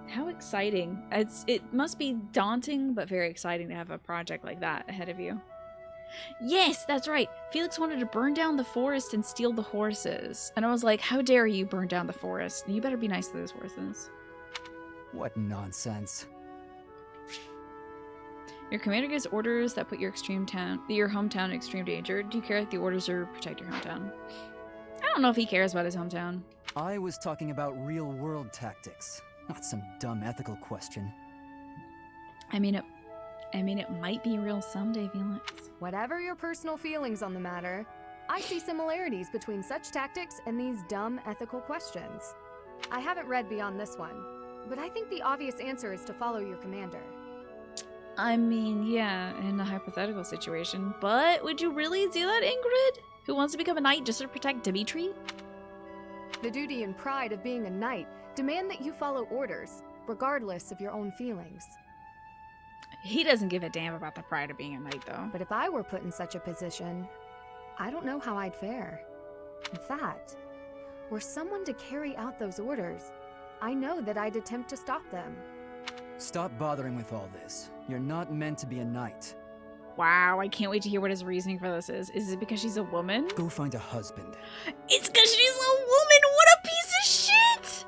How exciting. It must be daunting, but very exciting to have a project like that ahead of you. Yes, that's right. Felix wanted to burn down the forest and steal the horses. And I was like, how dare you burn down the forest? You better be nice to those horses. What nonsense. Your commander gives orders that put your hometown in extreme danger. Do you care if the orders are protect your hometown? I don't know if he cares about his hometown. I was talking about real-world tactics, not some dumb ethical question. I mean, it might be real someday, Felix. Whatever your personal feelings on the matter, I see similarities between such tactics and these dumb ethical questions. I haven't read beyond this one, but I think the obvious answer is to follow your commander. I mean, yeah, in a hypothetical situation, but would you really do that, Ingrid? Who wants to become a knight just to protect Dimitri? The duty and pride of being a knight demand that you follow orders, regardless of your own feelings. He doesn't give a damn about the pride of being a knight, though. But if I were put in such a position, I don't know how I'd fare. In fact, were someone to carry out those orders, I know that I'd attempt to stop them. Stop bothering with all this. You're not meant to be a knight. Wow, I can't wait to hear what his reasoning for this is. Is it because she's a woman? Go find a husband. It's because she's a woman! What a piece of shit!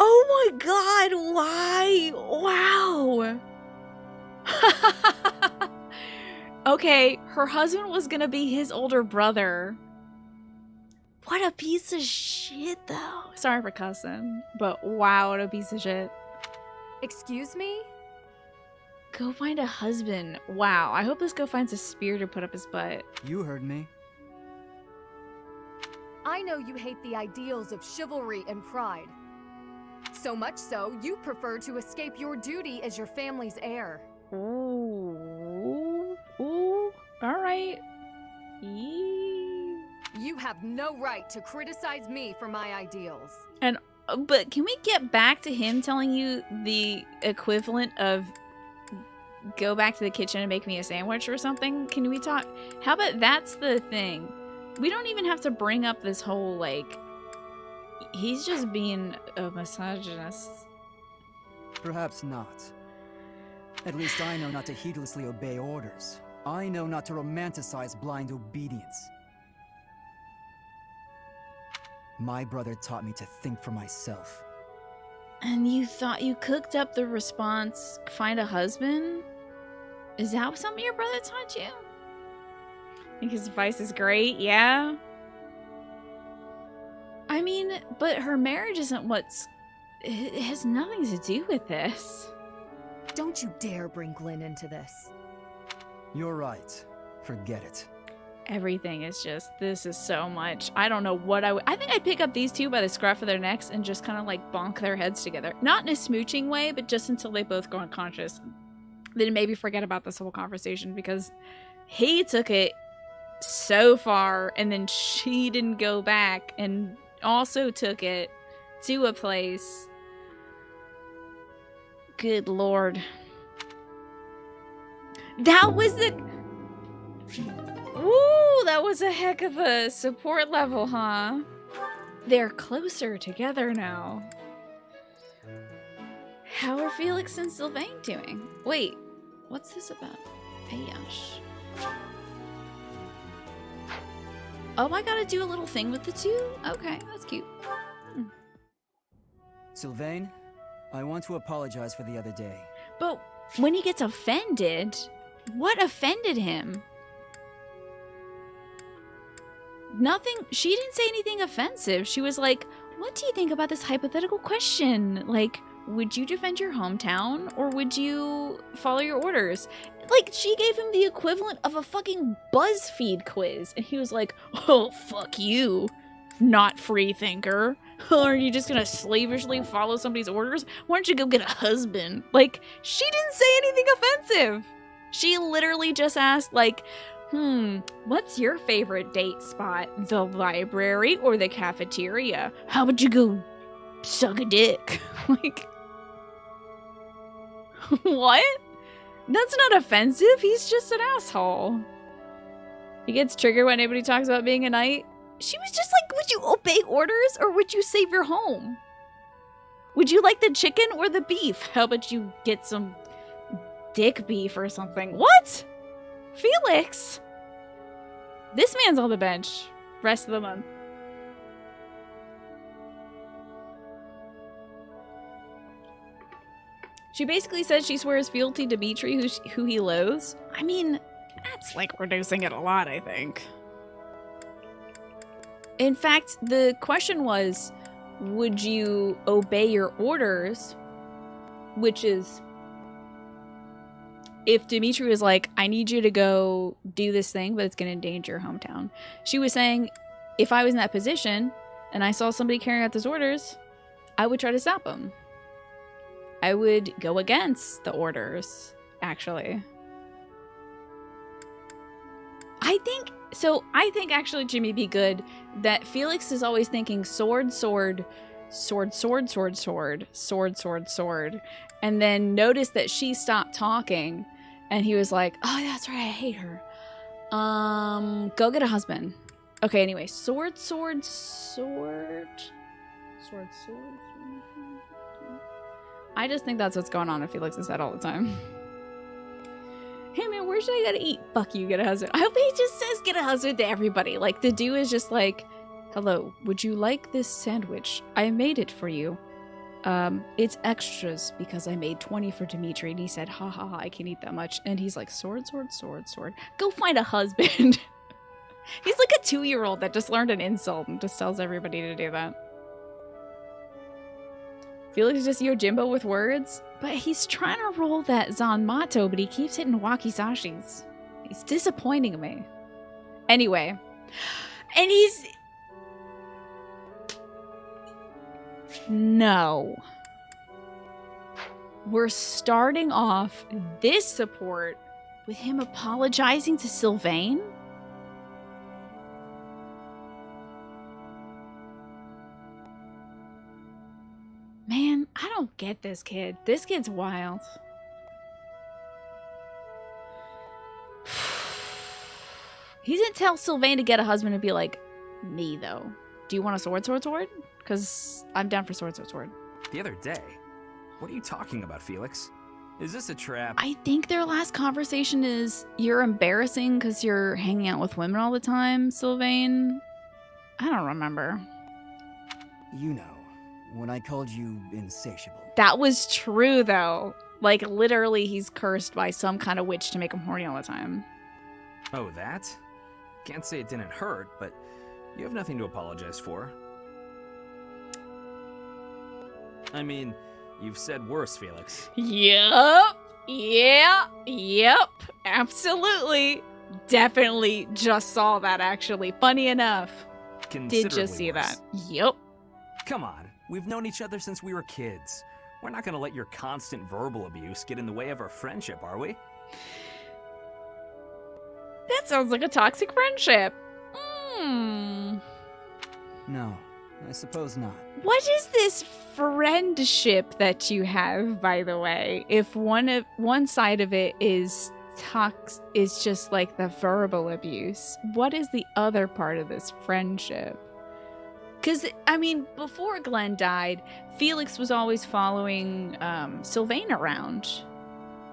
Oh my god, why? Wow. Okay, her husband was gonna be his older brother. What a piece of shit, though. Sorry for cussing, but wow, what a piece of shit. Excuse me? Go find a husband. Wow, I hope this guy finds a spear to put up his butt. You heard me. I know you hate the ideals of chivalry and pride. So much so, you prefer to escape your duty as your family's heir. Ooh. Ooh. Alright. You have no right to criticize me for my ideals. But can we get back to him telling you the equivalent of go back to the kitchen and make me a sandwich or something? Can we talk? How about that's the thing? We don't even have to bring up this whole, like, he's just being a misogynist. Perhaps not. At least I know not to heedlessly obey orders. I know not to romanticize blind obedience. My brother taught me to think for myself. And you thought you cooked up the response, find a husband? Is that something your brother taught you? I think his advice is great, yeah? I mean, but her marriage isn't what's... It has nothing to do with this. Don't you dare bring Glenn into this. You're right. Forget it. Everything is just, this is so much. I don't know what I would... I think I'd pick up these two by the scruff of their necks and just kind of like bonk their heads together. Not in a smooching way, but just until they both go unconscious. Then maybe forget about this whole conversation because he took it so far and then she didn't go back and also took it to a place. Good lord. That was the... Ooh, that was a heck of a support level, huh? They're closer together now. How are Felix and Sylvain doing? Wait, what's this about? Ayash. Oh, I gotta do a little thing with the two? Okay, that's cute. Sylvain, I want to apologize for the other day. But when he gets offended, what offended him? Nothing. She didn't say anything offensive. She was like, what do you think about this hypothetical question? Like, would you defend your hometown or would you follow your orders? Like, she gave him the equivalent of a fucking BuzzFeed quiz. And he was like, oh, fuck you, not free thinker. Are you just gonna slavishly follow somebody's orders? Why don't you go get a husband? Like, she didn't say anything offensive. She literally just asked, like, what's your favorite date spot? The library or the cafeteria? How about you go suck a dick? Like, what? That's not offensive. He's just an asshole. He gets triggered when anybody talks about being a knight. She was just like, would you obey orders or would you save your home? Would you like the chicken or the beef? How about you get some dick beef or something? What? Felix? This man's on the bench. Rest of the month. She basically said she swears fealty to Dimitri, who he loathes. I mean, that's like reducing it a lot, I think. In fact, the question was, would you obey your orders? Which is, if Dimitri was like, I need you to go do this thing, but it's going to endanger your hometown. She was saying, if I was in that position and I saw somebody carrying out those orders, I would try to stop them. I would go against the orders, actually. I think actually, Jimmy, be good that Felix is always thinking sword, sword, sword, sword, sword, sword, sword, sword, sword. And then noticed that she stopped talking and he was like, oh, that's right, I hate her. Go get a husband. Okay, anyway, sword, sword, sword. Sword, sword. I just think that's what's going on in Felix's head all the time. Hey man, where should I go to eat? Fuck you, get a husband. I hope he just says get a husband to everybody. Like, the dude is just like, hello, would you like this sandwich? I made it for you. It's extras because I made 20 for Dimitri. And he said, ha ha ha, I can't eat that much. And he's like, sword, sword, sword, sword. Go find a husband. He's like a 2-year-old that just learned an insult and just tells everybody to do that. Felix is just Yojimbo with words, but he's trying to roll that Zanmato, but he keeps hitting Wakisashis. He's disappointing me. Anyway, and he's... No. We're starting off this support with him apologizing to Sylvain? Man, I don't get this kid. This kid's wild. He didn't tell Sylvain to get a husband and be like, me though. Do you want a sword, sword, sword? Because I'm down for sword, sword, sword. The other day? What are you talking about, Felix? Is this a trap? I think their last conversation is, you're embarrassing because you're hanging out with women all the time, Sylvain. I don't remember. You know, when I called you insatiable. That was true, though. Like, literally, he's cursed by some kind of witch to make him horny all the time. Oh, that? Can't say it didn't hurt, but you have nothing to apologize for. I mean, you've said worse, Felix. Yup. Yeah. Yep. Absolutely. Definitely just saw that, actually. Funny enough. Did just see that. Yep. Come on. We've known each other since we were kids. We're not gonna let your constant verbal abuse get in the way of our friendship, are we? That sounds like a toxic friendship. No, I suppose not. What is this friendship that you have, by the way? If one side of it is just like the verbal abuse, what is the other part of this friendship? Because, I mean, before Glenn died, Felix was always following Sylvain around.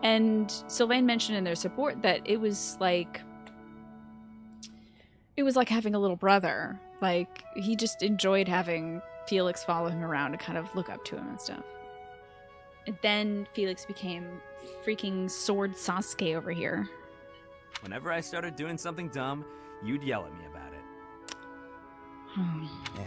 And Sylvain mentioned in their support that it was like having a little brother. Like, he just enjoyed having Felix follow him around and kind of look up to him and stuff. And then Felix became freaking Sword Sasuke over here. Whenever I started doing something dumb, you'd yell at me about it.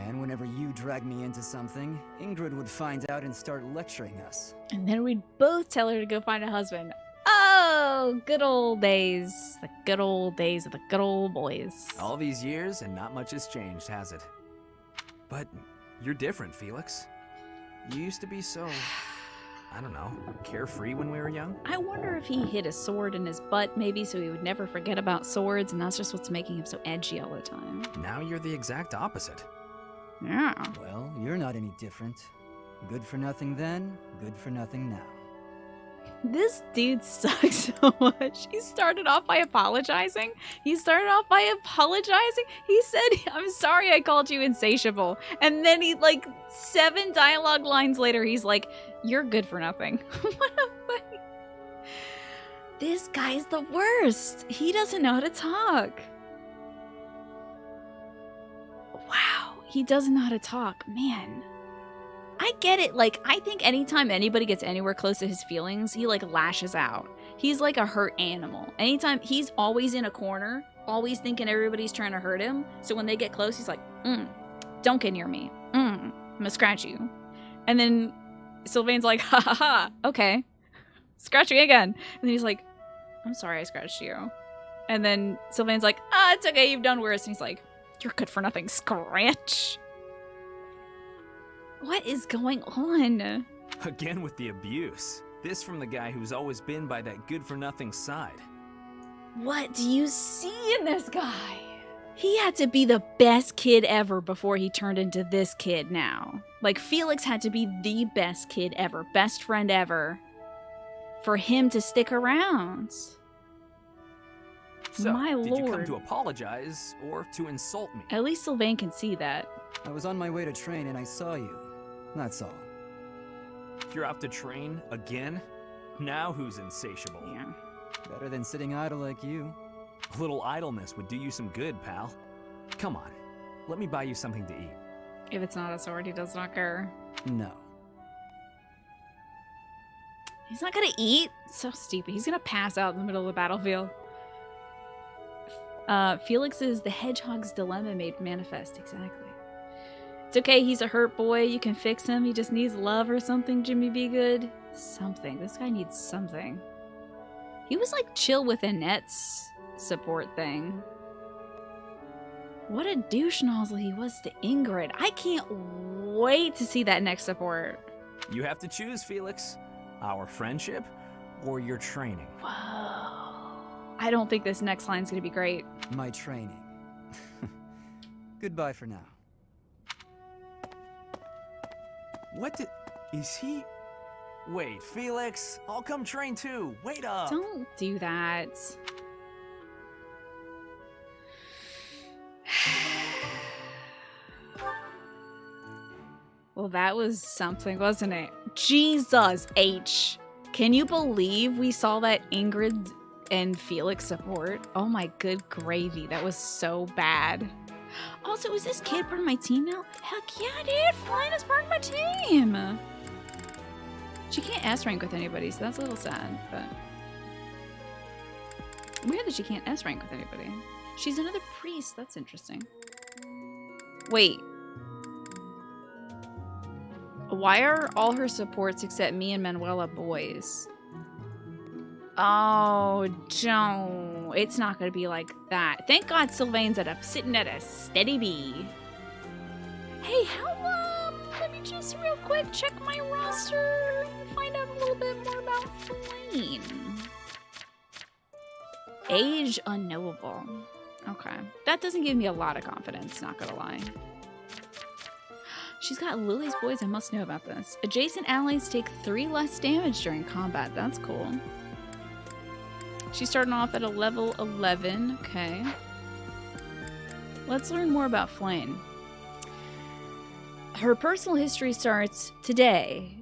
And whenever you drag me into something, Ingrid would find out and start lecturing us. And then we'd both tell her to go find a husband. Oh, good old days. The good old days of the good old boys. All these years and not much has changed, has it? But you're different, Felix. You used to be so, I don't know, carefree when we were young. I wonder if he hid a sword in his butt, maybe, so he would never forget about swords, and that's just what's making him so edgy all the time. Now you're the exact opposite. Yeah. Well, you're not any different. Good for nothing then, good for nothing now. This dude sucks so much. He started off by apologizing. He said, I'm sorry I called you insatiable. And then he, like, 7 dialogue lines later, he's like, you're good for nothing. What a funny... This guy's the worst. He doesn't know how to talk. Wow, he doesn't know how to talk. Man. I get it. Like, I think anytime anybody gets anywhere close to his feelings, he, like, lashes out. He's like a hurt animal. Anytime, he's always in a corner, always thinking everybody's trying to hurt him. So when they get close, he's like, don't get near me. I'm gonna scratch you. And then Sylvain's like, ha ha ha, okay. Scratch me again. And then he's like, I'm sorry I scratched you. And then Sylvain's like, it's okay, you've done worse. And he's like, you're good for nothing, scratch. What is going on? Again with the abuse. This from the guy who's always been by that good-for-nothing side. What do you see in this guy? He had to be the best kid ever before he turned into this kid now. Like, Felix had to be the best kid ever, best friend ever, for him to stick around. So, my lord. Did you come to apologize or to insult me? At least Sylvain can see that. I was on my way to train and I saw you. That's all. You're off to train again? Now who's insatiable? Yeah. Better than sitting idle like you. A little idleness would do you some good, pal. Come on, let me buy you something to eat. If it's not a sword, he does not care. No. He's not gonna eat? So stupid. He's gonna pass out in the middle of the battlefield. Felix's The Hedgehog's Dilemma made manifest. Exactly. It's okay, he's a hurt boy. You can fix him. He just needs love or something, Jimmy Be Good. Something. This guy needs something. He was like chill with Annette's support thing. What a douche nozzle he was to Ingrid. I can't wait to see that next support. You have to choose, Felix. Our friendship or your training. Whoa. I don't think this next line's gonna be great. My training. Goodbye for now. What did... Is he... Wait, Felix, I'll come train too. Wait up. Don't do that. Well, that was something, wasn't it? Jesus H. Can you believe we saw that Ingrid and Felix support? Oh my good gravy. That was so bad. Also, is this kid part of my team now? Heck yeah, dude. Flying is part of my team. She can't S rank with anybody, so that's a little sad, but... Weird that she can't S rank with anybody. She's another priest. That's interesting. Wait. Why are all her supports except me and Manuela boys? Oh, don't. It's not going to be like that. Thank God Sylvain's sitting at a steady B. Hey, let me just real quick check my roster and find out a little bit more about Flame. Age unknowable. Okay. That doesn't give me a lot of confidence, not gonna lie. She's got Lily's boys. I must know about this. Adjacent allies take 3 less damage during combat. That's cool. She's starting off at a level 11. Okay. Let's learn more about Flame. Her personal history starts today.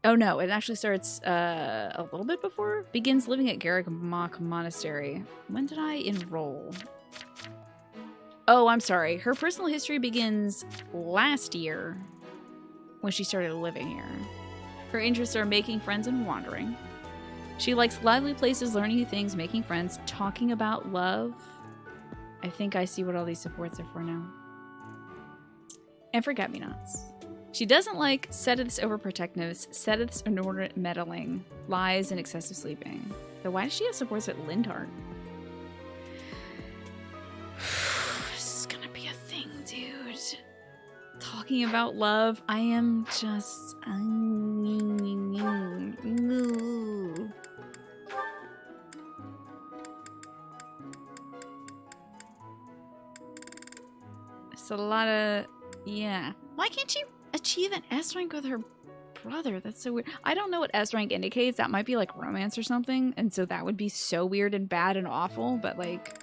Oh no, it actually starts a little bit before. Begins living at Garrick Mock Monastery. When did I enroll? Oh, I'm sorry. Her personal history begins last year when she started living here. Her interests are making friends and wandering. She likes lively places, learning new things, making friends, talking about love. I think I see what all these supports are for now. And forget-me-nots. She doesn't like Sedith's overprotectiveness, Sedith's inordinate meddling, lies, and excessive sleeping. Though why does she have supports at Lindhart? This is gonna be a thing, dude. Talking about love, I am just... It's a lot of... Yeah. Why can't she achieve an S rank with her brother? That's so weird. I don't know what S rank indicates. That might be like romance or something. And so that would be so weird and bad and awful. But like,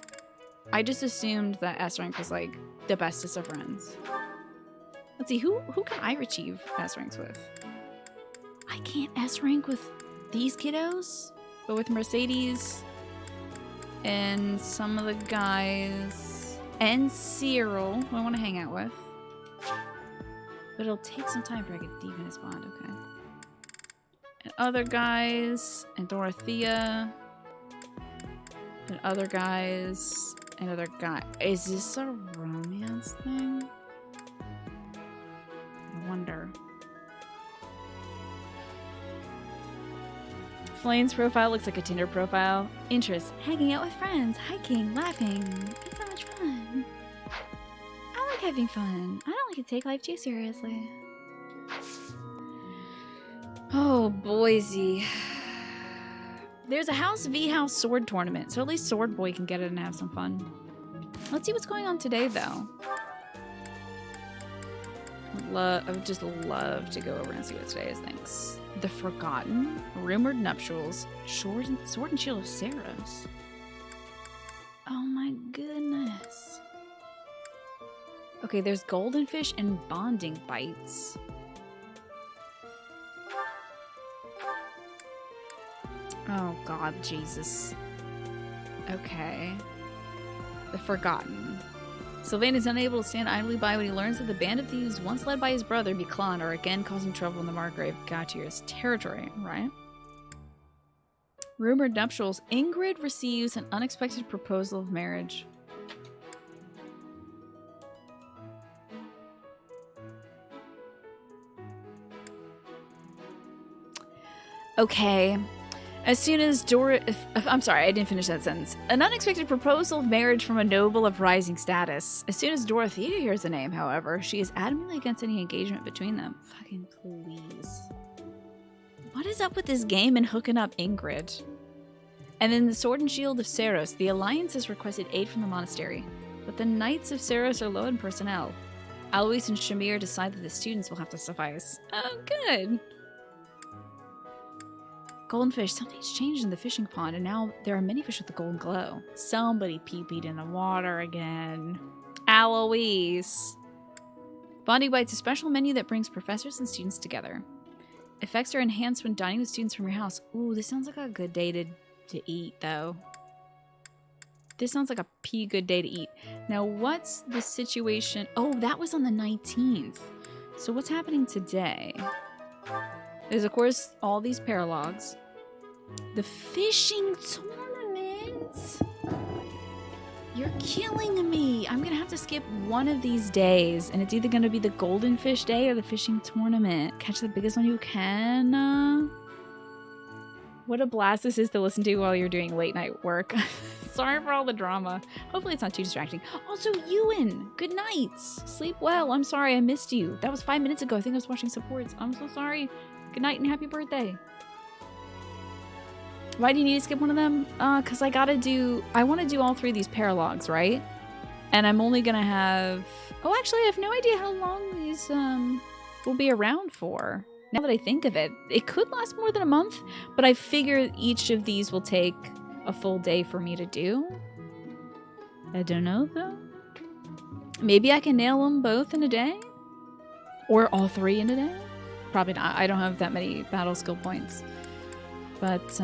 I just assumed that S rank was like the bestest of friends. Let's see, who can I achieve S ranks with? I can't S rank with these kiddos, but with Mercedes and some of the guys and Cyril, who I want to hang out with. But it'll take some time for I get deep in his bond, okay. And other guys, and Dorothea, and other guys, and other guy. Is this a romance thing? I wonder. Flane's profile looks like a Tinder profile. Interests, hanging out with friends, hiking, laughing. It's so much fun. I like having fun. I don't like to take life too seriously. Oh, Boise. There's a House v House sword tournament, so at least Sword Boy can get it and have some fun. Let's see what's going on today, though. I would just love to go over and see what today is, thanks. The Forgotten, Rumored Nuptials, Sword and Shield of Saros. Oh my goodness. Okay, there's Golden Fish and Bonding Bites. Oh God, Jesus. Okay. The Forgotten. Sylvain is unable to stand idly by when he learns that the band of thieves, once led by his brother, Miklan, are again causing trouble in the Margrave Gautier's territory, right? Rumored nuptials. Ingrid receives an unexpected proposal of marriage. Okay. As soon as I'm sorry, I didn't finish that sentence. An unexpected proposal of marriage from a noble of rising status. As soon as Dorothea hears the name, however, she is adamantly against any engagement between them. Fucking please. What is up with this game and hooking up Ingrid? And then the Sword and Shield of Seros. The Alliance has requested aid from the monastery, but the Knights of Seros are low in personnel. Alois and Shamir decide that the students will have to suffice. Oh, good. Golden fish. Something's changed in the fishing pond, and now there are many fish with a golden glow. Somebody pee-peed in the water again. Alois. Bonding Bites, a special menu that brings professors and students together. Effects are enhanced when dining with students from your house. Ooh, this sounds like a good day to eat, though. This sounds like a good day to eat. Now, what's the situation? Oh, that was on the 19th. So what's happening today? There's, of course, all these paralogs. The fishing tournament! You're killing me! I'm gonna have to skip one of these days, and it's either gonna be the golden fish day or the fishing tournament. Catch the biggest one you can. What a blast this is to listen to while you're doing late night work. Sorry for all the drama. Hopefully it's not too distracting. Also, Ewan! Good night! Sleep well. I'm sorry I missed you. That was 5 minutes ago. I think I was watching supports. I'm so sorry. Good night and happy birthday. Why do you need to skip one of them? Because I want to do all 3 of these paralogs, right? And I'm only going to have... Oh, actually, I have no idea how long these will be around for. Now that I think of it, it could last more than a month, but I figure each of these will take a full day for me to do. I don't know, though. Maybe I can nail them both in a day? Or all 3 in a day? Probably not. I don't have that many battle skill points. But,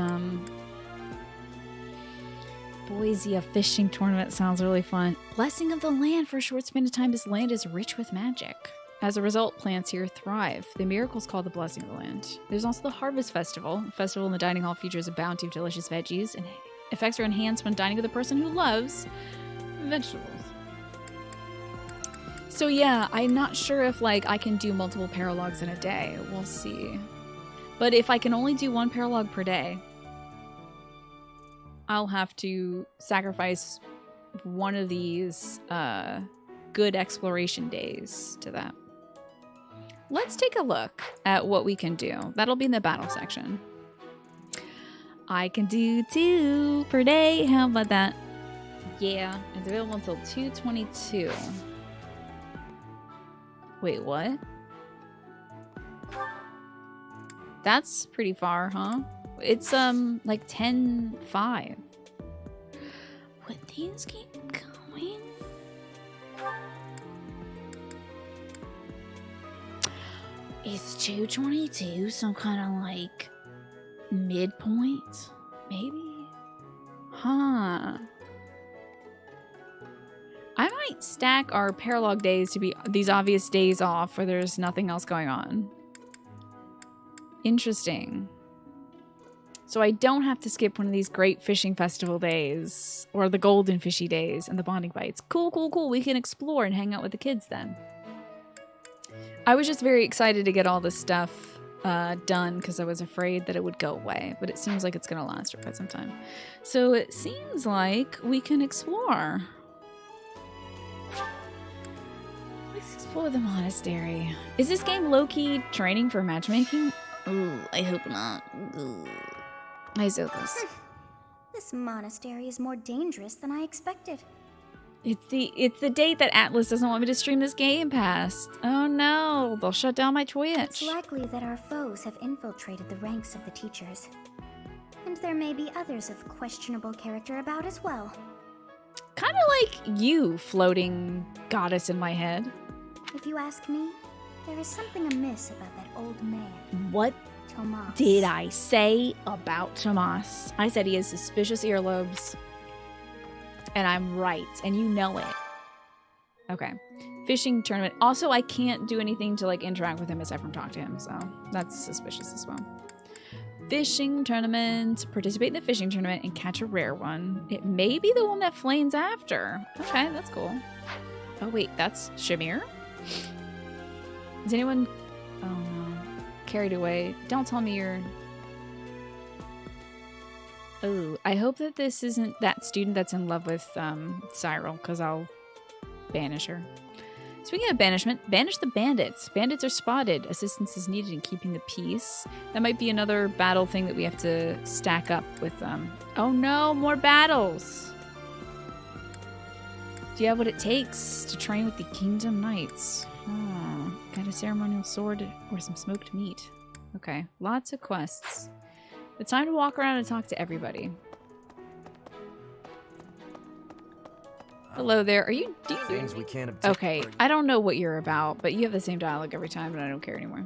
Boise, a fishing tournament sounds really fun. Blessing of the land. For a short span of time, this land is rich with magic. As a result, plants here thrive. The miracle is called the Blessing of the Land. There's also the Harvest Festival. The festival in the dining hall features a bounty of delicious veggies, and effects are enhanced when dining with a person who loves vegetables. So yeah, I'm not sure if I can do multiple paralogs in a day. We'll see. But if I can only do 1 paralog per day, I'll have to sacrifice one of these good exploration days to that. Let's take a look at what we can do. That'll be in the battle section. I can do 2 per day. How about that? Yeah, it's available until 2/22. Wait, what? That's pretty far, huh? It's like 10/5. Would these keep going? Is 2/22 some kind of like midpoint? Maybe? Huh. I might stack our paralog days to be these obvious days off where there's nothing else going on. Interesting. So I don't have to skip one of these great fishing festival days or the golden fishy days and the bonding bites. Cool, cool, cool. We can explore and hang out with the kids then. I was just very excited to get all this stuff done because I was afraid that it would go away, but it seems like it's going to last for quite some time. So it seems like we can explore. Let's explore the monastery. Is this game low-key training for matchmaking? Ooh, I hope not. Ooh. I so this. This monastery is more dangerous than I expected. It's the date that Atlas doesn't want me to stream this game past. Oh no, they'll shut down my Twitch. It's likely that our foes have infiltrated the ranks of the teachers. And there may be others of questionable character about as well. Kind of like you, floating goddess in my head. If you ask me, there is something amiss about that old man. What Tomas. did I say about Tomas? I said he has suspicious earlobes. And I'm right, and you know it. Okay. Fishing tournament. Also, I can't do anything to like interact with him aside from talk to him, so that's suspicious as well. Fishing tournament. Participate in the fishing tournament and catch a rare one. It may be the one that Flane's after. Okay, that's cool. Oh wait, that's Shamir? Is anyone... Oh no. Carried away. Don't tell me you're... Oh, I hope that this isn't that student that's in love with Cyril, because I'll banish her. Speaking of banishment, banish the bandits. Bandits are spotted. Assistance is needed in keeping the peace. That might be another battle thing that we have to stack up with them. Oh no, more battles! Do you have what it takes to train with the Kingdom Knights? Oh, got a ceremonial sword or some smoked meat. Okay, lots of quests. It's time to walk around and talk to everybody. Hello there. Are you... Do you do Things we can't obtain. Okay, I don't know what you're about, but you have the same dialogue every time, and I don't care anymore.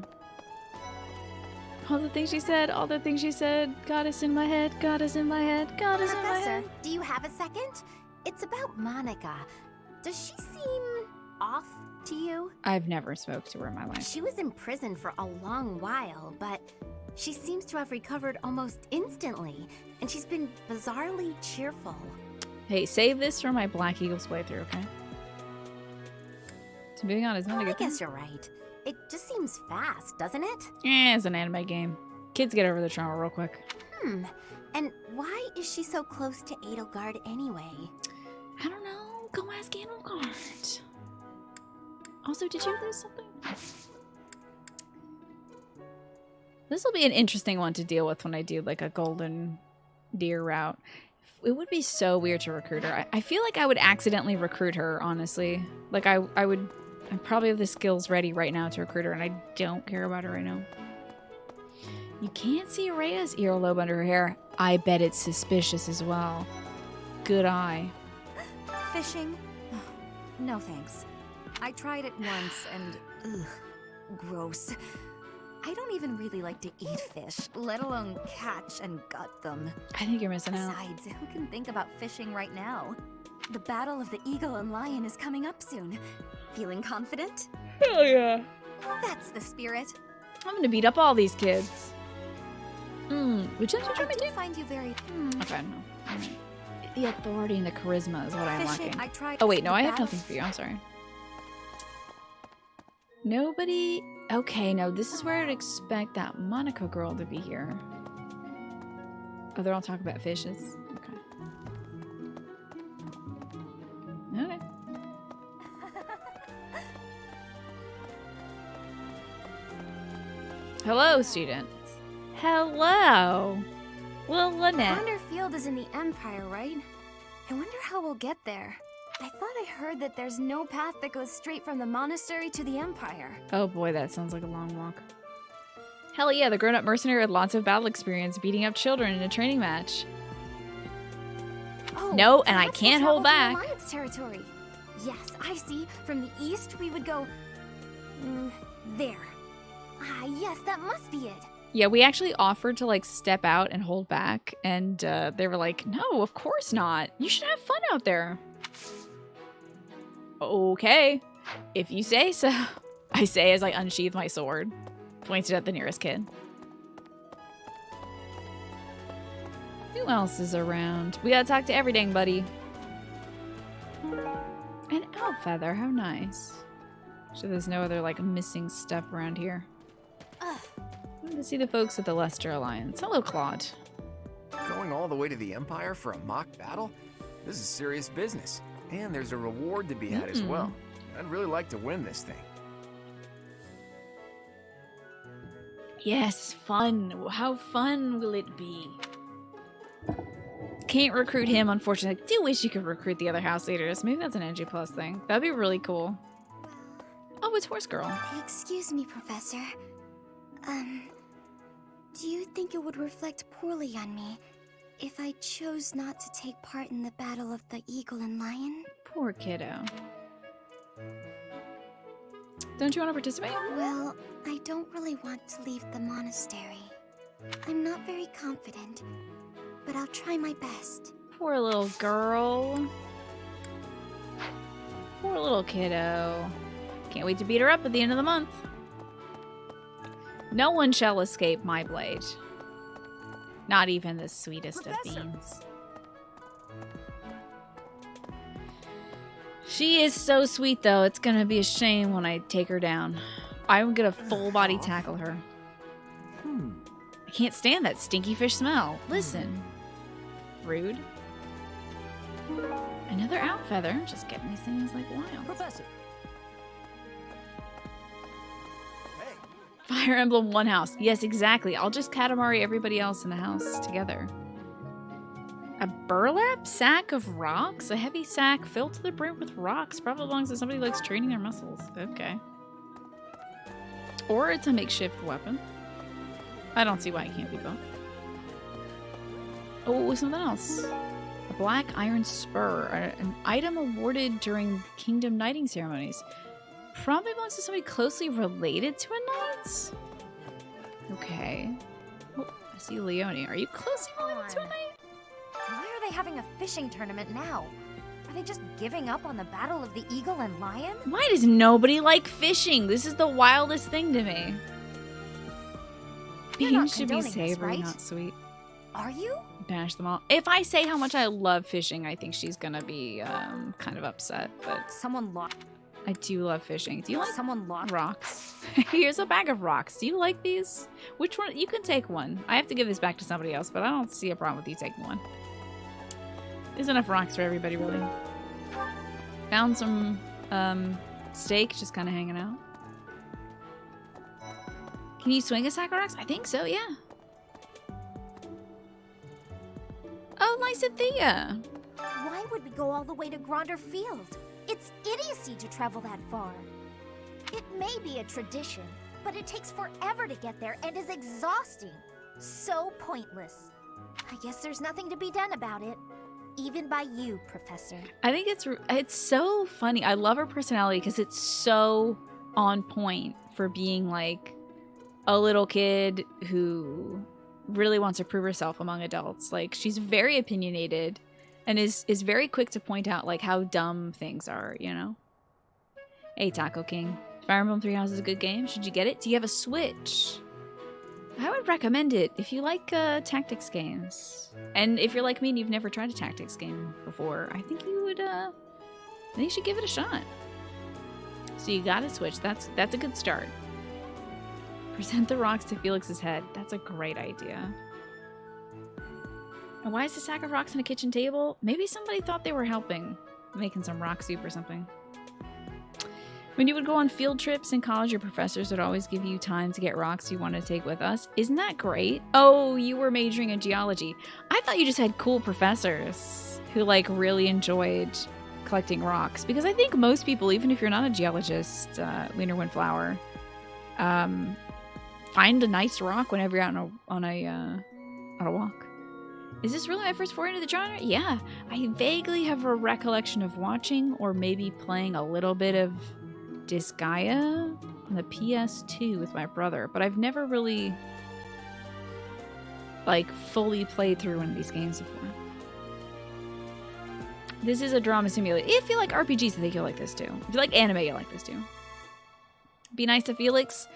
All the things she said, all the things she said. Goddess in my head, goddess in my head, goddess in my head. Professor, do you have a second? It's about Monica. Does she seem off to you? I've never spoke to her in my life. She was in prison for a long while, but she seems to have recovered almost instantly, and she's been bizarrely cheerful. Hey, save this for my Black Eagles playthrough, okay? So moving on, isn't that a good thing? I guess you're right. It just seems fast, doesn't it? It's an anime game. Kids get over the trauma real quick. And why is she so close to Edelgard anyway? I don't know. Go ask Edelgard. Also, did you lose something? This will be an interesting one to deal with when I do like a golden deer route. It would be so weird to recruit her. I feel like I would accidentally recruit her, honestly. Like I probably have the skills ready right now to recruit her, and I don't care about her right now. You can't see Rhea's earlobe under her hair. I bet it's suspicious as well. Good eye. Fishing? No thanks. I tried it once and ugh, gross. I don't even really like to eat fish, let alone catch and gut them. I think you're missing out. Besides, who can think about fishing right now? The battle of the eagle and lion is coming up soon. Feeling confident? Hell yeah. That's the spirit. I'm gonna beat up all these kids. Would you like to try me too? Find you very. Okay, no. Right. The authority and the charisma is what I'm Fishing, lacking. Oh wait, no, I have nothing for you. I'm sorry. Nobody. Okay, no, this is where I'd expect that Monica girl to be here. Oh, they're all talking about fishes. Okay. Okay. Hello, student. Hello. Well, Lynette. Wonderfield is in the Empire, right? I wonder how we'll get there. I thought I heard that there's no path that goes straight from the monastery to the Empire. Oh boy, that sounds like a long walk. Hell yeah, the grown-up mercenary with lots of battle experience beating up children in a training match. Oh, no, and I can't hold back. Alliance territory. Yes, I see. From the east, we would go... there. Ah, yes, that must be it. Yeah, we actually offered to like step out and hold back, and they were like, no, of course not. You should have fun out there. Okay, if you say so. I say as I unsheath my sword, pointed at the nearest kid. Who else is around? We gotta talk to every dang buddy. An owl feather, how nice. So there's no other like missing stuff around here. To see the folks at the Leicester Alliance. Hello, Claude. Going all the way to the Empire for a mock battle? This is serious business. And there's a reward to be had as well. I'd really like to win this thing. Yes, fun. How fun will it be? Can't recruit him, unfortunately. I do wish you could recruit the other house leaders. Maybe that's an NG Plus thing. That'd be really cool. Oh, it's Horse Girl. Excuse me, Professor. Do you think it would reflect poorly on me if I chose not to take part in the battle of the Eagle and Lion? Poor kiddo. Don't you want to participate? Well, I don't really want to leave the monastery. I'm not very confident, but I'll try my best. Poor little girl. Poor little kiddo. Can't wait to beat her up at the end of the month. No one shall escape my blade. Not even the sweetest of beans. She is so sweet, though. It's gonna be a shame when I take her down. I'm gonna full body tackle her. I can't stand that stinky fish smell. Listen. Rude. Another out feather. Just getting these things like wild. Professor. Fire Emblem one house. Yes, exactly. I'll just Katamari everybody else in the house together. A burlap sack of rocks? A heavy sack filled to the brim with rocks. Probably belongs to somebody who likes training their muscles. Okay. Or it's a makeshift weapon. I don't see why it can't be both. Oh, something else. A black iron spur. An item awarded during Kingdom Knighting ceremonies. Probably belongs to somebody closely related to a knight? Okay. Oh, I see Leonie. Are you closely related to a knight? Why are they having a fishing tournament now? Are they just giving up on the Battle of the Eagle and Lion? Why does nobody like fishing? This is the wildest thing to me. Beans should be savory, right? not sweet. Are you? Bash them all. If I say how much I love fishing, I think she's gonna be kind of upset. But someone lost. I do love fishing. Do you like someone lost rocks? Here's a bag of rocks. Do you like these? Which one? You can take one. I have to give this back to somebody else, but I don't see a problem with you taking one. There's enough rocks for everybody, really. Found some steak, just kind of hanging out. Can you swing a sack of rocks? I think so, yeah. Oh, Lysathea. Why would we go all the way to Gronder Field? It's idiocy to travel that far. It may be a tradition, but it takes forever to get there and is exhausting. So pointless. I guess there's nothing to be done about it. Even by you, Professor. I think it's so funny. I love her personality because it's so on point for being like a little kid who really wants to prove herself among adults. Like, she's very opinionated and is very quick to point out like how dumb things are, you know? Hey, Taco King. Fire Emblem Three Houses is a good game. Should you get it? Do you have a Switch? I would recommend it if you like tactics games. And if you're like me and you've never tried a tactics game before, I think you would, I think you should give it a shot. So you got a Switch. That's a good start. Present the rocks to Felix's head. That's a great idea. And why is the sack of rocks on a kitchen table? Maybe somebody thought they were helping, making some rock soup or something. When you would go on field trips in college, your professors would always give you time to get rocks you want to take with us. Isn't that great? Oh, you were majoring in geology. I thought you just had cool professors who like really enjoyed collecting rocks. Because I think most people, even if you're not a geologist, Lunar Windflower, find a nice rock whenever you're out on a walk. Is this really my first foray into the genre? Yeah. I vaguely have a recollection of watching or maybe playing a little bit of Disgaea on the PS2 with my brother, but I've never really like fully played through one of these games before. This is a drama simulator. If you like RPGs, I think you'll like this too. If you like anime, you'll like this too. Be nice to Felix.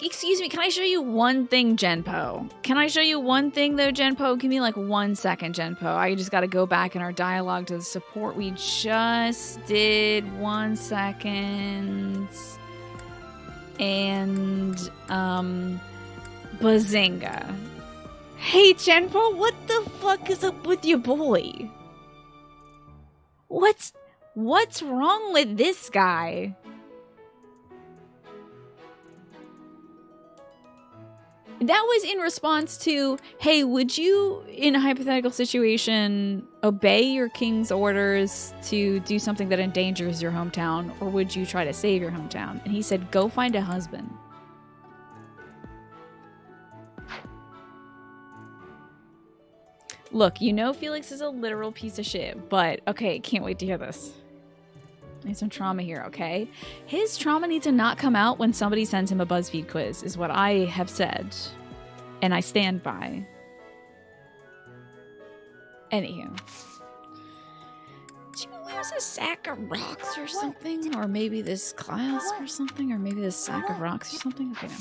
Excuse me, can I show you one thing, Genpo? Can I show you one thing though, Genpo? Give me like 1 second, Genpo. I just gotta go back in our dialogue to the support we just did. 1 second. And, bazinga. Hey, Genpo, what the fuck is up with your boy? What's wrong with this guy? That was in response to, hey, would you, in a hypothetical situation, obey your king's orders to do something that endangers your hometown, or would you try to save your hometown? And he said, go find a husband. Look, you know Felix is a literal piece of shit, but okay, can't wait to hear this. There's some trauma here, okay? His trauma needs to not come out when somebody sends him a BuzzFeed quiz, is what I have said. And I stand by. Anywho. use a sack of rocks or something? Or maybe this clasp or something? Or maybe this sack of rocks or something? Okay, no.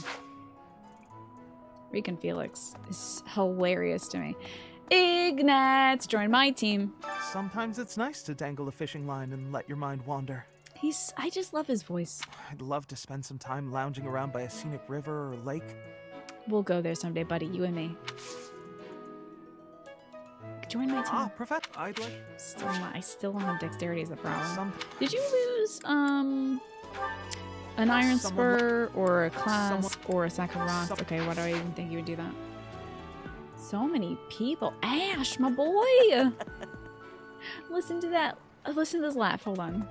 Rick and Felix is hilarious to me. Ignatz, join my team. Sometimes it's nice to dangle a fishing line and let your mind wander. I just love his voice. I'd love to spend some time lounging around by a scenic river or lake. We'll go there someday, buddy, you and me. Join my team. Ah, Professor, I'd like... I still don't have dexterity is the problem. Did you lose, an iron spur or a clasp or a sack of rocks? Okay, why do I even think you would do that? So many people. Ash, my boy! Listen to that. Listen to this laugh. Hold on.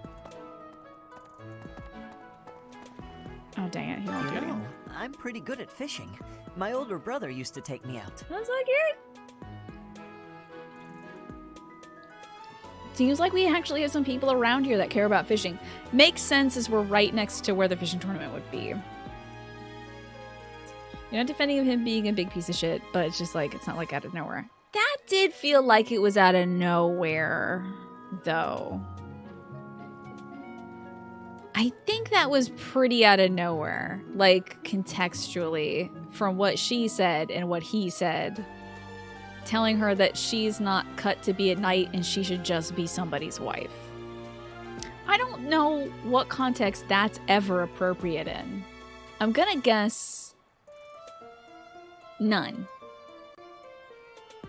Oh, dang it. He won't do it again. I'm pretty good at fishing. My older brother used to take me out. That's so cute. Seems like we actually have some people around here that care about fishing. Makes sense as we're right next to where the fishing tournament would be. You're not defending him being a big piece of shit, but it's just like, it's not like out of nowhere. That did feel like it was out of nowhere, though. I think that was pretty out of nowhere, like contextually, from what she said and what he said. Telling her that she's not cut to be a knight and she should just be somebody's wife. I don't know what context that's ever appropriate in. I'm gonna guess none.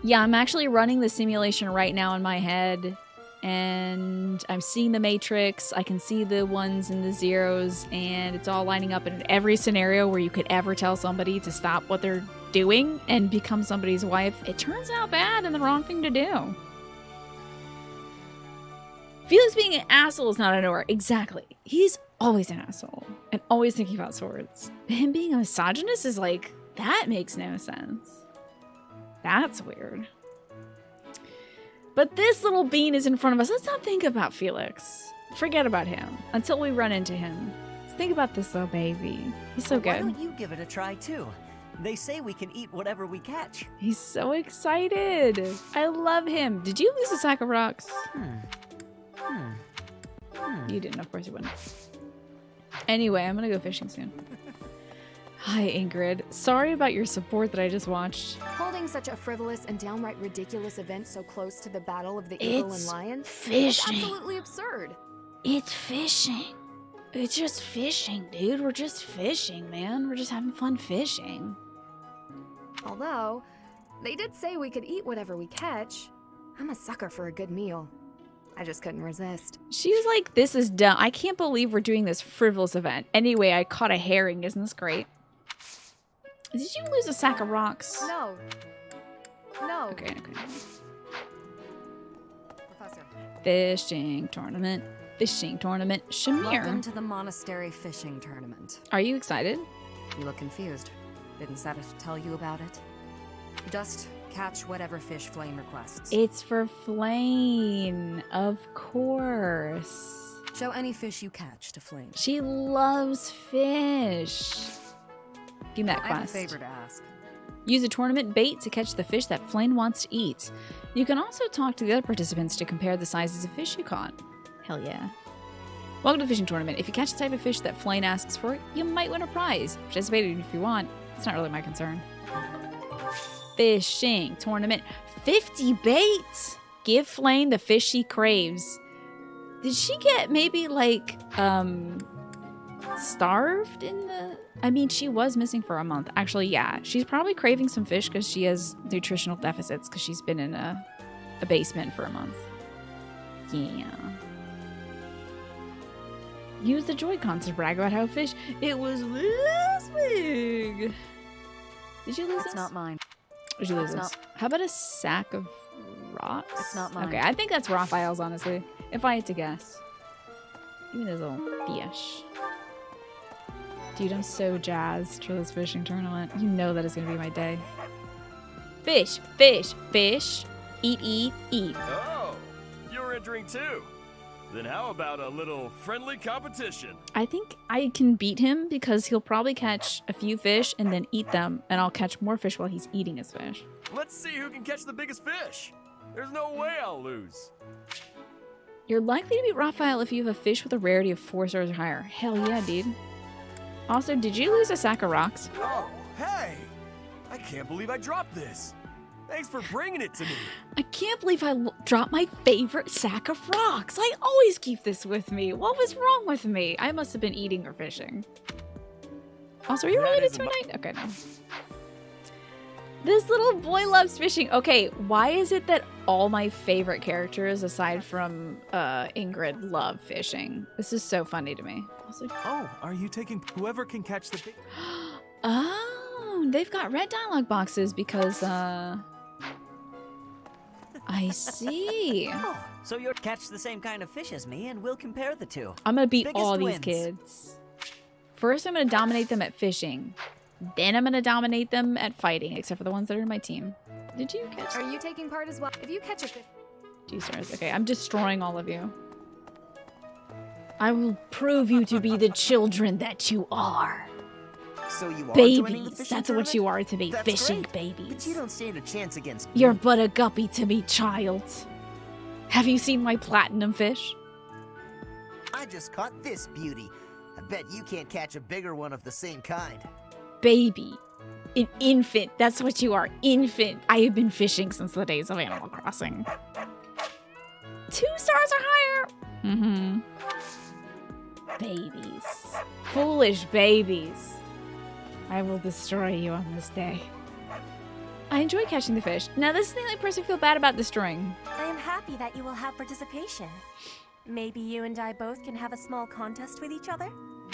Yeah, I'm actually running the simulation right now in my head and I'm seeing the matrix. I can see the ones and the zeros and it's all lining up in every scenario where you could ever tell somebody to stop what they're doing and become somebody's wife. It turns out bad and the wrong thing to do. Felix being an asshole is not out of nowhere. Exactly. He's always an asshole and always thinking about swords. But him being a misogynist is like, that makes no sense. That's weird. But this little bean is in front of us. Let's not think about Felix. Forget about him until we run into him. Let's think about this little baby. He's so good. Why don't you give it a try too? They say we can eat whatever we catch. He's so excited. I love him. Did you lose a sack of rocks? You didn't, of course you wouldn't. Anyway, I'm gonna go fishing soon. Hi, Ingrid. Sorry about your support that I just watched. Holding such a frivolous and downright ridiculous event so close to the Battle of the Eagle and Lion is absolutely absurd. It's fishing. It's just fishing, dude. We're just fishing, man. We're just having fun fishing. Although, they did say we could eat whatever we catch. I'm a sucker for a good meal. I just couldn't resist. She was like, this is dumb. I can't believe we're doing this frivolous event. Anyway, I caught a herring. Isn't this great? Did you lose a sack of rocks? No. No. Okay. Professor. Fishing tournament. Shamir. Welcome to the monastery fishing tournament. Are you excited? You look confused. Didn't Seta tell you about it? Just catch whatever fish Flame requests. It's for Flame, of course. Show any fish you catch to Flame. She loves fish. Give me that quest. I have a favor to ask. Use a tournament bait to catch the fish that Flame wants to eat. You can also talk to the other participants to compare the sizes of fish you caught. Hell yeah. Welcome to the fishing tournament. If you catch the type of fish that Flame asks for, you might win a prize. Participate if you want. It's not really my concern. Fishing tournament. 50 baits! Give Flame the fish she craves. Did she get maybe like, starved in the... I mean, she was missing for a month. Actually, yeah. She's probably craving some fish because she has nutritional deficits because she's been in a basement for a month. Yeah. Use the Joy-Cons to brag about how fish... It was this big! Did you lose this? It's not mine. Did you lose this? How about a sack of rocks? It's not mine. Okay, I think that's Raphael's, honestly. If I had to guess. Give me those little fish. Dude, I'm so jazzed for this fishing tournament. You know that is going to be my day. Fish, fish, fish. Eat, eat, eat. Oh, you're entering too. Then how about a little friendly competition? I think I can beat him because he'll probably catch a few fish and then eat them, and I'll catch more fish while he's eating his fish. Let's see who can catch the biggest fish. There's no way I'll lose. You're likely to beat Raphael if you have a fish with a rarity of 4 stars or higher. Hell yeah, dude. Also, did you lose a sack of rocks? Oh, hey! I can't believe I dropped this. Thanks for bringing it to me. I can't believe I dropped my favorite sack of rocks. I always keep this with me. What was wrong with me? I must have been eating or fishing. Also, are you related to a knight? Okay, no. This little boy loves fishing. Okay, why is it that all my favorite characters, aside from Ingrid, love fishing? This is so funny to me. Also, oh, are you taking whoever can catch the big... Oh, they've got red dialogue boxes because, I see. Oh, so you'll catch the same kind of fish as me, and we'll compare the two. I'm gonna beat Biggest all these wins. kids. First, I'm gonna dominate them at fishing. Then I'm gonna dominate them at fighting, except for the ones that are in my team. Did you catch? Are you taking part as well? If you catch a fish... 2 stars. Okay, I'm destroying all of you. I will prove you to be the children that you are. So you are joining the Babies. fishing That's what you are to me. That's Fishing great, babies. But you don't stand a chance against You're me. but a guppy to me, child. Have you seen my platinum fish? I just caught this beauty. I bet you can't catch a bigger one of the same kind. Baby. An infant. That's what you are. Infant. I have been fishing since the days of Animal Crossing. 2 stars or higher. Mm-hmm. Babies. Foolish babies. I will destroy you on this day. I enjoy catching the fish. Now, this is the only person I feel bad about destroying. I am happy that you will have participation. Maybe you and I both can have a small contest with each other?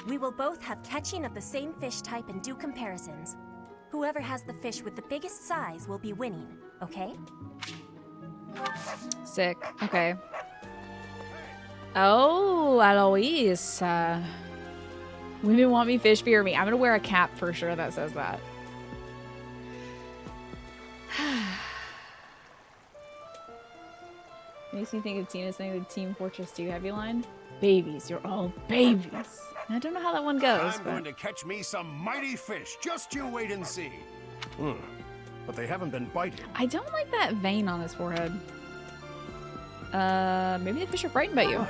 We will both have catching of the same fish type and do comparisons. Whoever has the fish with the biggest size will be winning, okay? Sick. Okay. Oh, Alois. Women want me, fish fear me. I'm gonna wear a cap for sure that says that. Makes me think of Tina's saying the Team Fortress 2 heavy line. Babies, you're all babies. I don't know how that one goes, I'm but... going to catch me some mighty fish. Just you wait and see. But they haven't been biting. I don't like that vein on his forehead. Maybe the fish are frightened by you.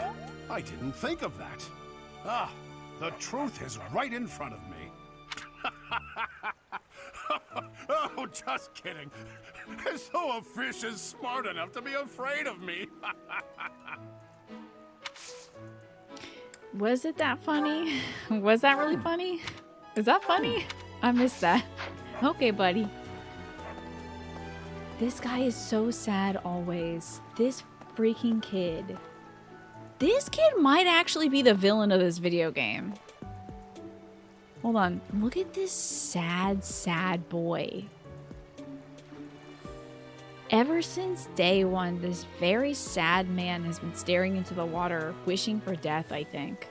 I didn't think of that. Ah, the truth is right in front of me. Oh, just kidding. As though a fish is smart enough to be afraid of me. Was it that funny? Was that really funny? Is that funny? I missed that. Okay, buddy. This guy is so sad always. This freaking kid. This kid might actually be the villain of this video game. Hold on. Look at this sad, sad boy. Ever since day one, this very sad man has been staring into the water, wishing for death, I think.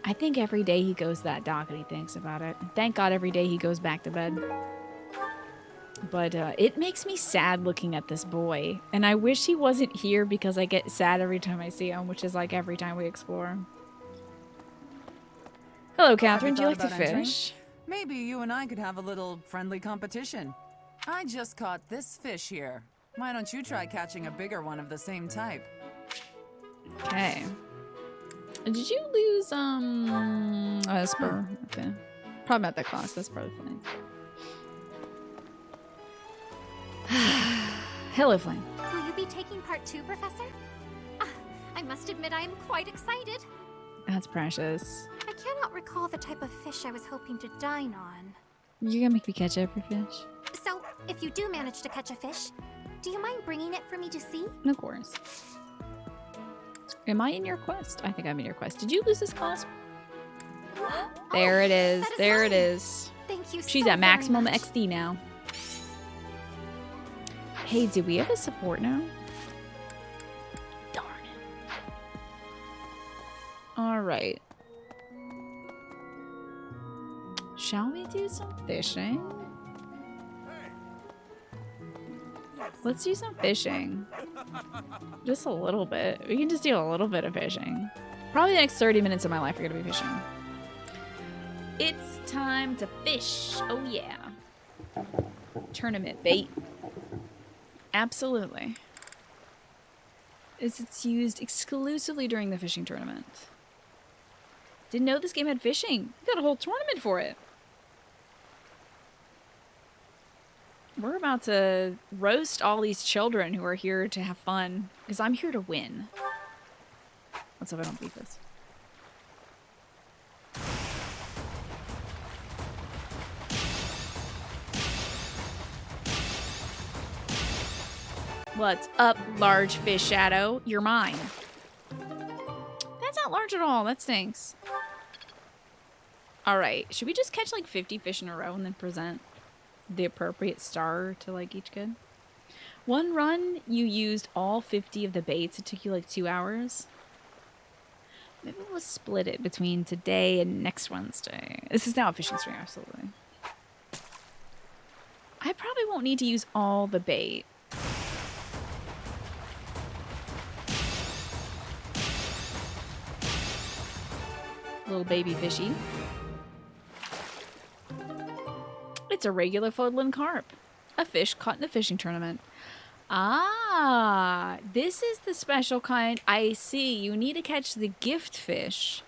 I think every day he goes to that dock and he thinks about it. Thank God every day he goes back to bed. But it makes me sad looking at this boy. And I wish he wasn't here because I get sad every time I see him, which is like every time we explore. Hello, Catherine. Do you like to fish? Maybe you and I could have a little friendly competition. I just caught this fish here. Why don't you try catching a bigger one of the same type? Okay. Did you lose, spur? Okay. Probably at the cost. That's probably fine. Hello, Flame. Will you be taking part 2, Professor? I must admit I am quite excited. That's precious. I cannot recall the type of fish I was hoping to dine on. You're gonna make me catch every fish? So, if you do manage to catch a fish, do you mind bringing it for me to see? Of course. Am I in your quest? I think I'm in your quest. Did you lose this clasp? There it is. There it is. Thank you She's so at maximum very much. XD now. Hey, do we have a support now? Darn it. Alright. Shall we do some fishing? Let's do some fishing. Just a little bit. We can just do a little bit of fishing. Probably the next 30 minutes of my life are going to be fishing. It's time to fish. Oh, yeah. Tournament bait. Absolutely. is it's used exclusively during the fishing tournament. Didn't know this game had fishing. You got a whole tournament for it. We're about to roast all these children who are here to have fun, because I'm here to win. Let's hope I don't beat this. What's up, large fish shadow? You're mine. That's not large at all. That stinks. Alright, should we just catch like 50 fish in a row and then present the appropriate star to like each kid? One run, you used all 50 of the baits. It took you like 2 hours. Maybe we'll split it between today and next Wednesday. This is now a fishing stream, absolutely. I probably won't need to use all the bait. Little baby fishy. It's a regular floodland carp. A fish caught in a fishing tournament. Ah, this is the special kind. I see. You need to catch the gift fish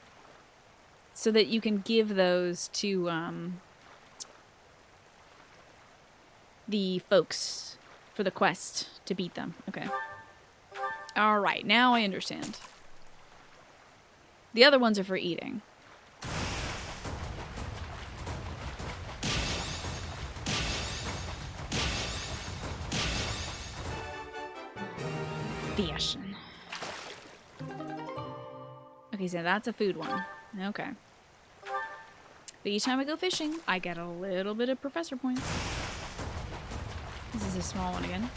so that you can give those to the folks for the quest to beat them. Okay. All right, now I understand. The other ones are for eating. Fishing. Okay, so that's a food one. Okay. But each time I go fishing, I get a little bit of professor points. This is a small one again.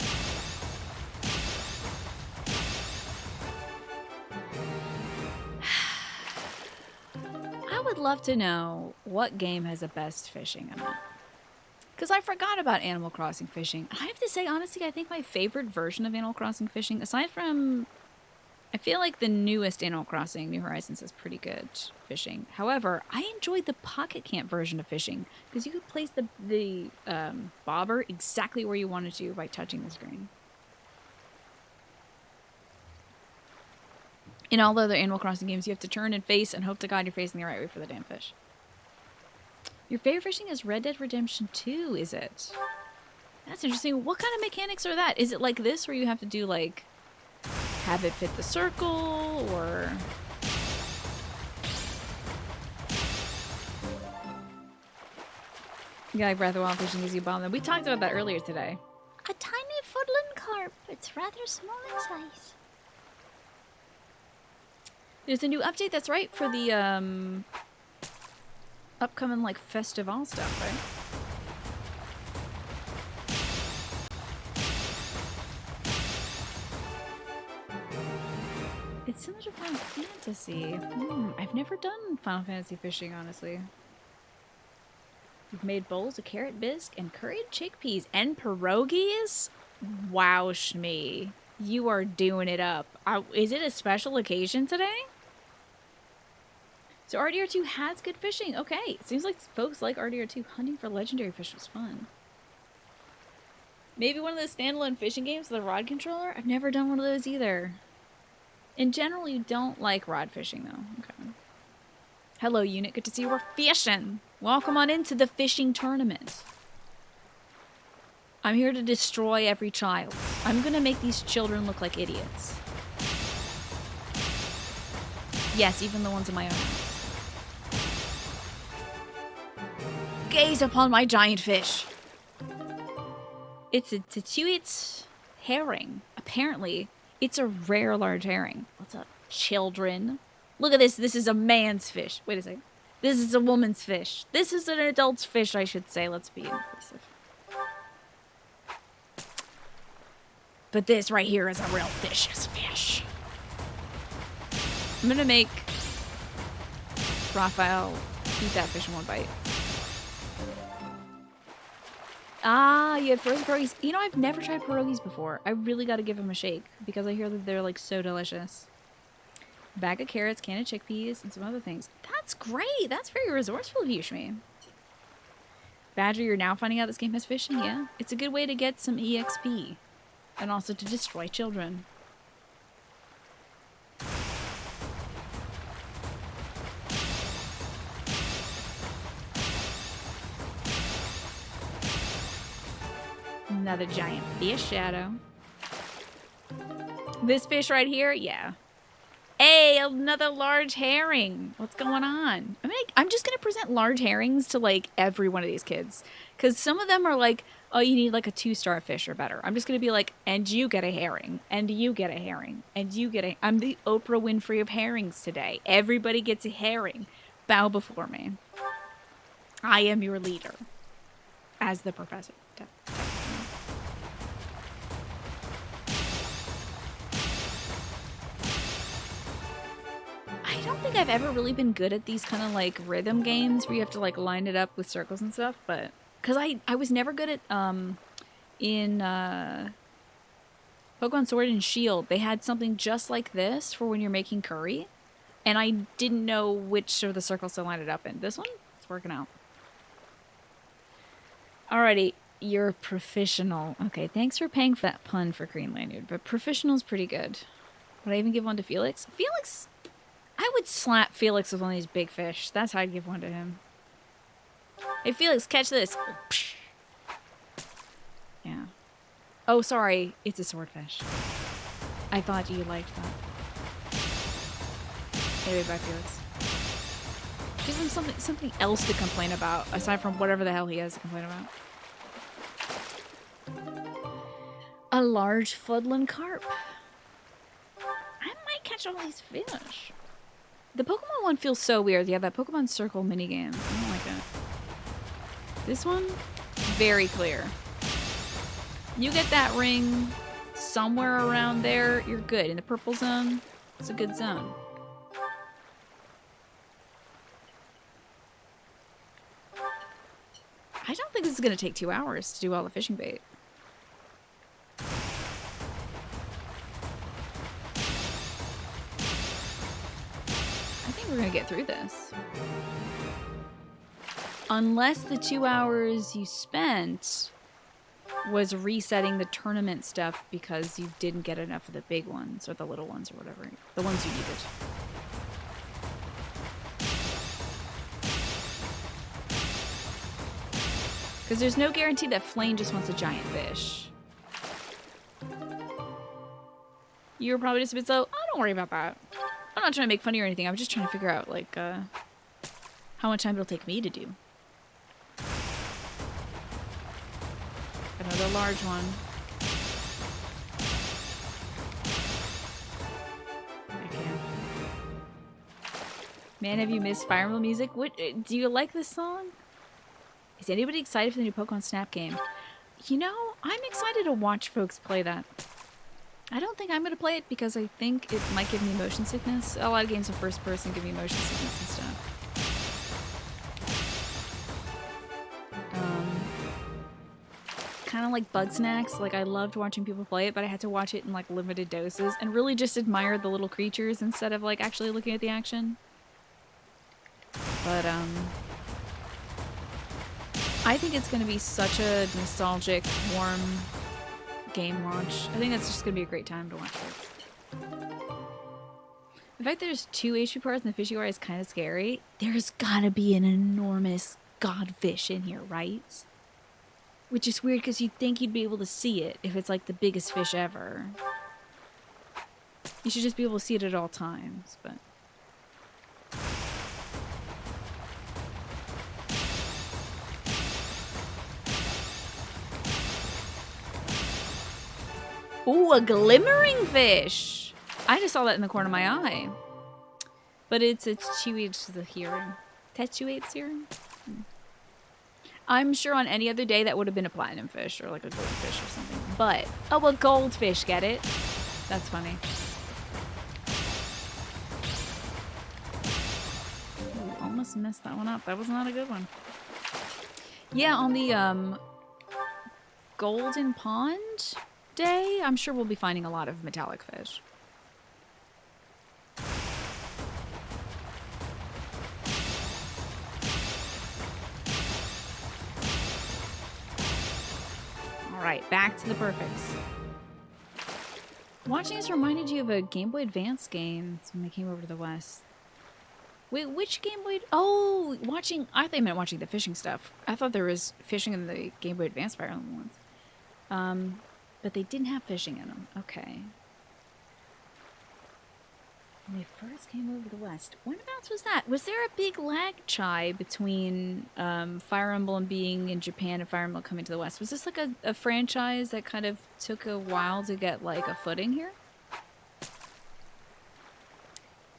I would love to know what game has the best fishing in it. Because I forgot about Animal Crossing fishing. I have to say, honestly, I think my favorite version of Animal Crossing fishing, aside from... I feel like the newest Animal Crossing, New Horizons, is pretty good fishing. However, I enjoyed the Pocket Camp version of fishing because you could place the bobber exactly where you wanted to by touching the screen. In all the other Animal Crossing games, you have to turn and face and hope to God you're facing the right way for the damn fish. Your favorite fishing is Red Dead Redemption 2, is it? That's interesting. What kind of mechanics are that? Is it like this where you have to do like... have it fit the circle, or... You got like Breath of the Wild fishing as you bomb them. We talked about that earlier today. A tiny footland carp. It's rather small in size. There's a new update, that's right, for the, upcoming, like, festival stuff, right? It's similar to Final Fantasy. I've never done Final Fantasy fishing, honestly. You've made bowls of carrot bisque and curried chickpeas and pierogies? Wow, Shmee. You are doing it up. Is it a special occasion today? So RDR2 has good fishing. Okay, seems like folks like RDR2. Hunting for legendary fish was fun. Maybe one of those standalone fishing games with a rod controller? I've never done one of those either. In general, you don't like rod fishing, though. Okay. Hello, unit. Good to see you. We're fishing. Welcome on into the fishing tournament. I'm here to destroy every child. I'm gonna make these children look like idiots. Yes, even the ones in my own house. Gaze upon my giant fish. It's a Tatuit's herring. Apparently, it's a rare large herring. What's up, children? Look at this. This is a man's fish. Wait a second. This is a woman's fish. This is an adult's fish, I should say. Let's be inclusive. But this right here is a real vicious fish. I'm gonna make Raphael eat that fish in one bite. Ah, you had frozen pierogies. You know, I've never tried pierogies before. I really got to give them a shake because I hear that they're like so delicious. Bag of carrots, can of chickpeas, and some other things. That's great. That's very resourceful of you, Shmee. Badger, you're now finding out this game has fishing, yeah? It's a good way to get some EXP. And also to destroy children. Another giant fish shadow. This fish right here, yeah. Hey, another large herring. What's going on? I'm just gonna present large herrings to like every one of these kids, because some of them are like, oh, you need like a 2-star fish or better. I'm just gonna be like, and you get a herring, and you get a herring, and you get a. I'm the Oprah Winfrey of herrings today. Everybody gets a herring. Bow before me. I am your leader, as the professor. I don't think I've ever really been good at these kind of like rhythm games where you have to like line it up with circles and stuff, but because I was never good at in Pokemon Sword and Shield, they had something just like this for when you're making curry, and I didn't know which of the circles to line it up in. This one, it's working out. Alrighty, you're professional. Okay, thanks for paying for that pun for Green Lanyard, but professional's pretty good. Would I even give one to Felix? Felix? I would slap Felix with one of these big fish. That's how I'd give one to him. Hey, Felix, catch this. Yeah. Oh, sorry. It's a swordfish. I thought you liked that. Anyway, bye, Felix. Give him something else to complain about, aside from whatever the hell he has to complain about. A large floodland carp. I might catch all these fish. The Pokemon one feels so weird. Yeah, that Pokemon Circle minigame. I don't like it. This one, very clear. You get that ring somewhere around there, you're good. In the purple zone, it's a good zone. I don't think this is going to take 2 hours to do all the fishing bait. We're gonna get through this. Unless the 2 hours you spent was resetting the tournament stuff because you didn't get enough of the big ones or the little ones or whatever. The ones you needed. Because there's no guarantee that Flame just wants a giant fish. You were probably just a bit slow. Oh, don't worry about that. I'm not trying to make fun of you or anything. I'm just trying to figure out, like, how much time it'll take me to do. Another large one. Okay. Man, have you missed Fire Emblem music? What, do you like this song? Is anybody excited for the new Pokemon Snap game? You know, I'm excited to watch folks play that. I don't think I'm going to play it because I think it might give me motion sickness. A lot of games in first person give me motion sickness and stuff. Kind of like Bug Snacks. Like, I loved watching people play it, but I had to watch it in like limited doses and really just admire the little creatures instead of like actually looking at the action. But I think it's going to be such a nostalgic, warm game launch. I think that's just gonna be a great time to watch it. The fact there's 2 HP parts in the fishy water is kind of scary. There's gotta be an enormous godfish in here, right? Which is weird because you'd think you'd be able to see it if it's like the biggest fish ever. You should just be able to see it at all times, but... Ooh, a glimmering fish! I just saw that in the corner of my eye. But it's Tetsuate's the hearing. Tetsuate's hearing? I'm sure on any other day that would have been a platinum fish or like a goldfish or something. But, oh, a goldfish, get it? That's funny. Ooh, almost messed that one up. That was not a good one. Yeah, on the Golden Pond day, I'm sure we'll be finding a lot of metallic fish. Alright, back to the perfects. Watching this reminded you of a Game Boy Advance game when I came over to the West. Wait, which Game Boy? Oh, watching. I thought you meant watching the fishing stuff. I thought there was fishing in the Game Boy Advance Fire Emblem ones. But they didn't have fishing in them. Okay. When they first came over the West. Whenabouts was that? Was there a big lag chai between Fire Emblem being in Japan and Fire Emblem coming to the West? Was this like a franchise that kind of took a while to get like a footing here?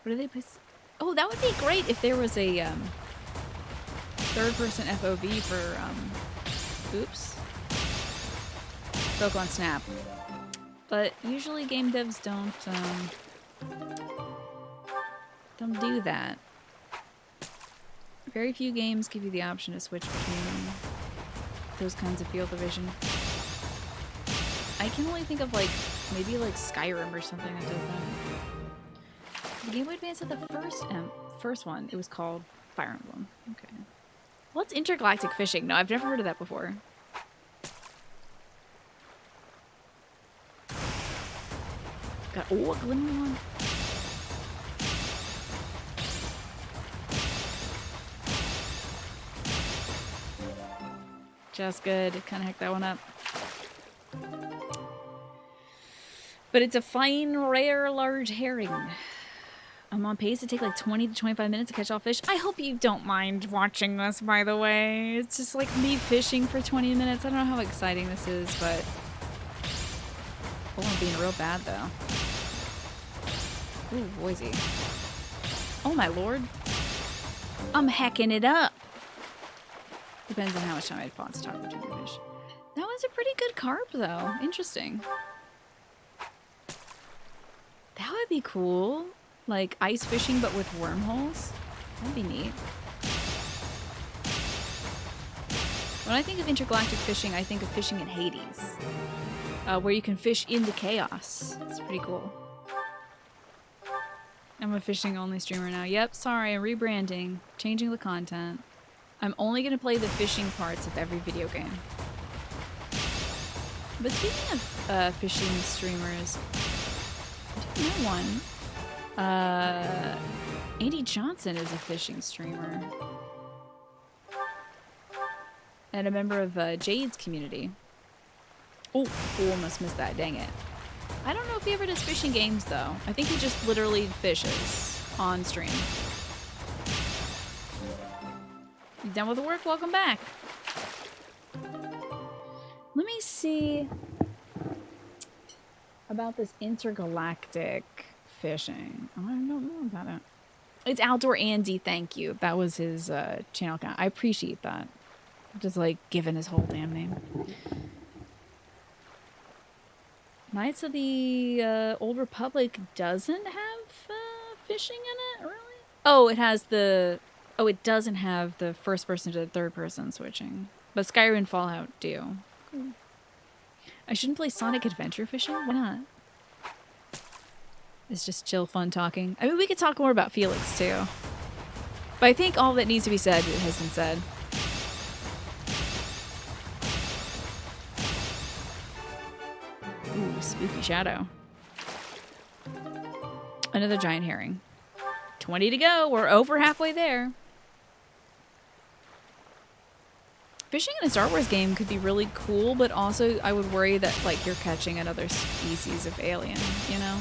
What do they put? Oh, that would be great if there was a third-person FOV for oops, Pokemon Snap. But usually game devs don't do that. Very few games give you the option to switch between those kinds of field of vision. I can only think of like maybe like Skyrim or something that does that. The Game Boy Advance had the first one. It was called Fire Emblem. Okay. What's intergalactic fishing? No, I've never heard of that before. Got a glimmering one. Just good. Kind of hacked that one up. But it's a fine, rare, large herring. I'm on pace to take like 20 to 25 minutes to catch all fish. I hope you don't mind watching this, by the way. It's just like me fishing for 20 minutes. I don't know how exciting this is, but... Oh, I'm being real bad, though. Ooh, Boise. Oh, my lord. I'm hacking it up. Depends on how much time I have to talk between the fish. That was a pretty good carp, though. Interesting. That would be cool. Like ice fishing, but with wormholes. That'd be neat. When I think of intergalactic fishing, I think of fishing in Hades. Where you can fish into chaos. It's pretty cool. I'm a fishing-only streamer now. Yep, sorry, I'm rebranding. Changing the content. I'm only going to play the fishing parts of every video game. But speaking of fishing streamers, I do know one. Andy Johnson is a fishing streamer. And a member of Jade's community. Oh, almost missed that, dang it. I don't know if he ever does fishing games, though. I think he just literally fishes on stream. You done with the work? Welcome back. Let me see about this intergalactic fishing. I don't know about it. It's Outdoor Andy, thank you. That was his channel account. I appreciate that. Just like giving his whole damn name. Knights of the Old Republic doesn't have fishing in it, really? Oh, it has the... Oh, it doesn't have the first person to third person switching. But Skyrim and Fallout do. Cool. I shouldn't play Sonic Adventure Fishing? Why not? It's just chill, fun talking. I mean, we could talk more about Felix, too. But I think all that needs to be said has been said. Ooh, spooky shadow. Another giant herring. 20 to go. We're over halfway there. Fishing in a Star Wars game could be really cool, but also I would worry that, like, you're catching another species of alien, you know?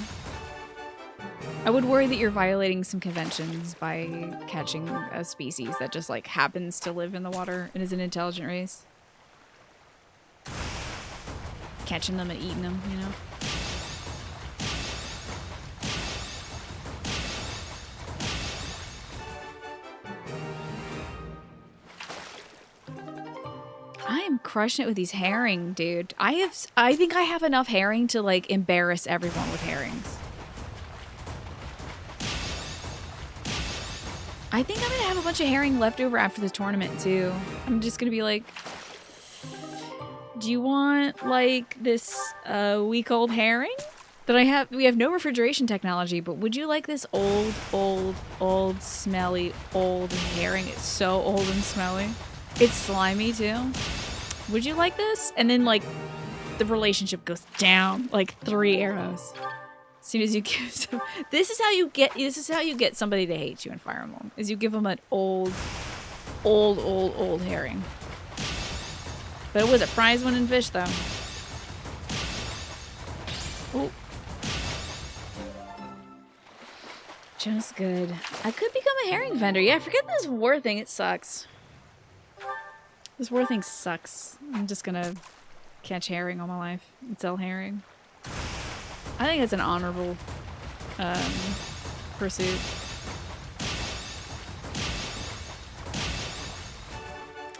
I would worry that you're violating some conventions by catching a species that just, like, happens to live in the water and is an intelligent race. Catching them and eating them, you know? I am crushing it with these herring, dude. I think I have enough herring to, like, embarrass everyone with herrings. I think I'm gonna have a bunch of herring left over after this tournament, too. I'm just gonna be like, do you want, like, this week-old herring that I have? We have no refrigeration technology, but would you like this old, smelly, old herring? It's so old and smelly. It's slimy, too. Would you like this? And then, like, the relationship goes down like 3 arrows. As soon as you give some, this is how you get somebody to hate you in Fire Emblem, is you give them an old herring. But it was a prize winning fish, though. Oh. Just good. I could become a herring vendor. Yeah, forget this war thing. It sucks. This war thing sucks. I'm just gonna catch herring all my life and sell herring. I think it's an honorable pursuit.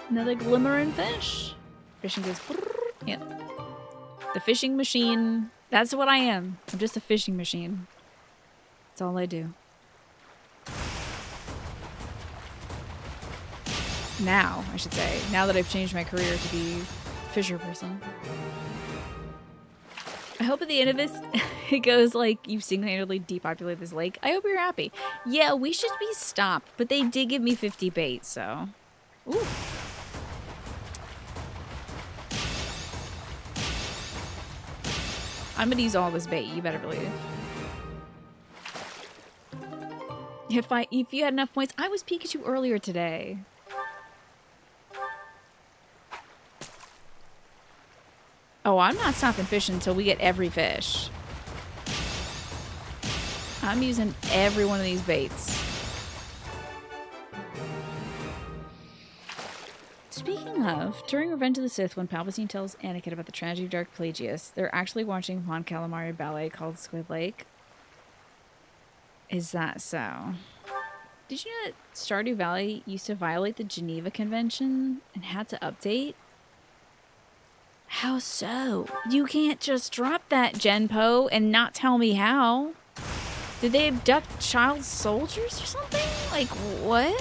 Another glimmering fish. Fishing goes. Yep. The fishing machine. That's what I am. I'm just a fishing machine. That's all I do. Now, I should say. Now that I've changed my career to be fisher person. I hope at the end of this, it goes like, you've single-handedly depopulated this lake. I hope you're happy. Yeah, we should be stopped, but they did give me 50 bait, so. Ooh. I'm gonna use all this bait, you better believe. If you had enough points, I was Pikachu earlier today. Oh, I'm not stopping fishing until we get every fish. I'm using every one of these baits. Speaking of, during Revenge of the Sith, when Palpatine tells Anakin about the tragedy of Dark Plagueis, they're actually watching Mon Calamari ballet called Squid Lake. Is that so? Did you know that Stardew Valley used to violate the Geneva Convention and had to update? How so? You can't just drop that, Genpo, and not tell me how. Did they abduct child soldiers or something? Like, what?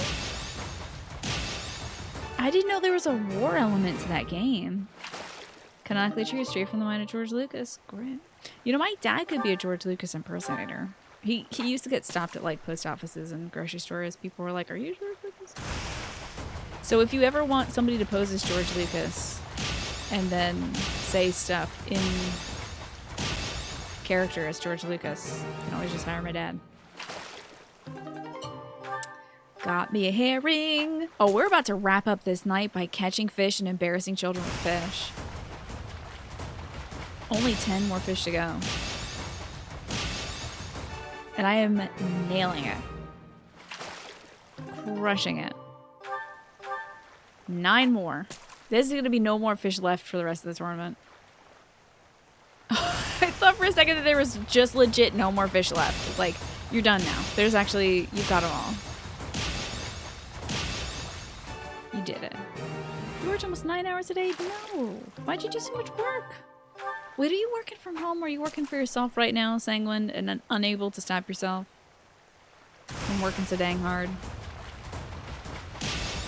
I didn't know there was a war element to that game. Canonically true, straight from the mind of George Lucas. Great. You know, my dad could be a George Lucas impersonator. He used to get stopped at, like, post offices and grocery stores. People were like, are you George Lucas? So if you ever want somebody to pose as George Lucas and then say stuff in character as George Lucas, you can always just hire my dad. Got me a herring. Oh, we're about to wrap up this night by catching fish and embarrassing children with fish. Only 10 more fish to go. And I am nailing it. Crushing it. 9 more. There's going to be no more fish left for the rest of the tournament. I thought for a second that there was just legit no more fish left. It's like, you're done now. There's actually, you've got them all. You did it. You worked almost 9 hours a day? No. Why'd you do so much work? Wait, are you working from home or are you working for yourself right now, Sanguine, and unable to stop yourself from working so dang hard?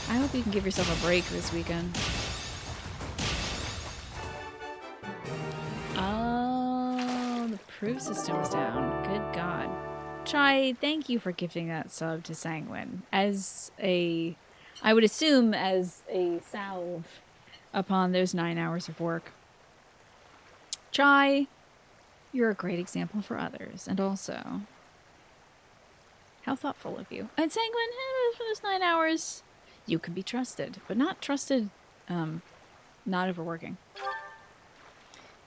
I hope you can give yourself a break this weekend. Oh, the proof system's down. Good God. Chai, thank you for gifting that sub to Sanguine. As a, I would assume as a salve upon those 9 hours of work. Chai, you're a great example for others. And also, how thoughtful of you. And Sanguine, for those 9 hours, you can be trusted. But not trusted, not overworking.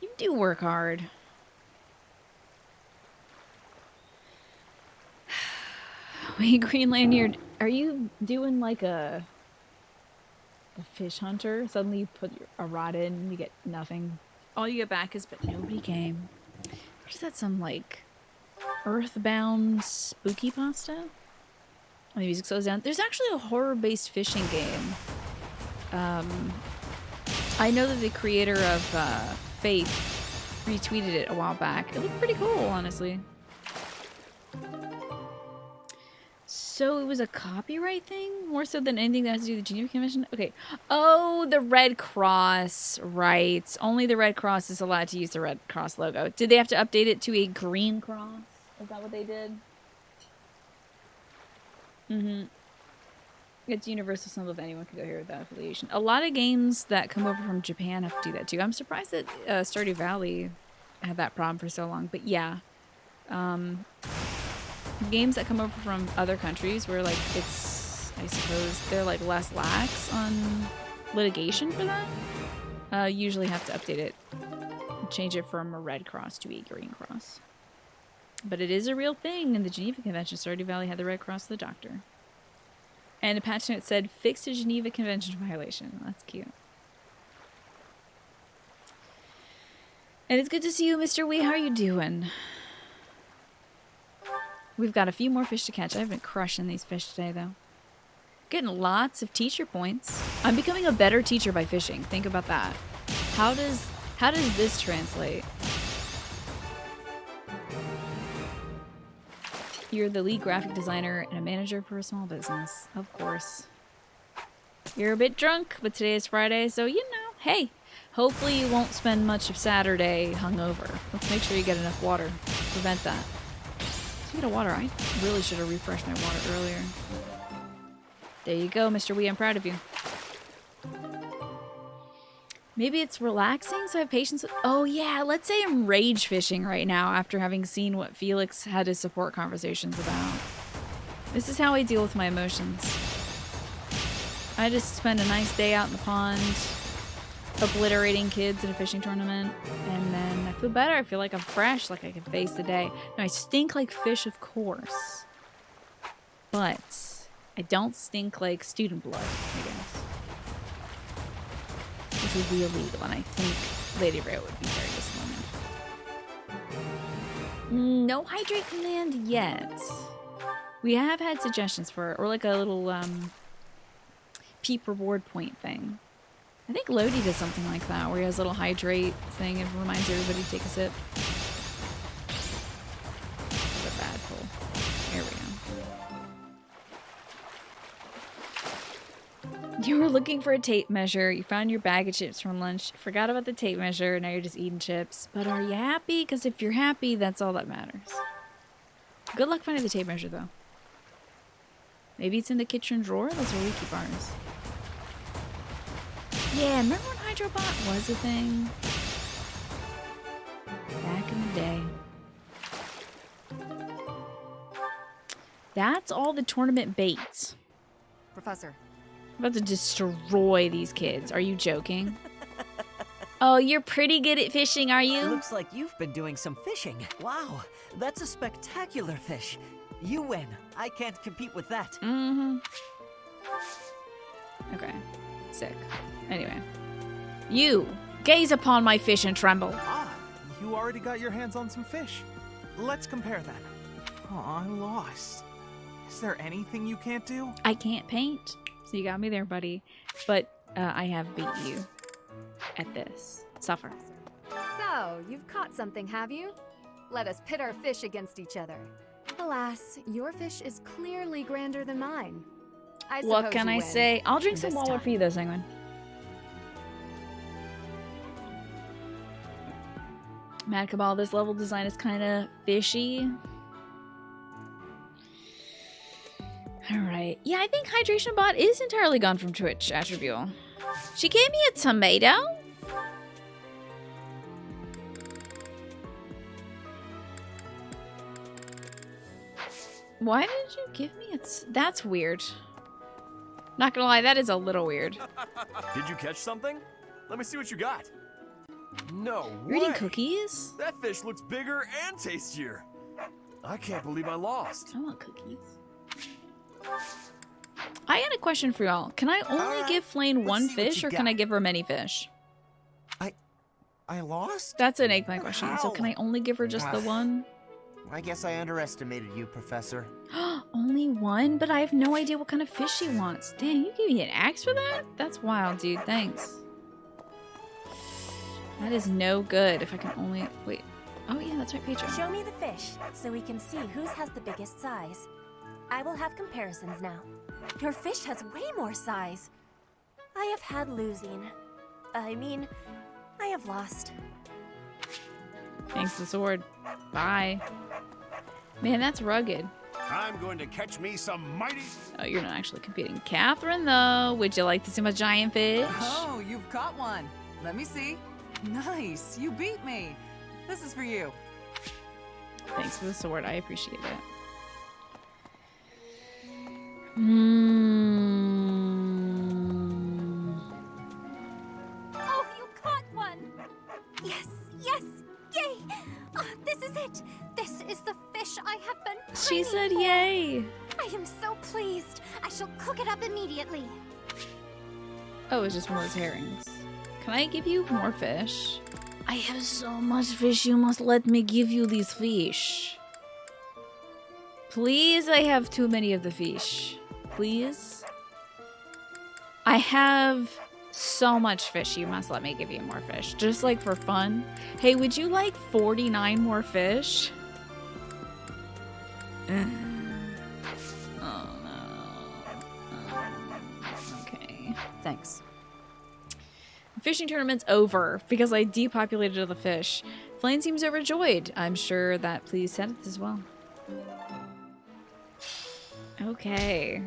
You do work hard. Wait, Green Lanyard, are you doing like a fish hunter? Suddenly you put a rod in and you get nothing. All you get back is, but nobody came. What is that, some like earthbound spooky pasta? Oh, the music slows down. There's actually a horror-based fishing game. I know that the creator of Faith retweeted it a while back. It looked pretty cool, honestly. So it was a copyright thing? More so than anything that has to do with the Geneva Convention? Okay. Oh, the Red Cross. Right. Only the Red Cross is allowed to use the Red Cross logo. Did they have to update it to a green cross? Is that what they did? Mm-hmm. It's universal symbol if anyone can go here without affiliation. A lot of games that come over from Japan have to do that too. I'm surprised that Stardew Valley had that problem for so long. But yeah. Games that come over from other countries where, like, it's, I suppose, they're, like, less lax on litigation for that, usually have to update it change it from a red cross to a green cross. But it is a real thing in the Geneva Convention. Stardew Valley had the red cross of the doctor. And a patch note said, fixed a Geneva Convention violation. That's cute. And it's good to see you, Mr. Wee. How are you doing? We've got a few more fish to catch. I've been crushing these fish today, though. Getting lots of teacher points. I'm becoming a better teacher by fishing. Think about that. How does this translate? You're the lead graphic designer and a manager for a small business. Of course. You're a bit drunk, but today is Friday, so you know, hey, hopefully you won't spend much of Saturday hungover. Let's make sure you get enough water to prevent that. Speaking of water, I really should have refreshed my water earlier. There you go, Mr. Wee. I'm proud of you. Maybe it's relaxing, so I have patience with... Oh, yeah. Let's say I'm rage fishing right now after having seen what Felix had his support conversations about. This is how I deal with my emotions. I just spend a nice day out in the pond, obliterating kids in a fishing tournament, and then I feel better. I feel like I'm fresh, like I can face the day. Now, I stink like fish, of course. But I don't stink like student blood, I guess. Which would be illegal, and I think Lady Rhea would be very disappointed. No hydrate command yet. We have had suggestions for it, or like a little peep reward point thing. I think Lodi does something like that, where he has a little hydrate thing and reminds everybody to take a sip. The bad pull. There we go. You were looking for a tape measure. You found your bag of chips from lunch. Forgot about the tape measure. Now you're just eating chips. But are you happy? Because if you're happy, that's all that matters. Good luck finding the tape measure, though. Maybe it's in the kitchen drawer? That's where we keep ours. Yeah, remember when Hydrobot was a thing? Back in the day. That's all the tournament baits. Professor. I'm about to destroy these kids. Are you joking? Oh, you're pretty good at fishing, are you? Looks like you've been doing some fishing. Wow, that's a spectacular fish. You win. I can't compete with that. Mm-hmm. Okay. Sick. Anyway. You, gaze upon my fish and tremble. Ah, you already got your hands on some fish. Let's compare then. Oh, I lost. Is there anything you can't do? I can't paint. So you got me there, buddy. But I have beat you at this. Suffer. So, you've caught something, have you? Let us pit our fish against each other. Alas, your fish is clearly grander than mine. What can I say? I'll drink some water for you, though, Sanguine. Mad Cabal, this level design is kind of fishy. Alright. Yeah, I think Hydration Bot is entirely gone from Twitch attribute. She gave me a tomato? Why did you give me that's weird. Not gonna lie, that is a little weird. Did you catch something? Let me see what you got. No way. You're eating cookies? That fish looks bigger and tastier. I can't believe I lost. I want cookies. I had a question for y'all. Can I only give Flane one fish, or can I give her many fish? I lost? That's an eggplant question. So can I only give her just the one? I guess I underestimated you, Professor. Only one? But I have no idea what kind of fish she wants. Dang, you gave me an axe for that? That's wild, dude. Thanks. That is no good if I can only... Wait. Oh, yeah, that's right, Patreon. Show me the fish, so we can see whose has the biggest size. I will have comparisons now. Your fish has way more size. I have had losing. I mean, I have lost. Thanks to the sword. Bye. Man, that's rugged. I'm going to catch me some mighty... Oh, you're not actually competing. Catherine, though. Would you like to see my giant fish? Oh, you've caught one. Let me see. Nice. You beat me. This is for you. Thanks for the sword. I appreciate it. Oh, you caught one! Yes, yes! is it? This is the fish I have been praying She said for. yay. I am so pleased. I shall cook it up immediately. Oh, it's just one of those herrings. Can I give you more fish? I have so much fish, you must let me give you these fish. Please, I have too many of the fish. Please? I have so much fish, you must let me give you more fish. Just like for fun. Hey, would you like 49 more fish? Oh no. Okay. Thanks. Fishing tournament's over because I depopulated the fish. Flame seems overjoyed. I'm sure that please said it as well. Okay.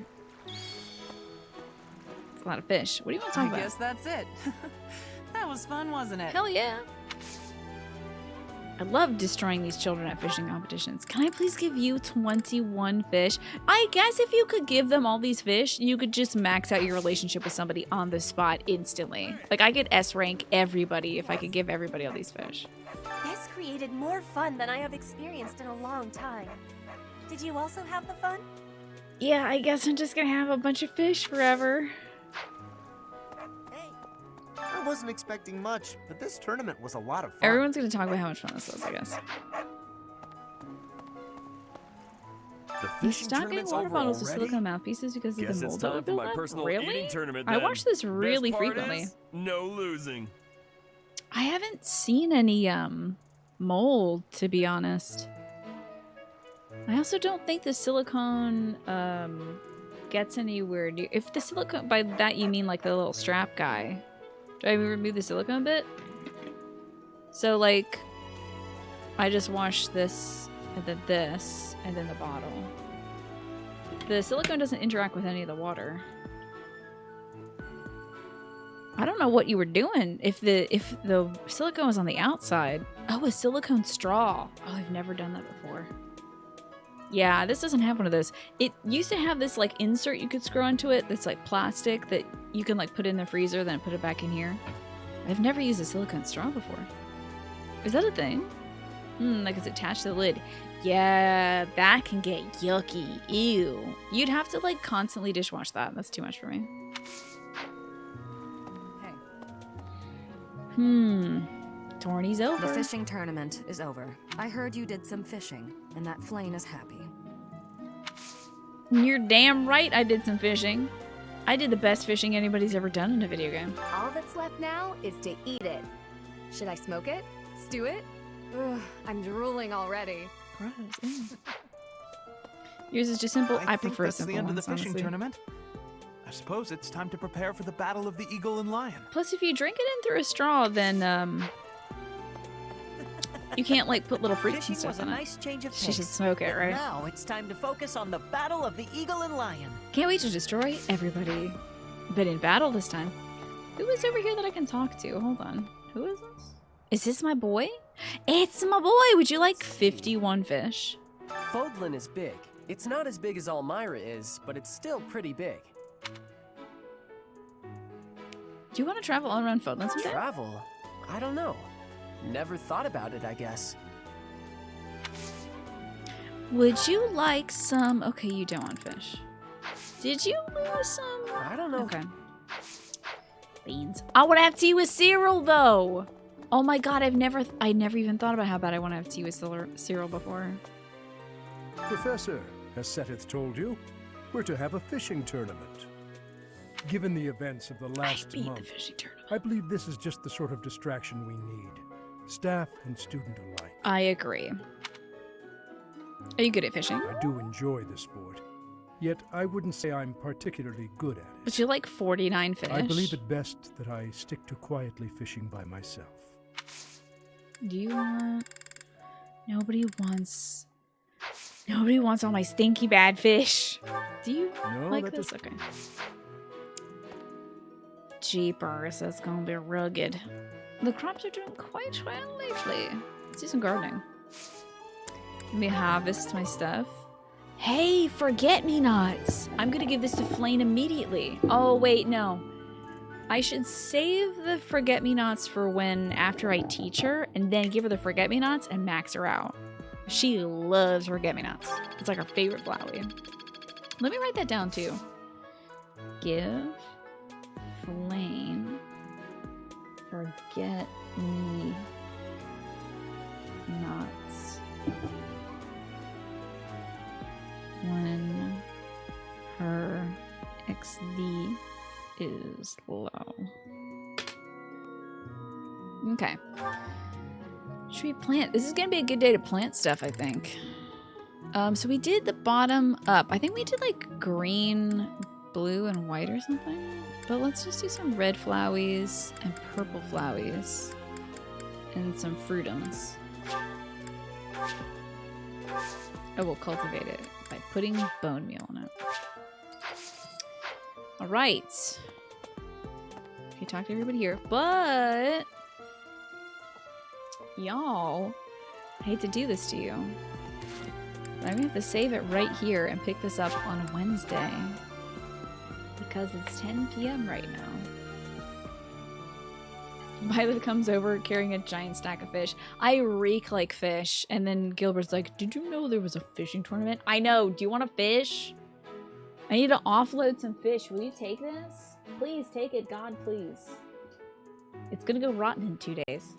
It's a lot of fish. What do you want to talk I about? guess that's it. That was fun, wasn't it? Hell yeah. I love destroying these children at fishing competitions. Can I please give you 21 fish? I guess if you could give them all these fish, you could just max out your relationship with somebody on the spot instantly. Like, I could S-rank everybody if I could give everybody all these fish. This created more fun than I have experienced in a long time. Did you also have the fun? Yeah, I guess I'm just gonna have a bunch of fish forever. I wasn't expecting much, but this tournament was a lot of fun. Everyone's gonna talk about how much fun this was, I guess. Stocking water bottles with silicone mouthpieces because of Guess the it's mold that time would for build my up? personal Really? eating tournament. I then. watch this really Best part frequently. is, no losing. I haven't seen any mold, to be honest. I also don't think the silicone gets anywhere near. If the silicone, by that you mean like the little strap guy. Do I remove the silicone bit? So like, I just wash this, and then this, and then the bottle. The silicone doesn't interact with any of the water. I don't know what you were doing. If the silicone was on the outside. Oh, a silicone straw. Oh, I've never done that before. Yeah, this doesn't have one of those. It used to have this like insert you could screw onto it that's like plastic that you can like put in the freezer, then put it back in here. I've never used a silicone straw before. Is that a thing? Like it's attached to the lid. Yeah, that can get yucky. Ew. You'd have to like constantly dishwash that. That's too much for me. Tourney's over. The fishing tournament is over. I heard you did some fishing, and that Flame is happy. You're damn right I did some fishing. I did the best fishing anybody's ever done in a video game. All that's left now is to eat it. Should I smoke it? Stew it? Ugh, I'm drooling already. Gross. Yours is just simple. I prefer that's simple the end ones, of the fishing honestly. tournament. I suppose it's time to prepare for the battle of the eagle and lion. Plus, if you drink it in through a straw, then you can't like put little fruits Fishing and stuff was a in nice it. change of She pace. should smoke it, But right? now it's time to focus on the battle of the eagle and lion. Can't wait to destroy everybody. But in battle this time. Who is over here that I can talk to? Hold on. Who is this? Is this my boy? It's my boy! Would you like 51 fish? Fodlan is big. It's not as big as Almyra is, but it's still pretty big. Do you want to travel all around Fodlan someday? Travel? I don't know. Never thought about it, I guess. Would you like some... Okay, you don't want fish. Did you lose some? I don't know. Okay. Beans. I want to have tea with cereal, though! Oh my god, I never even thought about how bad I want to have tea with cereal before. Professor, as Seteth told you, we're to have a fishing tournament. Given the events of the last month, I believe this is just the sort of distraction we need. Staff and student alike. I agree. Are you good at fishing? I do enjoy the sport, yet I wouldn't say I'm particularly good at it. Would you like 49 fish? I believe it best that I stick to quietly fishing by myself. Do you want... Nobody wants all my stinky bad fish. Do you No, like that this? does- Okay. Jeepers, that's gonna be rugged. The crops are doing quite well lately. Let's do some gardening. Let me harvest my stuff. Hey, forget-me-nots! I'm gonna give this to Flame immediately. Oh, wait, no. I should save the forget-me-nots for when after I teach her, and then give her the forget-me-nots and max her out. She loves forget-me-nots. It's like her favorite flower. Let me write that down too. Give Flame forget-me-nots when her XD is low. Okay. Should we plant? This is gonna be a good day to plant stuff, I think. So we did the bottom up. I think we did like green, blue, and white or something. But let's just do some red flowies and purple flowies and some frutums. Oh, we'll cultivate it by putting bone meal in it. All right. Okay, talk to everybody here, but y'all, I hate to do this to you, but I'm gonna have to save it right here and pick this up on Wednesday because it's 10 p.m. right now. Violet comes over carrying a giant stack of fish. I reek like fish, and then Gilbert's like, "Did you know there was a fishing tournament?" I know. Do you want to fish? I need to offload some fish. Will you take this? Please take it, God, please. It's gonna go rotten in 2 days.